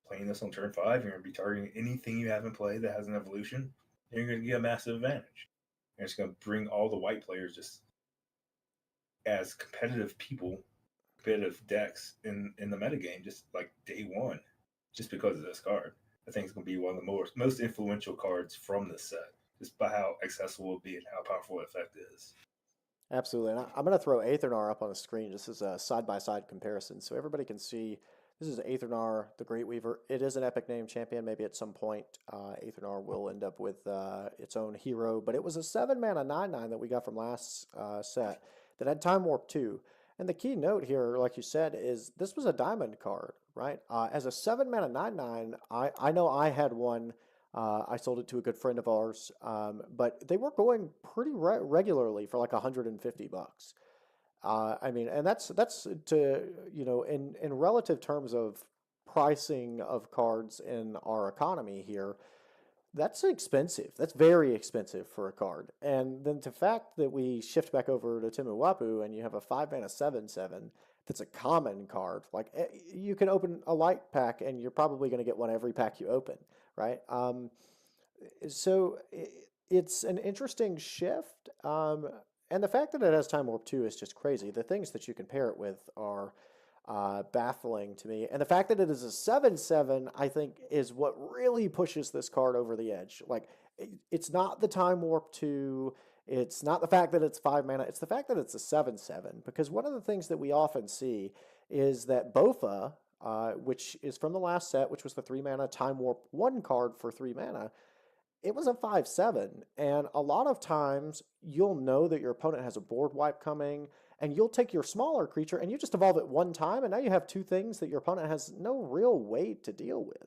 playing this on turn 5. You're gonna be targeting anything you haven't played that has an evolution, and you're gonna get a massive advantage. And it's gonna bring all the white players just as competitive decks in the metagame, just like day one, just because of this card. I think it's going to be one of the most influential cards from this set, just by how accessible it will be and how powerful the effect is. Absolutely. And I'm going to throw Aethernar up on the screen just as a side-by-side comparison so everybody can see This is Aethernar, the Great Weaver. It is an epic name champion. Maybe at some point, Aethernar will end up with its own hero. But it was a 7 mana 9/9 that we got from last set that had Time Warp 2. And the key note here, like you said, is this was a diamond card, right? As a 7 mana 9/9, I know I had one. I sold it to a good friend of ours, but they were going pretty regularly for like $150. I mean, and that's to, in relative terms of pricing of cards in our economy here, that's expensive. That's very expensive for a card. And then the fact that we shift back over to Timu Wapu and you have a 5 mana 7/7 that's a common card, like you can open a light pack and you're probably going to get one every pack you open, right? So it's an interesting shift. And the fact that it has Time Warp 2 is just crazy. The things that you can pair it with are baffling to me. And the fact that it is a 7/7, I think, is what really pushes this card over the edge. Like, it's not the Time Warp 2. It's not the fact that it's 5 mana. It's the fact that it's a 7/7. Because one of the things that we often see is that Bofa, which is from the last set, which was the 3 mana Time Warp 1 card for 3 mana, it was a 5/7, and a lot of times you'll know that your opponent has a board wipe coming, and you'll take your smaller creature and you just evolve it one time, and now you have two things that your opponent has no real way to deal with.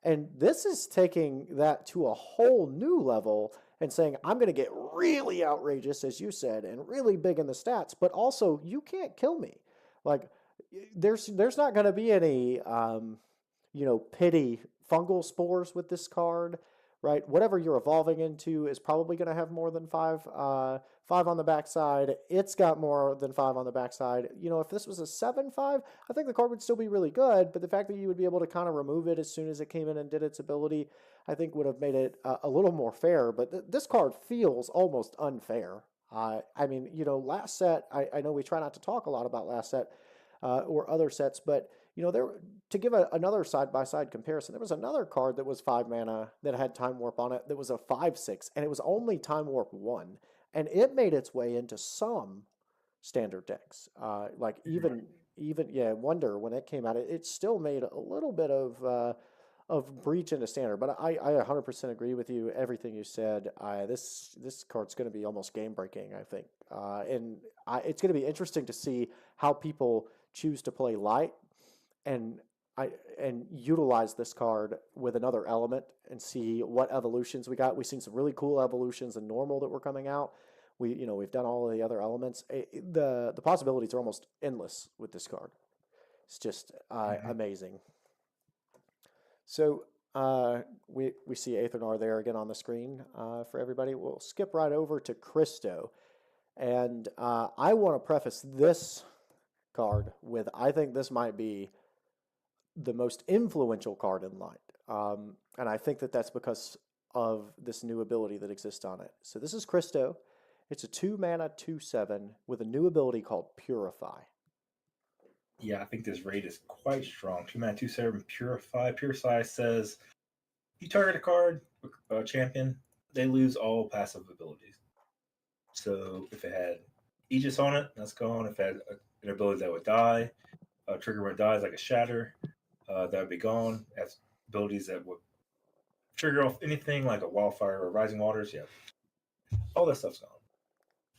And this is taking that to a whole new level and saying, I'm going to get really outrageous, as you said, and really big in the stats, but also you can't kill me. Like, there's not going to be any, pity fungal spores with this card. Right, whatever you're evolving into is probably going to have more than five on the backside. It's got more than 5 on the backside. If this was a 7/5, I think the card would still be really good. But the fact that you would be able to kind of remove it as soon as it came in and did its ability, I think would have made it a little more fair. But this card feels almost unfair. I mean, last set, I know we try not to talk a lot about last set or other sets, but to give another side-by-side comparison, there was another card that was 5 mana that had Time Warp on it that was a 5/6, and it was only Time Warp 1, and it made its way into some standard decks. Like even Wonder, when it came out, it still made a little bit of breach into standard. But I 100% agree with you. Everything you said. This card's going to be almost game breaking, I think, and it's going to be interesting to see how people choose to play light and utilize this card with another element and see what evolutions we got. We've seen some really cool evolutions in normal that were coming out. We've done all of the other elements. The possibilities are almost endless with this card. It's just amazing. So we see Aethernar there again on the screen for everybody. We'll skip right over to Christo. And I want to preface this card with, I think this might be the most influential card in Light. And I think that that's because of this new ability that exists on it. So this is Christo. It's a 2 mana 2/7 with a new ability called Purify. Yeah, I think this raid is quite strong. 2 mana 2/7 Purify. Purify says you target a card, a champion, they lose all passive abilities. So if it had Aegis on it, that's gone. If it had an ability that would die, a trigger when it dies, like a Shatter, that would be gone. As abilities that would trigger off anything like a Wildfire or Rising Waters, yeah, all that stuff's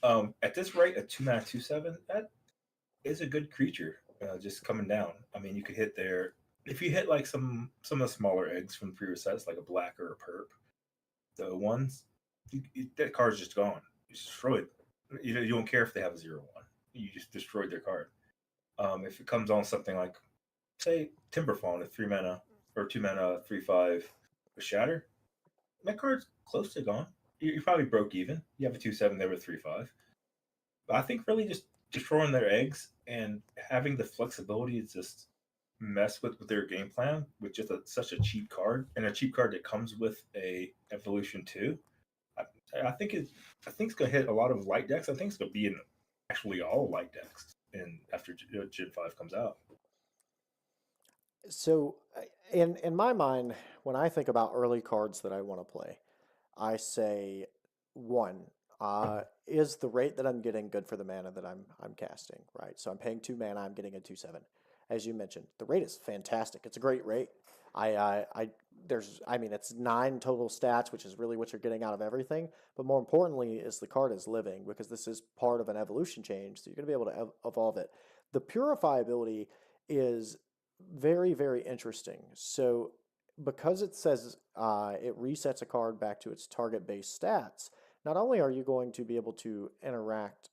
gone. At this rate, a 2 mana 2/7, that is a good creature just coming down. I mean, you could hit there. If you hit like some of the smaller eggs from previous sets, like a black or a perp, the ones, that card's just gone. You destroy it. You don't care if they have a 0/1. You just destroyed their card. If it comes on something like, say, Timberfawn, a 3 mana or 2 mana 3/5 with Shatter, that card's close to gone. You probably broke even. You have a 2/7 there with 3/5. But I think really just destroying their eggs and having the flexibility to just mess with their game plan with just such a cheap card, and a cheap card that comes with a evolution too. I think it's going to hit a lot of light decks. I think it's going to be in actually all light decks after Gen 5 comes out. So in my mind, when I think about early cards that I want to play, I say, one, is the rate that I'm getting good for the mana that I'm casting, right? So I'm paying 2 mana, I'm getting a 2/7. as you mentioned. The rate is fantastic. It's a great rate. I mean, it's 9 total stats, which is really what you're getting out of everything. But more importantly, is the card is living because this is part of an evolution change, so you're going to be able to evolve it. The Purify ability is very, very interesting. So because it says it resets a card back to its target base stats, not only are you going to be able to interact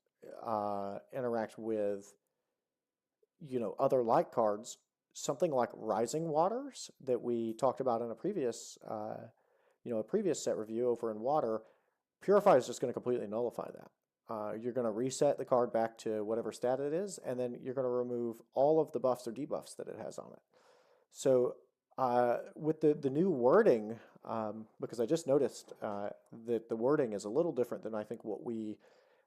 with other light cards, something like Rising Waters that we talked about in a previous set review over in Water. Purify is just going to completely nullify that. You're going to reset the card back to whatever stat it is, and then you're going to remove all of the buffs or debuffs that it has on it. So with the new wording, because I just noticed that the wording is a little different than I think what we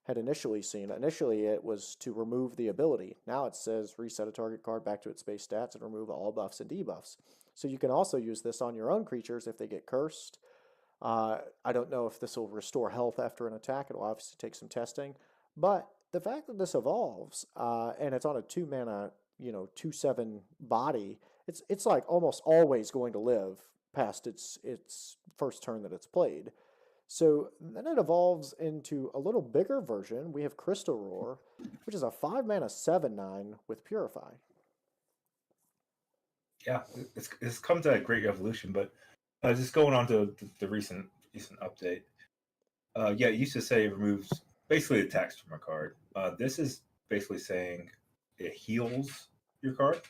had initially seen. Initially, it was to remove the ability. Now it says reset a target card back to its base stats and remove all buffs and debuffs. So you can also use this on your own creatures if they get cursed. I don't know if this will restore health after an attack. It'll obviously take some testing. But the fact that this evolves, and it's on a 2-mana, 2/7 body, it's like almost always going to live past its first turn that it's played. So then it evolves into a little bigger version. We have Crystal Roar, which is a 5-mana 7/9 with Purify. Yeah, it's come to a great evolution, but just going on to the recent update. Yeah, it used to say it removes basically the text from a card. This is basically saying it heals your card.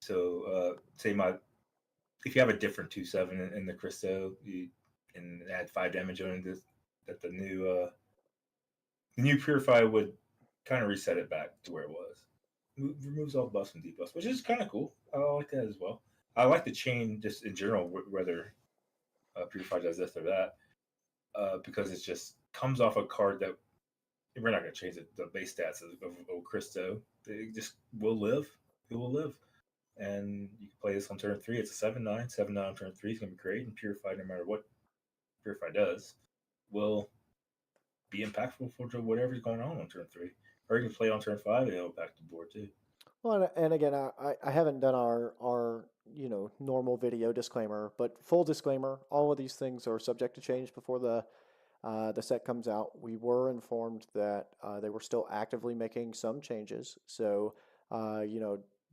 So say if you have a different 2/7 in the Cristo, you can add 5 damage on this. That the new Purify would kind of reset it back to where it was. Removes all buffs and debuffs, which is kind of cool. I like that as well. I like the chain just in general, whether Purify does this or that, because it just comes off a card that we're not going to change the base stats of Cristo. It just will live. It will live. And you can play this on turn 3. It's a 7/9. 7/9 on turn 3 is going to be great. And Purify, no matter what Purify does, will be impactful for whatever's going on turn 3. Or you can play on turn 5 and it'll impact the board too. Well, and again, I haven't done our normal video disclaimer, but full disclaimer: all of these things are subject to change before the set comes out. We were informed that they were still actively making some changes. So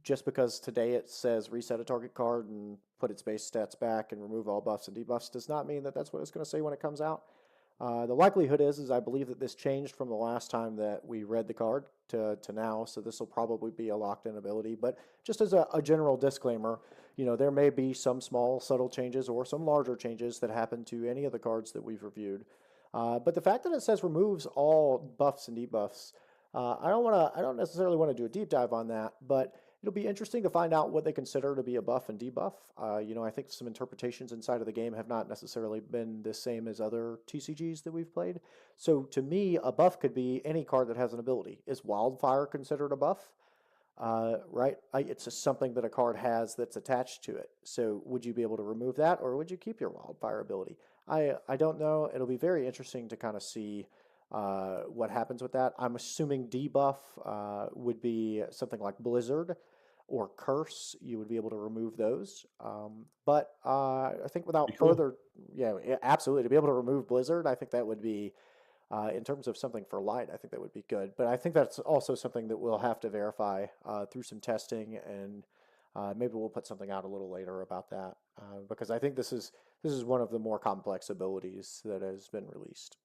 just because today it says reset a target card and put its base stats back and remove all buffs and debuffs does not mean that that's what it's going to say when it comes out. The likelihood is I believe that this changed from the last time that we read the card to now, so this will probably be a locked-in ability. But just as a general disclaimer, there may be some small, subtle changes or some larger changes that happen to any of the cards that we've reviewed. But the fact that it says removes all buffs and debuffs, I don't necessarily want to do a deep dive on that, but it'll be interesting to find out what they consider to be a buff and debuff. I think some interpretations inside of the game have not necessarily been the same as other TCGs that we've played. So to me, a buff could be any card that has an ability. Is Wildfire considered a buff? Right? It's just something that a card has that's attached to it. So would you be able to remove that, or would you keep your Wildfire ability? I don't know. It'll be very interesting to kind of see what happens with that. I'm assuming debuff would be something like Blizzard or Curse. You would be able to remove those. But I think without Cool. further, yeah, absolutely. To be able to remove Blizzard, I think that would be, in terms of something for light, I think that would be good. But I think that's also something that we'll have to verify through some testing, and maybe we'll put something out a little later about that, because I think this is one of the more complex abilities that has been released.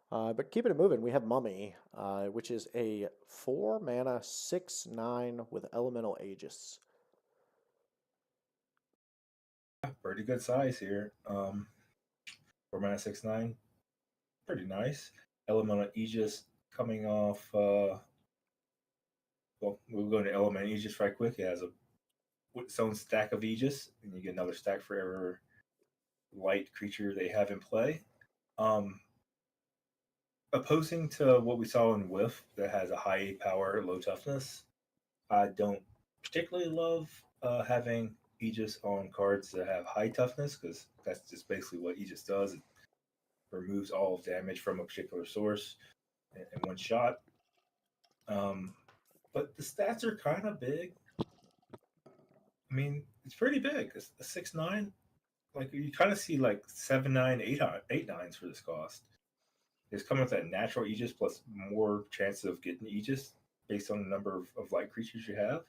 But keeping it moving, we have Mummy, which is a 4-mana 6/9 with Elemental Aegis. Pretty good size here. 4-mana 6/9, pretty nice. Elemental Aegis coming off. Well, we'll go into Elemental Aegis right quick. It has its own stack of Aegis, and you get another stack for every light creature they have in play. Opposing to what we saw in Whiff that has a high power, low toughness, I don't particularly love having Aegis on cards that have high toughness, because that's just basically what Aegis does. It removes all damage from a particular source in one shot. but the stats are kind of big. I mean, it's pretty big. It's a 6'9". Like you kind of see like 7'9", 8'9" for this cost. It's coming with that natural Aegis plus more chance of getting Aegis based on the number of light creatures you have.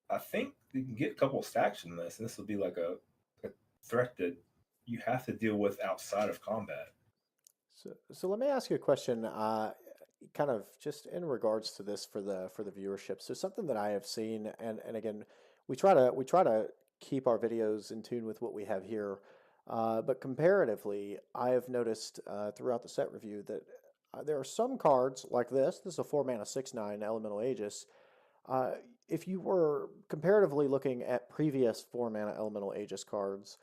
I think you can get a couple of stacks from this, and this will be like a threat that you have to deal with outside of combat. So let me ask you a question, kind of just in regards to this for the viewership. So something that I have seen, and again, we try to keep our videos in tune with what we have here, but comparatively, I have noticed throughout the set review that there are some cards like this. This is a 4-mana 6/9 Elemental Aegis. Uh, if you were comparatively looking at previous 4-mana Elemental Aegis cards,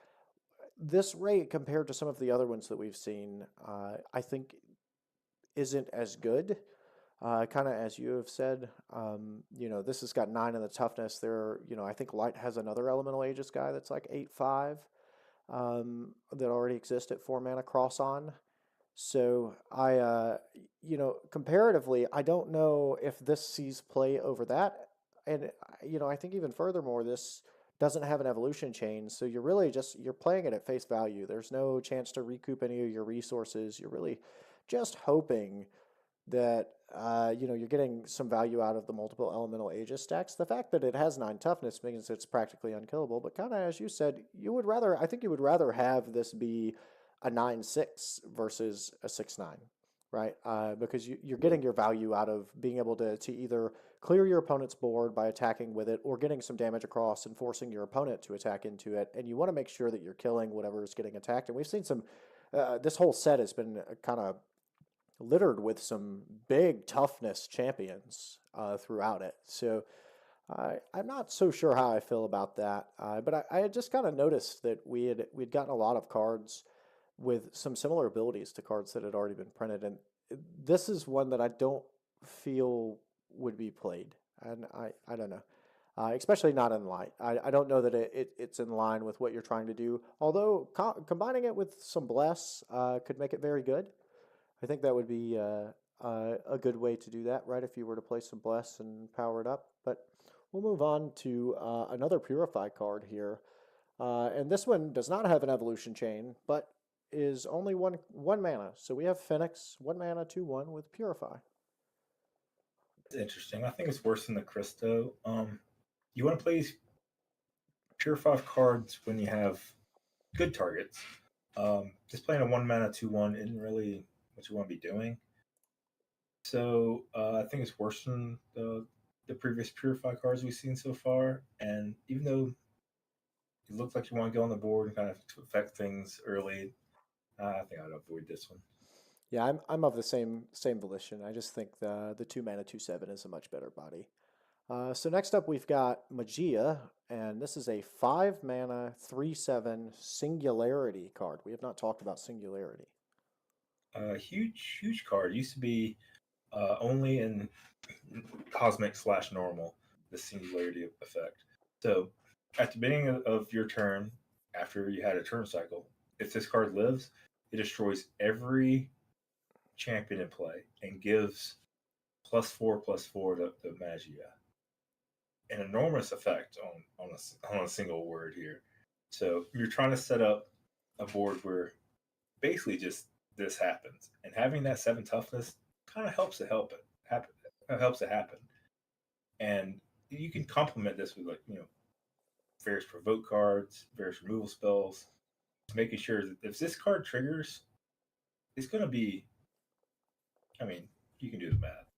this rate compared to some of the other ones that we've seen, I think isn't as good. Kind of as you have said, this has got 9 in the toughness. I think Light has another Elemental Aegis guy that's like 8/5 that already exists at 4-mana cross on. So comparatively, I don't know if this sees play over that. And, I think even furthermore, this doesn't have an evolution chain. So you're really you're playing it at face value. There's no chance to recoup any of your resources. You're really just hoping that, you're getting some value out of the multiple elemental Aegis stacks. The fact that it has 9 toughness means it's practically unkillable. But kind of as you said, I think you would rather have this be a 9/6 versus a 6/9, right? Because you're getting your value out of being able to either clear your opponent's board by attacking with it or getting some damage across and forcing your opponent to attack into it. And you want to make sure that you're killing whatever is getting attacked. And we've seen this whole set has been kind of littered with some big toughness champions throughout it. So I'm not so sure how I feel about that. But I had just kind of noticed that we'd gotten a lot of cards with some similar abilities to cards that had already been printed. And this is one that I don't feel would be played. And I don't know. Especially not in Light. I don't know that it's in line with what you're trying to do. Although combining it with some Bless could make it very good. I think that would be a good way to do that, right? If you were to play some Bless and power it up. But we'll move on to another Purify card here. And this one does not have an evolution chain, but is only one mana. So we have Phoenix, 1 mana, 2/1 with Purify. It's interesting. I think it's worse than the Christo. You want to play these Purify cards when you have good targets. Just playing a 1 mana 2/1 isn't really what you want to be doing. So I think it's worse than the previous Purify cards we've seen so far. And even though it looks like you want to get on the board and kind of affect things early, I think I'd avoid this one. Yeah, I'm of the same volition. I just think the 2 mana 2/7 is a much better body. So next up we've got Magia, and this is a 5 mana 3/7 Singularity card. We have not talked about Singularity. Huge card. Used to be only in Cosmic / Normal, the Singularity effect. So at the beginning of your turn, after you had a turn cycle, if this card lives, it destroys every champion in play and gives +4/+4 to Magia. An enormous effect on a single word here. So you're trying to set up a board where basically just this happens, and having that 7 toughness kind of helps it happen. And you can complement this with various provoke cards, various removal spells, making sure that if this card triggers, it's going to be. I mean, you can do the math.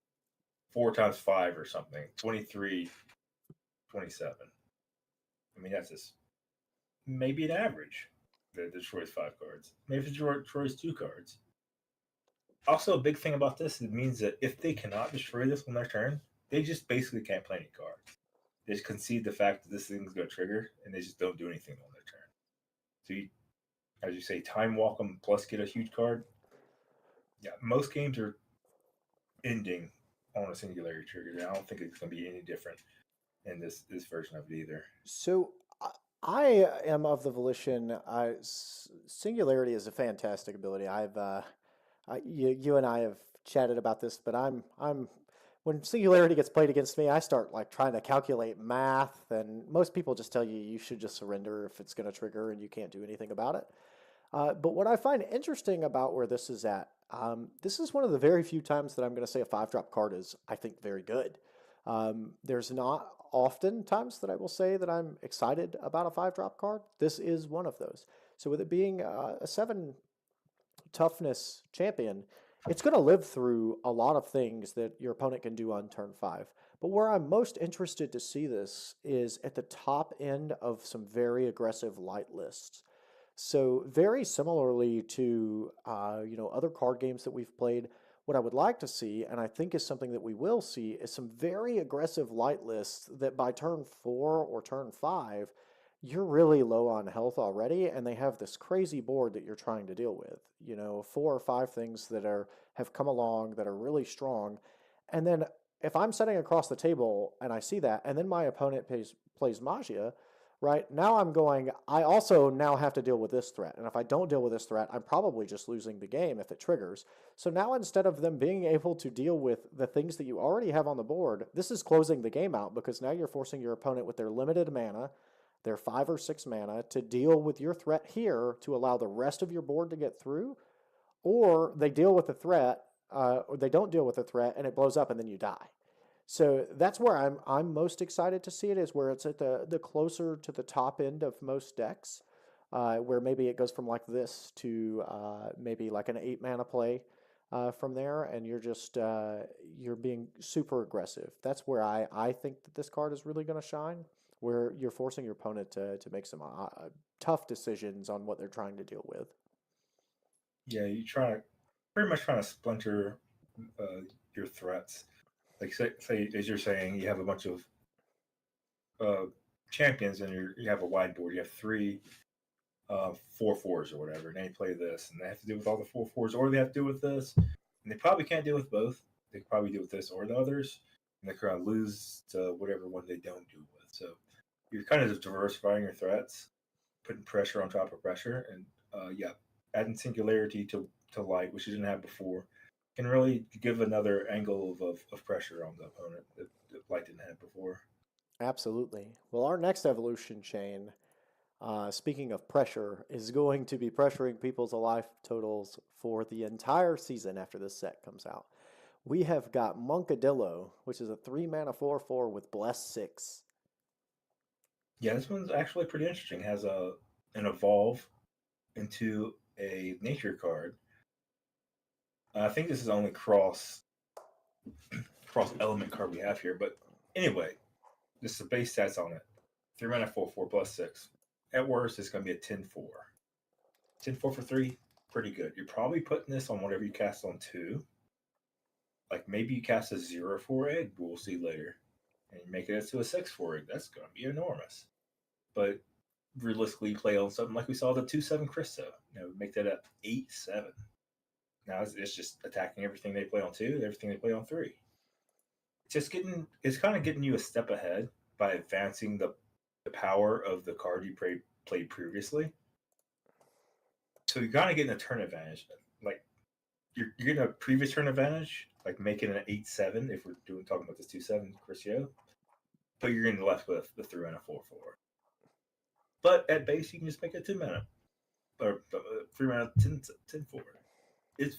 4 times 5 or something. 23, 27. I mean, that's just maybe an average that destroys 5 cards. Maybe it destroys 2 cards. Also, a big thing about this, it means that if they cannot destroy this on their turn, they just basically can't play any cards. They just concede the fact that this thing's going to trigger, and they just don't do anything on their turn. So, as you say, time walk them plus get a huge card. Yeah, most games are ending on a Singularity trigger. I don't think it's going to be any different in this version of it either. So I am of the volition. Singularity is a fantastic ability. You and I have chatted about this, but I'm when Singularity gets played against me, I start like trying to calculate math, and most people just tell you should just surrender if it's going to trigger and you can't do anything about it. But what I find interesting about where this is at, this is one of the very few times that I'm going to say a 5-drop card is, I think, very good. There's not often times that I will say that I'm excited about a 5-drop card. This is one of those. So with it being a 7 toughness champion, it's going to live through a lot of things that your opponent can do on turn 5. But where I'm most interested to see this is at the top end of some very aggressive light lists. So very similarly to other card games that we've played, what I would like to see, and I think is something that we will see, is some very aggressive light lists that by turn 4 or turn 5, you're really low on health already, and they have this crazy board that you're trying to deal with. 4 or 5 things that have come along that are really strong. And then if I'm sitting across the table and I see that, and then my opponent plays Magia, right? Now I'm going, I also now have to deal with this threat. And if I don't deal with this threat, I'm probably just losing the game if it triggers. So now instead of them being able to deal with the things that you already have on the board, this is closing the game out because now you're forcing your opponent with their limited mana, their 5 or 6 mana, to deal with your threat here to allow the rest of your board to get through. Or they deal with the threat, or they don't deal with the threat and it blows up and then you die. So that's where I'm most excited to see it, is where it's at the closer to the top end of most decks, where maybe it goes from like this to maybe like an 8 mana play from there, and you're just you're being super aggressive. That's where I think that this card is really going to shine, where you're forcing your opponent to make some tough decisions on what they're trying to deal with. Yeah, you pretty much trying to splinter your threats. Like say as you're saying, you have a bunch of champions and you have a wide board. You have 3 4/4s or whatever, and they play this, and they have to deal with all the 4/4s, or they have to deal with this, and they probably can't deal with both. They could probably deal with this or the others, and they're going to lose to whatever one they don't deal with. So you're kind of just diversifying your threats, putting pressure on top of pressure, and adding singularity to light, which you didn't have before, can really give another angle of pressure on the opponent that light didn't have before. Absolutely. Well, our next evolution chain, speaking of pressure, is going to be pressuring people's life totals for the entire season after this set comes out. We have got Monkadillo, which is a 3 mana 4/4 with Bless 6. Yeah, this one's actually pretty interesting. It has an evolve into a nature card. I think this is the only cross element card we have here, but anyway, this is the base stats on it. 3 mana 4/4 plus 6. At worst, it's going to be a 10/4. 10/4 for 3, pretty good. You're probably putting this on whatever you cast on 2. Like maybe you cast a 0/4 egg, but we'll see later. And you make it to a 6/4 egg. That's going to be enormous. But realistically, play on something like we saw the 2/7 Christo. Make that a 8/7. Now it's just attacking everything they play on 2, everything they play on 3. It's kind of getting you a step ahead by advancing the power of the card you played previously. So you're kind of getting a turn advantage. Like you're getting a previous turn advantage, like making an 8/7 if we're talking about this 2/7 Crucio. But you're getting left with the 3 mana 4/4. But at base, you can just make it 2 mana or 3 mana 10/4. It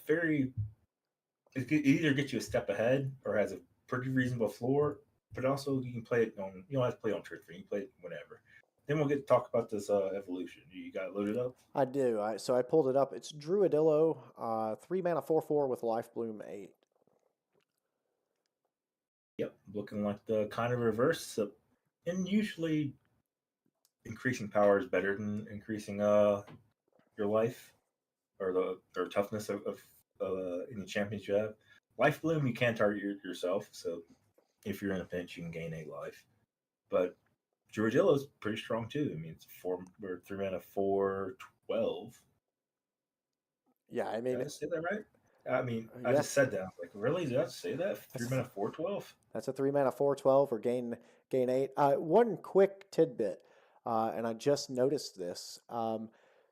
either gets you a step ahead or has a pretty reasonable floor, but also you can play it on. You don't have to play on turn 3. You can play it whenever. Then we'll get to talk about this evolution. You got it loaded up? I do. So I pulled it up. It's Druidillo, 3 mana 4/4 with Life Bloom 8. Yep, looking like the kind of reverse. And usually, increasing power is better than increasing your life or toughness of any champions you have. Life Bloom, you can target yourself, so if you're in a pinch, you can gain a life. But Druidillo is pretty strong too. I mean, it's 3 mana 4/12. Yeah, I mean, did I say that right? I mean, I yes. just said that. Like, really? Did I say that? 3 mana 4/12? That's a 3 mana 4/12 or gain 8. One quick tidbit, and I just noticed this.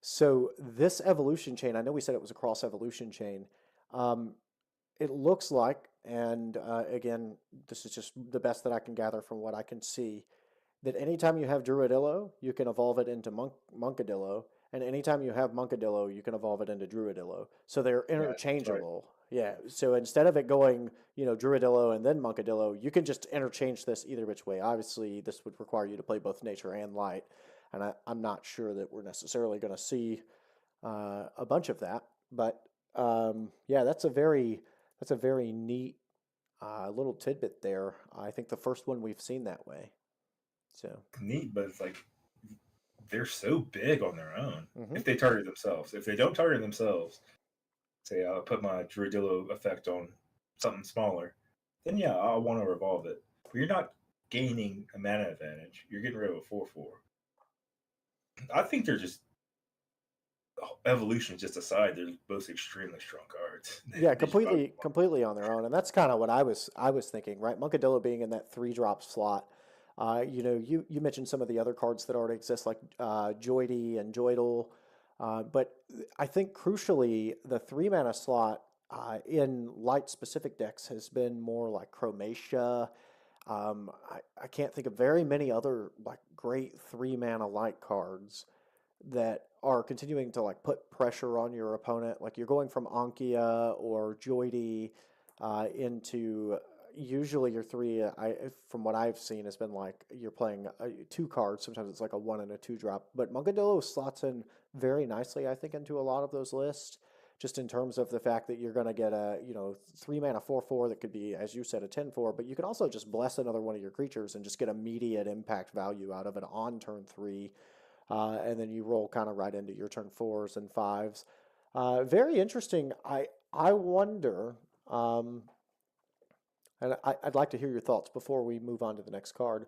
So this evolution chain, I know we said it was a cross evolution chain. It looks like and again, this is just the best that I can gather from what I can see, that anytime you have Druidillo, you can evolve it into Monkadillo, and anytime you have Monkadillo, you can evolve it into Druidillo. So they're Yeah, that's right. interchangeable. Yeah. So instead of it going, Druidillo and then Monkadillo, you can just interchange this either which way. Obviously, this would require you to play both nature and light, and I'm not sure that we're necessarily going to see a bunch of that. But yeah, that's a very neat little tidbit there. I think the first one we've seen that way. So. Neat, but it's like they're so big on their own. Mhm. If they target themselves, if they don't target themselves, say I'll put my Druidillo effect on something smaller, then yeah, I'll want to revolve it. But you're not gaining a mana advantage. You're getting rid of a 4/4. I think they're just evolution just aside. They're both extremely strong cards. Yeah, They should probably completely on their own, and that's kind of what I was thinking, right? Monkadillo being in that 3-drop slot. You mentioned some of the other cards that already exist, like Joidy and Joidle, but I think crucially the 3-mana slot in light specific decks has been more like Chromatia. I can't think of very many other like great 3-mana light cards that are continuing to like put pressure on your opponent. Like you're going from Ankia or Joidy into usually your three. From what I've seen has been like you're playing 2 cards. Sometimes it's like a 1 and a 2-drop. But Monkadillo slots in very nicely, I think, into a lot of those lists. Just in terms of the fact that you're going to get a 3-mana 4/4 that could be, as you said, a 10/4, but you can also just bless another one of your creatures and just get immediate impact value out of it on turn 3, and then you roll kind of right into your turn 4s and 5s. Very interesting. I wonder, and I'd like to hear your thoughts before we move on to the next card.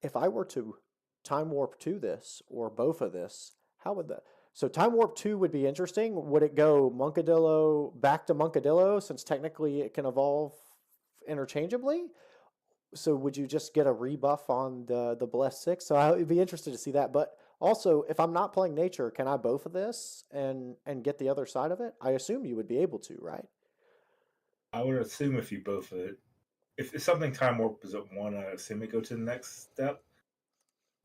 If I were to time warp to this or both of this, how would that? So time warp 2 would be interesting. Would it go Monkadillo back to Monkadillo since technically it can evolve interchangeably? So would you just get a rebuff on the Bless 6? So I would be interested to see that. But also, if I'm not playing nature, can I both of this and get the other side of it? I assume you would be able to, right? I would assume if you both it, if something time warp is at 1, I assume it go to the next step.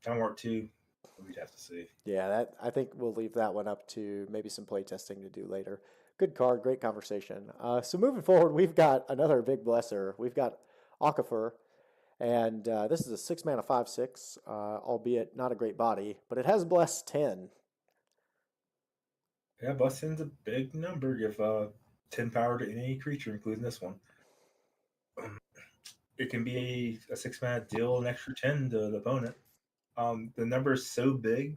Time warp 2, we'd have to see. Yeah, that I think we'll leave that one up to maybe some play testing to do later. Good card, great conversation. So moving forward, we've got another big blesser. We've got Aquifer, and this is a 6-mana 5/6, albeit not a great body, but it has bless 10. Yeah, Bustin's a big number. Give 10 power to any creature, including this one. It can be a 6-mana deal an extra 10 to the opponent. The number is so big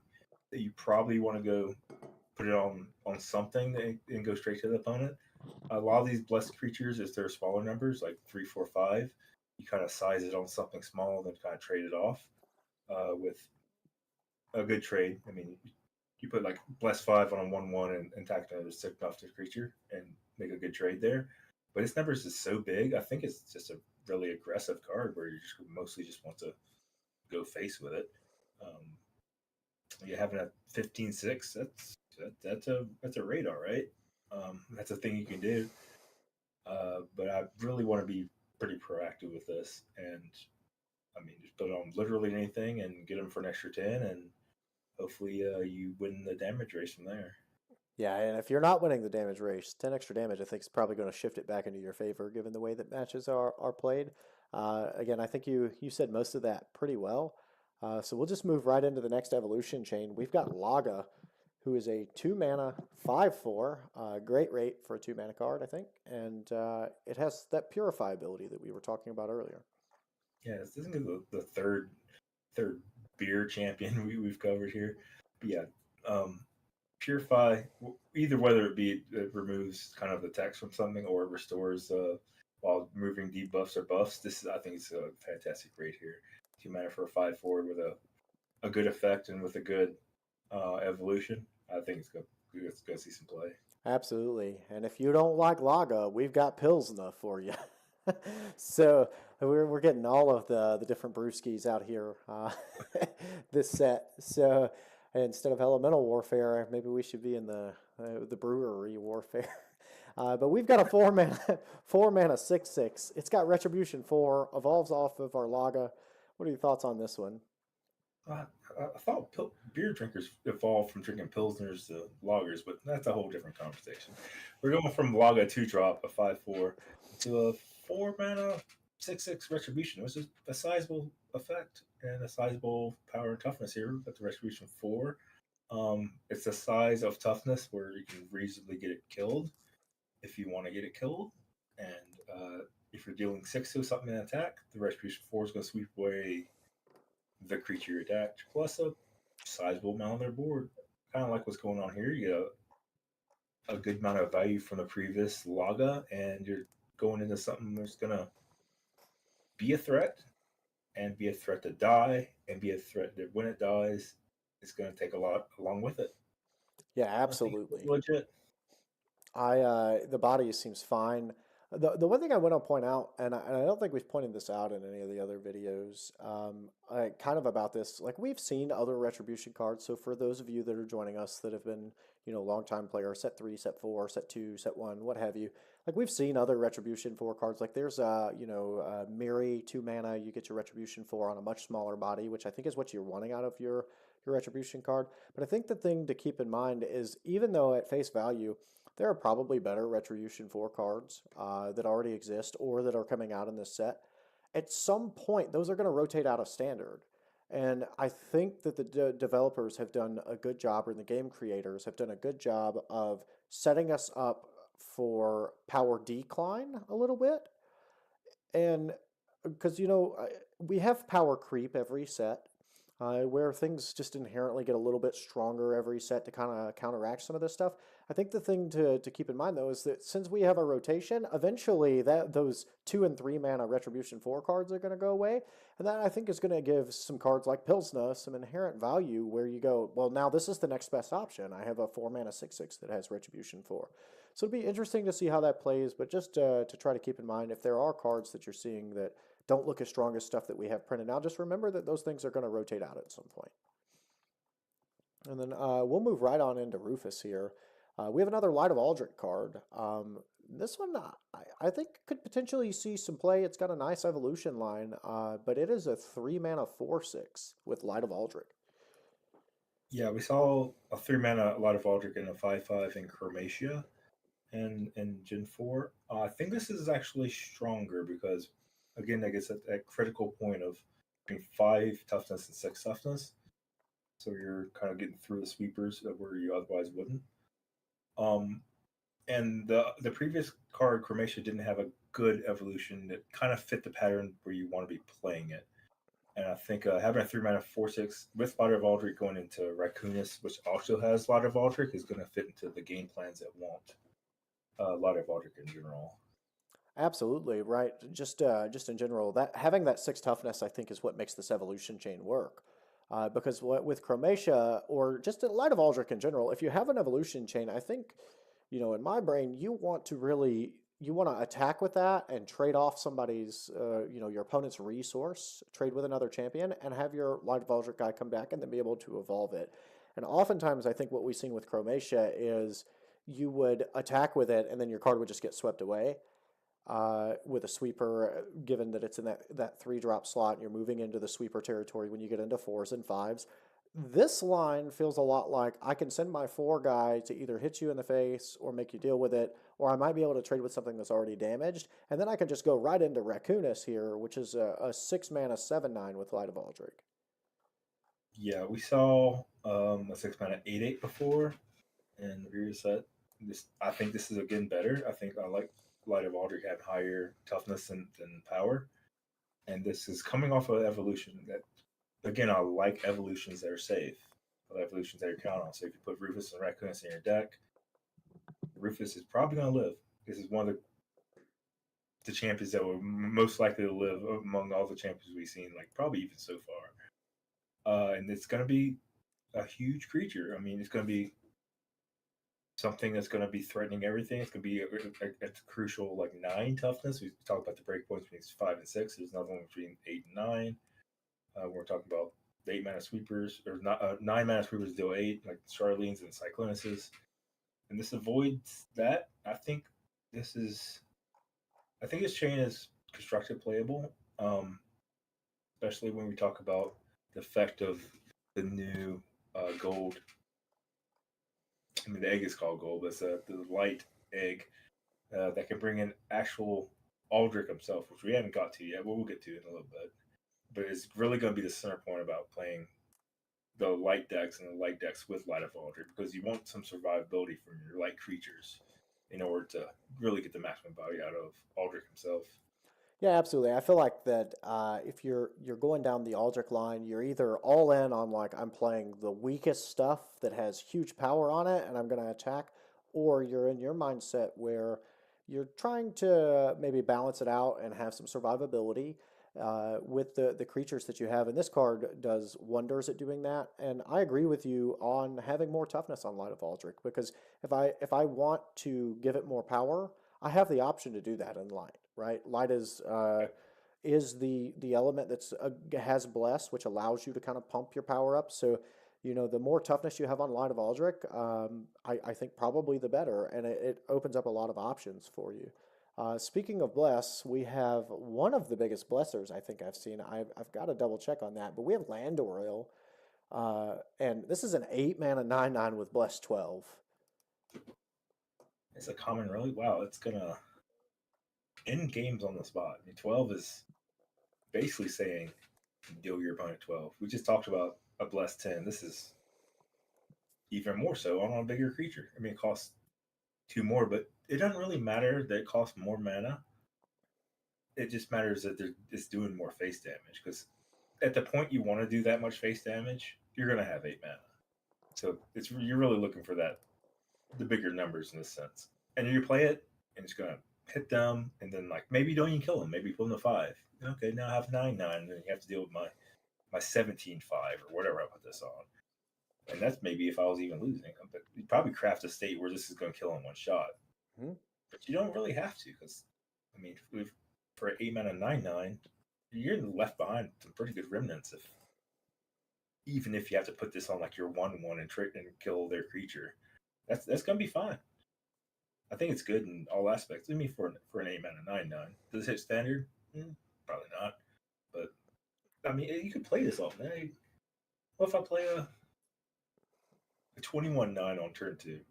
that you probably want to go put it on something and go straight to the opponent. A lot of these blessed creatures, if they're smaller numbers, like 3, 4, 5, you kind of size it on something small and then kind of trade it off with a good trade. I mean, you put like bless 5 on a 1/1 and tack another 6 off to the creature and make a good trade there. But its numbers is so big, I think it's just a really aggressive card where you just mostly just want to go face with it. You having a 15/6, that's a radar, right? That's a thing you can do. But I really want to be pretty proactive with this, and I mean, just put on literally anything and get them for an extra 10, and hopefully you win the damage race from there. Yeah, and if you're not winning the damage race, 10 extra damage, I think is probably going to shift it back into your favor given the way that matches are played. Again, I think you said most of that pretty well. So we'll just move right into the next evolution chain. We've got Laga, who is a 2-mana 5/4, great rate for a 2-mana card, I think, and it has that Purify ability that we were talking about earlier. Yeah, this isn't the third beer champion we've covered here. But yeah, Purify, either whether it removes kind of the text from something or it restores while removing debuffs or buffs. I think it's a fantastic rate here. 2 mana for a 5/4 with a good effect and with a good evolution. I think it's gonna see some play. Absolutely. And if you don't like Laga, we've got Pilsner for you. So we're getting all of the different brewskis out here this set. So instead of elemental warfare, maybe we should be in the brewery warfare. But we've got a 4-mana 4-mana 6/6. It's got Retribution 4, evolves off of our Laga. What are your thoughts on this one? I thought beer drinkers evolved from drinking pilsners to lagers, but that's a whole different conversation. We're going from Laga 2-drop, a 5/4, to a 4-mana 6/6 retribution, which is a sizable effect and a sizable power and toughness here. That's retribution 4. It's a size of toughness where you can reasonably get it killed if you want to get it killed, and if you're dealing 6 to something in attack, the retribution 4 is going to sweep away the creature you attacked, plus a sizable amount on their board. Kind of like what's going on here. You get a good amount of value from the previous Laga, and you're going into something that's going to be a threat, and be a threat to die, and be a threat that when it dies, it's going to take a lot along with it. Yeah, I think absolutely. it's legit. The body seems fine. The one thing I want to point out, and I don't think we've pointed this out in any of the other videos, kind of about this, like we've seen other Retribution cards. So for those of you that are joining us that have been, longtime players, set 3, set 4, set 2, set 1, what have you, like we've seen other Retribution 4 cards. Like there's Miri 2 mana, you get your Retribution 4 on a much smaller body, which I think is what you're wanting out of your Retribution card. But I think the thing to keep in mind is even though at face value, there are probably better Retribution 4 cards that already exist or that are coming out in this set. At some point, those are going to rotate out of standard. And I think that the developers have done a good job, or the game creators have done a good job of setting us up for power decline a little bit. And because, we have power creep every set. Where things just inherently get a little bit stronger every set to kind of counteract some of this stuff. I think the thing to keep in mind though is that since we have a rotation, eventually those 2 and 3 mana Retribution 4 cards are going to go away, and that I think is going to give some cards like Pilsner some inherent value where you go, well, now this is the next best option. I have a 4-mana 6/6 that has Retribution 4. So it'll be interesting to see how that plays, but just to try to keep in mind if there are cards that you're seeing that don't look as strong as stuff that we have printed now, just remember that those things are going to rotate out at some point. And then we'll move right on into Rufus here. We have another Light of Aldrich card. This one I think could potentially see some play. It's got a nice evolution line, but it is a 3-mana 4/6 with Light of Aldrich. Yeah, we saw a 3-mana Light of Aldrich and a 5/5 in Chromatia and Gen 4. I think this is actually stronger because, again, I guess at that critical point of between 5 toughness and 6 toughness. So you're kind of getting through the sweepers where you otherwise wouldn't. And the previous card, Chromatia, didn't have a good evolution that kind of fit the pattern where you want to be playing it. And I think having a 3-mana 4/6 with Light of Aldrich going into Raccoonus, which also has Light of Aldrich, is going to fit into the game plans that want Light of Aldrich in general. Absolutely, right. Just in general, that having that 6 toughness, I think, is what makes this evolution chain work. Because with Chromatia, or just Light of Aldrich in general, if you have an evolution chain, I think, in my brain, you want to attack with that and trade off somebody's, your opponent's resource, trade with another champion, and have your Light of Aldrich guy come back and then be able to evolve it. And oftentimes, I think what we've seen with Chromatia is you would attack with it, and then your card would just get swept away. With a sweeper, given that it's in that 3-drop slot, and you're moving into the sweeper territory when you get into 4s and 5s. This line feels a lot like I can send my 4 guy to either hit you in the face or make you deal with it, or I might be able to trade with something that's already damaged, and then I can just go right into Raccoonus here, which is a 6-mana 7/9 with Light of Aldrich. Yeah, we saw a 6-mana 8/8 before, and we said this. I think this is again better. I think I like Light of Aldrich had higher toughness than power, and this is coming off of evolution. That again, I like evolutions that are safe, evolutions that you count on. So if you put Rufus and Raccoonus in your deck, Rufus is probably going to live. This is one of the champions that were most likely to live among all the champions we've seen, like probably even so far. And it's going to be a huge creature. I mean, it's going to be something that's going to be threatening everything. It's going to be a crucial 9 toughness. We talked about the breakpoints between 5 and 6. There's another one between 8 and 9. We're talking about the 8-mana sweepers, or 9-mana sweepers deal 8, like Charlene's and Cyclonuses. And this avoids that. I think this is. I think this chain is constructed playable, especially when we talk about the effect of the new gold. I mean, the egg is called gold, but it's the light egg that can bring in actual Aldrich himself, which we haven't got to yet. But we'll get to in a little bit. But it's really going to be the center point about playing the light decks and the light decks with Light of Aldrich because you want some survivability from your light creatures in order to really get the maximum value out of Aldrich himself. Yeah, absolutely. I feel like that if you're going down the Aldrich line, you're either all in on like I'm playing the weakest stuff that has huge power on it and I'm going to attack, or you're in your mindset where you're trying to maybe balance it out and have some survivability with the creatures that you have. And this card does wonders at doing that. And I agree with you on having more toughness on Light of Aldrich because if I want to give it more power, I have the option to do that in light, right? Light is the element that's has bless, which allows you to kind of pump your power up. So, the more toughness you have on Light of Aldrich, I think probably the better, and it opens up a lot of options for you. Speaking of bless, we have one of the biggest blessers I think I've seen. I've got to double check on that, but we have Land Oriole, and this is an 8-mana 9/9 with bless 12. It's a common really wow. It's gonna end games on the spot. I mean, 12 is basically saying deal your opponent 12. We just talked about a blessed 10. This is even more so on a bigger creature. I mean, it costs 2 more, but it doesn't really matter that it costs more mana. It just matters that it's doing more face damage because at the point you want to do that much face damage, you're gonna have 8 mana. So you're really looking for the bigger numbers in this sense. And you play it, and it's gonna hit them, and then like maybe you don't even kill them. Maybe you put them to 5. Okay, now I have 9/9, and then you have to deal with my 17/5 or whatever I put this on. And that's maybe if I was even losing. But you probably craft a state where this is going to kill in one shot. Mm-hmm. But you don't really have to because, I mean, for an 8-mana 9/9, you're left behind some pretty good remnants. Even if you have to put this on like your 1/1 and kill their creature, that's going to be fine. I think it's good in all aspects. I mean, for an 8-mana 9/9, does it hit standard? Probably not. But I mean, you could play this off. Man. What if I play a 21/9 on turn 2?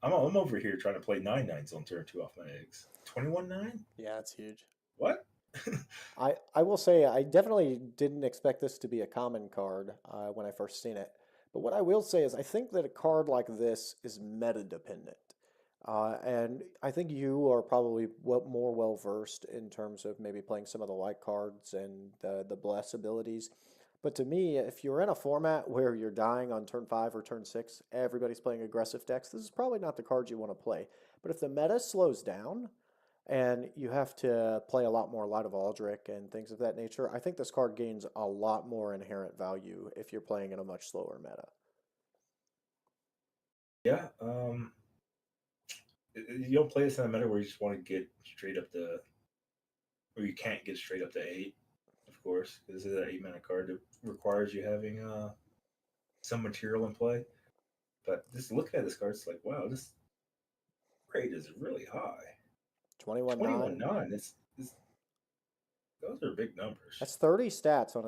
I'm over here trying to play 9/9s on turn 2 off my eggs. 21/9? Yeah, it's huge. What? I will say I definitely didn't expect this to be a common card when I first seen it. But what I will say is I think that a card like this is meta dependent. And I think you are probably more well versed in terms of maybe playing some of the light cards and the bless abilities. But to me, if you're in a format where you're dying on turn 5 or turn 6, everybody's playing aggressive decks, this is probably not the card you want to play. But if the meta slows down and you have to play a lot more Light of Aldrich and things of that nature, I think this card gains a lot more inherent value if you're playing in a much slower meta. Yeah. You don't play this in a meta where you just want to get straight up or you can't get straight up to 8, of course. This is an 8-mana card that requires you having some material in play. But just looking at this card, it's like, wow, this rate is really high. 21/9. 21/9. Those are big numbers. That's 30 stats on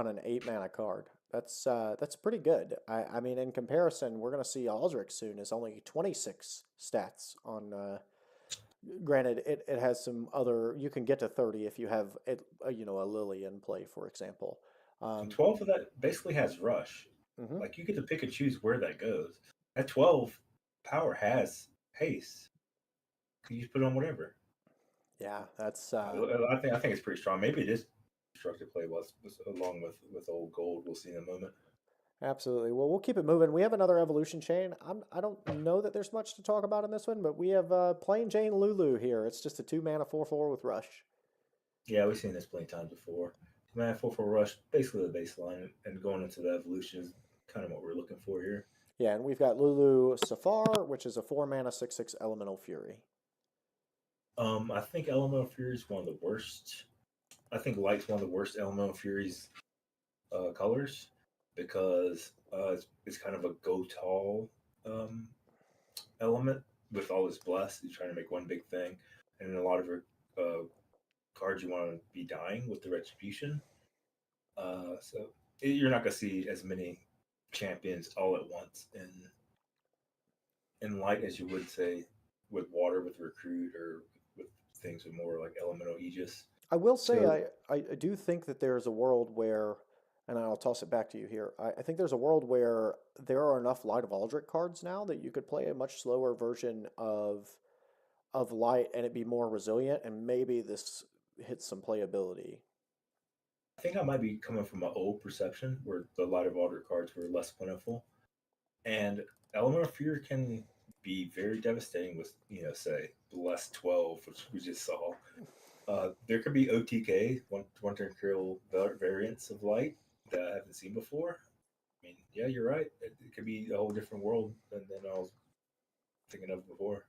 an 8-mana card. That's pretty good. I mean, in comparison, we're going to see Aldrich soon is only 26 stats on. Granted, it has some other. You can get to 30 if you have a Lily in play, for example. 12 of that basically has rush. Mm-hmm. Like you get to pick and choose where that goes. That 12 power has haste. You just put on whatever. Yeah, that's. I think it's pretty strong. Maybe it is constructed play along with old gold. We'll see in a moment. Absolutely. Well, we'll keep it moving. We have another evolution chain. I don't know that there's much to talk about in this one, but we have Plain Jane Lulu here. It's just a 2-mana 4/4 with rush. Yeah, we've seen this plenty of times before. 2-mana 4/4 rush, basically the baseline, and going into the evolution is kind of what we're looking for here. Yeah, and we've got Lulu Safar, which is a 4-mana 6/6 Elemental Fury. I think Elemental Fury is one of the worst. I think Light's one of the worst Elemental Fury's colors because it's kind of a go tall element with all this bless, you're trying to make one big thing, and then a lot of your cards you want to be dying with the retribution. So you're not gonna see as many champions all at once in light as you would say with water, with recruit, or with things with more like elemental aegis. I will say So I do think that there's a world where, and I'll toss it back to you here. I think there's a world where there are enough Light of Aldrich cards now that you could play a much slower version of Light and it be more resilient, and maybe this hits some playability. I think I might be coming from an old perception where the Light of Alder cards were less plentiful, and Elemental Fear can be very devastating with say Bless 12, which we just saw. There could be OTK one turn kill variants of Light that I haven't seen before. I mean, yeah, you're right. It could be a whole different world than I was thinking of before.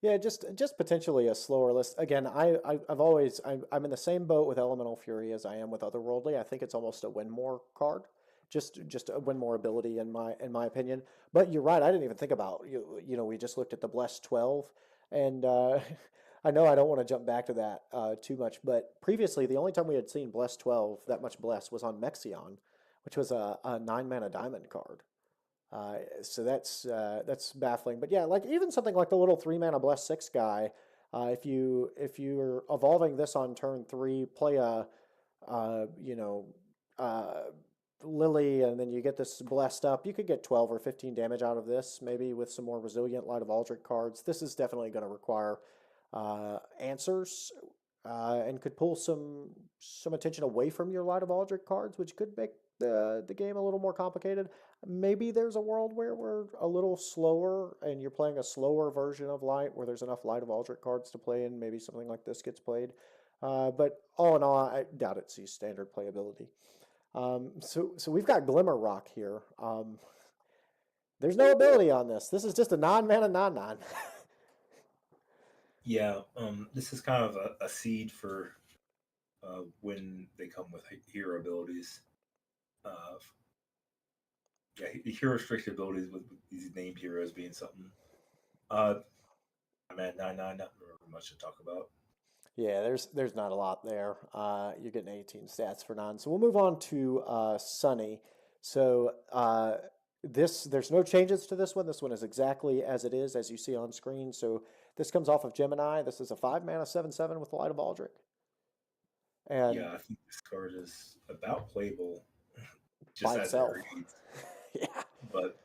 Yeah, just potentially a slower list. Again, I've always I'm in the same boat with Elemental Fury as I am with Otherworldly. I think it's almost a win more card, just a win more ability in my opinion. But you're right. I didn't even think about we just looked at the Blessed 12, and I know I don't want to jump back to that too much, but previously the only time we had seen Blessed 12 that much Blessed was on Mexion, which was a 9-mana diamond card. So that's baffling. But yeah, like even something like the little 3-mana Bless 6 guy, if you're evolving this on turn 3, play a uh, Lily, and then you get this blessed up, you could get 12 or 15 damage out of this, maybe with some more resilient Light of Aldrich cards. This is definitely going to require answers, and could pull some attention away from your Light of Aldrich cards, which could make the game a little more complicated. Maybe there's a world where we're a little slower and you're playing a slower version of Light where there's enough Light of Aldrich cards to play in. Maybe something like this gets played. But all in all, I doubt it sees standard playability. So we've got Glimmer Rock here. There's no ability on this. This is just a non-mana non-non. Yeah, this is kind of a seed for when they come with hero abilities. Yeah, hero restricted abilities with these named heroes being something. Man, 9/9, not really much to talk about. Yeah, there's not a lot there. You're getting 18 stats for none. So we'll move on to Sunny. So there's no changes to this one. This one is exactly as it is, as you see on screen. So this comes off of Gemini. This is a 5-mana 7/7 with the Light of Aldrich. And Yeah, I think this card is about playable by just as it itself. reads. Yeah. But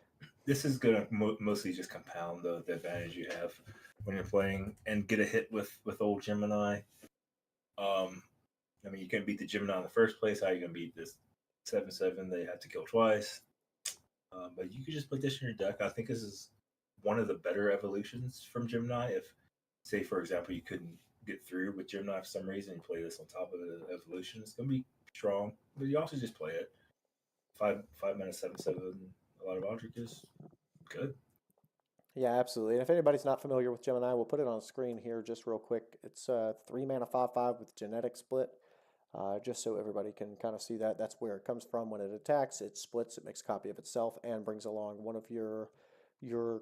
this is going to mostly just compound the advantage you have when you're playing and get a hit with old Gemini. I mean, you can beat the Gemini in the first place. How are you going to beat this 7/7? They have to kill twice. But you could just put this in your deck. I think this is one of the better evolutions from Gemini. If, say, for example, you couldn't get through with Gemini for some reason, you play this on top of the evolution, it's going to be strong. But you also just play it. 5-mana 7/7. A lot of Aldrich is good. Yeah, absolutely. And if anybody's not familiar with Gemini, we'll put it on screen here just real quick. It's 3-mana 5/5 with genetic split. Just so everybody can kind of see that. That's where it comes from. When it attacks, it splits, it makes a copy of itself, and brings along one of your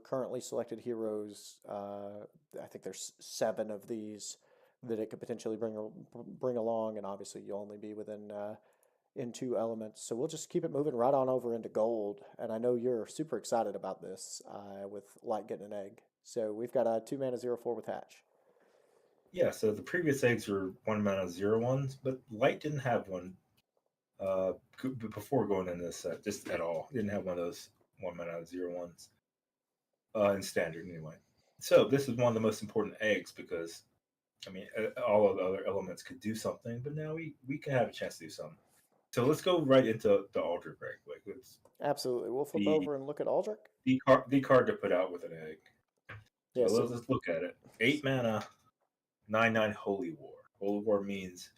currently selected heroes. I think there's 7 of these that it could potentially bring along, and obviously you'll only be within in 2 elements. So we'll just keep it moving right on over into gold. And I know you're super excited about this with Light getting an egg. So we've got a 2-mana 0/4 with Hatch. Yeah, so the previous eggs were 1-mana 0/1s, but Light didn't have one before going into this set, just at all. Didn't have one of those 1-mana 0/1s in standard anyway. So this is one of the most important eggs because, I mean, all of the other elements could do something, but now we can have a chance to do something. So let's go right into the Aldrich right quick. Absolutely. We'll flip over and look at Aldrich. The card to put out with an egg. Yeah, So let's look at it. 8-mana 9/9 Holy War. Holy War means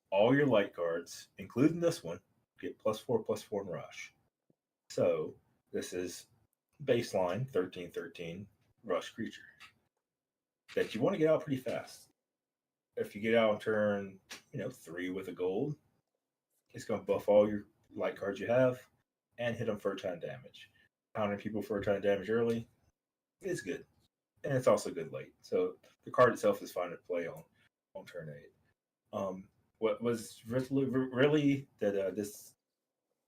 all your light cards, including this one, get +4/+4 in Rush. So this is baseline 13/13 Rush creature that you want to get out pretty fast. If you get out on turn 3 with a gold, it's going to buff all your light cards you have and hit them for a ton of damage. Pounding people for a ton of damage early is good. and it's also good late. So the card itself is fine to play on turn 8. What was really that this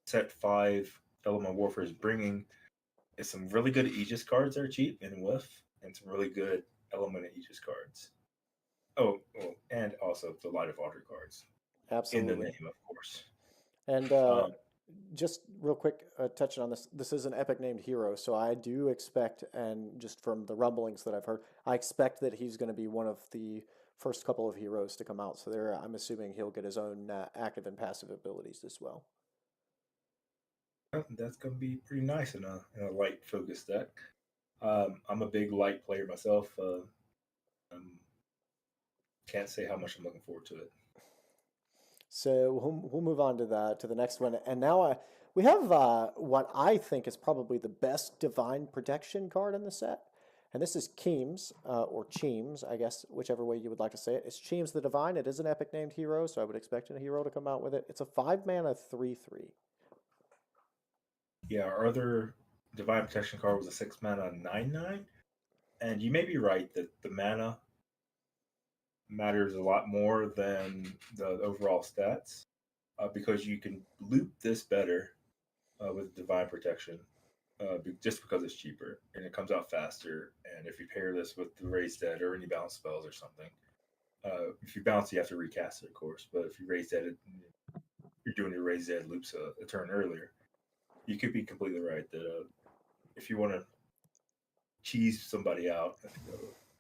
set 5 Element Warfare is bringing is some really good Aegis cards that are cheap and whiff, and some really good Element Aegis cards. Oh, and also the Light of Water cards in the Absolutely. name, of course. And Um, just real quick, touching on this, this is an epic named hero, so I do expect, and just from the rumblings that I've heard, I expect that he's going to be one of the first couple of heroes to come out. So there, I'm assuming he'll get his own active and passive abilities as well. that's going to be pretty nice in a light focused deck. I'm a big light player myself. Can't say how much I'm looking forward to it. So we'll move on to the next one, and now we have what I think is probably the best divine protection card in the set, and this is Keems or Cheems, I guess, whichever way you would like to say it. It's Cheems the Divine. It is an epic named hero, so I would expect a hero to come out with it. It's a 5-mana 3/3. Yeah, our other divine protection card was a 6-mana 9/9, and you may be right that the mana matters a lot more than the overall stats, because you can loop this better with divine protection, just because it's cheaper and it comes out faster. And if you pair this with the raise dead or any bounce spells or something, if you bounce, you have to recast it, of course. But if you raise dead, you're doing your raise dead loops a turn earlier. You could be completely right that if you want to cheese somebody out,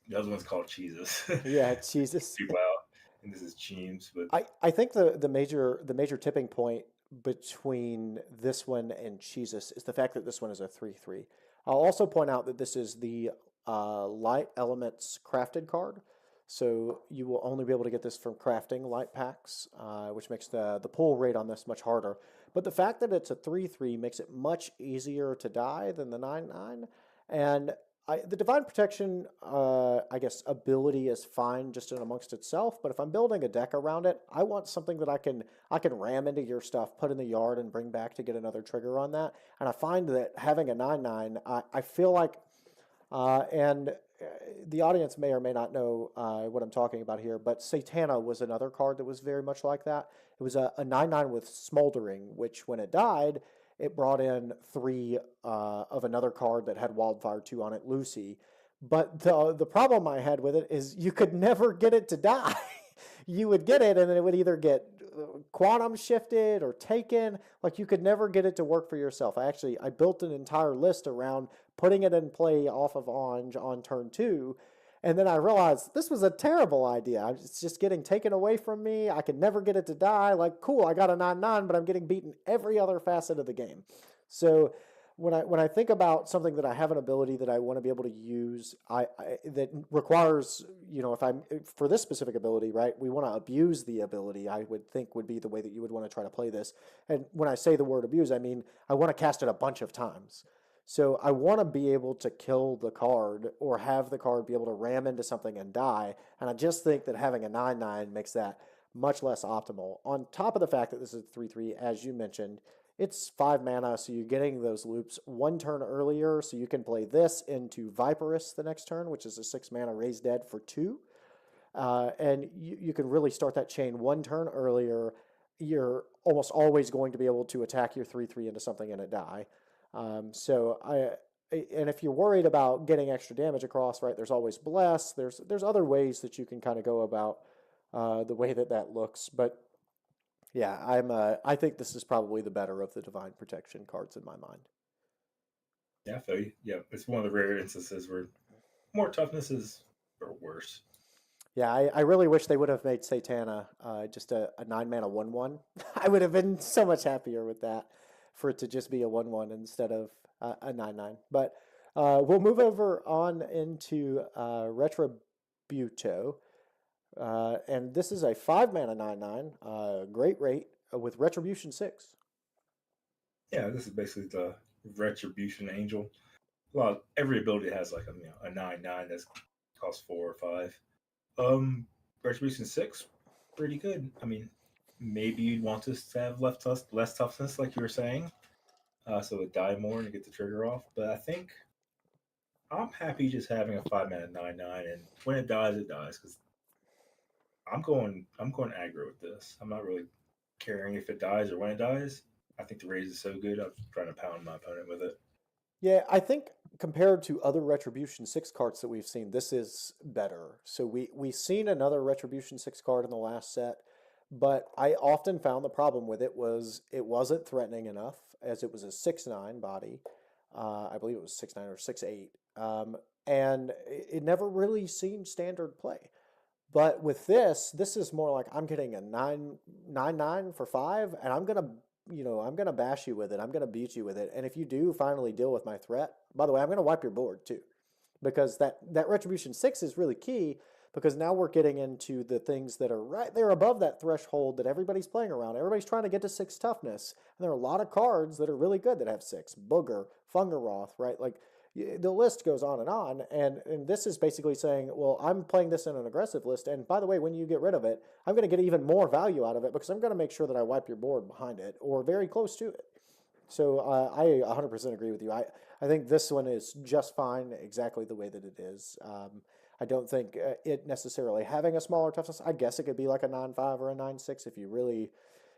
the other one's called cheeses. Yeah, Jesus. Wow, and this is Cheems, but I think the major tipping point between this one and Jesus is the fact that this one is a 3/3. I'll also point out that this is the light elements crafted card, so you will only be able to get this from crafting light packs, which makes the pull rate on this much harder. But the fact that it's a 3/3 makes it much easier to die than the 9/9, and the divine protection, I guess, ability is fine just in amongst itself. But if I'm building a deck around it, I want something that I can ram into your stuff, put in the yard, and bring back to get another trigger on that. And I find that having a 9/9, I feel like, and the audience may or may not know what I'm talking about here, but Satana was another card that was very much like that. It was a 9/9 with Smoldering, which when it died, it brought in 3 of another card that had Wildfire 2 on it, Lucy. But the problem I had with it is you could never get it to die. You would get it and then it would either get quantum shifted or taken. Like you could never get it to work for yourself. I built an entire list around putting it in play off of Anj on turn 2. And then I realized this was a terrible idea. It's just getting taken away from me. I could never get it to die. Like, cool, I got a 9/9, but I'm getting beaten every other facet of the game. So when I think about something that I have an ability that I want to be able to use, that requires, if I'm for this specific ability, right? We want to abuse the ability. I would think would be the way that you would want to try to play this. And when I say the word abuse, I mean I want to cast it a bunch of times. So I want to be able to kill the card or have the card be able to ram into something and die. And I just think that having a 9/9 makes that much less optimal. On top of the fact that this is 3/3, as you mentioned, it's 5 mana, so you're getting those loops 1 turn earlier, so you can play this into Viperus the next turn, which is a 6 mana raise dead for 2. And you can really start that chain 1 turn earlier. You're almost always going to be able to attack your 3/3 into something and it die. And if you're worried about getting extra damage across, right, there's always Bless. There's other ways that you can kind of go about the way that looks. But yeah, I think this is probably the better of the divine protection cards in my mind. yeah, I feel you. Yeah, it's one of the rare instances where more toughness is or worse. Yeah, I really wish they would have made Satana just a 9-mana 1/1. I would have been so much happier with that, for it to just be a 1/1 instead of a 9/9. But we'll move over on into Retributo. And this is a 5-mana 9/9, great rate with Retribution 6. Yeah, this is basically the Retribution Angel. Well, every ability has like a 9/9 that costs 4 or 5. Retribution 6, pretty good. I mean, maybe you'd want to have less toughness, like you were saying, so it die more and get the trigger off. But I think I'm happy just having a 5-mana 9/9, and when it dies, because I'm going aggro with this. I'm not really caring if it dies or when it dies. I think the raise is so good. I'm trying to pound my opponent with it. Yeah, I think compared to other Retribution 6 cards that we've seen, this is better. So we've seen another Retribution 6 card in the last set, but I often found the problem with it was it wasn't threatening enough, as it was a 6/9 body. I believe it was 6/9 or 6/8. And it never really seen standard play. But with this is more like I'm getting a 9/9 for 5, and I'm gonna bash you with it. I'm gonna beat you with it. And if you do finally deal with my threat, by the way, I'm gonna wipe your board too, because that Retribution 6 is really key. Because now we're getting into the things that are right there above that threshold that everybody's playing around. Everybody's trying to get to 6 toughness, and there are a lot of cards that are really good that have 6. Booger, Fungaroth, right? Like the list goes on, and this is basically saying, well, I'm playing this in an aggressive list, and by the way, when you get rid of it, I'm going to get even more value out of it because I'm going to make sure that I wipe your board behind it or very close to it. So I 100% agree with you. I think this one is just fine exactly the way that it is. I don't think it necessarily having a smaller toughness. I guess it could be like a 9/5 or a 9/6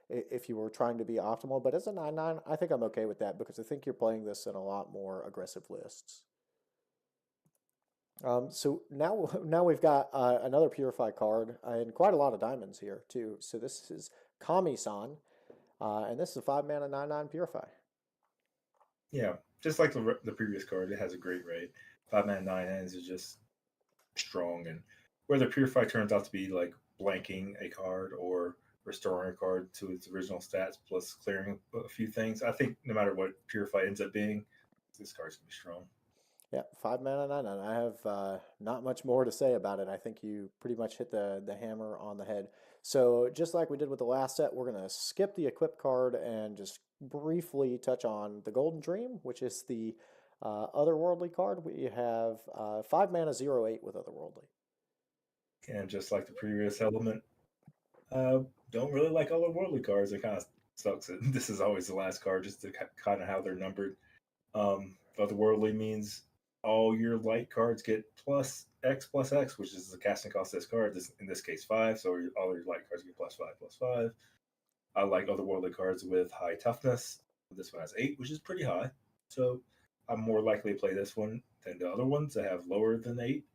if you were trying to be optimal. But as a 9/9, I think I'm okay with that because I think you're playing this in a lot more aggressive lists. So now we've got another Purify card and quite a lot of diamonds here too. So this is Kami-san, and this is a 5-mana 9/9 Purify. Yeah, just like the previous card, it has a great rate. 5-mana 9/9s is just strong, and whether Purify turns out to be like blanking a card or restoring a card to its original stats plus clearing a few things, I think no matter what Purify ends up being, this card's gonna be strong. Yeah, 5-mana 9/9. I have not much more to say about it. I think you pretty much hit the hammer on the head. So just like we did with the last set, we're going to skip the equip card and just briefly touch on the Golden Dream, which is the Otherworldly card. We have 5-mana 0/8 with Otherworldly. And just like the previous element, don't really like all the worldly cards. It kind of sucks that this is always the last card, just to kind of how they're numbered. Otherworldly means all your light cards get plus X, which is the casting cost of this card. In this case, 5. So all your light cards get +5/+5. I like otherworldly cards with high toughness. This one has 8, which is pretty high. So I'm more likely to play this one than the other ones that have lower than 8.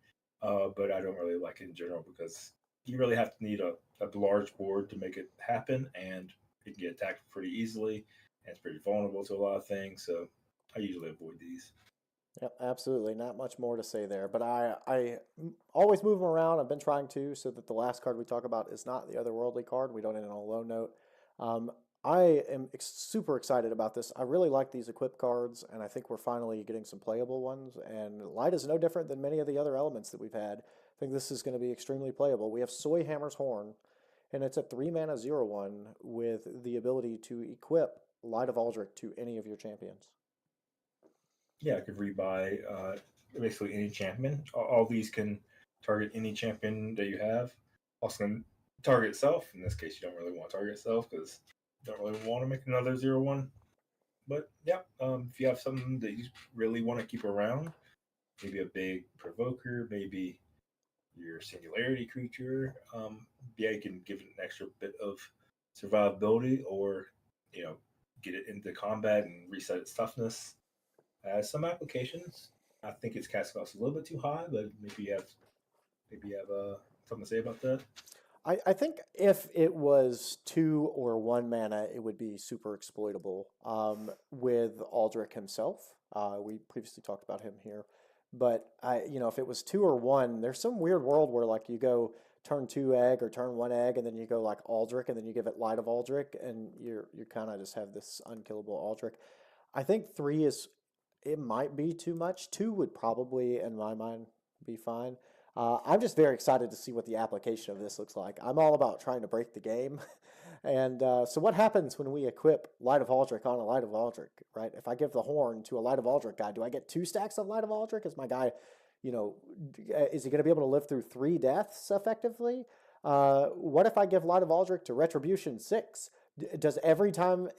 But I don't really like it in general because you really have to need a large board to make it happen, and it can get attacked pretty easily, and it's pretty vulnerable to a lot of things. So I usually avoid these. Yep, absolutely. Not much more to say there, but I always move them around. I've been trying to, so that the last card we talk about is not the Otherworldly card. We don't end on a low note. I am super excited about this. I really like these equip cards, and I think we're finally getting some playable ones. And light is no different than many of the other elements that we've had. I think this is going to be extremely playable. We have Soy Hammer's Horn, and it's a 3-mana 0/1 with the ability to equip Light of Aldrich to any of your champions. Yeah, I could rebuy basically any champion. All these can target any champion that you have. Also can target itself. In this case, you don't really want to target itself because you don't really want to make another 0/1. But yeah, if you have something that you really want to keep around, maybe a big provoker, maybe your singularity creature, yeah, you can give it an extra bit of survivability, or get it into combat and reset its toughness. Some applications, I think its cast cost a little bit too high, but maybe you have something to say about that. I think if it was 2 or 1 mana, it would be super exploitable with Aldrich himself. We previously talked about him here. But if it was 2 or 1, there's some weird world where like you go turn 2 egg or turn 1 egg, and then you go like Aldrich, and then you give it Light of Aldrich, and you kind of just have this unkillable Aldrich. I think 3 it might be too much. 2 would probably, in my mind, be fine. I'm just very excited to see what the application of this looks like. I'm all about trying to break the game. And so what happens when we equip Light of Aldrich on a Light of Aldrich, right? If I give the horn to a Light of Aldrich guy, do I get 2 stacks of Light of Aldrich? Is my guy, is he going to be able to live through 3 deaths effectively? What if I give Light of Aldrich to Retribution 6? Does every time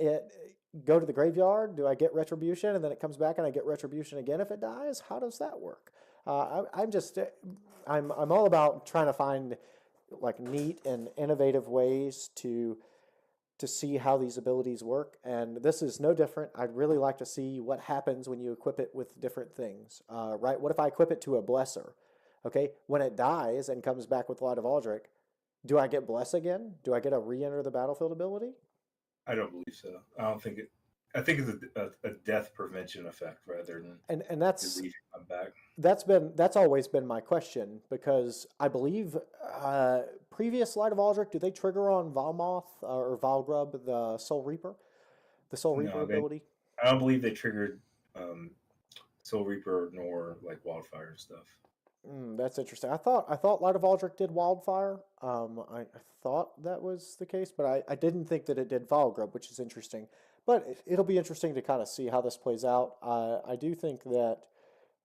go to the graveyard? Do I get retribution and then it comes back and I get retribution again if it dies? How does that work? I'm all about trying to find like neat and innovative ways to see how these abilities work, and this is no different. I'd really like to see what happens when you equip it with different things. Right? What if I equip it to a Blesser? Okay, when it dies and comes back with Light of Aldrich, do I get Bless again? Do I get a re-enter the battlefield ability? I don't believe so. I don't think it. I think it's a death prevention effect rather than And that's relief come back. that's always been my question, because I believe previous Light of Aldrich, do they trigger on Valmoth or Valgrub, the Soul Reaper, the Soul Reaper No, ability? I don't believe they triggered Soul Reaper nor like Wildfire stuff. That's interesting. I thought Light of Aldrich did Wildfire. I thought that was the case, but I didn't think that it did Valgrub, which is interesting. But it'll be interesting to kind of see how this plays out. I do think that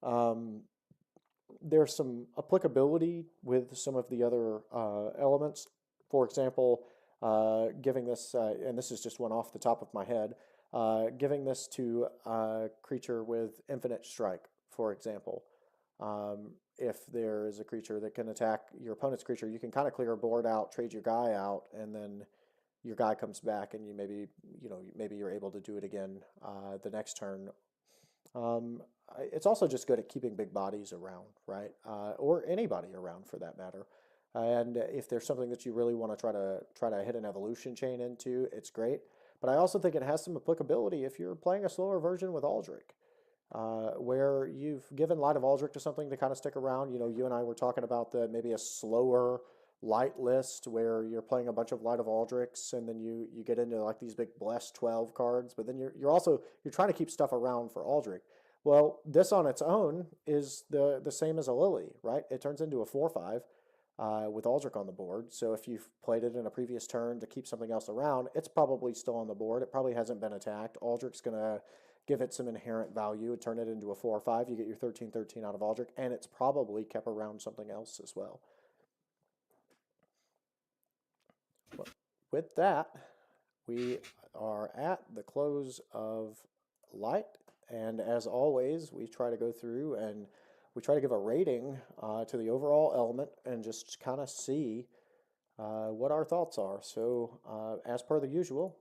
um, there's some applicability with some of the other elements. For example, giving this, and this is just one off the top of my head, giving this to a creature with infinite strike, for example. If there is a creature that can attack your opponent's creature, you can kind of clear a board out, trade your guy out, and then your guy comes back, and maybe you're able to do it again the next turn. It's also just good at keeping big bodies around, right? Or anybody around for that matter. And if there's something that you really want to try to hit an evolution chain into, it's great. But I also think it has some applicability if you're playing a slower version with Aldrich, where you've given Light of Aldrich to something to kind of stick around. You and I were talking about maybe a slower light list where you're playing a bunch of Light of Aldrichs, and then you get into like these big Bless 12 cards, but then you're also trying to keep stuff around for Aldrich. Well, this on its own is the same as a Lily, right? It turns into a 4/5 with Aldrich on the board. So if you've played it in a previous turn to keep something else around, it's probably still on the board. It probably hasn't been attacked. Aldrich's going to give it some inherent value and turn it into a 4/5. You get your 13/13 out of Aldrich, and it's probably kept around something else as well. With that, we are at the close of Light, and as always, we try to go through and we try to give a rating to the overall element and just kind of see what our thoughts are. So, as per the usual,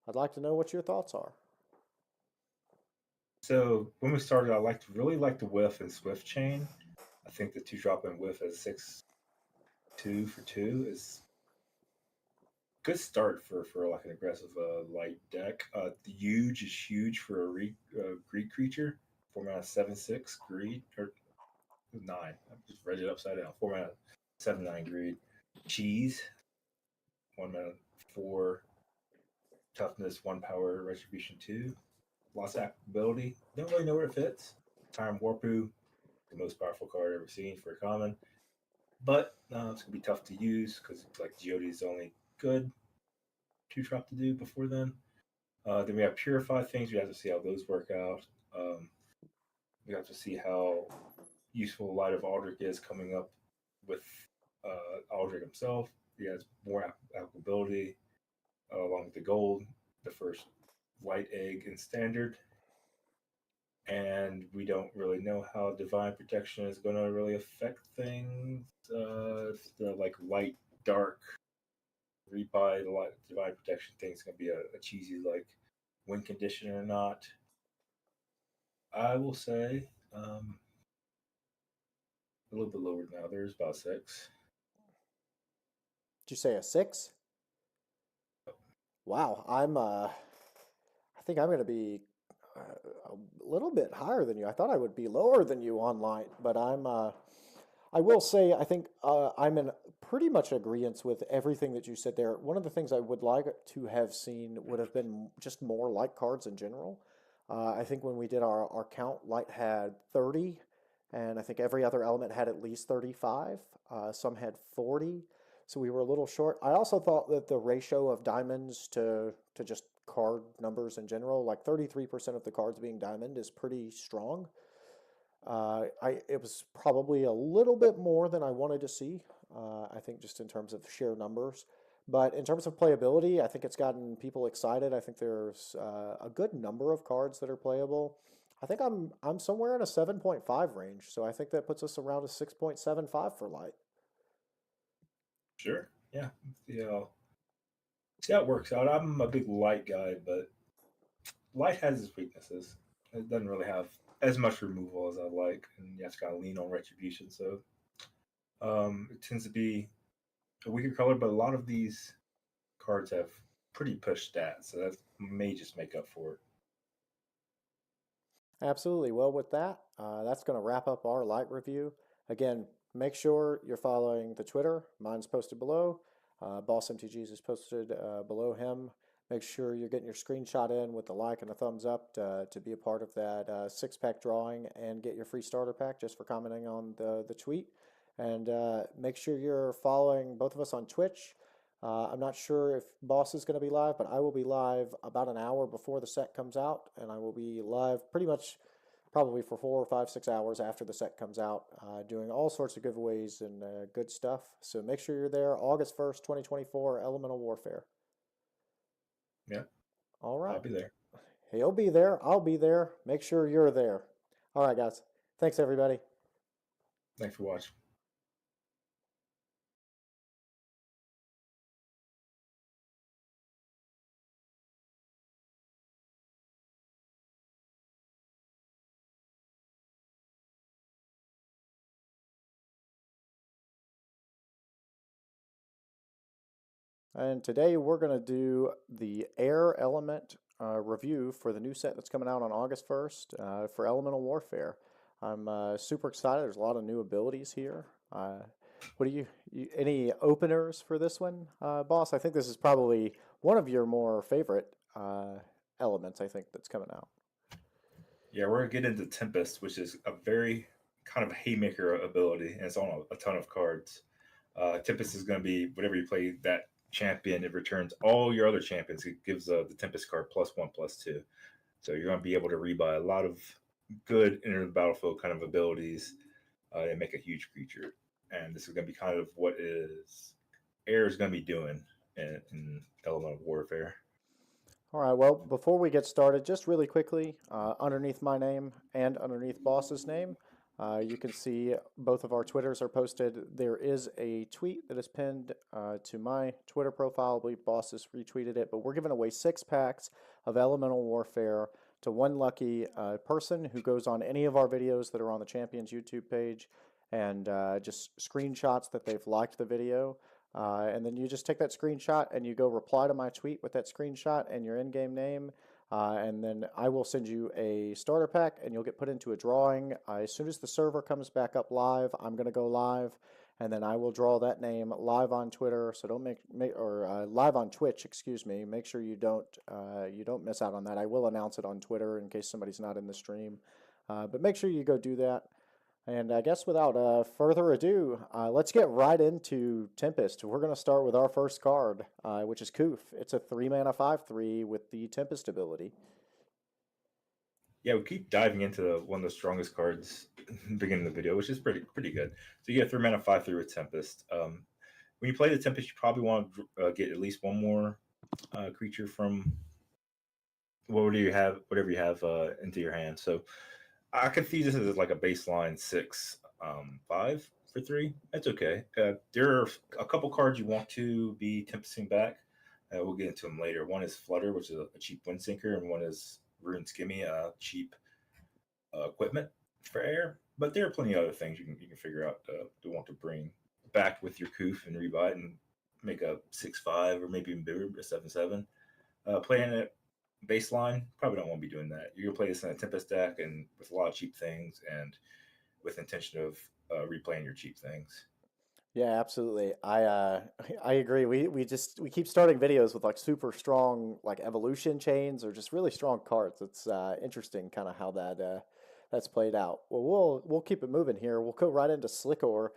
I'd like to know what your thoughts are. So when we started, I really liked the whiff and Swift chain. I think the 2-drop and whiff as 6/2 for 2 is good start for like an aggressive light deck. The huge is huge for a greed creature. 4-mana 7/6 greed or 9. I just read it upside down. 4-mana 7/9 greed. Cheese. 1-mana 4 toughness 1 power retribution 2. Lost ability. Don't really know where it fits. Time Warpoo, the most powerful card I've ever seen for a common. But it's gonna be tough to use because like Geody's only good 2-drop to do before then. Then we have Purify things. We have to see how those work out. We have to see how useful Light of Aldrich is coming up with Aldrich himself. He has more applicability along with the gold, the first white egg in standard. And we don't really know how Divine Protection is going to really affect things. The like light, dark, rebuy the light, Divine Protection thing is going to be a cheesy like win condition or not. I will say a little bit lower than others, about 6. Did you say a 6? Wow, I think I'm going to be a little bit higher than you. I thought I would be lower than you on Light, but I will say I think I'm in pretty much agreement with everything that you said there. One of the things I would like to have seen would have been just more Light cards in general. I think when we did our count, Light had 30, and I think every other element had at least 35. Some had 40, so we were a little short. I also thought that the ratio of diamonds to just card numbers in general, like 33% of the cards being diamond, is pretty strong. It was probably a little bit more than I wanted to see. I think just in terms of sheer numbers, But in terms of playability, I think it's gotten people excited. I think there's a good number of cards that are playable. I think I'm somewhere in a 7.5 range, so I think that puts us around a 6.75 for light. Sure. Yeah. Yeah. See how it works out. I'm a big light guy, but light has its weaknesses. It doesn't really have as much removal as I like, and you have to kind of lean on retribution. So it tends to be a weaker color, but a lot of these cards have pretty push stats, so that may just make up for it. Absolutely. Well, with that, that's going to wrap up our light review. Again, make sure you're following the Twitter. Mine's posted below. Boss MTG's is posted below him. Make sure you're getting your screenshot in with the like and a thumbs up to be a part of that six-pack drawing and get your free starter pack just for commenting on the tweet. And make sure you're following both of us on Twitch. I'm not sure if Boss is going to be live, but I will be live about an hour before the set comes out, and I will be live pretty much probably for 4 or 5, 6 hours after the set comes out, doing all sorts of giveaways and good stuff. So make sure you're there. August 1st, 2024, Elemental Warfare. Yeah. All right. I'll be there. He'll be there. I'll be there. Make sure you're there. All right, guys. Thanks, everybody. Thanks for watching. And today we're going to do the Air Element review for the new set that's coming out on August 1st for Elemental Warfare. I'm super excited. There's a lot of new abilities here. What do you any openers for this one, Boss? I think this is probably one of your more favorite elements, I think, that's coming out. Yeah, we're going to get into Tempest, which is a very kind of haymaker ability, and it's on a ton of cards. Tempest is going to be whenever you play that champion, it returns all your other champions. It gives the Tempest card +1/+2. So you're going to be able to rebuy a lot of good enter the battlefield kind of abilities and make a huge creature. And this is going to be kind of what Air is going to be doing in Elemental Warfare. All right, well, before we get started, just really quickly, underneath my name and underneath Boss's name, you can see both of our Twitters are posted. There is a tweet that is pinned to my Twitter profile. I believe Boss has retweeted it, but we're giving away 6 packs of Elemental Warfare to one lucky person who goes on any of our videos that are on the Champions YouTube page and just screenshots that they've liked the video. And then you just take that screenshot and you go reply to my tweet with that screenshot and your in-game name. And then I will send you a starter pack and you'll get put into a drawing. As soon as the server comes back up live, I'm going to go live and then I will draw that name live on Twitter. So don't live on Twitch, excuse me. Make sure you don't miss out on that. I will announce it on Twitter in case somebody's not in the stream. But make sure you go do that. And I guess without further ado, let's get right into Tempest. We're going to start with our first card, which is Koof. It's a 3-mana 5/3 with the Tempest ability. Yeah, we keep diving into one of the strongest cards in the beginning of the video, which is pretty good. So you get 3-mana 5/3 with Tempest. When you play the Tempest, you probably want to get at least one more creature from whatever you have into your hand. So I can see this as like a baseline 6/5 for 3. That's okay. There are a couple cards you want to be Tempesting back. We'll get into them later. One is Flutter, which is a cheap Windsinker, and one is Rune Skimmy, cheap equipment for Air. But there are plenty of other things you can figure out to want to bring back with your Koof and rebuy it and make a 6/5 or maybe even bigger, a 7/7. Playing it baseline, probably don't want to be doing that. You're gonna play this in a Tempest deck and with a lot of cheap things and with intention of replaying your cheap things. Yeah, absolutely. I agree. We keep starting videos with like super strong like evolution chains or just really strong cards. It's interesting kind of how that's played out. Well, we'll keep it moving here. We'll go right into Slickor.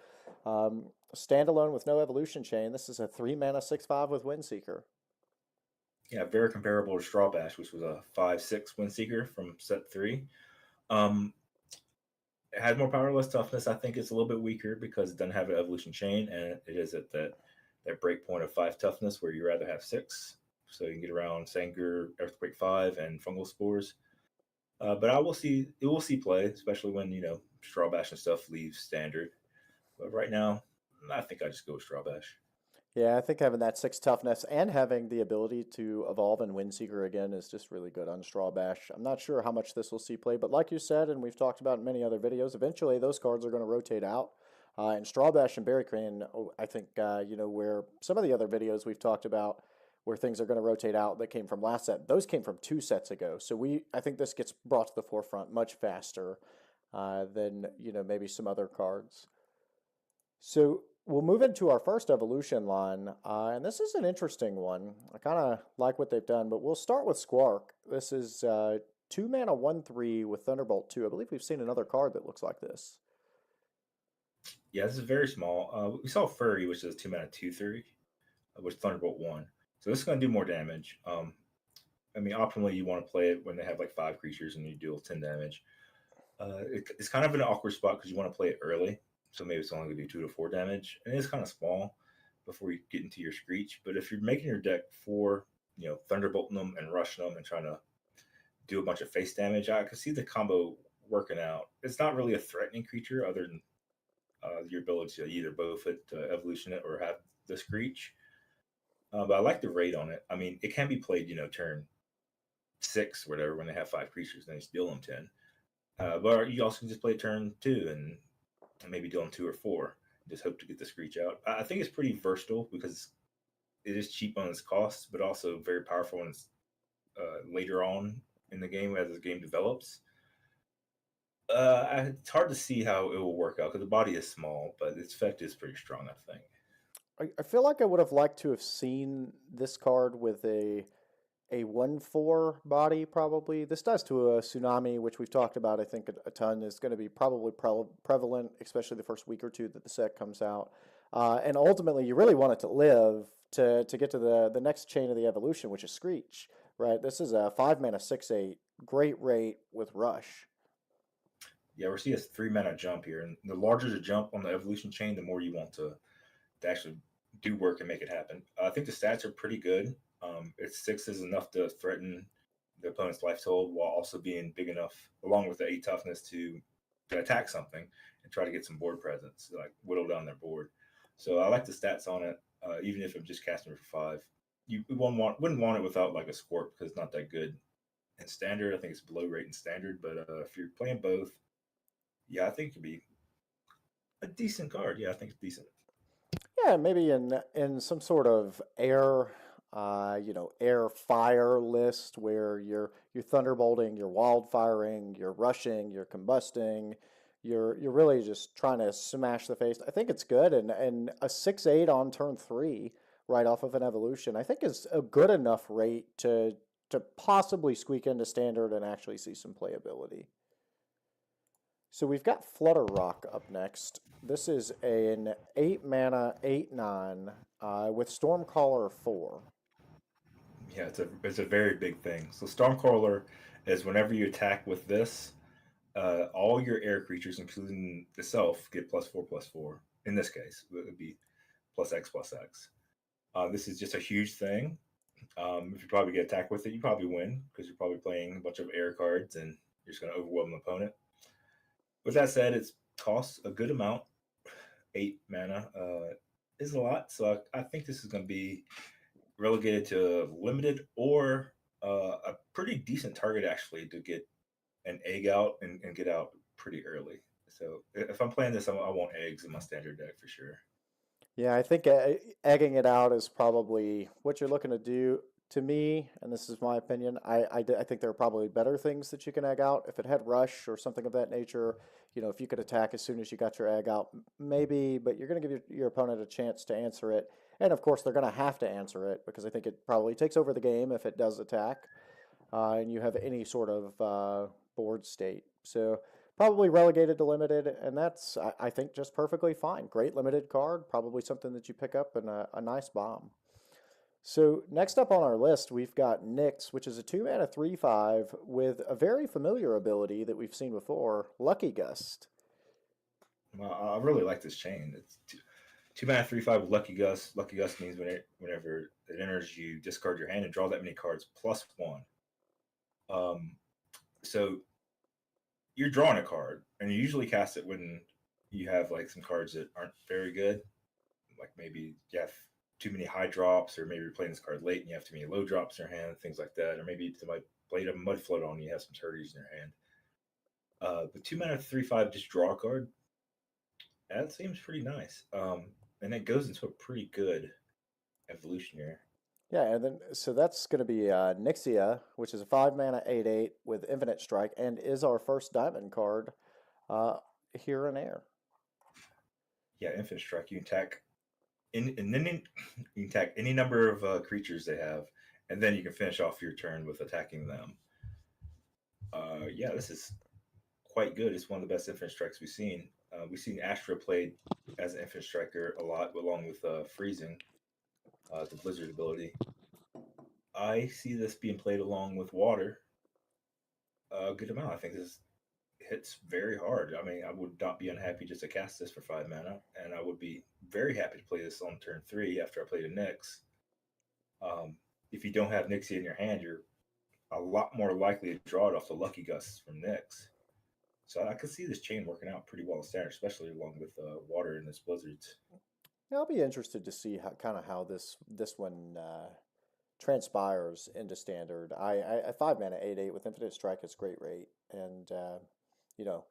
Standalone with no evolution chain. This is a 3-mana 6/5 with Windseeker. Yeah, very comparable to Strawbash, which was a 5/6 Windseeker from set 3. It has more power, less toughness. I think it's a little bit weaker because it doesn't have an evolution chain, and it is at that that break point of 5 toughness where you rather have 6. So you can get around Sanger, Earthquake 5, and Fungal Spores. But it will see play, especially when, Straw Bash and stuff leaves standard. But right now, I think I just go with Straw Bash. Yeah, I think having that 6 toughness and having the ability to evolve in Windseeker again is just really good on Straw Bash. I'm not sure how much this will see play, but like you said, and we've talked about in many other videos, eventually those cards are going to rotate out. And Straw Bash and Berry Crane, I think, where some of the other videos we've talked about where things are going to rotate out that came from last set, those came from 2 sets ago. So I think this gets brought to the forefront much faster than, maybe some other cards. So we'll move into our first evolution line, and this is an interesting one. I kind of like what they've done, but we'll start with Squark. This is 2 mana 1/3 with Thunderbolt 2. I believe we've seen another card that looks like this. Yeah, this is very small. We saw Furry, which is 2 mana 2/3, with Thunderbolt 1. So this is going to do more damage. Optimally, you want to play it when they have like 5 creatures and you deal 10 damage. It's kind of an awkward spot because you want to play it early. So maybe it's only going to do 2 to 4 damage. And it's kind of small before you get into your Screech. But if you're making your deck for, Thunderbolting them and rushing them and trying to do a bunch of face damage, I can see the combo working out. It's not really a threatening creature other than your ability to either buff it, evolution it, or have the Screech. But I like the rate on it. It can be played, turn 6, whatever, when they have 5 creatures, then you deal them 10. But you also can just play turn 2 and maybe deal them 2 or 4. Just hope to get the Screech out. I think it's pretty versatile because it is cheap on its cost, but also very powerful when it's later on in the game as the game develops. It's hard to see how it will work out because the body is small, but its effect is pretty strong, I think. I feel like I would have liked to have seen this card with a 1/4 body, probably. This does to a Tsunami, which we've talked about, I think, a ton, is going to be probably prevalent, especially the first week or two that the set comes out. And ultimately, you really want it to live to get to the next chain of the evolution, which is Screech, right? This is a 5 mana 6/8, great rate with Rush. Yeah, we're seeing a 3 mana jump here. And the larger the jump on the evolution chain, the more you want to actually do work and make it happen. I think the stats are pretty good. Its 6 is enough to threaten the opponent's life total while also being big enough, along with the 8 toughness, to attack something and try to get some board presence, like whittle down their board. So I like the stats on it, even if I'm just casting it for 5. You wouldn't want it without like a Squirt because it's not that good in standard. I think it's below rate in standard, but if you're playing both, yeah, I think it could be a decent card. Yeah, I think it's decent. Yeah, maybe in some sort of air, air fire list where you're thunderbolting, you're wildfiring, you're rushing, you're combusting, you're really just trying to smash the face. I think it's good, and a 6/8 on turn 3 right off of an evolution, I think is a good enough rate to possibly squeak into standard and actually see some playability. So we've got Flutter Rock up next. This is an 8 mana 8/9 with Stormcaller 4. Yeah, it's a very big thing. So Stormcaller is whenever you attack with this, all your air creatures, including itself, get +4/+4. In this case, it would be +X/+X. This is just a huge thing. If you probably get attacked with it, you probably win because you're probably playing a bunch of air cards and you're just going to overwhelm the opponent. With that said, it costs a good amount. 8 mana is a lot, so I think this is going to be relegated to limited or a pretty decent target actually to get an egg out and get out pretty early. So if I'm playing this, I want eggs in my standard deck for sure. Yeah, I think egging it out is probably what you're looking to do. To me, and this is my opinion, I think there are probably better things that you can egg out. If it had rush or something of that nature, if you could attack as soon as you got your egg out, maybe, but you're going to give your opponent a chance to answer it. And of course, they're going to have to answer it because I think it probably takes over the game if it does attack and you have any sort of board state. So probably relegated to limited, and that's, I think, just perfectly fine. Great limited card, probably something that you pick up and a nice bomb. So next up on our list, we've got Nyx, which is a 2 mana 3/5 with a very familiar ability that we've seen before, Lucky Gust. I really like this chain. 2 mana 3/5 with Lucky Gust. Lucky Gust means whenever it enters, you discard your hand and draw that many cards +1. So you're drawing a card, and you usually cast it when you have like some cards that aren't very good. Like maybe you have too many high drops, or maybe you're playing this card late and you have too many low drops in your hand, things like that. Or maybe somebody played a mud float on you, have some turdies in your hand. But 2 mana 3/5 just draw a card. That seems pretty nice. And it goes into a pretty good evolution here. Yeah, and then so that's going to be Nixia, which is a 5 mana 8/8 with Infinite Strike, and is our first diamond card here in Air. Yeah, Infinite Strike. You can attack and then you can attack any number of creatures they have, and then you can finish off your turn with attacking them. Yeah, this is quite good. It's one of the best Infinite Strikes we've seen. We've seen Astra played as an Infinite Striker a lot, along with Freezing, the Blizzard ability. I see this being played along with Water a good amount. I think this hits very hard. I mean, I would not be unhappy just to cast this for 5 mana, and I would be very happy to play this on turn 3 after I played a Nyx. If you don't have Nixie in your hand, you're a lot more likely to draw it off the Lucky Gusts from Nyx. So I could see this chain working out pretty well in Standard, especially along with Water and this Blizzards. Yeah, I'll be interested to see how this one transpires into Standard. I 5 mana 8/8 with Infinite Strike is great rate, and you know,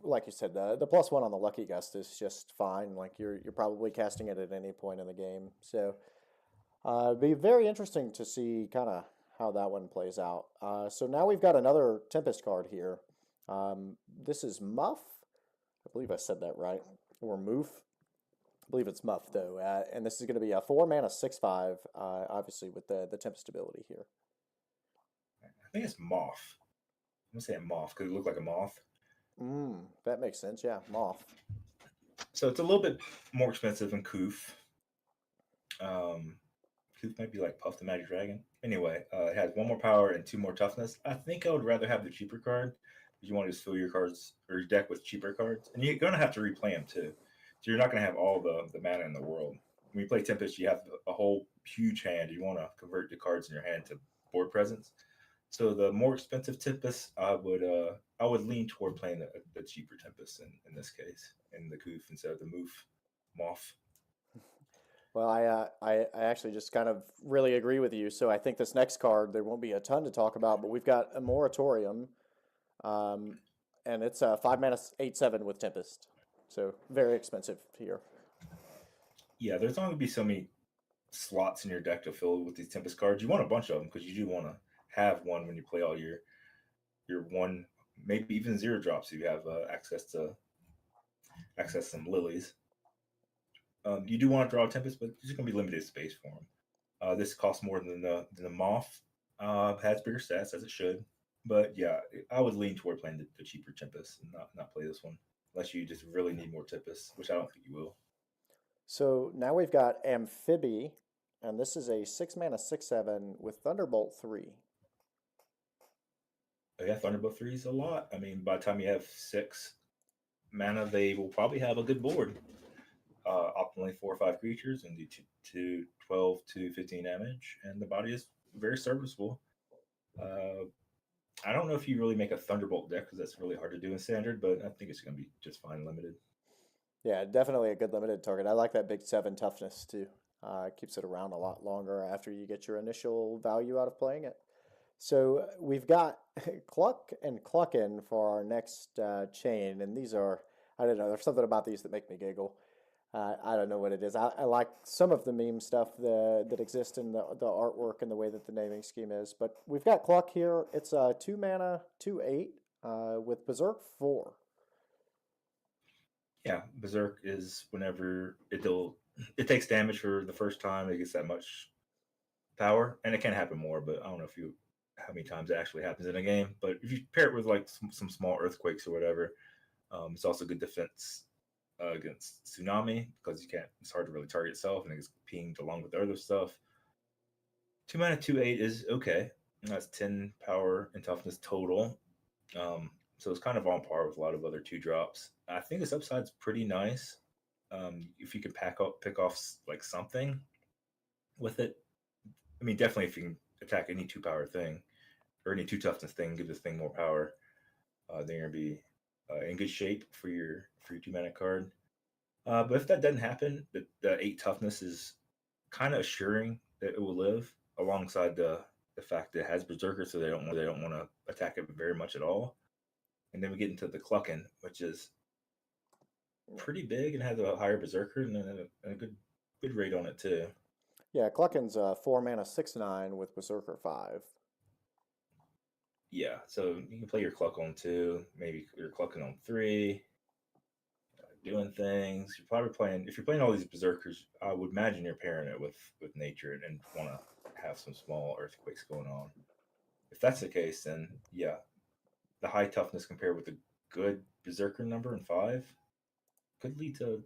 like you said, the +1 on the Lucky Gust is just fine. Like you're probably casting it at any point in the game, so it'd be very interesting to see kind of how that one plays out. So now we've got another Tempest card here. This is Muff. I believe I said that right, or Moof. I believe it's Muff though, and this is going to be a 4 mana 6/5, obviously with the Tempest ability here. I think it's Moth. I'm gonna say Moth because it looked like a moth. That makes sense. Yeah, Moth. So it's a little bit more expensive than Koof. Koof might be like Puff the Magic Dragon. Anyway, it has 1 more power and 2 more toughness. I think I would rather have the cheaper card because you want to just fill your cards or your deck with cheaper cards, and you're gonna have to replay them too. So you're not gonna have all the mana in the world. When you play Tempest, you have a whole huge hand. You want to convert the cards in your hand to board presence. So the more expensive Tempest, I would lean toward playing the cheaper Tempest in this case, in the Koof instead of the Moth. Well, I actually just kind of really agree with you. So I think this next card, there won't be a ton to talk about, but we've got a Moratorium, and it's a 5 mana 8/7 with Tempest. So very expensive here. Yeah, there's only going to be so many slots in your deck to fill with these Tempest cards. You want a bunch of them because you do want to have one when you play all your one, maybe even 0 drops. If you have access to some lilies. You do want to draw a Tempest, but there's going to be limited space for them. This costs more than the Moth. Has bigger stats as it should, but yeah, I would lean toward playing the cheaper Tempest and not play this one unless you just really need more Tempest, which I don't think you will. So now we've got Amphibie, and this is a 6 mana 6/7 with Thunderbolt 3. Yeah, Thunderbolt 3 is a lot. I mean, by the time you have 6 mana, they will probably have a good board. Optimally 4 or 5 creatures and do 12 to 15 damage, and the body is very serviceable. I don't know if you really make a Thunderbolt deck because that's really hard to do in Standard, but I think it's going to be just fine limited. Yeah, definitely a good limited target. I like that big 7 toughness too. Keeps it around a lot longer after you get your initial value out of playing it. So we've got Cluck and Cluckin for our next chain, and these are, I don't know, there's something about these that make me giggle. I don't know what it is. I like some of the meme stuff that exists in the artwork and the way that the naming scheme is. But we've got Cluck here. It's a 2 mana 2/8 with Berserk 4. Yeah, Berserk is whenever it takes damage for the first time, it gets that much power, and it can happen more, but I don't know how many times it actually happens in a game. But if you pair it with like some small earthquakes or whatever, it's also good defense against tsunami because it's hard to really target itself and it gets pinged along with the other stuff. 2 mana 2/8 is okay. That's 10 power and toughness total. So it's kind of on par with a lot of other 2 drops. I think this upside's pretty nice. If you can pick off like something with it, I mean, definitely if you can attack any 2 power thing or any 2 toughness thing, give this thing more power, then you're gonna be in good shape for your 2 mana card. But if that doesn't happen, the 8 toughness is kind of assuring that it will live alongside the fact that it has berserker, so they don't want to attack it very much at all. And then we get into the Cluckin, which is pretty big and has a higher berserker and a good rate on it too. Yeah, Cluckin's 4 mana 6/9 with berserker 5. Yeah, so you can play your Cluck on 2, maybe your Cluckin on 3, doing things. You're probably playing, if you're playing all these berserkers, I would imagine you're pairing it with nature and want to have some small earthquakes going on. If that's the case, then yeah, the high toughness compared with a good berserker number in 5 could lead to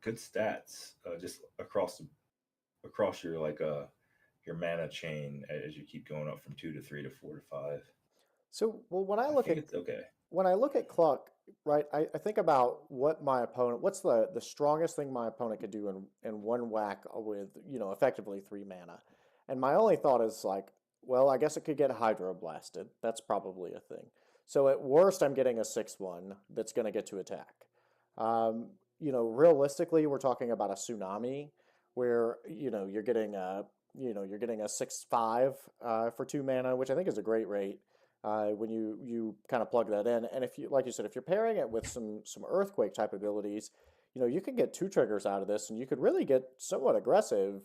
good stats just across your your mana chain as you keep going up from 2 to 3 to 4 to 5. So, well, I think it's okay. when I look at Cluck, right, I think about what's the strongest thing my opponent could do in one whack with, effectively 3 mana. And my only thought is like, well, I guess it could get Hydro Blasted. That's probably a thing. So at worst, I'm getting a 6/1 that's going to get to attack. Realistically, we're talking about a Tsunami where, you're getting a 6/5 for 2 mana, which I think is a great rate. When you kind of plug that in, and if you, like you said, if you're pairing it with some earthquake type abilities, you can get 2 triggers out of this, and you could really get somewhat aggressive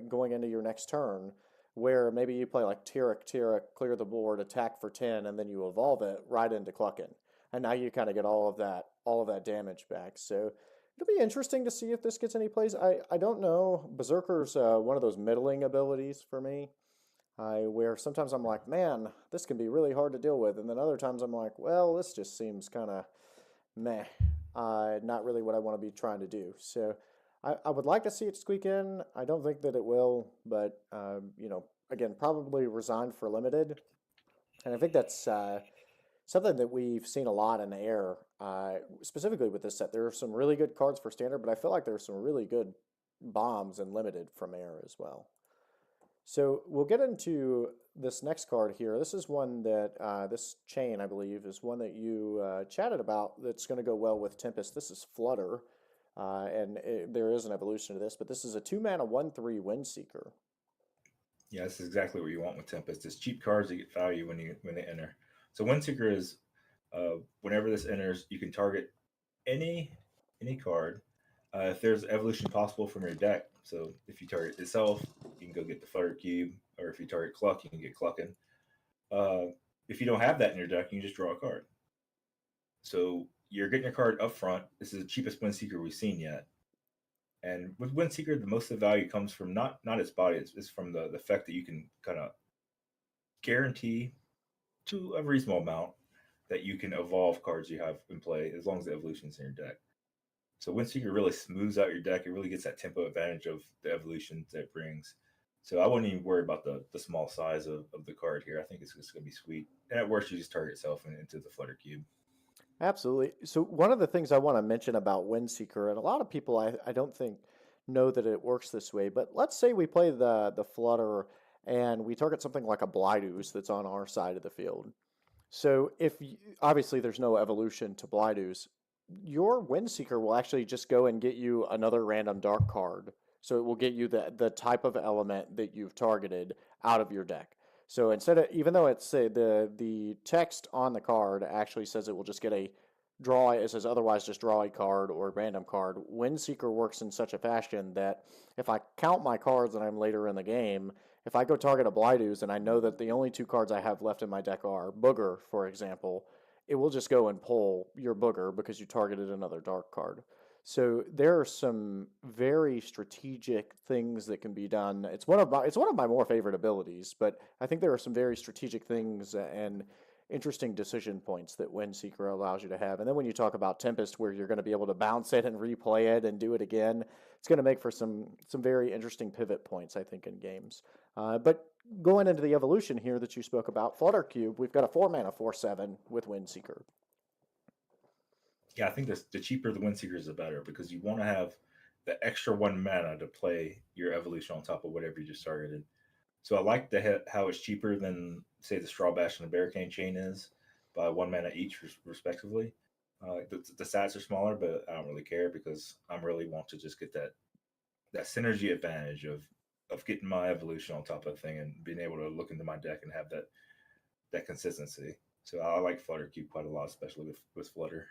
going into your next turn, where maybe you play like Tyrek, clear the board, attack for 10, and then you evolve it right into Cluckin, and now you kind of get all of that damage back. So it'll be interesting to see if this gets any plays. I don't know. Berserker's one of those middling abilities for me. Where sometimes I'm like, man, this can be really hard to deal with. And then other times I'm like, well, this just seems kind of meh. Not really what I want to be trying to do. So I would like to see it squeak in. I don't think that it will, but, again, probably resigned for limited. And I think that's something that we've seen a lot in air, specifically with this set. There are some really good cards for standard, but I feel like there's some really good bombs and limited from air as well. So we'll get into this next card here. This is one that, this chain, I believe, is one that you chatted about that's going to go well with Tempest. This is Flutter, and there is an evolution to this, but this is a 2 mana 1/3 Windseeker. Yeah, this is exactly what you want with Tempest. It's cheap cards that get value when they enter. So Windseeker is, whenever this enters, you can target any card if there's evolution possible from your deck. So if you target itself, you can go get the Flutter Cube, or if you target Cluck, you can get Cluckin. If you don't have that in your deck, you can just draw a card. So you're getting your card up front. This is the cheapest Windseeker we've seen yet. And with Windseeker, the most of the value comes from not its body, it's from the effect that you can kind of guarantee to a reasonable amount that you can evolve cards you have in play as long as the evolution's in your deck. So Windseeker really smooths out your deck. It really gets that tempo advantage of the evolutions that it brings. So I wouldn't even worry about the small size of the card here. I think it's just going to be sweet. And at worst, you just target itself into the Flutter Cube. Absolutely. So one of the things I want to mention about Windseeker, and a lot of people I don't think know that it works this way, but let's say we play the Flutter and we target something like a Blightooze that's on our side of the field. So obviously there's no evolution to Blightooze, your Windseeker will actually just go and get you another random dark card. So it will get you the type of element that you've targeted out of your deck. So instead of, even though it's the text on the card actually says it will just get a draw, it says otherwise just draw a card or a random card, Windseeker works in such a fashion that if I count my cards and I'm later in the game, if I go target a Blightooze and I know that the only 2 cards I have left in my deck are Booger, for example, it will just go and pull your Booger because you targeted another dark card. So there are some very strategic things that can be done. It's one of my more favorite abilities, but I think there are some very strategic things and interesting decision points that Windseeker allows you to have. And then when you talk about Tempest, where you're going to be able to bounce it and replay it and do it again, it's going to make for some very interesting pivot points, I think, in games. But going into the evolution here that you spoke about, Flutter Cube, we've got a 4 mana 4/7 with Windseeker. Yeah, I think the cheaper the Windseekers, the better because you want to have the extra 1 mana to play your evolution on top of whatever you just targeted. So I like how it's cheaper than say the Straw Bash and the Barricade Chain is by 1 mana each respectively. The stats are smaller, but I don't really care because I'm really want to just get that synergy advantage of getting my evolution on top of the thing and being able to look into my deck and have that consistency. So I like Flutter Cube quite a lot, especially with Flutter.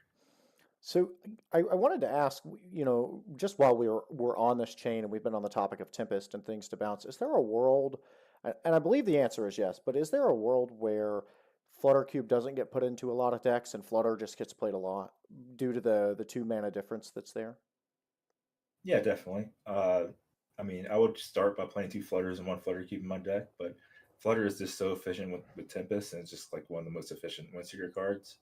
So I wanted to ask, just while we're on this chain and we've been on the topic of Tempest and things to bounce, is there a world, and I believe the answer is yes, but is there a world where Flutter Cube doesn't get put into a lot of decks and Flutter just gets played a lot due to the 2 mana difference that's there? Yeah, definitely. I mean, I would start by playing 2 Flutters and 1 Flutter Cube in my deck, but Flutter is just so efficient with Tempest, and it's just like one of the most efficient Windseeker cards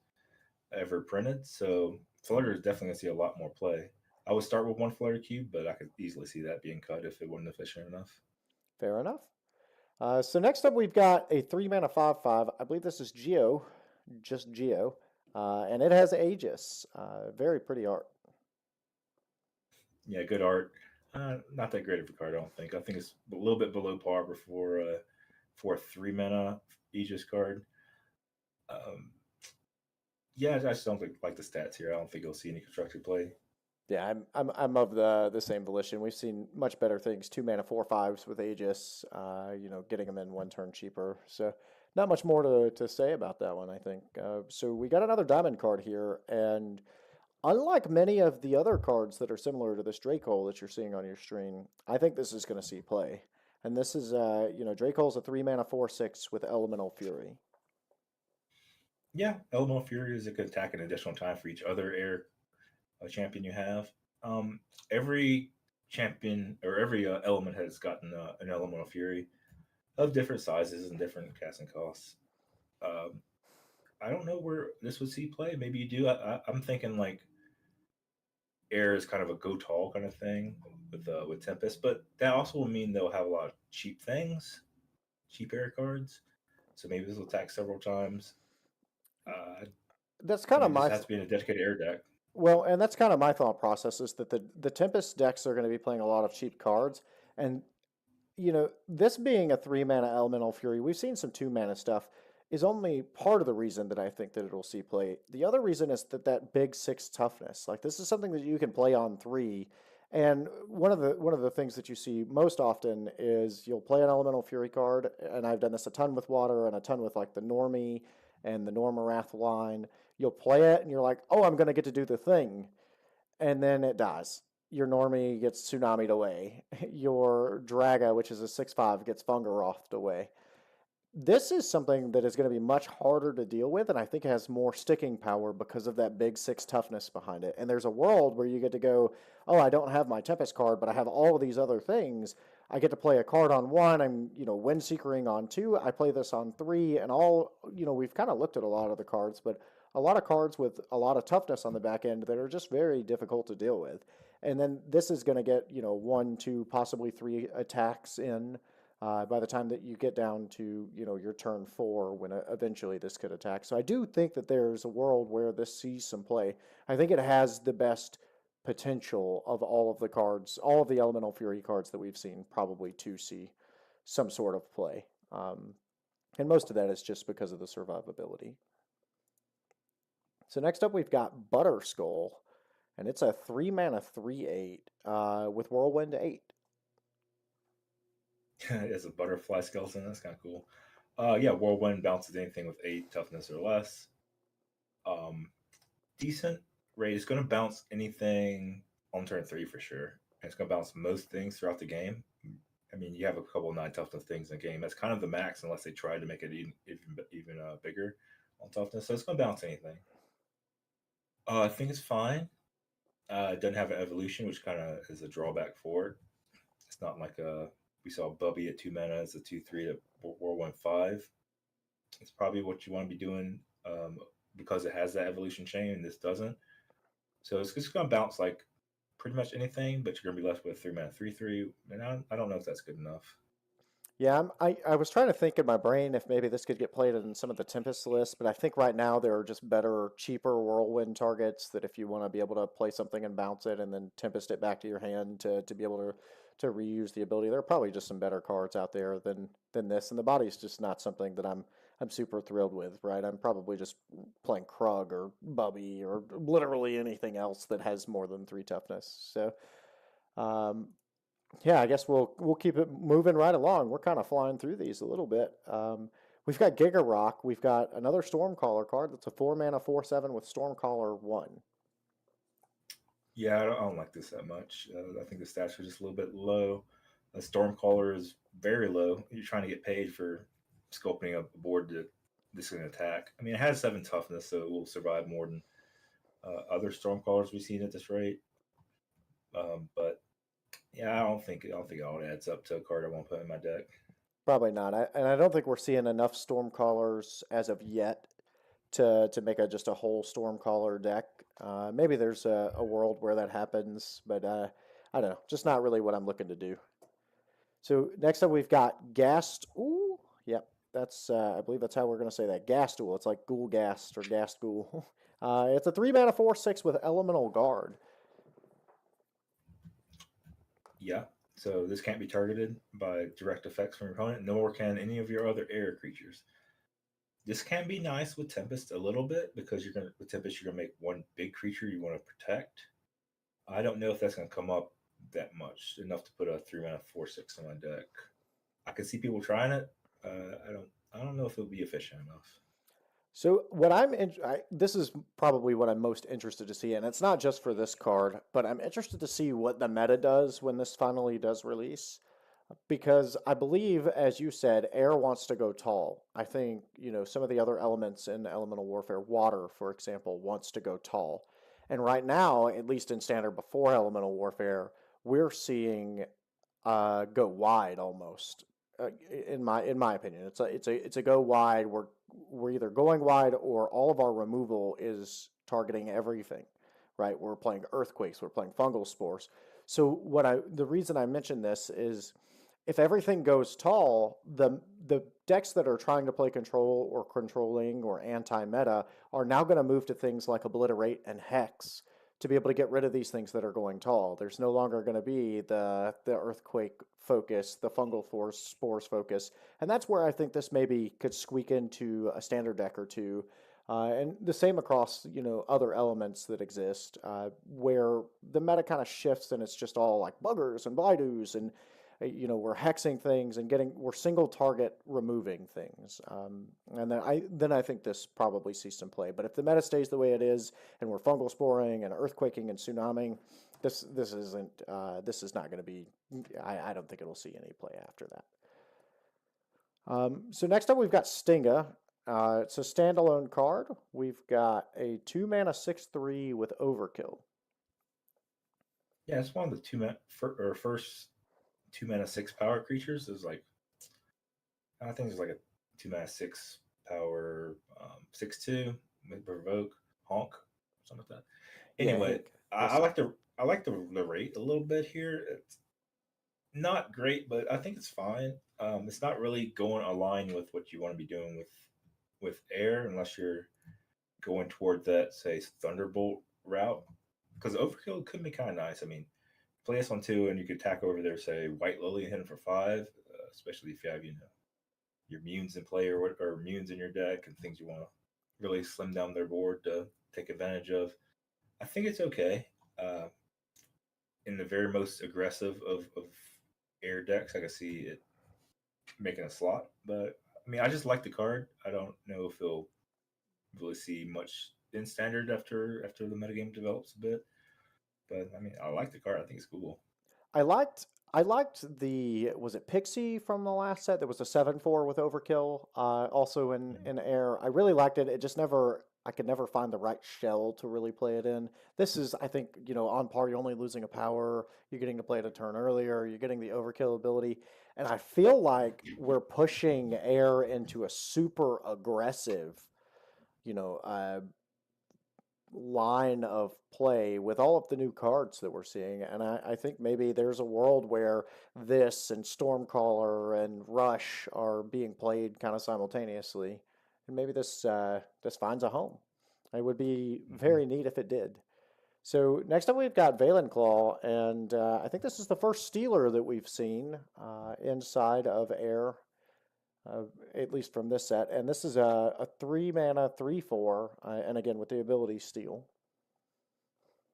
ever printed. So Flutter is definitely going to see a lot more play. I would start with 1 Flutter Cube, but I could easily see that being cut if it wasn't efficient enough. Fair enough. So next up, we've got a 3 mana 5/5. I believe this is Geo, just Geo, and it has Aegis. Very pretty art. Yeah, good art. Not that great of a card, I don't think. I think it's a little bit below par for a 3 mana Aegis card. Um, yeah, I just don't like the stats here. I don't think you'll see any constructed play. Yeah, I'm of the same volition. We've seen much better things. 2 mana 4/5s with Aegis. Getting them in 1 turn cheaper. So not much more to say about that one, I think. So we got another diamond card here, and unlike many of the other cards that are similar to this Dracole that you're seeing on your screen, I think this is going to see play. And this is, Dracole's a 3 mana 4/6 with Elemental Fury. Yeah, Elemental Fury is a good attack an additional time for each other air champion you have. Every champion or every element has gotten an Elemental Fury of different sizes and different casting costs. Um, I don't know where this would see play. Maybe you do. I'm thinking like air is kind of a go tall kind of thing with Tempest, but that also will mean they'll have a lot of cheap things, cheap air cards. So maybe this will attack several times. That's I kind of mean, this my has to be in a dedicated air deck. Well, and that's kind of my thought process is that the Tempest decks are going to be playing a lot of cheap cards. And, this being a 3 mana Elemental Fury, we've seen some 2 mana stuff, is only part of the reason that I think that it'll see play. The other reason is that big 6 toughness. Like, this is something that you can play on 3. And one of the things that you see most often is you'll play an Elemental Fury card, and I've done this a ton with Water and a ton with like the Normie and the Normarath line. You'll play it and you're like, oh, I'm going to get to do the thing. And then it dies. Your Normie gets tsunami'd away. Your Draga, which is a 6/5, gets Fungarothed away. This is something that is going to be much harder to deal with, and I think it has more sticking power because of that big 6 toughness behind it. And there's a world where you get to go, oh, I don't have my Tempest card, but I have all of these other things. I get to play a card on 1. I'm, Windseekering on 2. I play this on 3, and we've kind of looked at a lot of the cards, but a lot of cards with a lot of toughness on the back end that are just very difficult to deal with. And then this is going to get, 1, 2, possibly 3 attacks in by the time that you get down to your turn 4 when eventually this could attack. So I do think that there's a world where this sees some play. I think it has the best potential of all of the cards, all of the Elemental Fury cards that we've seen probably to see some sort of play. And most of that is just because of the survivability. So next up we've got Butter Skull, and it's a 3 mana 3/8 with Whirlwind 8. It's a butterfly skeleton. That's kind of cool. Yeah, Whirlwind bounces anything with 8 toughness or less. Decent rate. It's going to bounce anything on turn 3 for sure. And it's going to bounce most things throughout the game. I mean, you have a couple of 9 toughness things in the game. That's kind of the max unless they try to make it even bigger on toughness. So it's going to bounce anything. I think it's fine. It doesn't have an evolution, which kind of is a drawback for it. It's not like we saw Bubby at 2 mana as a 2/3 to Whirlwind 5. It's probably what you want to be doing because it has that evolution chain and this doesn't. So it's just going to bounce like pretty much anything, but you're going to be left with 3 mana 3/3. And I don't know if that's good enough. Yeah, I was trying to think in my brain if maybe this could get played in some of the Tempest lists, but I think right now there are just better, cheaper Whirlwind targets that if you want to be able to play something and bounce it and then Tempest it back to your hand to be able to reuse the ability, there are probably just some better cards out there than this, and the body's just not something that I'm super thrilled with, right? I'm probably just playing Krug or Bubby or literally anything else that has more than 3 toughness. So, um, yeah, I guess we'll keep it moving right along. We're kind of flying through these a little bit. We've got Giga Rock. We've got another Stormcaller card that's a 4 mana 4/7 with Stormcaller 1. Yeah, I don't like this that much. I think the stats are just a little bit low. The Stormcaller is very low. You're trying to get paid for sculpting up a board to this can attack. I mean, it has 7 toughness, so it will survive more than other Stormcallers we've seen at this rate. But yeah, I don't think it all adds up to a card I won't put in my deck. Probably not. And I don't think we're seeing enough Stormcallers as of yet to make just a whole Stormcaller deck. Maybe there's a world where that happens, but I don't know. Just not really what I'm looking to do. So next up we've got Ghast. Ooh, yep. That's I believe that's how we're gonna say that. Ghastool. It's like Ghoul Ghast or Ghast Ghoul. It's a 3 mana 4/6 with Elemental Guard. Yeah, so this can't be targeted by direct effects from your opponent, nor can any of your other air creatures. This can be nice with Tempest a little bit because with Tempest you're gonna make one big creature you want to protect. I don't know if that's gonna come up that much enough to put a 3 mana 4/6 in my deck. I can see people trying it. I don't know if it'll be efficient enough. So this is probably what I'm most interested to see, and it's not just for this card, but I'm interested to see what the meta does when this finally does release, because I believe, as you said, air wants to go tall. I think some of the other elements in elemental warfare, water, for example, wants to go tall, and right now, at least in standard before elemental warfare, we're seeing go wide almost. In my opinion, it's a go wide. We're either going wide or all of our removal is targeting everything, right? We're playing earthquakes, we're playing fungal spores. So the reason I mention this is if everything goes tall, the decks that are trying to play control or controlling or anti-meta are now going to move to things like obliterate and hex to be able to get rid of these things that are going tall. There's no longer going to be the earthquake focus, the fungal spores focus, and that's where I think this maybe could squeak into a standard deck or two. And the same across other elements that exist, where the meta kind of shifts and it's just all like buggers and blighdoos and we're hexing things and we're single target removing things, and then I think this probably sees some play. But if the meta stays the way it is and we're fungal sporing and earthquaking and tsunaming, this is not going to be. I don't think it'll see any play after that. So next up we've got Stinga. It's a standalone card. We've got a 2 mana 6/3 with Overkill. Yeah, it's one of the first 2 mana 6 power creatures. Is like I think it's like a 2 mana 6 power 6/2 with provoke honk something like that. Anyway, I like the rate a little bit here. It's not great, but I think it's fine. It's not really going aligned with what you want to be doing with air unless you're going toward that say Thunderbolt route. Because Overkill could be kind of nice. I mean, play this on 2 and you could attack over there, say White Lily and hit him for 5, especially if you have your Munes in play or Munes in your deck and things you want to really slim down their board to take advantage of. I think it's okay. In the very most aggressive of air decks, I can see it making a slot. But I mean, I just like the card. I don't know if it'll really see much in standard after the metagame develops a bit. But I mean, I like the card. I think it's cool. I liked was it Pixie from the last set? There was a 7/4 with Overkill, also in air. I really liked it. It just I could never find the right shell to really play it in. This is, I think, on par. You're only losing a power. You're getting to play it a turn earlier. You're getting the Overkill ability, and I feel like we're pushing air into a super aggressive, line of play with all of the new cards that we're seeing. And I think maybe there's a world where this and Stormcaller and Rush are being played kind of simultaneously. And maybe this finds a home. It would be Mhm. very neat if it did. So next up we've got Valenclaw, and I think this is the first Steeler that we've seen inside of Air, uh, at least from this set. And this is a 3 mana 3/4, and again with the ability Steal.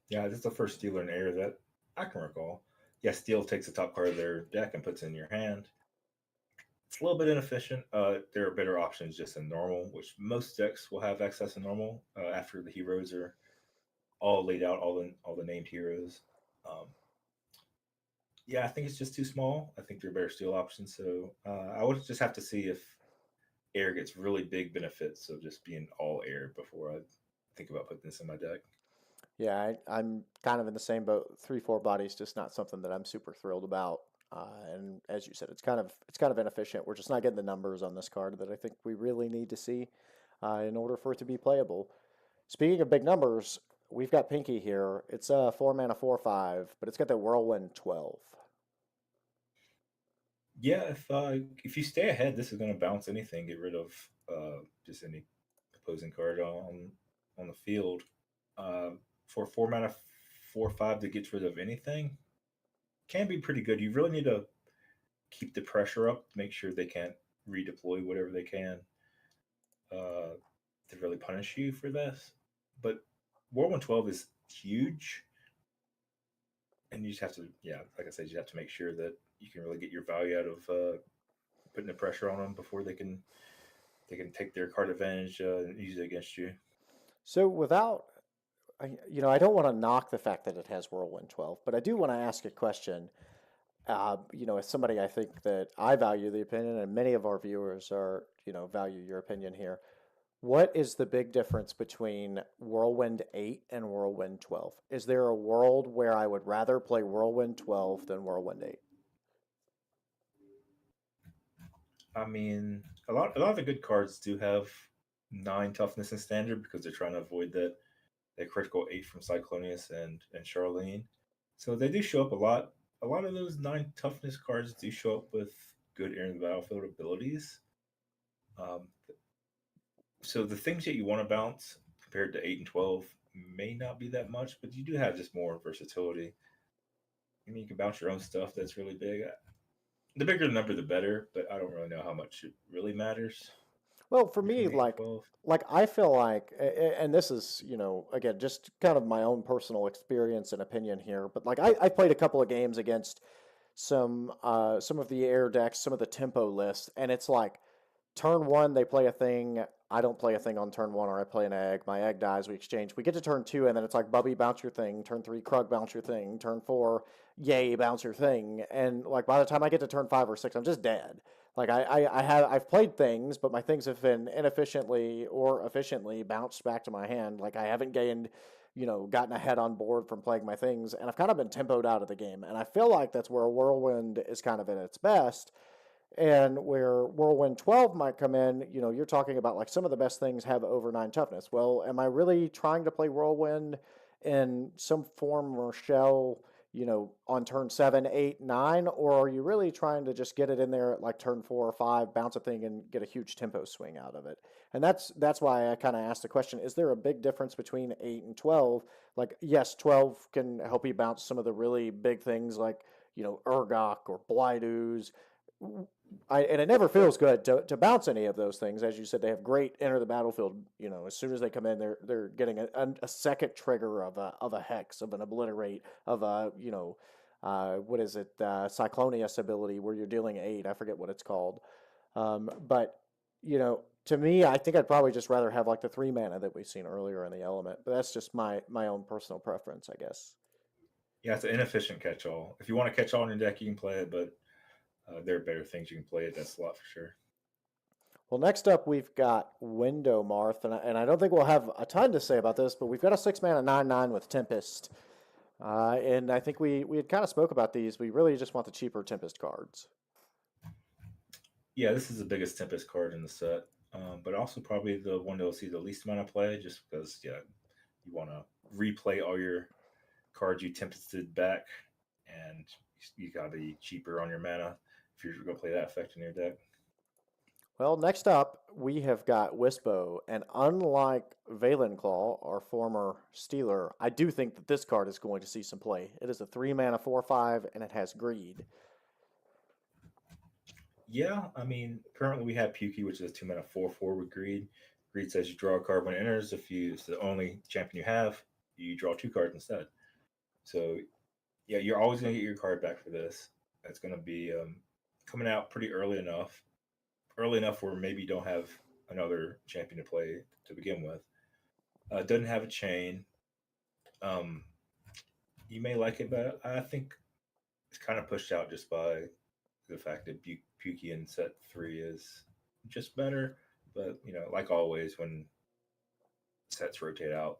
Yeah, this is the first Steeler in Air that I can recall. Yeah, Steel takes the top card of their deck and puts it in your hand. It's a little bit inefficient. There are better options just in normal, which most decks will have access in normal after the heroes are all laid out, all the named heroes. Um, yeah, I think it's just too small. I think there are better steel options. So I would just have to see if air gets really big benefits of just being all air before I think about putting this in my deck. Yeah, I'm kind of in the same boat. 3/4 body's just not something that I'm super thrilled about. And as you said, it's kind of inefficient. We're just not getting the numbers on this card that I think we really need to see in order for it to be playable. Speaking of big numbers, we've got Pinky here. It's a 4 mana 4/5, but it's got the Whirlwind 12. Yeah, if you stay ahead, this is going to bounce anything, get rid of just any opposing card on the field. Uh, for 4 mana 4/5 that gets rid of anything can be pretty good. You really need to keep the pressure up, make sure they can't redeploy whatever they can uh, to really punish you for this. But War 112 is huge, and you just have to, yeah, like I said, you have to make sure that you can really get your value out of putting the pressure on them before they can take their card advantage and use it against you. So without, I don't want to knock the fact that it has Whirlwind 12, but I do want to ask a question. As somebody I think that I value the opinion, and many of our viewers value your opinion here. What is the big difference between Whirlwind 8 and Whirlwind 12? Is there a world where I would rather play Whirlwind 12 than Whirlwind 8? I mean, a lot of the good cards do have 9 toughness in standard because they're trying to avoid that critical 8 from Cyclonius and Charlene. So they do show up a lot. A lot of those 9 toughness cards do show up with good air in the battlefield abilities. Um, so the things that you want to bounce compared to 8 and 12 may not be that much, but you do have just more versatility. I mean, you can bounce your own stuff that's really big. The bigger the number, the better, but I don't really know how much it really matters Well, for me, between 8 and like 12. like I feel like, and this is, again, just kind of my own personal experience and opinion here, but like I played a couple of games against some of the air decks, some of the tempo lists, and it's like turn one, they play a thing. I don't play a thing on turn one, or I play an egg. My egg dies. We exchange. We get to turn two, and then it's like Bubby, bounce your thing. Turn three, Krug, bounce your thing. Turn four, Yay, bounce your thing. And like by the time I get to turn 5 or 6, I'm just dead. Like I've played things, but my things have been inefficiently or efficiently bounced back to my hand. Like I haven't gained, gotten ahead on board from playing my things, and I've kind of been tempoed out of the game. And I feel like that's where Whirlwind is kind of at its best and where Whirlwind 12 might come in, you're talking about like some of the best things have over 9 toughness. Well, am I really trying to play Whirlwind in some form or shell, on turn 7, 8, 9? Or are you really trying to just get it in there at like turn 4 or 5, bounce a thing and get a huge tempo swing out of it? And that's why I kind of asked the question, is there a big difference between 8 and 12? Like, yes, 12 can help you bounce some of the really big things like, Urgok or Blightoos. And it never feels good to bounce any of those things. As you said, they have great enter the battlefield. As soon as they come in, they're getting a second trigger of a hex, of an obliterate, of a what is it, Cyclonius ability where you're dealing 8. I forget what it's called. But to me, I think I'd probably just rather have like the 3 mana that we've seen earlier in the element. But that's just my own personal preference, I guess. Yeah, it's an inefficient catch-all. If you want to catch all in your deck, you can play it, but there are better things you can play at that slot for sure. Well, next up we've got Window Marth, and I don't think we'll have a ton to say about this, but we've got a 6 mana 9/9 with Tempest, and I think we had kind of spoke about these. We really just want the cheaper Tempest cards. Yeah, this is the biggest Tempest card in the set, but also probably the one that will see the least amount of play, just because you want to replay all your cards you tempted back, and you got to be cheaper on your mana if you're going to play that effect in your deck. Well, next up, we have got Wispo, and unlike Valenclaw, our former Stealer, I do think that this card is going to see some play. It is a 3-mana 4/5, and it has Greed. Yeah, I mean, currently we have Pukey, which is a 2-mana 4/4 with Greed. Greed says you draw a card when it enters. If it's the only champion you have, you draw 2 cards instead. So, yeah, you're always going to get your card back for this. It's going to be coming out pretty early enough where maybe you don't have another champion to play to begin with. Doesn't have a chain. You may like it, but I think it's kind of pushed out just by the fact that Pukey in set 3 is just better. But, like always, when sets rotate out,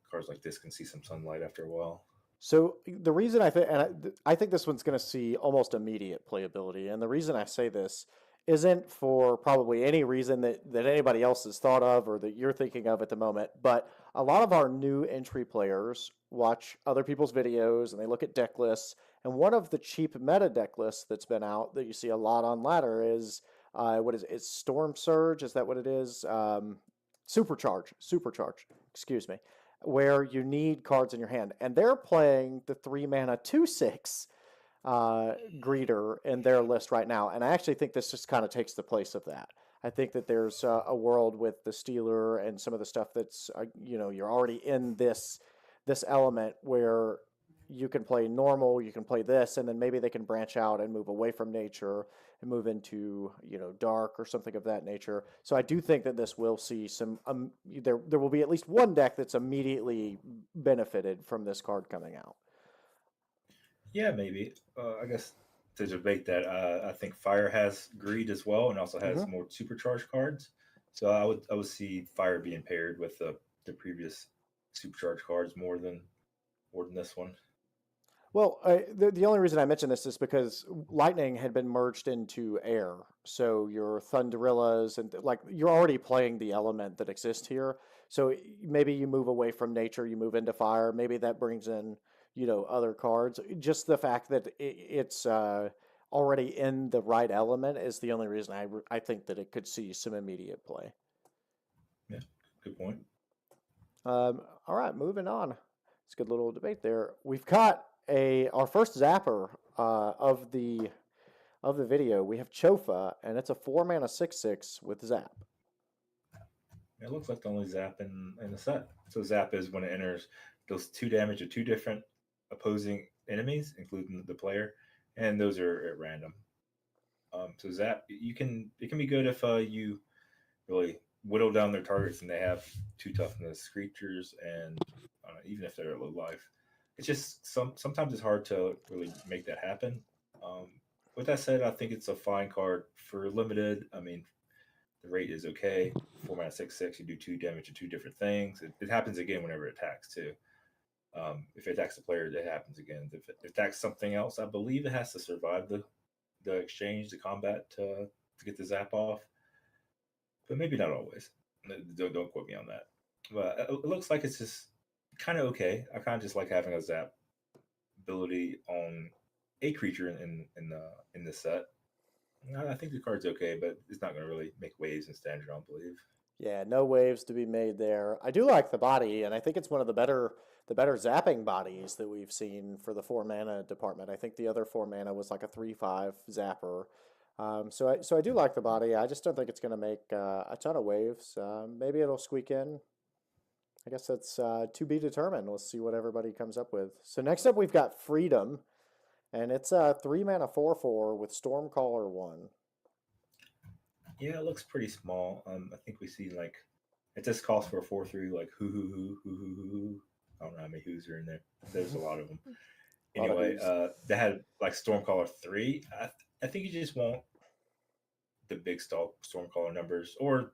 cards like this can see some sunlight after a while. So the reason I think, and I think this one's going to see almost immediate playability, and the reason I say this isn't for probably any reason that anybody else has thought of or that you're thinking of at the moment, but a lot of our new entry players watch other people's videos and they look at deck lists, and one of the cheap meta deck lists that's been out that you see a lot on Ladder is, it's Storm Surge, is that what it is? Supercharge, excuse me, where you need cards in your hand, and they're playing the 3-mana 2/6 Greeter in their list right now, and I actually think this just kind of takes the place of that. I think that there's a world with the Stealer and some of the stuff that's you're already in this element where you can play normal, you can play this, and then maybe they can branch out and move away from nature and move into dark or something of that nature. So I do think that this will see some there will be at least one deck that's immediately benefited from this card coming out. Yeah, maybe. I guess to debate that, I think Fire has Greed as well, and also has more supercharged cards. So I would see Fire being paired with the previous supercharged cards more than this one. Well, the only reason I mention this is because Lightning had been merged into Air, so your Thunderillas and you're already playing the element that exists here. So maybe you move away from nature, you move into Fire. Maybe that brings in other cards. Just the fact that it's already in the right element is the only reason I think that it could see some immediate play. Yeah, good point. All right, moving on. It's a good little debate there. We've got our first zapper of the video. We have Chofa, and it's a 4-mana 6/6 with zap. It looks like the only zap in the set. So zap is when it enters, deals 2 damage to 2 different opposing enemies, including the player, and those are at random. So zap, it can be good if you really whittle down their targets and they have 2 toughness creatures, and even if they're low life. It's just sometimes it's hard to really make that happen. With that said, I think it's a fine card for limited. I mean, the rate is okay. 4-mana 6/6, you do 2 damage to 2 different things. It happens again whenever it attacks too. If it attacks the player, it happens again. If it attacks something else, I believe it has to survive the exchange, the combat to get the zap off. But maybe not always. Don't quote me on that. But it looks like it's just kind of okay. I kind of just like having a zap ability on a creature in the set. I think the card's okay, but it's not going to really make waves in Standard, I don't believe. Yeah, no waves to be made there. I do like the body, and I think it's one of the better zapping bodies that we've seen for the 4-mana department. I think the other 4-mana was like a 3/5 zapper. So I do like the body. I just don't think it's going to make a ton of waves. Maybe it'll squeak in. I guess that's to be determined. Let's see what everybody comes up with. So next up, we've got Freedom, and it's a 3-mana 4/4 with Stormcaller 1. Yeah, it looks pretty small. I think we see it just calls for a 4/3, like hoo. I don't know how many who's are in there. There's a lot of them. Anyway, they had Stormcaller 3. I think you just want the big Stormcaller numbers or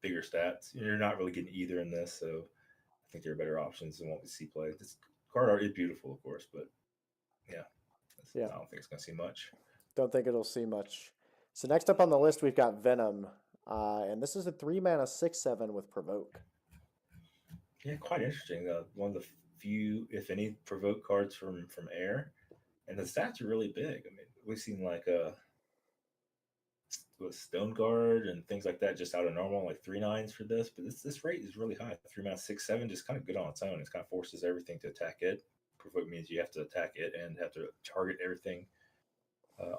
bigger stats. You're not really getting either in this, so I think there are better options than what we see play. This card art is beautiful, of course, but yeah. I don't think it's going to see much. Don't think it'll see much. So next up on the list, we've got Venom, and this is a 3-mana 6/7 with Provoke. Yeah, quite interesting. One of the few, if any, provoke cards from air, and the stats are really big. I mean, we've seen like with Stone Guard and things like that just out of normal, like 3/9s for this. But this rate is really high. 3/9, 6/7, just kind of good on its own. It kind of forces everything to attack it. Provoke means you have to attack it and have to target everything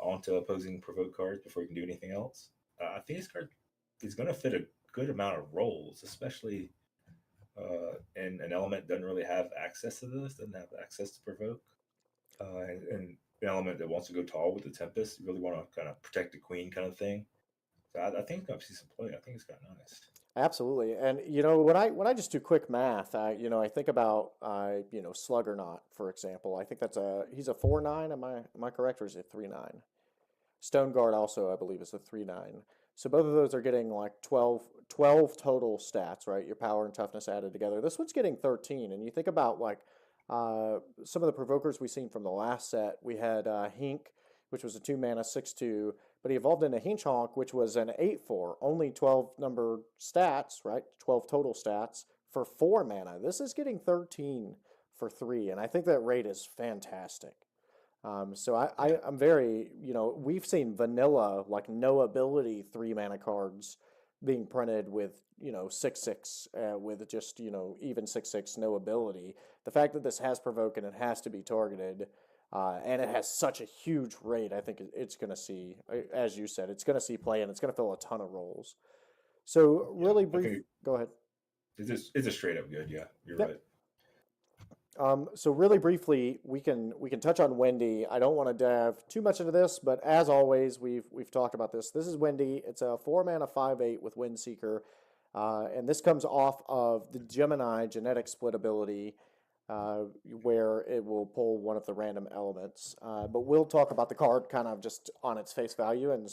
onto opposing provoke cards before you can do anything else. I think this card is going to fit a good amount of roles, especially and an element doesn't really have access to this, doesn't have access to provoke, and an element that wants to go tall with the Tempest, you really want to kind of protect the Queen kind of thing. So I think it's gonna see some play. I think it's got nice. Absolutely. And when I just do quick math, I think about Sluggernaut, for example. I think he's a 4/9. Am I correct, or is it 3/9? Stone Guard also, I believe, is a 3/9. So both of those are getting like 12 total stats, right? Your power and toughness added together. This one's getting 13. And you think about like some of the provokers we've seen from the last set. We had Hink, which was a 2-mana 6/2, but he evolved into Hinchhonk, which was an 8/4, only 12 number stats, right? 12 total stats for 4 mana. This is getting 13 for 3, and I think that rate is fantastic. So I'm very, we've seen vanilla, like no ability 3-mana cards being printed with, 6/6, with just, even 6/6, no ability. The fact that this has provoke and it has to be targeted, and it has such a huge rate, I think it's going to see, as you said, it's going to see play and it's going to fill a ton of roles. So really brief, go ahead. It's a straight up good. Yeah, you're Yep. right. So really briefly, we can touch on Wendy. I don't want to dive too much into this, but as always, we've talked about this. This is Wendy. It's a 4-mana 5/8 with Windseeker, and this comes off of the Gemini genetic split ability, where it will pull one of the random elements. But we'll talk about the card kind of just on its face value, and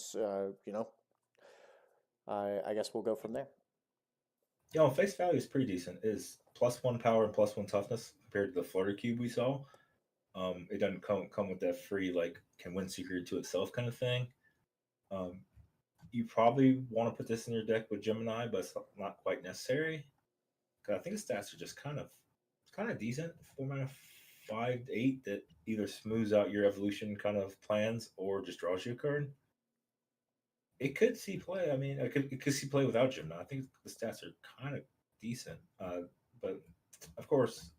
I guess we'll go from there. Yeah, on face value is pretty decent. Is +1 power and +1 toughness compared to the Flutter Cube we saw. It doesn't come with that free like can Windseeker to itself kind of thing. You probably want to put this in your deck with Gemini, but it's not quite necessary. Cause I think the stats are just kind of decent. 4-mana 5/8 that either smooths out your evolution kind of plans or just draws you a card. It could see play. I mean, it could see play without Gemini. I think the stats are kind of decent. But of course,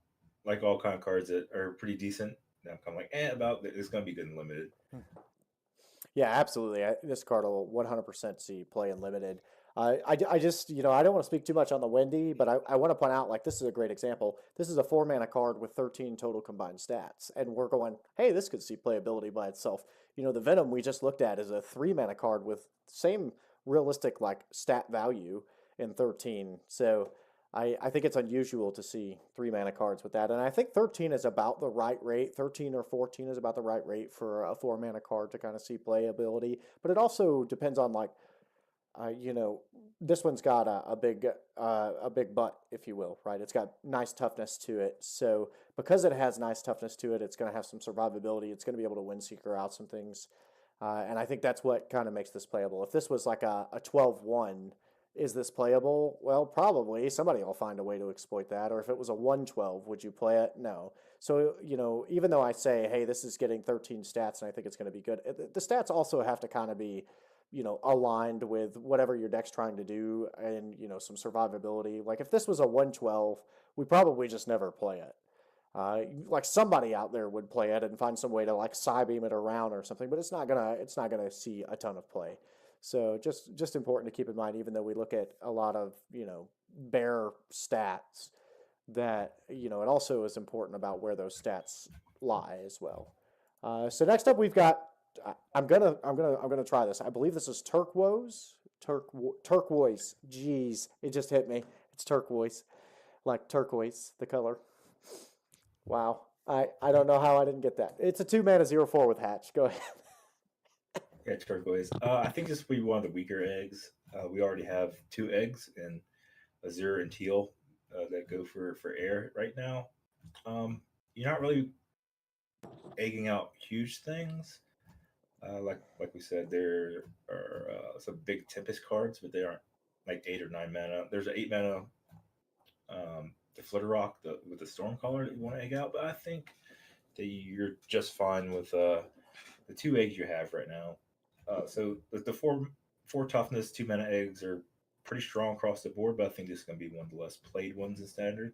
like all kind of cards that are pretty decent, I'm kind of like, about it's going to be good and limited. Yeah, absolutely. This card will 100% see play in limited. I just, I don't want to speak too much on the Wendy, but I want to point out, like, this is a great example. This is a 4-mana card with 13 total combined stats. And we're going, hey, this could see playability by itself. The Venom we just looked at is a 3-mana card with same realistic, like, stat value in 13. So I think it's unusual to see 3-mana cards with that. And I think 13 is about the right rate. 13 or 14 is about the right rate for a 4-mana card to kind of see playability. But it also depends on, like, this one's got a big butt, if you will, right? It's got nice toughness to it. So because it has nice toughness to it, it's going to have some survivability. It's going to be able to Windseeker out some things. And I think that's what kind of makes this playable. If this was like a 12/1, is this playable? Well, probably. Somebody will find a way to exploit that. Or if it was a 1/12, would you play it? No. So, even though I say, hey, this is getting 13 stats and I think it's going to be good, the stats also have to kind of be aligned with whatever your deck's trying to do and, some survivability. Like if this was a 1/12, we probably just never play it. Like somebody out there would play it and find some way to like Psybeam it around or something, but it's not gonna see a ton of play. So just important to keep in mind, even though we look at a lot of, bare stats, that, it also is important about where those stats lie as well. So next up we've got, I'm gonna try this. I believe this is turquoise. Jeez, it just hit me. It's turquoise, like turquoise, the color. Wow, I don't know how I didn't get that. It's a 2-mana 0/4 with Hatch. Go ahead. Yeah, turquoise. I think this will be one of the weaker eggs. We already have 2 eggs in Azure and Teal that go for air right now. You're not really egging out huge things. Like we said, there are some big Tempest cards, but they aren't like 8 or 9 mana. There's an 8 mana the Flitter Rock with the Stormcaller that you want to egg out, but I think that you're just fine with the 2 eggs you have right now. So the four toughness 2 mana eggs are pretty strong across the board, but I think this is going to be one of the less played ones in standard.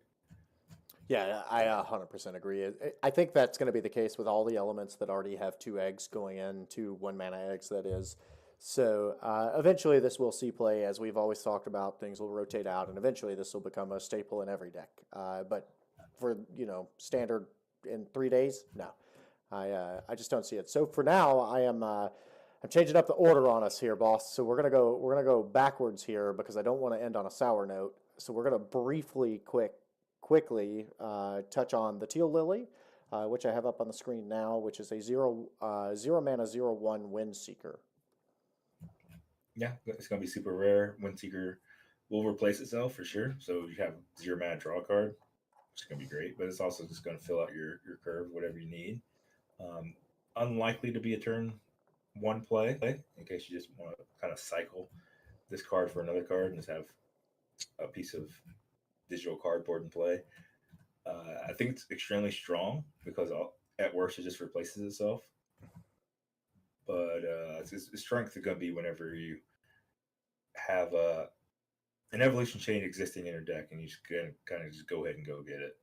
Yeah, I 100% agree. I think that's going to be the case with all the elements that already have 2 eggs going in, 2 1 mana eggs, that is. So eventually this will see play, as we've always talked about. Things will rotate out, and eventually this will become a staple in every deck. But for, standard in 3 days, no. I just don't see it. So for now, I'm changing up the order on us here, boss. So we're gonna go backwards here because I don't want to end on a sour note. So we're gonna quickly touch on the Teal Lily, which I have up on the screen now, which is a 0 mana 0/1 Windseeker. Yeah, it's going to be super rare. Windseeker will replace itself for sure. So you have 0 mana draw card, which is going to be great, but it's also just going to fill out your curve, whatever you need. Unlikely to be a turn 1 play, in case you just want to kind of cycle this card for another card and just have a piece of digital cardboard in play. I think it's extremely strong because at worst it just replaces itself. But its strength is going to be whenever you have an evolution chain existing in your deck, and you just kind of just go ahead and go get it.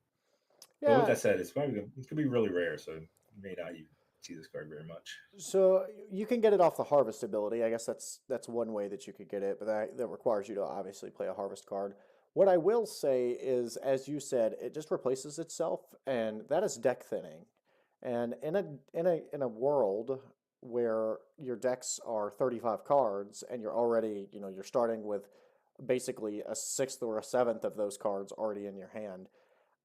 But with Yeah. that said, it's going to be really rare, so you may not even see this card very much. So you can get it off the harvest ability. I guess that's one way that you could get it, but that requires you to obviously play a harvest card. What I will say is, as you said, it just replaces itself, and that is deck thinning. And in a world where your decks are 35 cards and you're already, you're starting with basically a sixth or a seventh of those cards already in your hand.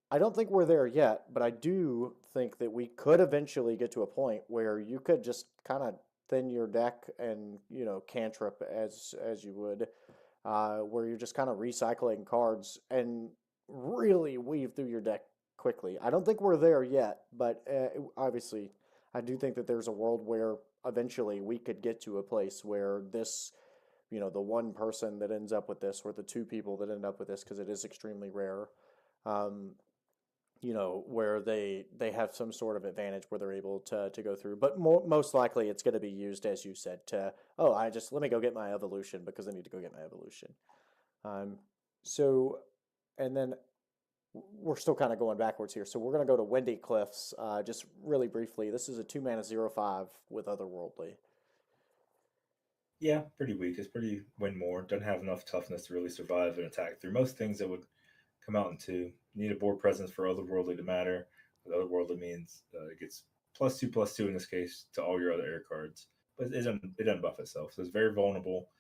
I don't think we're there yet, but I do think that we could eventually get to a point where you could just kind of thin your deck and, cantrip as you would, where you're just kind of recycling cards and really weave through your deck quickly. I don't think we're there yet, but obviously I do think that there's a world where eventually we could get to a place where this, the one person that ends up with this, or the 2 people that end up with this, because it is extremely rare, where they have some sort of advantage where they're able to go through. But most likely it's going to be used, as you said, to, let me go get my evolution because I need to go get my evolution. And then we're still kind of going backwards here. So we're going to go to Windy Cliffs just really briefly. This is a 2 mana 0/5 with Otherworldly. Yeah, pretty weak. It's pretty win more. Doesn't have enough toughness to really survive and attack through most things that would come out in 2. You need a board presence for Otherworldly to matter. What Otherworldly means it gets +2/+2 in this case to all your other air cards. But it doesn't buff itself. So it's very vulnerable,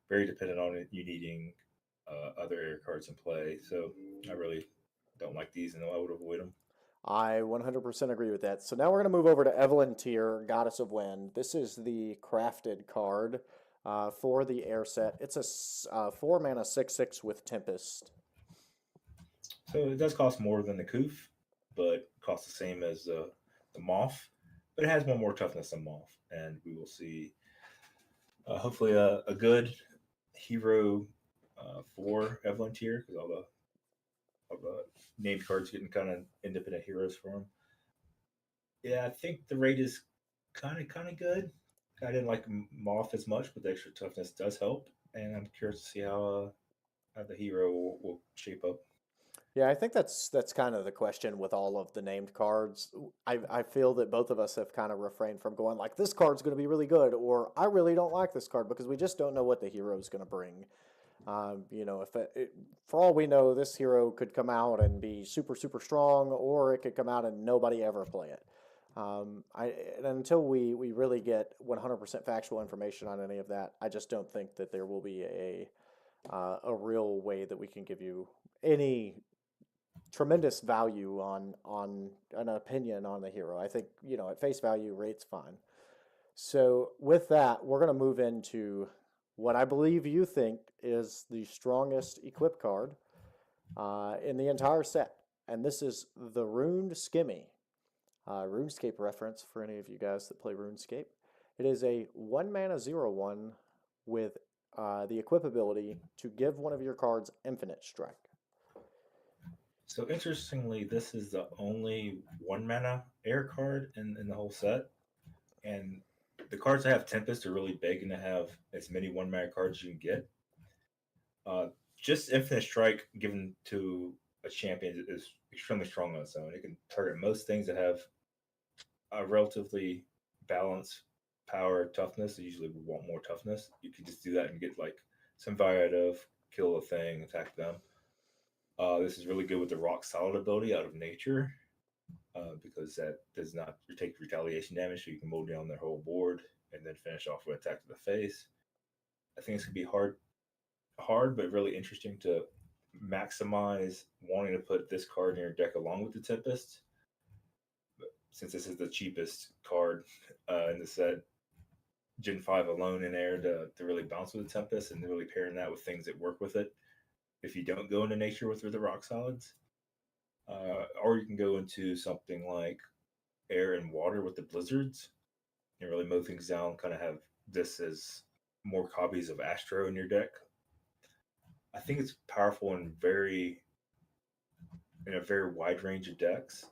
very dependent on you needing other air cards in play. So I really don't like these, and I would avoid them. I 100% agree with that. So now we're going to move over to Evelyn Tyr, Goddess of Wind. This is the crafted card for the air set. It's a 4 mana 6/6 with Tempest. So it does cost more than the Koof, but costs the same as the Moth. But it has one more toughness than Moth, and we will see hopefully a good hero for Evelyn Tyr, because all the named cards getting kind of independent heroes for him. Yeah, I think the rate is kind of good. I didn't like Moth as much, but the extra toughness does help, and I'm curious to see how the hero will shape up. Yeah, I think that's kind of the question with all of the named cards. I feel that both of us have kind of refrained from going like, this card's going to be really good, or I really don't like this card, because we just don't know what the hero is going to bring. For all we know, this hero could come out and be super, super strong, or it could come out and nobody ever play it. And until we really get 100% factual information on any of that, I just don't think that there will be a real way that we can give you any tremendous value on an opinion on the hero. I think, at face value, rate's fine. So with that, we're going to move into what I believe you think is the strongest equip card in the entire set. And this is the Runed Skimmy. RuneScape reference for any of you guys that play RuneScape. It is a 1 mana 0/1 with the equip ability to give one of your cards Infinite Strike. So interestingly, this is the only 1 mana air card in the whole set. And the cards that have Tempest are really begging to have as many 1 mana cards as you can get. Just Infinite Strike given to a champion is extremely strong on its own. It can target most things that have a relatively balanced power toughness. They usually would want more toughness. You can just do that and get like some variety of kill a thing, attack them. This is really good with the rock solid ability out of nature, because that does not take retaliation damage, so you can mow down their whole board and then finish off with attack to the face. I think it's gonna be hard but really interesting to maximize wanting to put this card in your deck along with the Tempest. But since this is the cheapest card in the set, Gen 5 alone in air to really bounce with the Tempest and really pairing that with things that work with it. If you don't go into nature with the rock solids, or you can go into something like air and water with the blizzards and really mow things down, kind of have this as more copies of Astro in your deck. I think it's powerful in a very wide range of decks.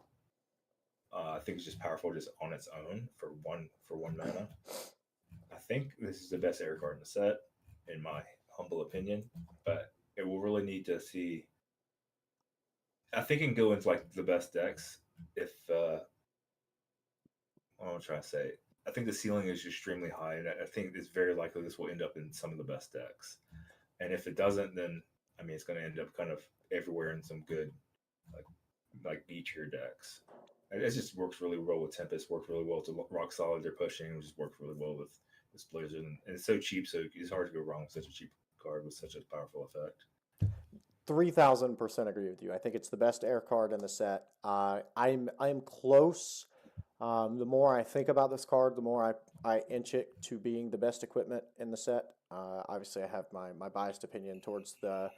I think it's just powerful just on its own for one mana. I think this is the best air card in the set, in my humble opinion, but it will really need to see. I think it can go into like the best decks if what I'm trying to say. I think the ceiling is extremely high, and I think it's very likely this will end up in some of the best decks. And if it doesn't, then I mean it's going to end up kind of everywhere in some good like B tier decks. And it just works really well with Tempest. Works really well to Rock Solid. They're pushing. It just works really well with this Blizzard, and it's so cheap, so it's hard to go wrong with such a cheap card with such a powerful effect. 3000% agree with you. I think it's the best air card in the set. I'm close. The more I think about this card, the more I inch it to being the best equipment in the set. Obviously, I have my biased opinion towards the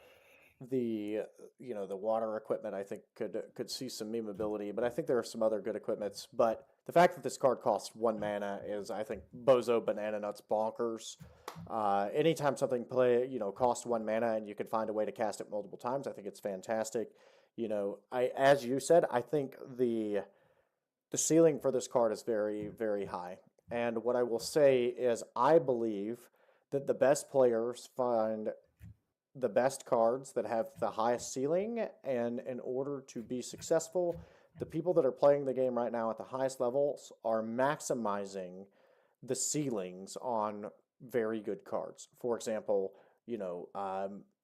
water equipment. I think could see some memeability, but I think there are some other good equipments. But the fact that this card costs 1 mana is, I think, bozo banana nuts bonkers. Anytime something costs 1 mana and you can find a way to cast it multiple times, I think it's fantastic. As you said, I think the ceiling for this card is very, very high. And what I will say is I believe that the best players find the best cards that have the highest ceiling, and in order to be successful, the people that are playing the game right now at the highest levels are maximizing the ceilings on very good cards. For example,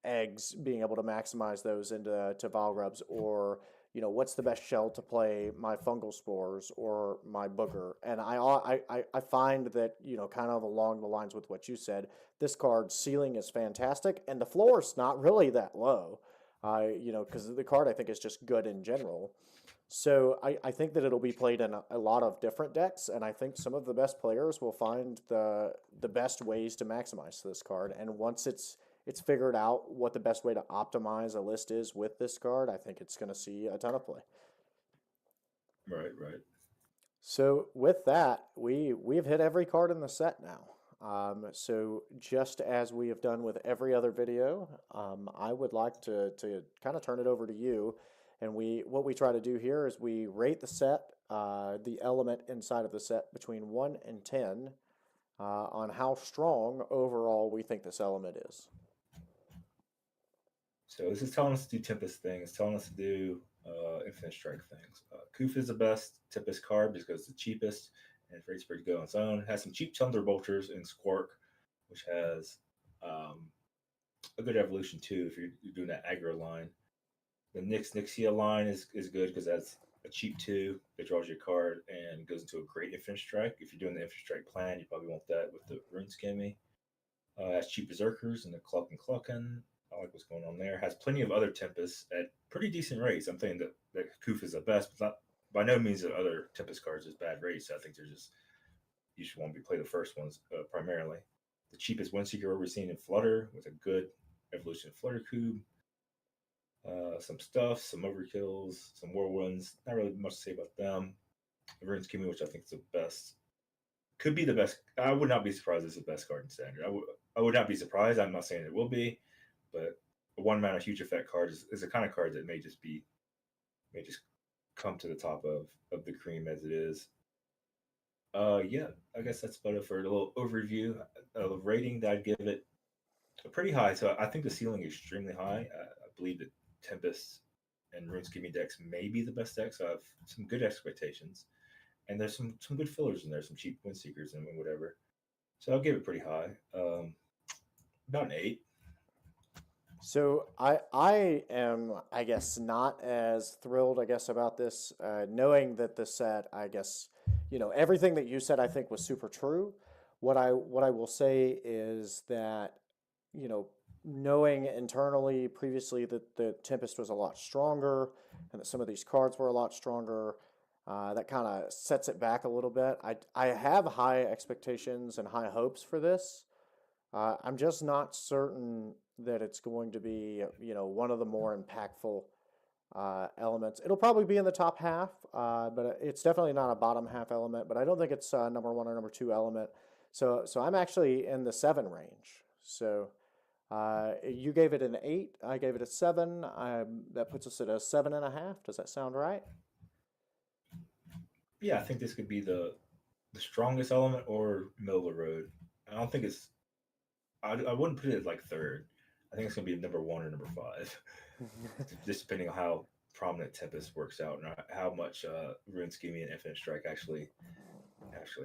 eggs, being able to maximize those into Valgrubs, or what's the best shell to play my fungal spores or my booger. And I find that, kind of along the lines with what you said, this card's ceiling is fantastic, and the floor is not really that low, because the card I think is just good in general. So I think that it'll be played in a lot of different decks, and I think some of the best players will find the best ways to maximize this card. And once it's figured out what the best way to optimize a list is with this card, I think it's going to see a ton of play. Right. So with that, we've hit every card in the set now. So just as we have done with every other video, I would like to kind of turn it over to you. And what we try to do here is we rate the set, the element inside of the set between 1 and 10, on how strong overall we think this element is. So this is telling us to do Tempest things. It's telling us to do Infinite Strike things. Koof is the best Tempest card because it's the cheapest, and it's ready to go on its own. It has some cheap Thunderbolters in Squark, which has a good evolution too if you're doing that aggro line. The Nixia line is good because that's a cheap 2 that draws your card and goes into a great Infinite Strike. If you're doing the Infinite Strike plan, you probably want that with the Rune Skimmy. Has cheap Berserkers and the Cluckin'. I like what's going on there. Has plenty of other Tempests at pretty decent rates. I'm thinking that Koof is the best, but not by no means the other Tempest cards is bad rates. I think they're just, you should want to play the first ones primarily. The cheapest Windseeker we've seen in Flutter with a good evolution of Flutter Cube. Some stuff, some overkills, some whirlwinds. Not really much to say about them. The Rune Skimmy, which I think is the best, could be the best. I would not be surprised if it's the best card in Standard. I would not be surprised. I'm not saying it will be, but a 1 mana huge effect card is the kind of card that may just be may just come to the top of the cream as it is. Yeah, I guess that's about it for a little overview. The rating that I'd give it pretty high. So I think the ceiling is extremely high. I believe that Tempest and RuneScape decks may be the best decks. So I have some good expectations, and there's some good fillers in there, some cheap win seekers and whatever. So I'll give it pretty high. About an 8. So I am, I guess, not as thrilled, I guess, about this, knowing that the set, I guess, everything that you said I think was super true. What I will say is that, you know, knowing internally previously that the Tempest was a lot stronger and that some of these cards were a lot stronger, that kind of sets it back a little bit. I have high expectations and high hopes for this. I'm just not certain that it's going to be, one of the more impactful elements. It'll probably be in the top half, but it's definitely not a bottom half element. But I don't think it's number one or number two element. So I'm actually in the 7 range. So you gave it an 8. I gave it a 7. That puts us at a 7.5. Does that sound right? Yeah, I think this could be the strongest element or middle of the road. I don't think it's. I wouldn't put it as like third. I think it's gonna be number 1 or number 5, just depending on how prominent Tempest works out and how much Rune Scheming and Infinite Strike actually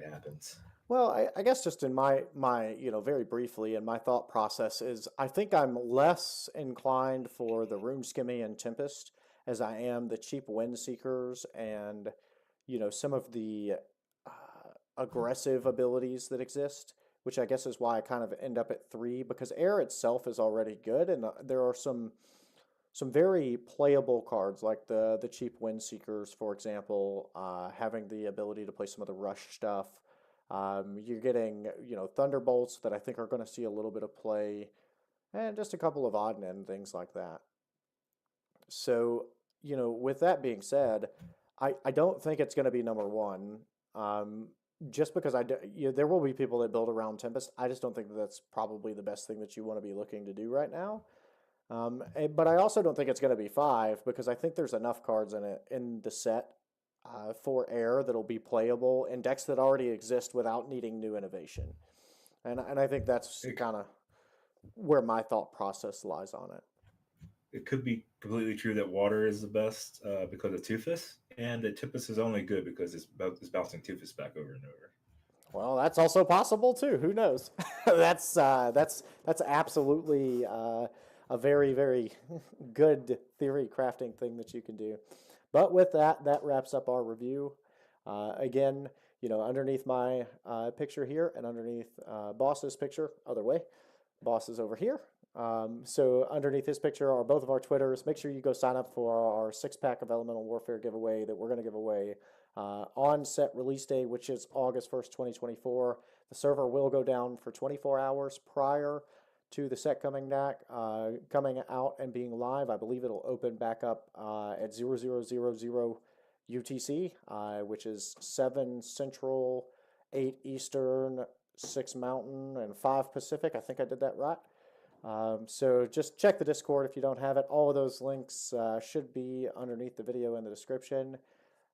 happens. Well, I guess just in my very briefly, in my thought process is I think I'm less inclined for the Rune Skimmy and Tempest as I am the cheap Wind Seekers and, some of the aggressive abilities that exist, which I guess is why I kind of end up at 3 because Air itself is already good and there are some very playable cards like the cheap Wind Seekers, for example, having the ability to play some of the rush stuff. You're getting, Thunderbolts that I think are going to see a little bit of play, and just a couple of odd end things like that. So, with that being said, I don't think it's going to be number 1. Just because there will be people that build around Tempest. I just don't think that that's probably the best thing that you want to be looking to do right now. But I also don't think it's going to be 5 because I think there's enough cards in the set for Air that'll be playable in decks that already exist without needing new innovation. And I think that's kind of where my thought process lies on it. It could be completely true that water is the best because of Tufus, and that Tempest is only good because it's bouncing Tufus back over and over. Well, that's also possible too. Who knows? That's absolutely a very, very good theory crafting thing that you can do. But with that wraps up our review. Again, underneath my picture here and underneath Boss's picture, other way, Boss is over here. So underneath his picture are both of our Twitters. Make sure you go sign up for our 6-pack of Elemental Warfare giveaway that we're going to give away on set release day, which is August 1st, 2024. The server will go down for 24 hours prior to the set coming out and being live. I believe it'll open back up at 0000 UTC, which is 7 Central, 8 Eastern, 6 Mountain, and 5 Pacific. I think I did that right. So just check the Discord if you don't have it. All of those links should be underneath the video in the description.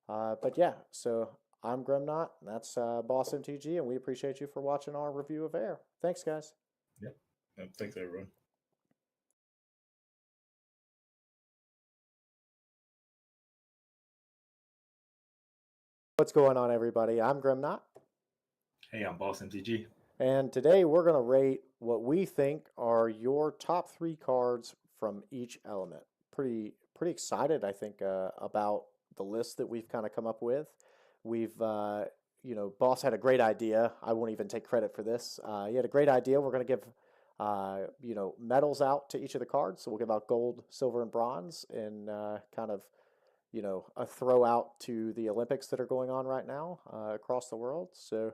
But yeah, so I'm Grimnot, and that's Boss MTG, and we appreciate you for watching our review of Air. Thanks, guys. Yep. Thanks, everyone. What's going on, everybody? I'm Grimnot. Hey, I'm Boss MTG. And today we're going to rate what we think are your top 3 cards from each element. Pretty excited, I think, about the list that we've kind of come up with. We've, Boss had a great idea. I won't even take credit for this. He had a great idea. We're going to give, medals out to each of the cards. So we'll give out gold, silver, and bronze in kind of, a throw out to the Olympics that are going on right now across the world. So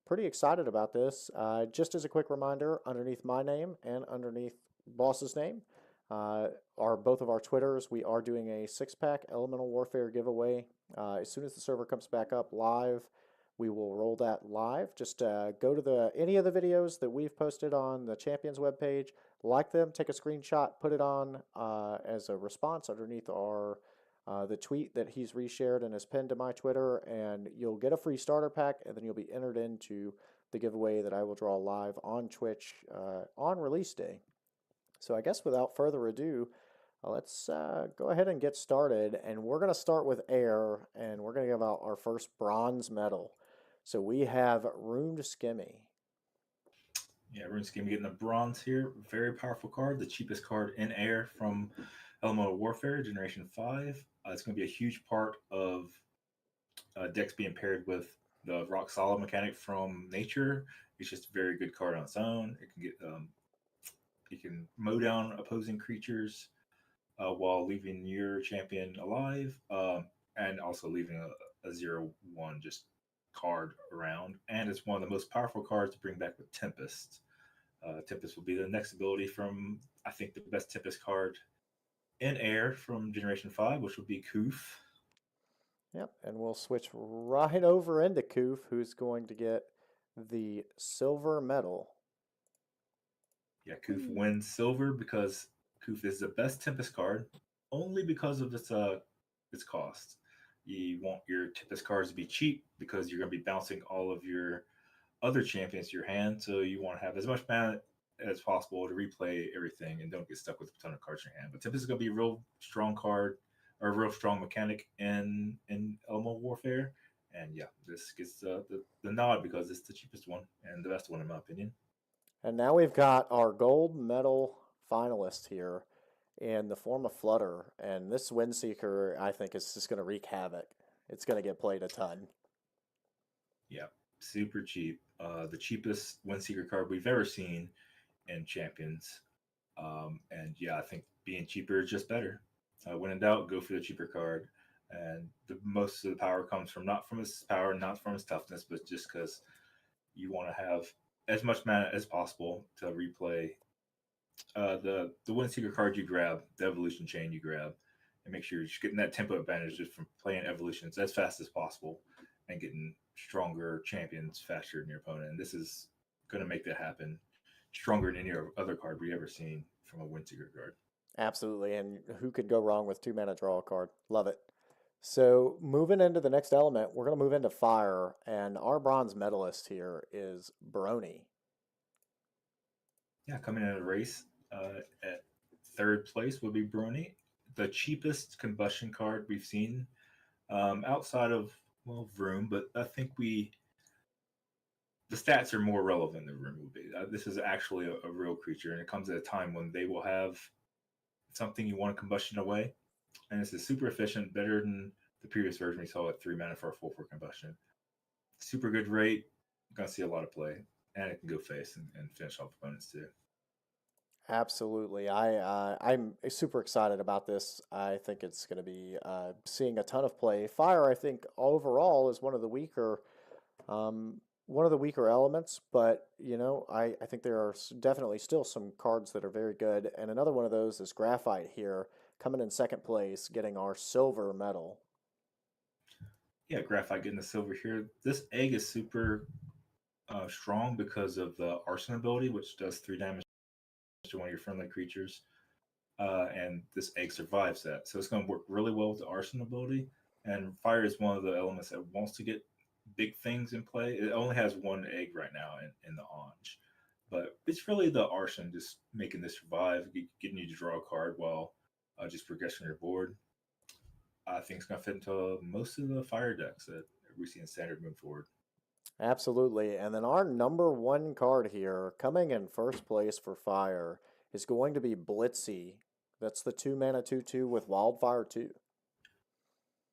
pretty excited about this. Just as a quick reminder, underneath my name and underneath Boss's name are both of our Twitters. We are doing a 6-pack Elemental Warfare giveaway. As soon as the server comes back up live, we will roll that live. Just go to any of the videos that we've posted on the Champions webpage, like them, take a screenshot, put it on as a response underneath our the tweet that he's reshared and has pinned to my Twitter, and you'll get a free starter pack, and then you'll be entered into the giveaway that I will draw live on Twitch on release day. So I guess without further ado, let's go ahead and get started. And we're going to start with air, and we're going to give out our first bronze medal. So we have Ruined Skimmy. Yeah, Ruined Skimmy getting the bronze here. Very powerful card, the cheapest card in air from Elemental Warfare, Generation 5. It's going to be a huge part of decks being paired with the Rock Solid mechanic from Nature. It's just a very good card on its own. It can get you can mow down opposing creatures while leaving your champion alive, and also leaving a 0/1 just card around. And it's one of the most powerful cards to bring back with Tempest. Tempest will be the next ability from, I think, the best Tempest card in air from Generation 5, which will be Koof. Yep, and we'll switch right over into Koof, who's going to get the silver medal. Yeah, Koof wins silver because Koof is the best Tempest card, only because of its cost. You want your Tempest cards to be cheap because you're going to be bouncing all of your other champions to your hand, so you want to have as much mana as possible to replay everything and don't get stuck with a ton of cards in your hand. But Tempest is going to be a real strong card, or a real strong mechanic in Elemental Warfare. And yeah, this gets the nod because it's the cheapest one and the best one in my opinion. And now we've got our gold medal finalist here in the form of Flutter. And this Windseeker, I think, is just going to wreak havoc. It's going to get played a ton. Yeah, super cheap. The cheapest Windseeker card we've ever seen in Champions. And yeah, I think being cheaper is just better. When in doubt, go for the cheaper card. And most of the power comes from not from its power, not from its toughness, but just because you want to have as much mana as possible to replay the Windseeker card you grab, the Evolution Chain you grab, and make sure you're just getting that tempo advantage just from playing Evolutions as fast as possible and getting stronger champions faster than your opponent. And this is going to make that happen stronger than any other card we ever seen from a Windseeker card. Absolutely, and who could go wrong with 2-mana draw a card? Love it. So moving into the next element, we're going to move into fire, and our bronze medalist here is Brony. Yeah, coming in a race at third place would be Brony, the cheapest combustion card we've seen outside of, well, Vroom, but I think the stats are more relevant than Vroom will be. This is actually a real creature, and it comes at a time when they will have something you want to combustion away. And this is super efficient, better than the previous version we saw at 3 mana for a 4/4 combustion. Super good rate. Gonna see a lot of play, and it can go face and finish off opponents too. Absolutely. I'm super excited about this. I think it's going to be seeing a ton of play. Fire, I think, overall is one of the weaker elements, but I think there are definitely still some cards that are very good. And another one of those is Graphite here, coming in second place, getting our silver medal. Yeah, Graphite getting the silver here. This egg is super strong because of the Arson ability, which does 3 damage to one of your friendly creatures. And this egg survives that. So it's going to work really well with the Arson ability. And fire is one of the elements that wants to get big things in play. It only has 1 egg right now in the Anj. But it's really the Arson just making this survive, getting you to draw a card while just progressing your board. I think it's going to fit into most of the fire decks that we see in standard moving forward. Absolutely. And then our number 1 card here, coming in first place for fire, is going to be Blitzy. That's the 2-mana 2/2 with Wildfire 2.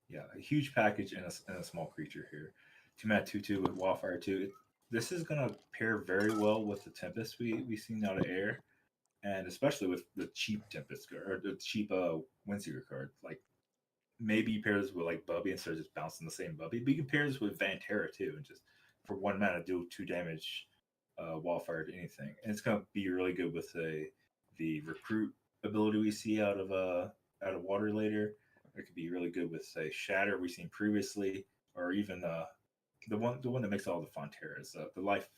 Yeah, a huge package and a small creature here. 2-mana 2/2 with Wildfire 2. This is going to pair very well with the Tempest we seen out of air, and especially with the cheap Tempest card, or the cheap Windseeker card. Like, maybe you pair this with like Bubby instead of just bouncing the same Bubby. But you can pair this with Vantera too, and just for 1 mana do 2 damage Wildfire to anything. And it's going to be really good with the recruit ability we see out of Water Later. It could be really good with, say, Shatter we've seen previously, or even the one that makes all the Fonteras, the life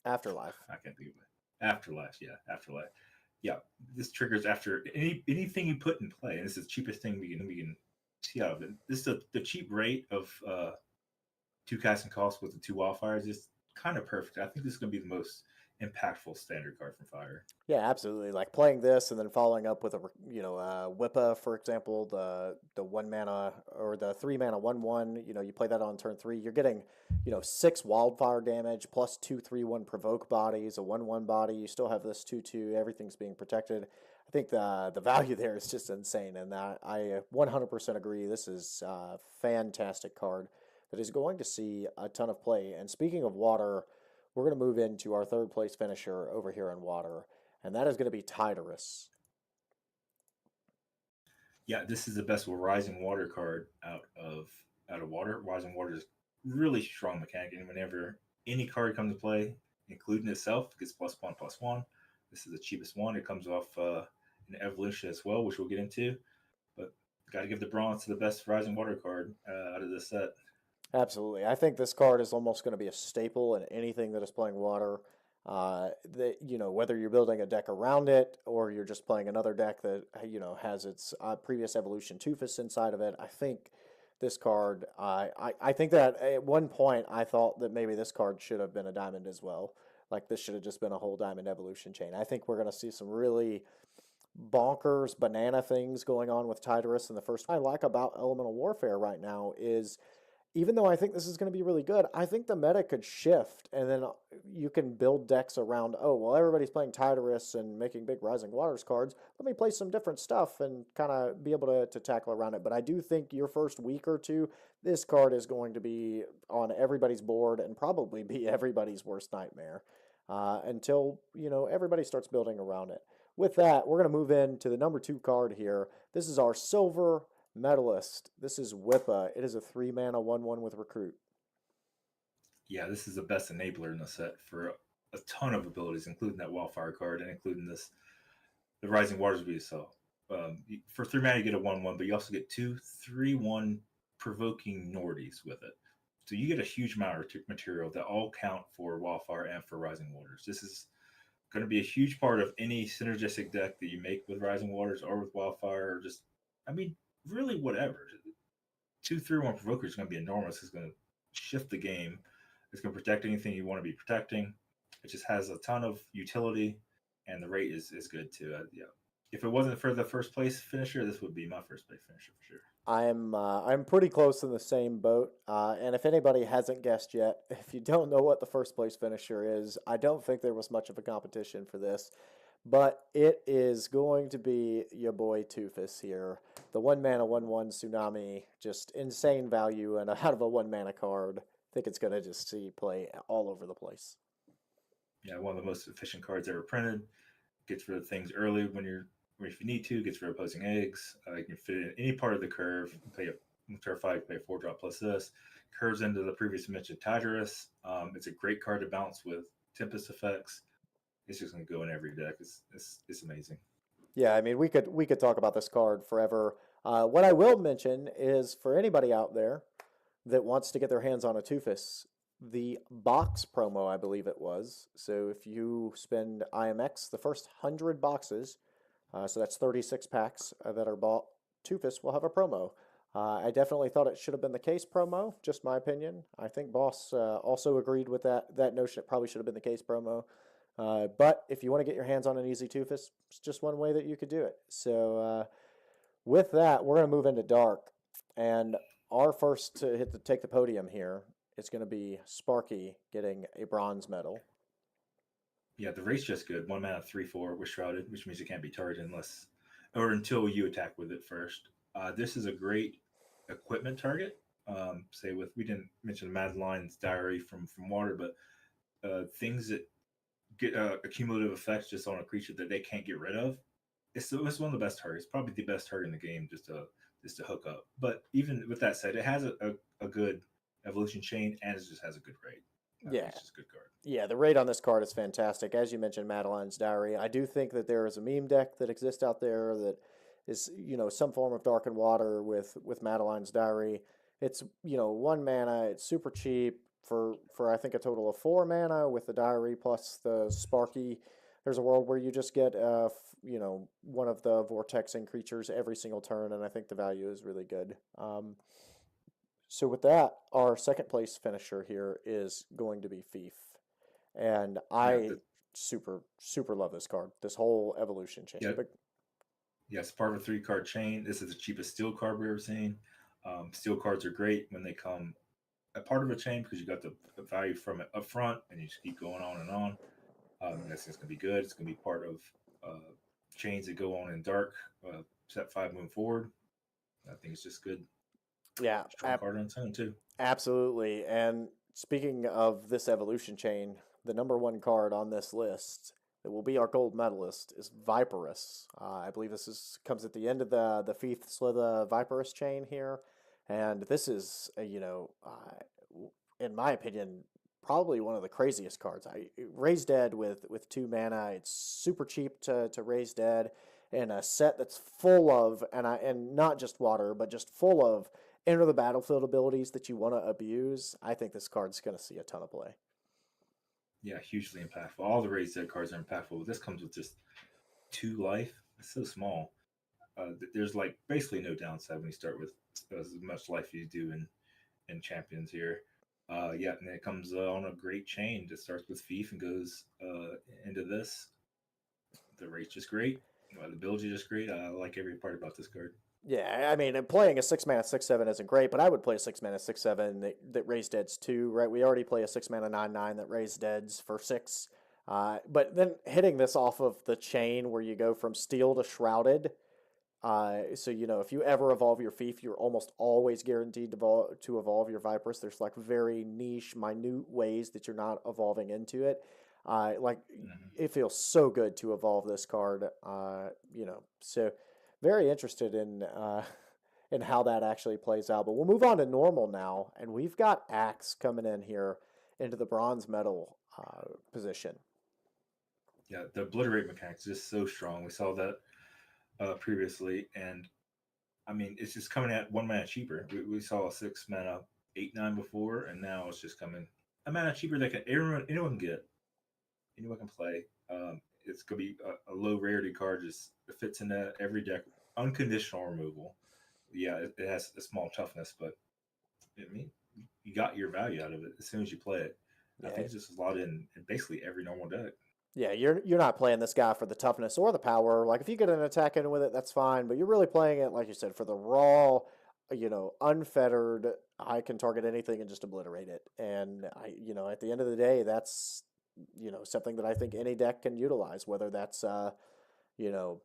Afterlife. I can't think of it. Afterlife, yeah, Afterlife. Yeah, this triggers after anything you put in play, and this is the cheapest thing we can yeah, this is the cheap rate of 2 casting costs with the 2 wildfires is kind of perfect. I think this is going to be the most impactful standard card from Fire. Yeah, absolutely. Like playing this and then following up with a Whippa, for example, the 1 mana or the 3 mana 1/1. You play that on turn 3. You're getting 6 wildfire damage plus 2/3/1 provoke bodies, a 1/1 body. You still have this 2/2. Everything's being protected. I think the value there is just insane, and I 100% agree. This is a fantastic card that is going to see a ton of play. And speaking of water, we're going to move into our third place finisher over here in water, and that is going to be Tidorus. Yeah, this is the best Rising Water card out of water. Rising Water is really strong mechanic, and whenever any card comes to play, including itself, gets +1/+1. This is the cheapest one. It comes off an evolution as well, which we'll get into. But got to give the bronze to the best Rising Water card out of this set. Absolutely. I think this card is almost going to be a staple in anything that is playing water. Whether you're building a deck around it or you're just playing another deck that has its previous evolution Tufus inside of it. I think this card. I think that at one point I thought that maybe this card should have been a diamond as well. Like this should have just been a whole diamond evolution chain. I think we're going to see some really bonkers banana things going on with Tidorus. And the first I like about Elemental Warfare right now is, even though I think this is going to be really good, I think the meta could shift, and then you can build decks around, oh, well, everybody's playing Tidorus and making big Rising Waters cards. Let me play some different stuff and kind of be able to tackle around it. But I do think your first week or two, this card is going to be on everybody's board and probably be everybody's worst nightmare until, everybody starts building around it. With that, we're going to move into the number 2 card here. This is our silver medalist. This is Whippa. It is a 3 mana 1/1 with recruit. Yeah, this is the best enabler in the set for a ton of abilities, including that wildfire card and including the Rising Waters we saw. For 3 mana, you get a 1/1, but you also get 2 3/1 provoking Nordies with it. So you get a huge amount of material that all count for wildfire and for Rising Waters. This is going to be a huge part of any synergistic deck that you make with Rising Waters or with wildfire, or just, really whatever. 2 3/1 provoker is going to be enormous. It's going to shift the game. It's going to protect anything you want to be protecting. It just has a ton of utility, and the rate is good too. Yeah, if it wasn't for the first place finisher, this would be my first place finisher for sure. I'm pretty close in the same boat. And if anybody hasn't guessed yet, if you don't know what the first place finisher is, I don't think there was much of a competition for this. But it is going to be your boy Tufus here. The 1 mana 1/1 tsunami, just insane value, and out of a 1 mana card, I think it's going to just see play all over the place. Yeah, one of the most efficient cards ever printed. Gets rid of things early if you need to. Gets rid of opposing eggs. You can fit it in any part of the curve. Play a turn 5, play a 4-drop plus this. Curves into the previous mentioned Tidorus. It's a great card to bounce with Tempest effects. It's just going to go in every deck. It's amazing. Yeah, we could talk about this card forever. What I will mention is for anybody out there that wants to get their hands on a Tufus, the box promo, I believe it was. So if you spend IMX, the first 100 boxes, so that's 36 packs that are bought, Tufus will have a promo. I definitely thought it should have been the case promo, just my opinion. I think Boss also agreed with that notion. It probably should have been the case promo. But if you want to get your hands on an easy Tufus, it's just one way that you could do it. So with that, we're going to move into Dark. And our first to take the podium here is going to be Sparky getting a bronze medal. Yeah, the rate's just good. 1 mana 3/4 with Shrouded, which means it can't be targeted until you attack with it first. This is a great equipment target. We didn't mention Madeline's Diary from Water, but things that get accumulative effects just on a creature that they can't get rid of. It's one of the best targets, probably the best target in the game, just to hook up. But even with that said, it has a good evolution chain, and it just has a good rate. Yeah, it's just a good card. Yeah, the rate on this card is fantastic. As you mentioned, Madeline's Diary. I do think that there is a meme deck that exists out there that is, some form of Dark and Water with Madeline's Diary. It's, 1 mana. It's super cheap for I think a total of 4 mana with the Diary plus the Sparky there's a world where you just get one of the vortexing creatures every single turn, and I think the value is really good. So with that, our second place finisher here is going to be Thief, and Yeah, I super love this card. This whole evolution chain. yeah, But yeah. It's part of a 3-card chain. This is the cheapest steel card we've ever seen. Steel cards are great when they come a part of a chain because you got the value from it up front, and you just keep going on and on. That's going to be good. It's going to be part of chains that go on in dark, set 5 moving forward. I think it's just good. yeah, Strong card on its own too. absolutely. And speaking of this evolution chain, the number one card on this list that will be our gold medalist is Viperus. I believe comes at the end of the Thief Slither Viperus chain here, and this is in my opinion, probably one of the craziest cards. I raise dead with 2 mana. It's super cheap to raise dead in a set that's full of and not just water, but just full of enter the battlefield abilities that you want to abuse. I think this card's going to see a ton of play. Yeah, hugely impactful. All the raised dead cards are impactful. This comes with just 2 life. It's so small. There's like basically no downside when you start with as much life as you do in champions here. Yeah, and then it comes on a great chain. It starts with Thief and goes into this. The rate's just great. The ability is just great. I like every part about this card. Yeah, I mean, playing a 6-mana 6/7 isn't great, but I would play a 6-mana 6/7 that raise deads too, right? We already play a 6-mana 9/9 that raise deads for 6. But then hitting this off of the chain where you go from steel to shrouded. So if you ever evolve your Thief, you're almost always guaranteed to evolve your Viperus. There's like very niche, minute ways that you're not evolving into it. It feels so good to evolve this card. So very interested in how that actually plays out. But we'll move on to normal now, and we've got Axe coming in here into the bronze medal position. Yeah, the obliterate mechanic is just so strong. We saw that previously, and I mean it's just coming at 1 mana cheaper. We saw a 6 mana 8/9 before, and now it's just coming a mana cheaper that anyone can get, anyone can play. It's gonna be a low rarity card. Just it fits into every deck. Unconditional removal. Yeah, it has a small toughness, but I mean you got your value out of it as soon as you play it. I Yeah. think it's just a lot in basically every normal deck. Yeah, you're not playing this guy for the toughness or the power. Like if you get an attack in with it, that's fine. But you're really playing it, like you said, for the raw, unfettered. I can target anything and just obliterate it. And at the end of the day, that's something that I think any deck can utilize. Whether that's your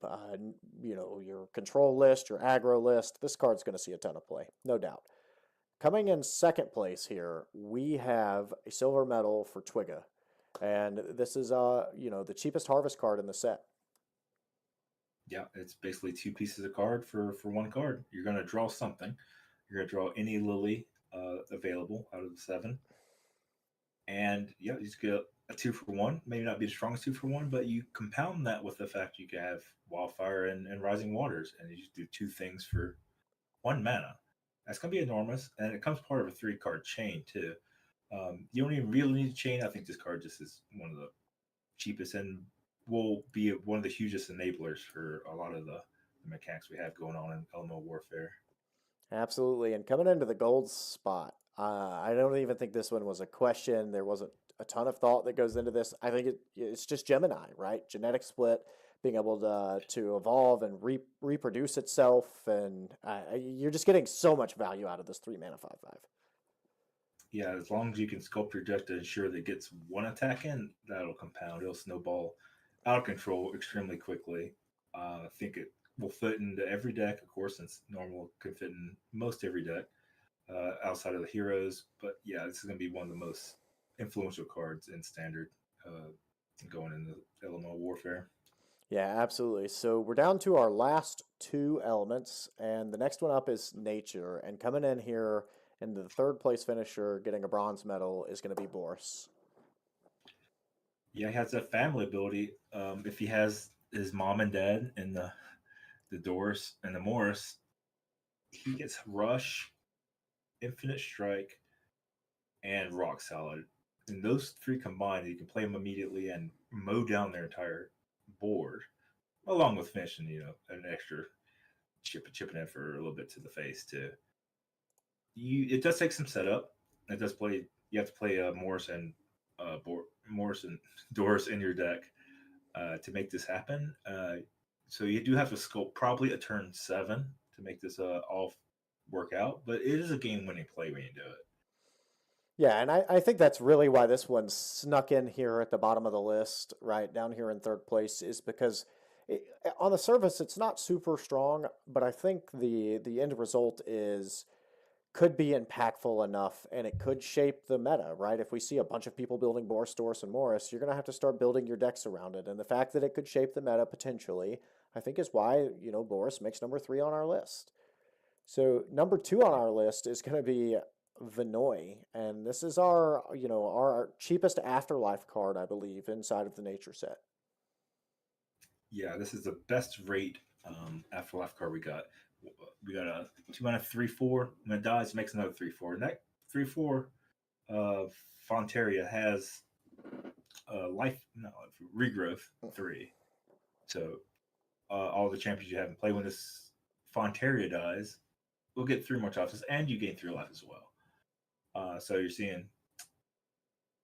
control list, your aggro list. This card's going to see a ton of play, no doubt. Coming in second place here, we have a silver medal for Twigga. And this is the cheapest harvest card in the set. Yeah, it's basically 2 pieces of card for 1 card. You're going to draw something. You're going to draw any lily available out of the 7. And yeah, you just get a 2 for 1. Maybe not be the strongest 2 for 1, but you compound that with the fact you can have Wildfire and Rising Waters, and you just do 2 things for 1 mana. That's going to be enormous, and it comes part of a 3-card chain too. You don't even really need a chain. I think this card just is one of the cheapest and will be one of the hugest enablers for a lot of the mechanics we have going on in elemental warfare. Absolutely. And coming into the gold spot, I don't even think this one was a question. There wasn't a ton of thought that goes into this. I think it's just Gemini, right? Genetic split, being able to evolve and reproduce itself. And you're just getting so much value out of this 3 mana 5/5. Yeah, as long as you can sculpt your deck to ensure that it gets 1 attack in, that'll compound. It'll snowball out of control extremely quickly. I think it will fit into every deck, of course, since normal can fit in most every deck outside of the heroes. But yeah, this is going to be one of the most influential cards in standard going into elemental warfare. Yeah, absolutely. So we're down to our last 2 elements, and the next one up is nature. And coming in here and the third place finisher getting a bronze medal is going to be Boris. Yeah, he has a family ability. If he has his mom and dad in the Doors and the Morris, he gets Rush, Infinite Strike, and Rock Solid. And those three combined, you can play them immediately and mow down their entire board, along with finishing, an extra chipping in for a little bit to the face too. It does take some setup. It does play. You have to play Morris and Doris in your deck to make this happen. So you do have to sculpt probably a turn 7 to make this all work out. But it is a game-winning play when you do it. Yeah, and I think that's really why this one snuck in here at the bottom of the list, right down here in third place, is because on the surface it's not super strong, but I think the end result could be impactful enough, and it could shape the meta, right? If we see a bunch of people building Boris, Doris, and Morris, you're going to have to start building your decks around it. And the fact that it could shape the meta potentially, I think is why, Boris makes number 3 on our list. So number 2 on our list is going to be Vinoy, and this is our cheapest afterlife card, I believe, inside of the nature set. Yeah, this is the best rate afterlife card we got. We got a 2-mana 3/4. When it dies, it makes another 3/4. And that 3/4 Fontaria has regrowth 3. So all the champions you have in play, when this Fontaria dies, we'll get 3 more toughness, and you gain 3 life as well. So you're seeing,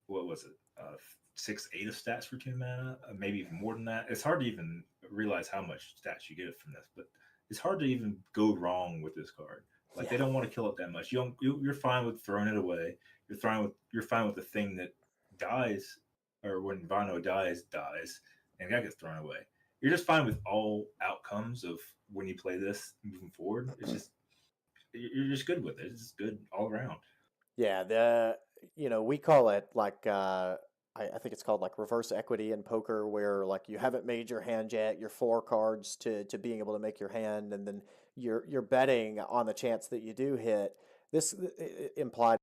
what was it? 6-8 of stats for 2 mana, maybe even more than that. It's hard to even realize how much stats you get from this, but it's hard to even go wrong with this card. Like, they don't want to kill it that much. You're fine with throwing it away. You're fine with the thing that dies, or when Vano dies, and that gets thrown away. You're just fine with all outcomes of when you play this moving forward. It's just, you're just good with it. It's just good all around. Yeah, we call it like I think it's called like reverse equity in poker, where like you haven't made your hand yet, you're 4 cards to being able to make your hand, and then you're betting on the chance that you do hit. This implied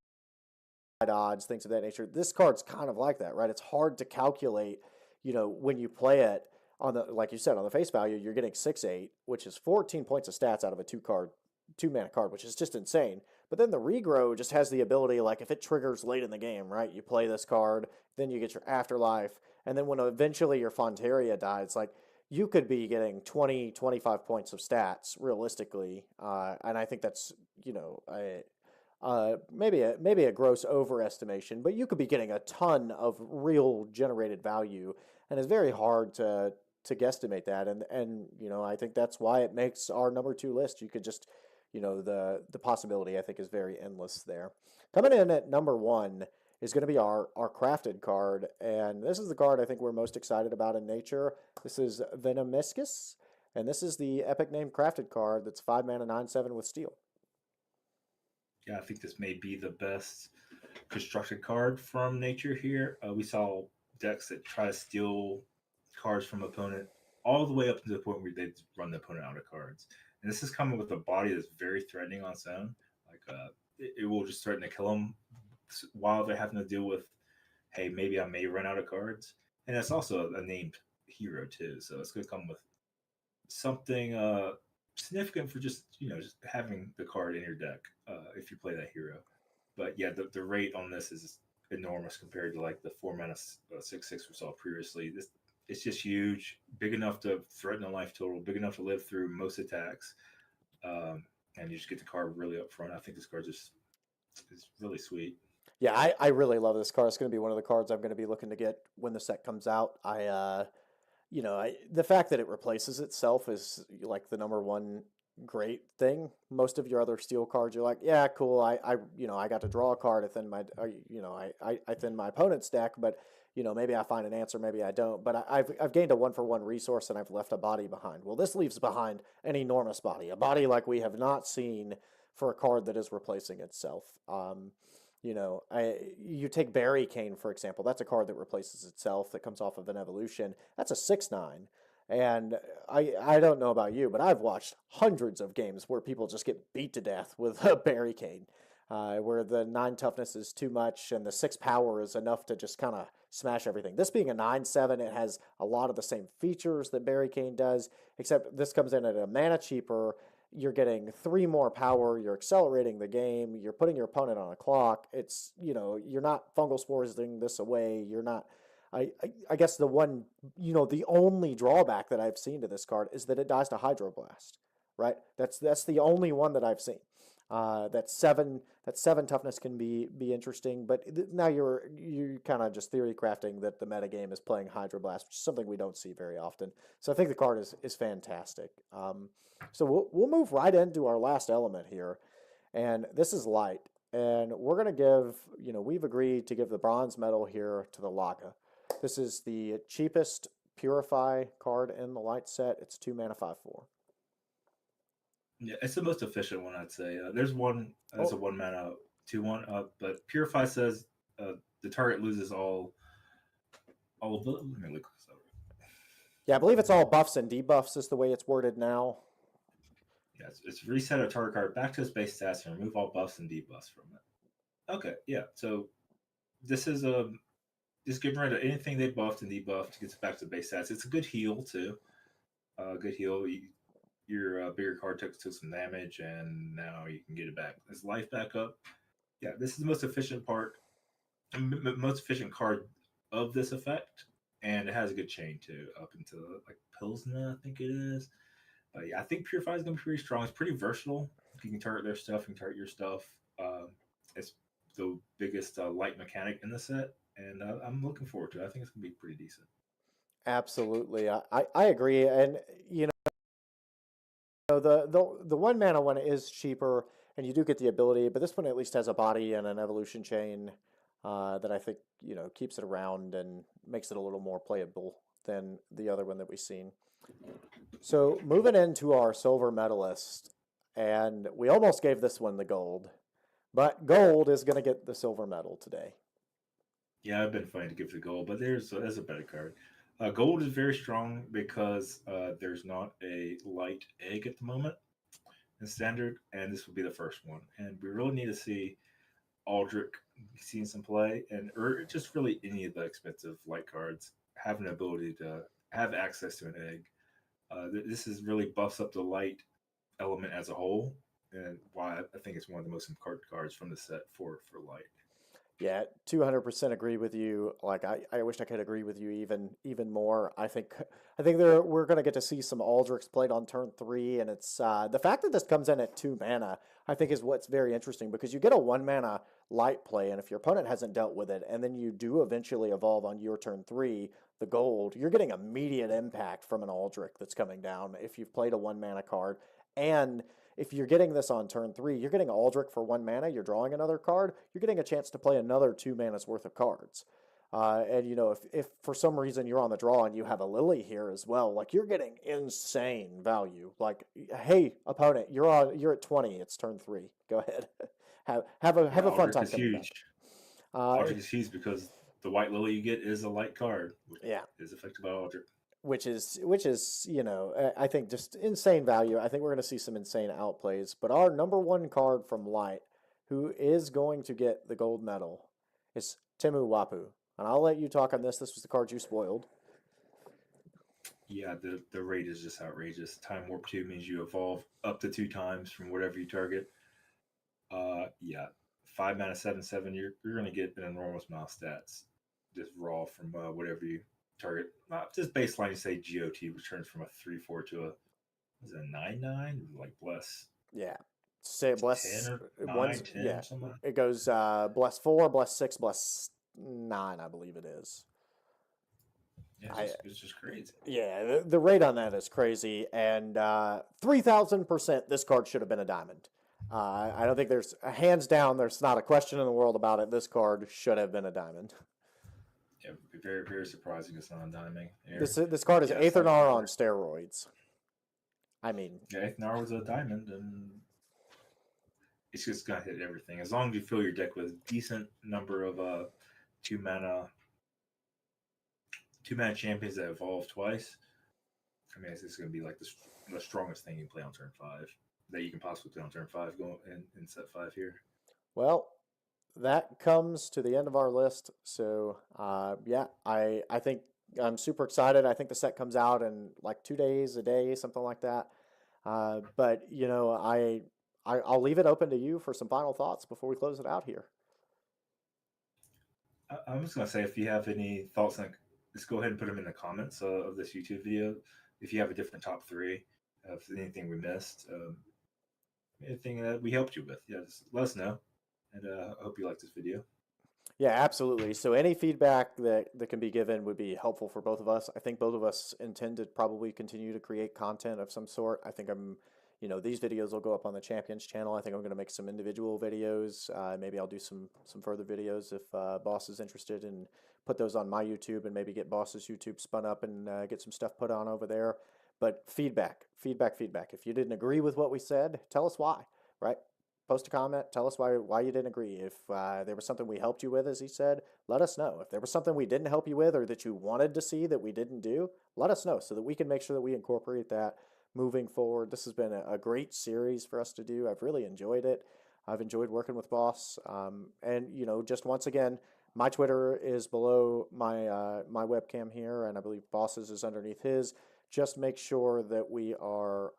odds, things of that nature. This card's kind of like that, right? It's hard to calculate, when you play it on the, like you said, on the face value, you're getting 6-8, which is 14 points of stats out of a 2-mana card, which is just insane. But then the regrow just has the ability, like if it triggers late in the game, right? You play this card, then you get your afterlife, and then when eventually your Fontaria dies, like you could be getting 20, 25 points of stats realistically. And I think that's, maybe a gross overestimation, but you could be getting a ton of real generated value, and it's very hard to guesstimate that. And I think that's why it makes our number 2 list. You could just, the possibility, I think, is very endless there. Coming in at number 1 is going to be our crafted card, and this is the card I think we're most excited about in nature. This is Venomyscus, and this is the epic name crafted card that's 5 mana 9/7 with steel. Yeah, I think this may be the best constructed card from nature here. We saw decks that try to steal cards from opponent all the way up to the point where they run the opponent out of cards. And this is coming with a body that's very threatening on its own. Like it will just threaten to kill them while they're having to deal with, hey, maybe I may run out of cards. And it's also a named hero too, so it's going to come with something significant for just having the card in your deck if you play that hero. But yeah, the rate on this is enormous compared to like the 4 mana 6/6 we saw previously. It's just huge, big enough to threaten a life total, big enough to live through most attacks, and you just get the card really up front. I think this card is really sweet. Yeah, I really love this card. It's going to be one of the cards I'm going to be looking to get when the set comes out. The fact that it replaces itself is like the number 1 great thing. Most of your other steel cards, you're like, yeah, cool. I got to draw a card. I thin I thin my opponent's deck, but maybe I find an answer, maybe I don't. But I've gained a 1-for-1 resource, and I've left a body behind. Well, this leaves behind an enormous body, a body like we have not seen for a card that is replacing itself. You take Berry Cane, for example. That's a card that replaces itself, that comes off of an evolution. That's a 6/9. And I don't know about you, but I've watched hundreds of games where people just get beat to death with a Berry Cane, where the 9 toughness is too much and the 6 power is enough to just kind of smash everything. This being a 9/7, it has a lot of the same features that Berry Cane does, except this comes in at a mana cheaper. you're getting 3 more power, you're accelerating the game, you're putting your opponent on a clock. It's, you're not fungal sporing this away. You're not, I guess the one, the only drawback that I've seen to this card is that it dies to Hydroblast, right? That's the only one that I've seen. That seven toughness can be interesting, but now you're kind of just theory crafting that the metagame is playing Hydroblast, which is something we don't see very often. So I think the card is fantastic. So we'll move right into our last element here, and this is light. And we're gonna give, we've agreed to give the bronze medal here to the Laga. This is the cheapest Purify card in the light set. It's 2 mana 5/4. Yeah, it's the most efficient one, I'd say. There's one that's a 1 mana 2/1, but Purify says the target loses all of the. Let me look this up. Yeah, I believe it's all buffs and debuffs is the way it's worded now. Yeah, it's reset a target card back to its base stats and remove all buffs and debuffs from it. Okay, yeah. So this is just getting rid of anything they buffed and debuffed to get it back to base stats. It's a good heal too. Good heal. Your bigger card took some damage, and now you can get it back. Its life back up. Yeah, this is the most efficient part, most efficient card of this effect, and it has a good chain too, up into like Pilsner, I think it is. But yeah, I think Purify is going to be pretty strong. It's pretty versatile. You can target their stuff, you can target your stuff. It's the biggest light mechanic in the set, and I'm looking forward to it. I think it's going to be pretty decent. Absolutely, I agree, and the 1 mana one is cheaper, and you do get the ability, but this one at least has a body and an evolution chain that I think keeps it around and makes it a little more playable than the other one that we've seen. So moving into our silver medalist, and we almost gave this one the gold, but gold is going to get the silver medal today. Yeah, I've been fighting to give the gold, but there's a better card. Gold is very strong because there's not a light egg at the moment in standard, and this will be the first one. And we really need to see Aldrich seeing some play, or just really any of the expensive light cards have an ability to have access to an egg. This is really buffs up the light element as a whole, and why I think it's one of the most important cards from the set for light. Yeah, 200% agree with you. Like I wish I could agree with you even more. I think we're going to get to see some Aldrichs played on turn 3, and it's the fact that this comes in at 2 mana, I think is what's very interesting, because you get a 1 mana light play, and if your opponent hasn't dealt with it, and then you do eventually evolve on your turn 3, the gold, you're getting immediate impact from an Aldrich that's coming down if you've played a 1 mana card. And if you're getting this on turn 3, you're getting Aldrich for 1 mana, you're drawing another card, you're getting a chance to play another 2 mana's worth of cards. And if for some reason you're on the draw and you have a Lily here as well, like, you're getting insane value. Like, hey, opponent, you're at 20, it's turn 3. Go ahead. have a fun time. It's huge. Aldrich is huge because the white Lily you get is a light card. Which is affected by Aldrich. Which is I think just insane value. I think we're going to see some insane outplays. But our number 1 card from Light, who is going to get the gold medal, is Temu Wapu. And I'll let you talk on this. This was the card you spoiled. Yeah, the rate is just outrageous. Time Warp 2 means you evolve up to 2 times from whatever you target. 5 mana 7/7. You're going to get an enormous amount of stats just raw from whatever you target. Just baseline, you say GOT, which turns from a 3/4 to a 9/9, like bless. Yeah, say bless 10 or 9, 10, yeah. something. It goes bless 4, bless 6, bless 9, I believe it is. Yeah, it's just crazy. Yeah, the rate on that is crazy, and 3,000%. This card should have been a diamond. I don't think there's hands down. There's not a question in the world about it. This card should have been a diamond. Yeah, very, very surprising it's not a diamond. This card is Aethernar on steroids. I mean, Aethernar was a diamond, and it's just gonna hit everything. As long as you fill your deck with a decent number of 2 mana champions that evolve twice. I mean, it's gonna be like the strongest thing you can play on turn 5 that you can possibly play on turn 5 going in set 5 here. Well, that comes to the end of our list. So, I think I'm super excited. I think the set comes out in like 2 days, a day, something like that. But you know, I'll leave it open to you for some final thoughts before we close it out here. I'm just gonna say, if you have any thoughts, like, just go ahead and put them in the comments of this YouTube video. If you have a different top three, if there's anything we missed, anything that we helped you with, yeah, just let us know. And I hope you like this video. Yeah, absolutely. So any feedback that can be given would be helpful for both of us. I think both of us intend to probably continue to create content of some sort. I think these videos will go up on the Champions channel. I think I'm going to make some individual videos. Maybe I'll do some further videos if Boss is interested, and put those on my YouTube, and maybe get Boss's YouTube spun up and get some stuff put on over there. But feedback. If you didn't agree with what we said, tell us why, right? Post a comment, tell us why you didn't agree. If there was something we helped you with, as he said, let us know. If there was something we didn't help you with, or that you wanted to see that we didn't do, let us know, so that we can make sure that we incorporate that moving forward. This has been a great series for us to do. I've really enjoyed it. I've enjoyed working with Boss. And just once again, my Twitter is below my webcam here, and I believe Boss's is underneath his. Just make sure that we are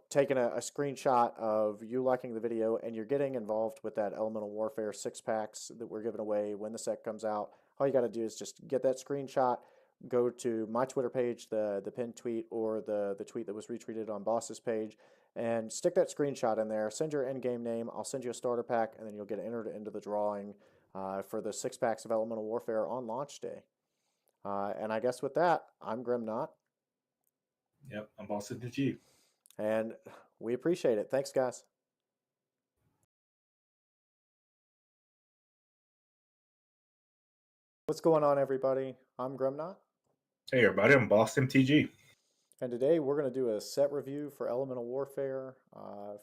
taking a screenshot of you liking the video, and you're getting involved with that Elemental Warfare 6-packs that we're giving away when the set comes out. All you got to do is just get that screenshot, go to my Twitter page, the pinned tweet, or the tweet that was retweeted on Boss's page, and stick that screenshot in there. Send your in-game name. I'll send you a starter pack, and then you'll get entered into the drawing for the 6-packs of Elemental Warfare on launch day. And I guess with that, I'm Grimnot. Yep, I'm Boss of the G. And we appreciate it. Thanks, guys. What's going on, everybody? I'm Grimnot. Hey, everybody, I'm Boss MTG. And today we're going to do a set review for Elemental Warfare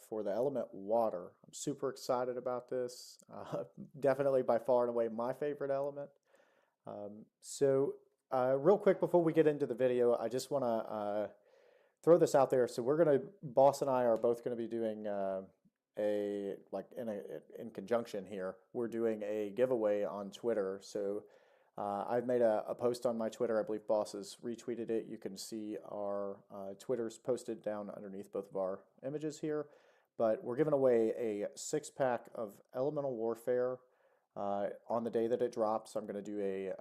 for the element Water. I'm super excited about this. Definitely by far and away my favorite element. Real quick before we get into the video, I just want to throw this out there. So Boss and I are both going to be doing in conjunction here. We're doing a giveaway on Twitter. So I've made a post on my Twitter. I believe Boss has retweeted it. You can see our Twitters posted down underneath both of our images here. But we're giving away a 6-pack of Elemental Warfare on the day that it drops. I'm going to do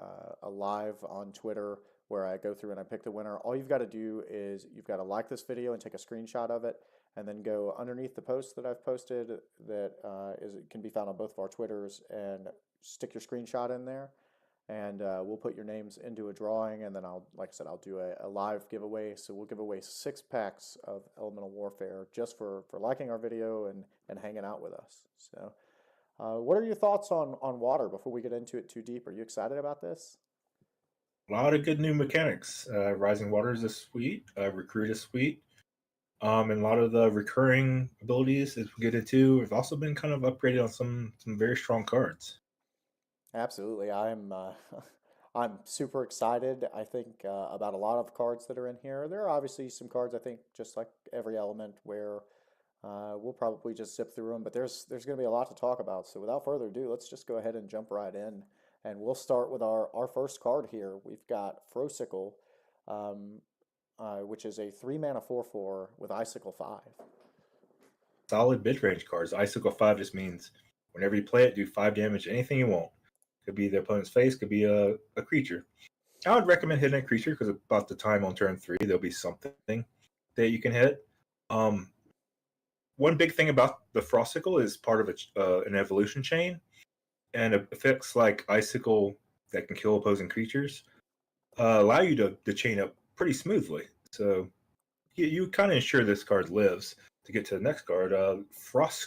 a live on Twitter where I go through and I pick the winner. All you've got to do is you've got to like this video and take a screenshot of it, and then go underneath the post that I've posted that can be found on both of our Twitters, and stick your screenshot in there, and we'll put your names into a drawing, and then I'll do a live giveaway. So we'll give away 6-packs of Elemental Warfare just for liking our video and hanging out with us. So what are your thoughts on Water before we get into it too deep? Are you excited about this? A lot of good new mechanics. Rising Waters is sweet. Recruit is sweet. And a lot of the recurring abilities, as we get into, have also been kind of upgraded on some very strong cards. Absolutely. I'm super excited. I think about a lot of cards that are in here. There are obviously some cards, I think, just like every element, where we'll probably just zip through them, but there's going to be a lot to talk about. So without further ado, let's just go ahead and jump right in. And we'll start with our first card here. We've got Frosicle, which is a 3-mana 4/4 with Icicle 5. Solid mid-range cards. Icicle 5 just means whenever you play it, do 5 damage to anything you want. Could be the opponent's face, could be a creature. I would recommend hitting a creature, because about the time on turn 3, there'll be something that you can hit. One big thing about the Frosicle is part of an evolution chain, and effects like Icicle that can kill opposing creatures allow you to chain up pretty smoothly. So you kind of ensure this card lives. To get to the next card, Frost